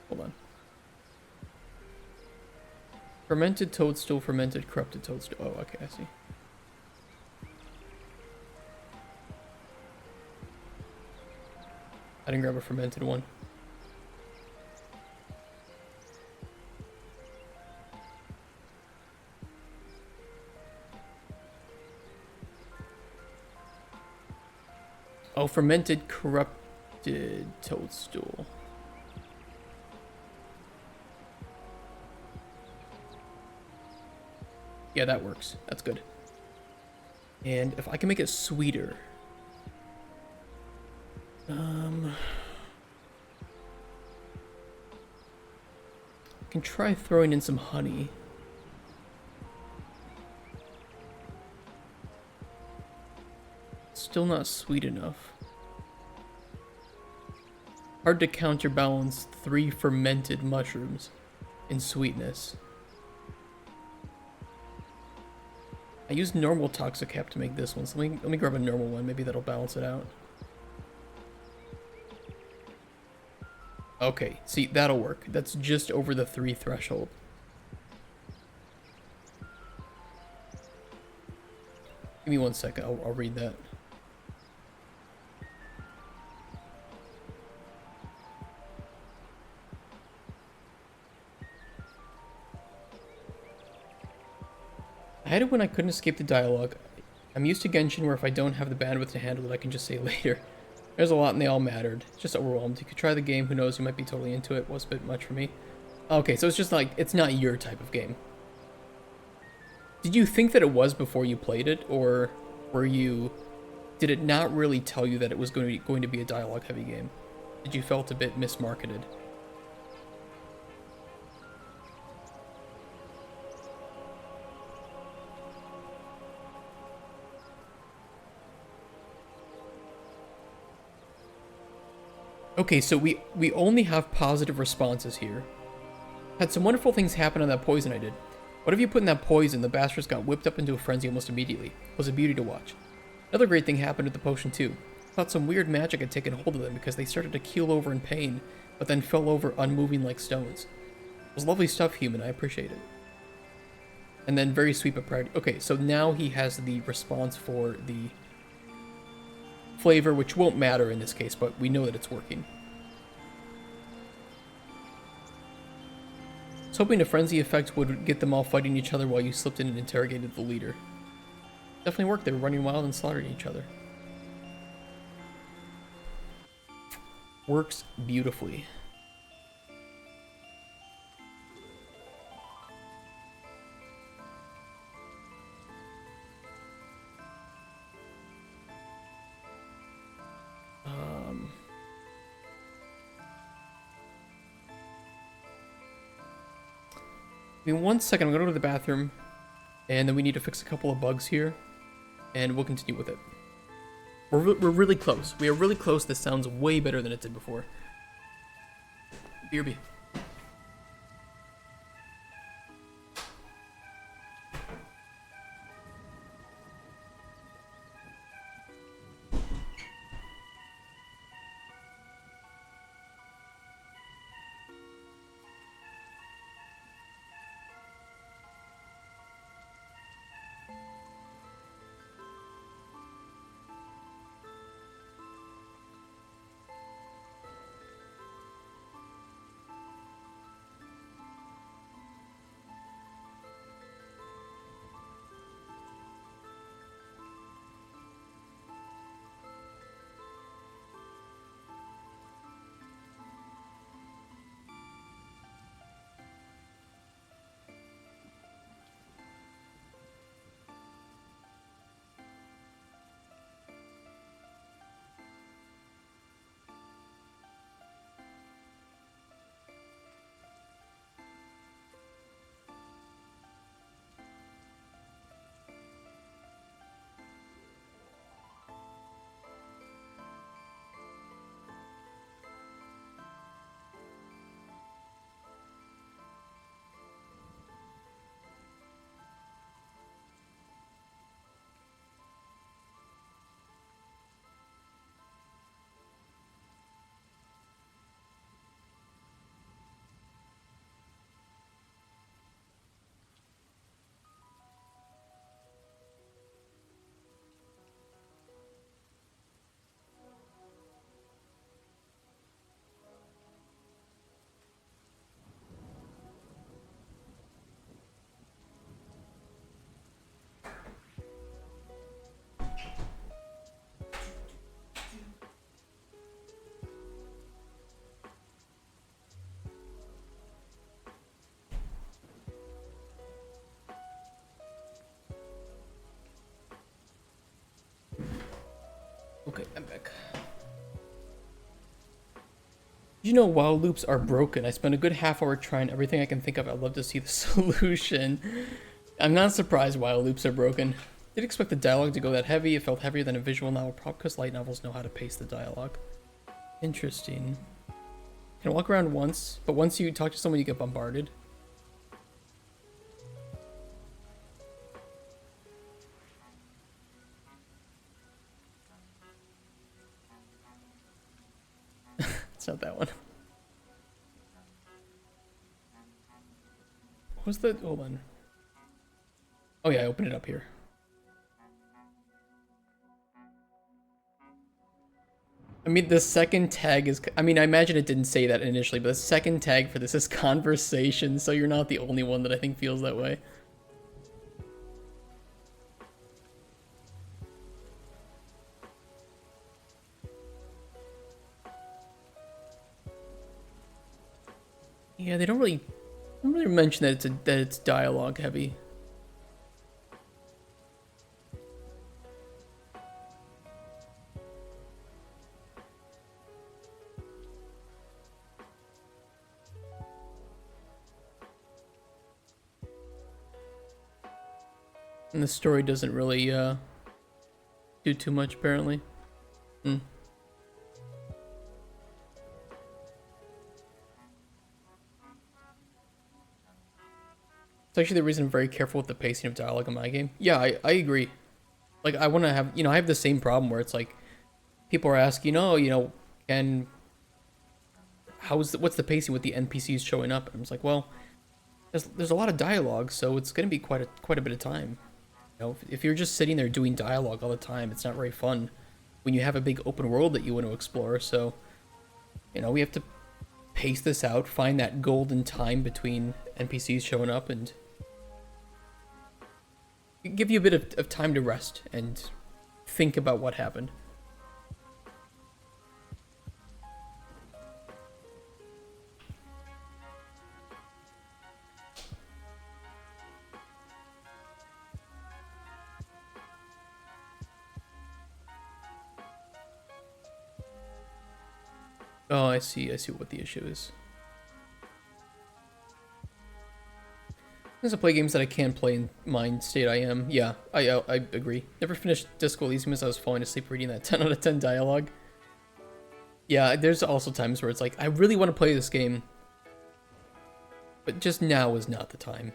Hold on. Fermented toadstool, fermented corrupted toadstool. Oh, okay, I see. I didn't grab a fermented one. Oh, fermented corrupted toadstool. Yeah, that works. That's good. And if I can make it sweeter... I can try throwing in some honey. Still not sweet enough. Hard to counterbalance 3 fermented mushrooms in sweetness. I used normal Toxicap to make this one, so let me grab a normal one. Maybe that'll balance it out. Okay, see, that'll work. That's just over the 3 threshold. Give me 1 second, I'll read that. I had it when I couldn't escape the dialogue. I'm used to Genshin where if I don't have the bandwidth to handle it, I can just say later. There's a lot and they all mattered. Just overwhelmed. You could try the game, who knows, you might be totally into it. Was a bit much for me. Okay, so it's just like, it's not your type of game. Did you think that it was before you played it, or did it not really tell you that it was going to be a dialogue heavy game? Did you felt a bit mismarketed? Okay, so we only have positive responses here. Had some wonderful things happen on that poison I did. Whatever you put in that poison, the bastards got whipped up into a frenzy almost immediately. It was a beauty to watch. Another great thing happened with the potion too. Thought some weird magic had taken hold of them because they started to keel over in pain, but then fell over unmoving like stones. It was lovely stuff, human. I appreciate it. And then very sweet but proud. Okay, so now he has the response for the flavor, which won't matter in this case, but we know that it's working. I was hoping a frenzy effect would get them all fighting each other while you slipped in and interrogated the leader. Definitely worked. They were running wild and slaughtering each other. Works beautifully. Give me 1 second, I'm gonna go to the bathroom, and then we need to fix a couple of bugs here, and we'll continue with it. We're really close. We are really close. This sounds way better than it did before. BRB. Okay, I'm back. You know, while loops are broken, I spent a good half hour trying everything I can think of. I'd love to see the solution. I'm not surprised while loops are broken. Didn't expect the dialogue to go that heavy. It felt heavier than a visual novel, probably because light novels know how to pace the dialogue. Interesting. Can walk around once, but once you talk to someone, you get bombarded. It's not that one. What was the... Hold on. Oh yeah, I opened it up here. I mean, the second tag is... I mean, I imagine it didn't say that initially, but the second tag for this is conversation, so you're not the only one that I think feels that way. Yeah, they don't really mention that it's dialogue heavy. And the story doesn't really do too much, apparently. Hmm. It's actually the reason I'm very careful with the pacing of dialogue in my game. Yeah, I agree. Like, I want to have, I have the same problem where it's like, people are asking, and what's the pacing with the NPCs showing up? And I'm just like, well, there's a lot of dialogue, so it's going to be quite a bit of time. If you're just sitting there doing dialogue all the time, it's not very fun when you have a big open world that you want to explore. So, we have to pace this out, find that golden time between NPCs showing up, and give you a bit of time to rest and think about what happened. Oh, I see what the issue is. There's to play games that I can play in mind state I am. Yeah, I agree. Never finished Disco Elysium as I was falling asleep reading that 10 out of 10 dialogue. Yeah, there's also times where it's like, I really want to play this game, but just now is not the time.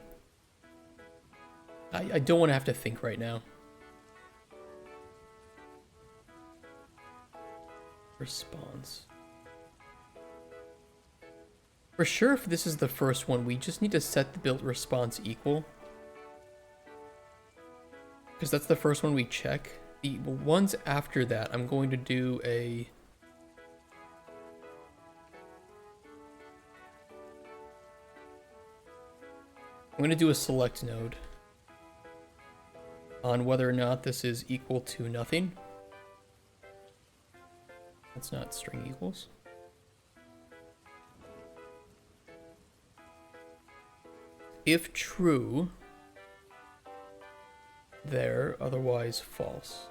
I don't want to have to think right now. Response. For sure, if this is the first one, we just need to set the build response equal. Because that's the first one we check. The ones after that, I'm going to do a... I'm going to do a select node on whether or not this is equal to nothing. That's not string equals. If true, there, otherwise false.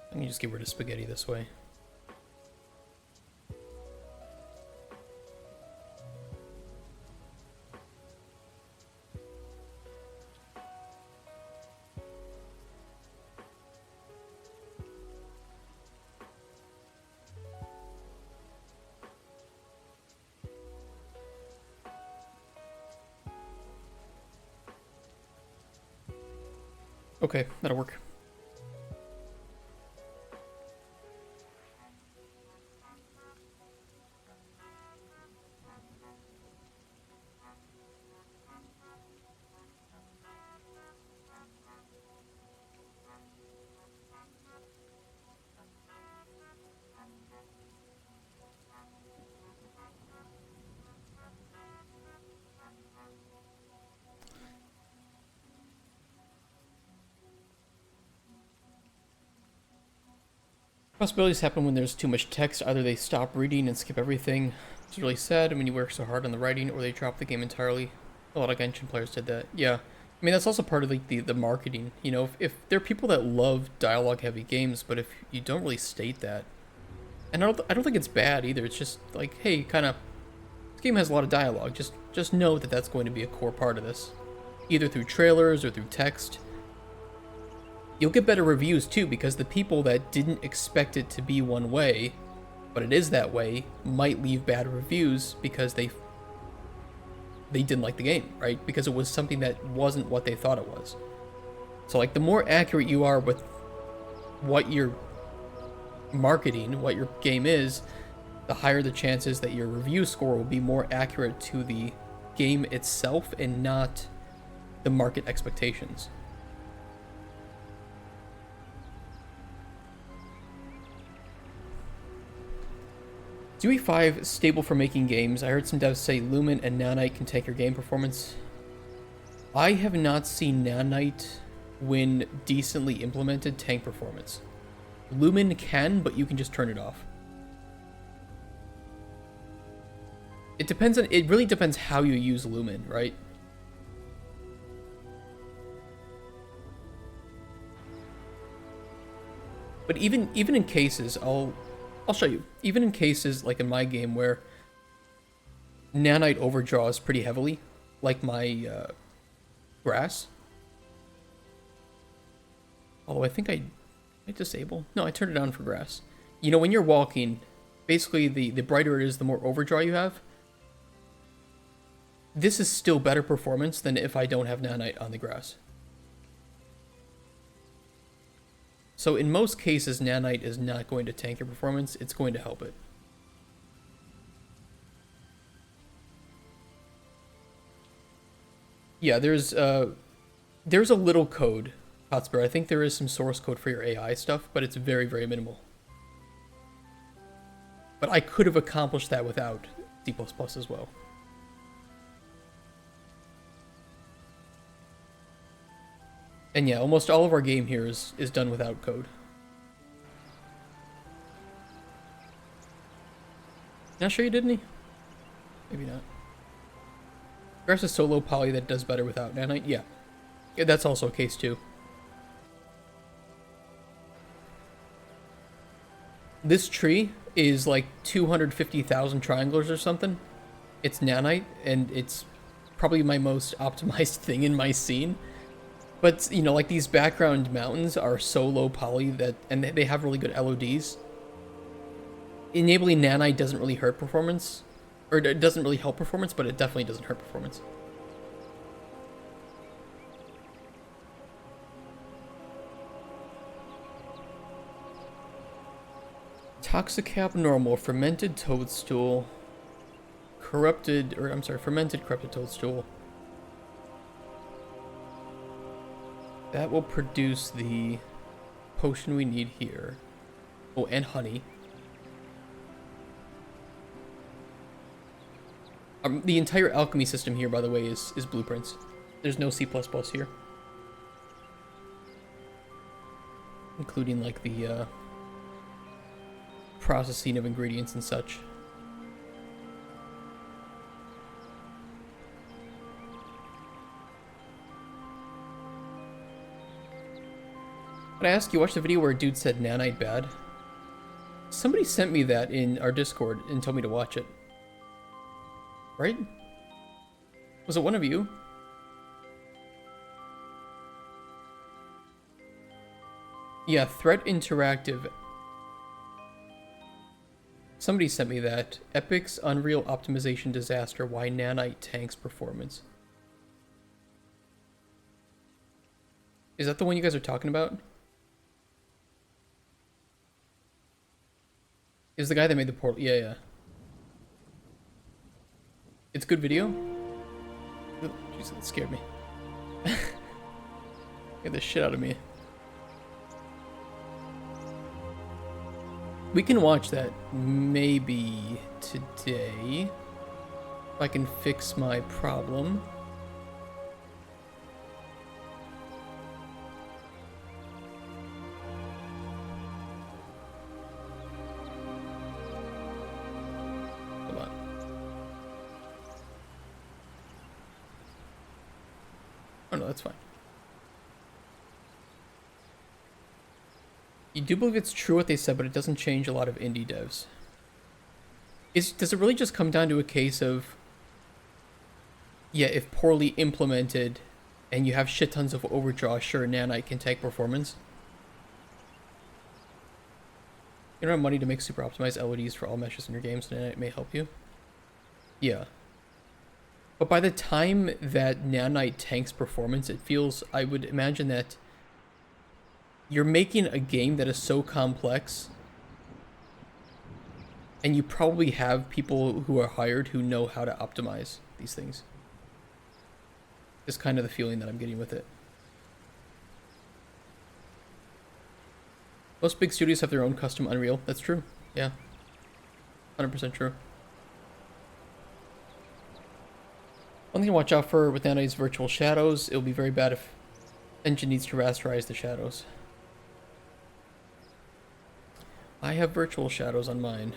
I can just get rid of spaghetti this way. Okay, that'll work. Possibilities happen when there's too much text. Either they stop reading and skip everything, which is really sad when you work so hard on the writing, or they drop the game entirely. A lot of Genshin players did that. Yeah. I mean, that's also part of like the marketing. You know, if there are people that love dialogue-heavy games, but if you don't really state that, and I don't think it's bad either. It's just like, hey, kind of, this game has a lot of dialogue. Just know that that's going to be a core part of this, either through trailers or through text. You'll get better reviews too, because the people that didn't expect it to be one way, but it is that way, might leave bad reviews because they didn't like the game, right? Because it was something that wasn't what they thought it was. So like the more accurate you are with what you're marketing, what your game is, the higher the chances that your review score will be more accurate to the game itself and not the market expectations. UE5 stable for making games. I heard some devs say Lumen and Nanite can take your game performance. I have not seen Nanite, when decently implemented, tank performance. Lumen can, but you can just turn it off. It really depends how you use Lumen, right? But even in cases, I'll show you. Even in cases like in my game where Nanite overdraws pretty heavily, like my grass. Although I think I disable. No, I turned it on for grass. You know, when you're walking, basically the brighter it is, the more overdraw you have. This is still better performance than if I don't have Nanite on the grass. So in most cases, Nanite is not going to tank your performance, it's going to help it. Yeah, there's a little code, Hotspur. I think there is some source code for your AI stuff, but it's very, very minimal. But I could have accomplished that without C++ as well. And yeah, almost all of our game here is done without code. Not sure you didn't he? Maybe not. Grass is so low poly that it does better without Nanite. Yeah, that's also a case too. This tree is like 250,000 triangles or something. It's Nanite, and it's probably my most optimized thing in my scene. But, you know, like these background mountains are so low poly that, and they have really good LODs. Enabling Nanite doesn't really hurt performance, or it doesn't really help performance, but it definitely doesn't hurt performance. Toxic abnormal, fermented toadstool, fermented corrupted toadstool. That will produce the potion we need here. Oh, and honey. The entire alchemy system here, by the way, is blueprints. There's no C++ here. Including, like, the processing of ingredients and such. But I ask you, watch the video where a dude said Nanite bad? Somebody sent me that in our Discord and told me to watch it. Right? Was it one of you? Yeah, Threat Interactive. Somebody sent me that. Epic's Unreal Optimization Disaster, Why Nanite Tanks Performance. Is that the one you guys are talking about? Is the guy that made the portal? Yeah, yeah. It's good video? Oh, jeez, that scared me. Get the shit out of me. We can watch that maybe today. If I can fix my problem. Oh no, that's fine. You do believe it's true what they said, but it doesn't change a lot of indie devs. Does it really just come down to a case of, yeah, if poorly implemented and you have shit tons of overdraw, sure, Nanite can take performance? You don't have money to make super optimized LEDs for all meshes in your games, Nanite may help you. Yeah. But by the time that Nanite tanks performance, it feels, I would imagine that you're making a game that is so complex, and you probably have people who are hired who know how to optimize these things. Is kind of the feeling that I'm getting with it. Most big studios have their own custom Unreal. That's true. Yeah. 100% true. One thing to watch out for with Nanite's virtual shadows, it'll be very bad if engine needs to rasterize the shadows. I have virtual shadows on mine.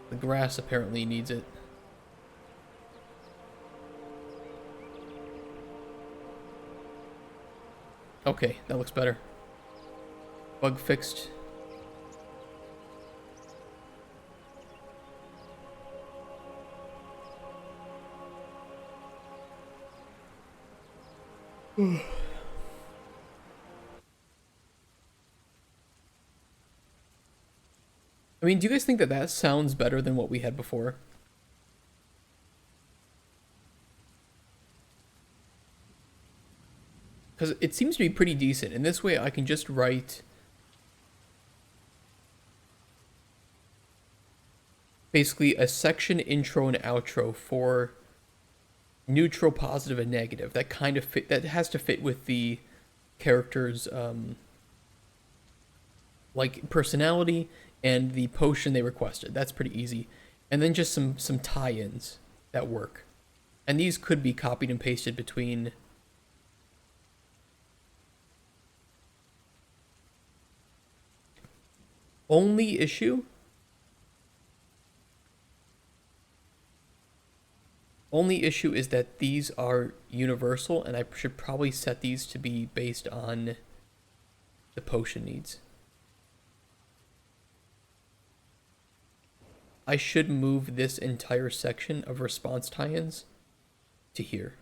The grass apparently needs it. Okay, that looks better. Bug fixed. I mean, do you guys think that that sounds better than what we had before? Because it seems to be pretty decent. In this way, I can just write basically a section, intro, and outro for neutral, positive, and negative. That kind of fit. That has to fit with the character's like personality and the potion they requested. That's pretty easy. And then just some tie-ins that work. And these could be copied and pasted between. Only issue is that these are universal, and I should probably set these to be based on the potion needs. I should move this entire section of response tie-ins to here.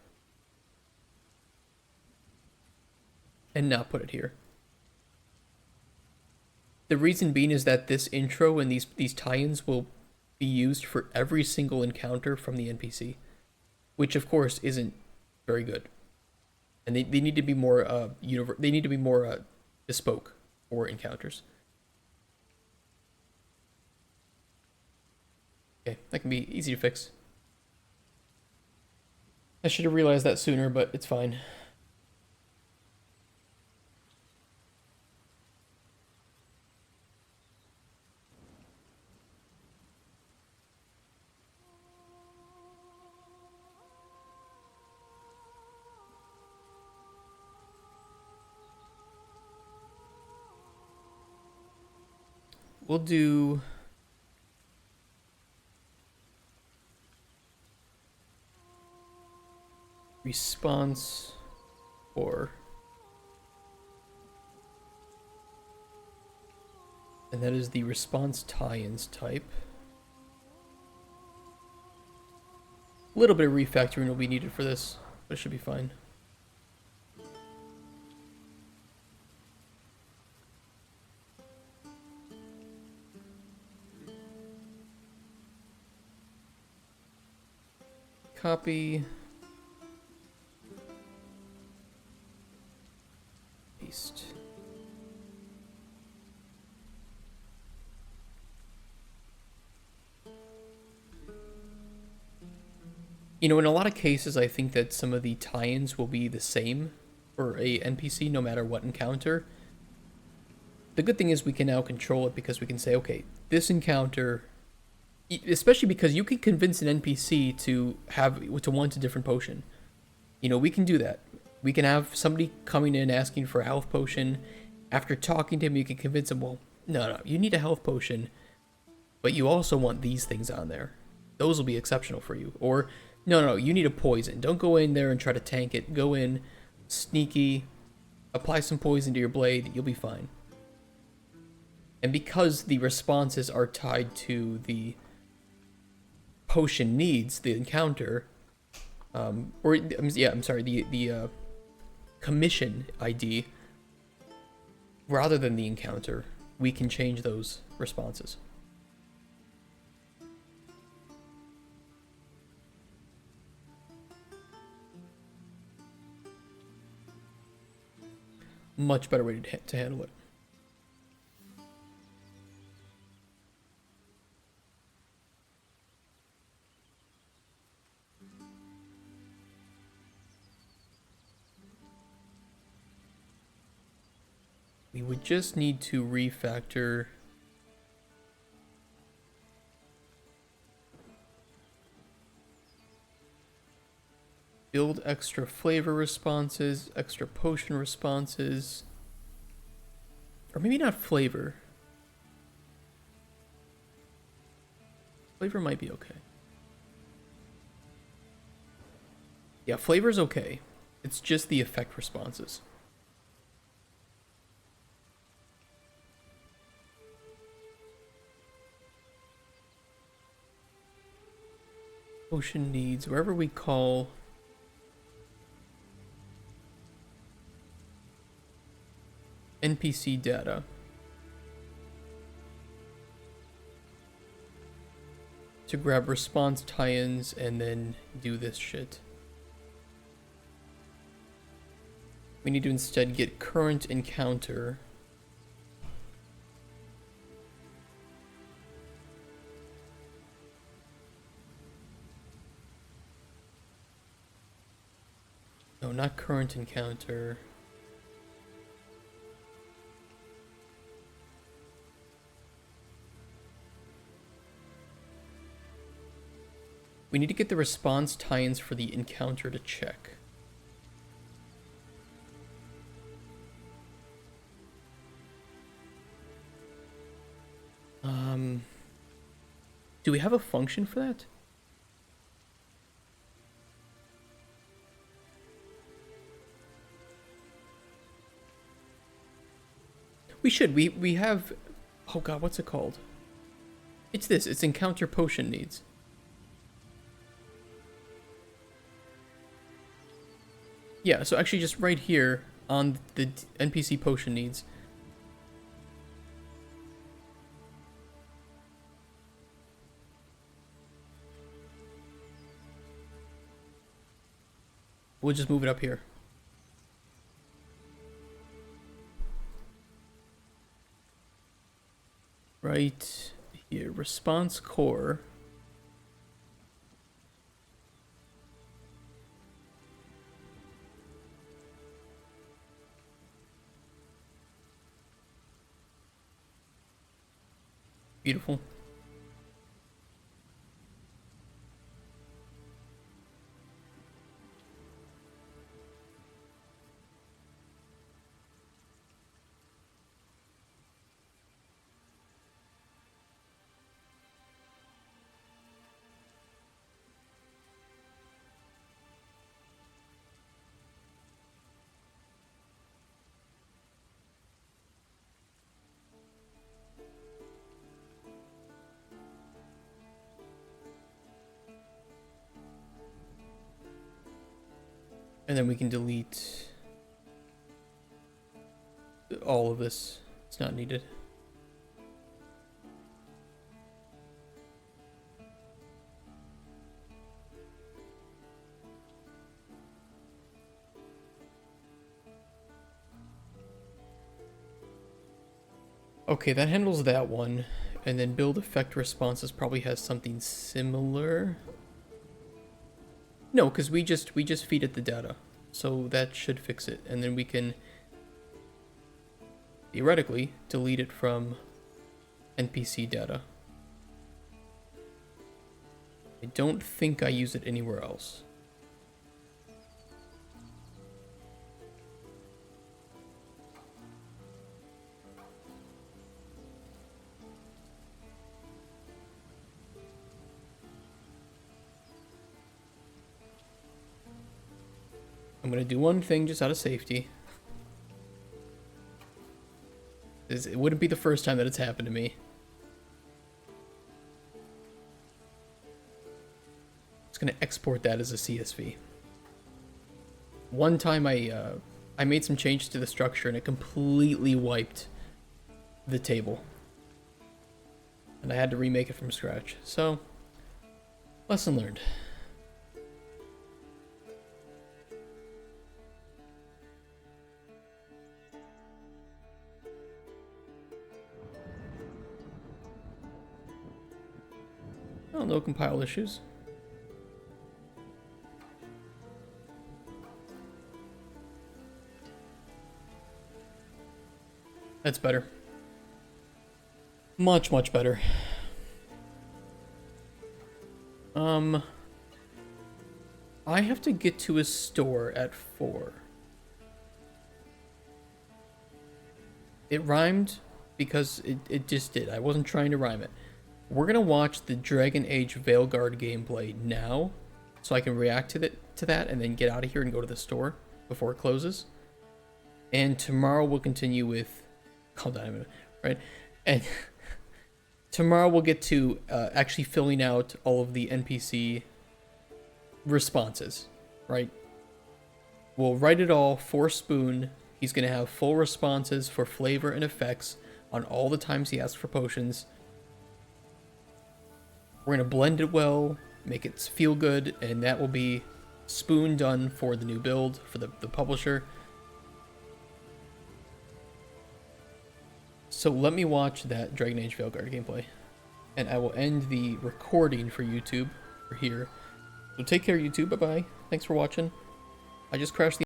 And not put it here. The reason being is that this intro and these tie-ins will be used for every single encounter from the NPC, which of course isn't very good. And they need to be more they need to be more bespoke for encounters. Okay, that can be easy to fix. I should have realized that sooner, but it's fine. We'll do response or, and that is the response tie-ins type. A little bit of refactoring will be needed for this, but it should be fine. Copy. Paste. You know, in a lot of cases, I think that some of the tie-ins will be the same for a NPC no matter what encounter. The good thing is we can now control it because we can say, okay, this encounter, especially because you can convince an NPC to want a different potion. You know, we can do that. We can have somebody coming in asking for a health potion. After talking to him, you can convince him, well, no, you need a health potion, but you also want these things on there. Those will be exceptional for you. Or No, you need a poison. Don't go in there and try to tank it. Go in, sneaky, apply some poison to your blade, you'll be fine. And because the responses are tied to the potion needs, the encounter, I'm sorry, the commission ID, rather than the encounter, we can change those responses. Much better way to handle it. We would just need to refactor build extra flavor responses, extra potion responses, or maybe not flavor. Flavor might be okay. Yeah, flavor's okay. It's just the effect responses. Potion needs, wherever we call NPC data. To grab response tie-ins and then do this shit. We need to instead get current encounter. No, not current encounter. We need to get the response tie-ins for the encounter to check. Do we have a function for that? We should. We have... Oh god, what's it called? It's this. It's encounter potion needs. Yeah, so actually just right here on the NPC potion needs. We'll just move it up here. Right here, response core. Beautiful. And then we can delete all of this. It's not needed. Okay, that handles that one. And then build effect responses probably has something similar. No, because we just feed it the data. So that should fix it. And then we can theoretically delete it from NPC data. I don't think I use it anywhere else. I'm gonna do one thing just out of safety. It wouldn't be the first time that it's happened to me. Just gonna export that as a CSV. One time I made some changes to the structure and it completely wiped the table. And I had to remake it from scratch. So, lesson learned. Oh, no compile issues. That's better. Much, much better. I have to get to a store at 4. It rhymed because it just did. I wasn't trying to rhyme it. We're gonna watch the Dragon Age Veilguard gameplay now, so I can react to that and then get out of here and go to the store before it closes. And tomorrow we'll continue with... Calm down a minute, right? And tomorrow we'll get to actually filling out all of the NPC responses, right? We'll write it all for Spoon. He's going to have full responses for flavor and effects on all the times he asks for potions. We're going to blend it well, make it feel good, and that will be Spoon done for the new build, for the publisher. So let me watch that Dragon Age Veilguard gameplay, and I will end the recording for YouTube for here. So take care, YouTube. Bye-bye. Thanks for watching. I just crashed the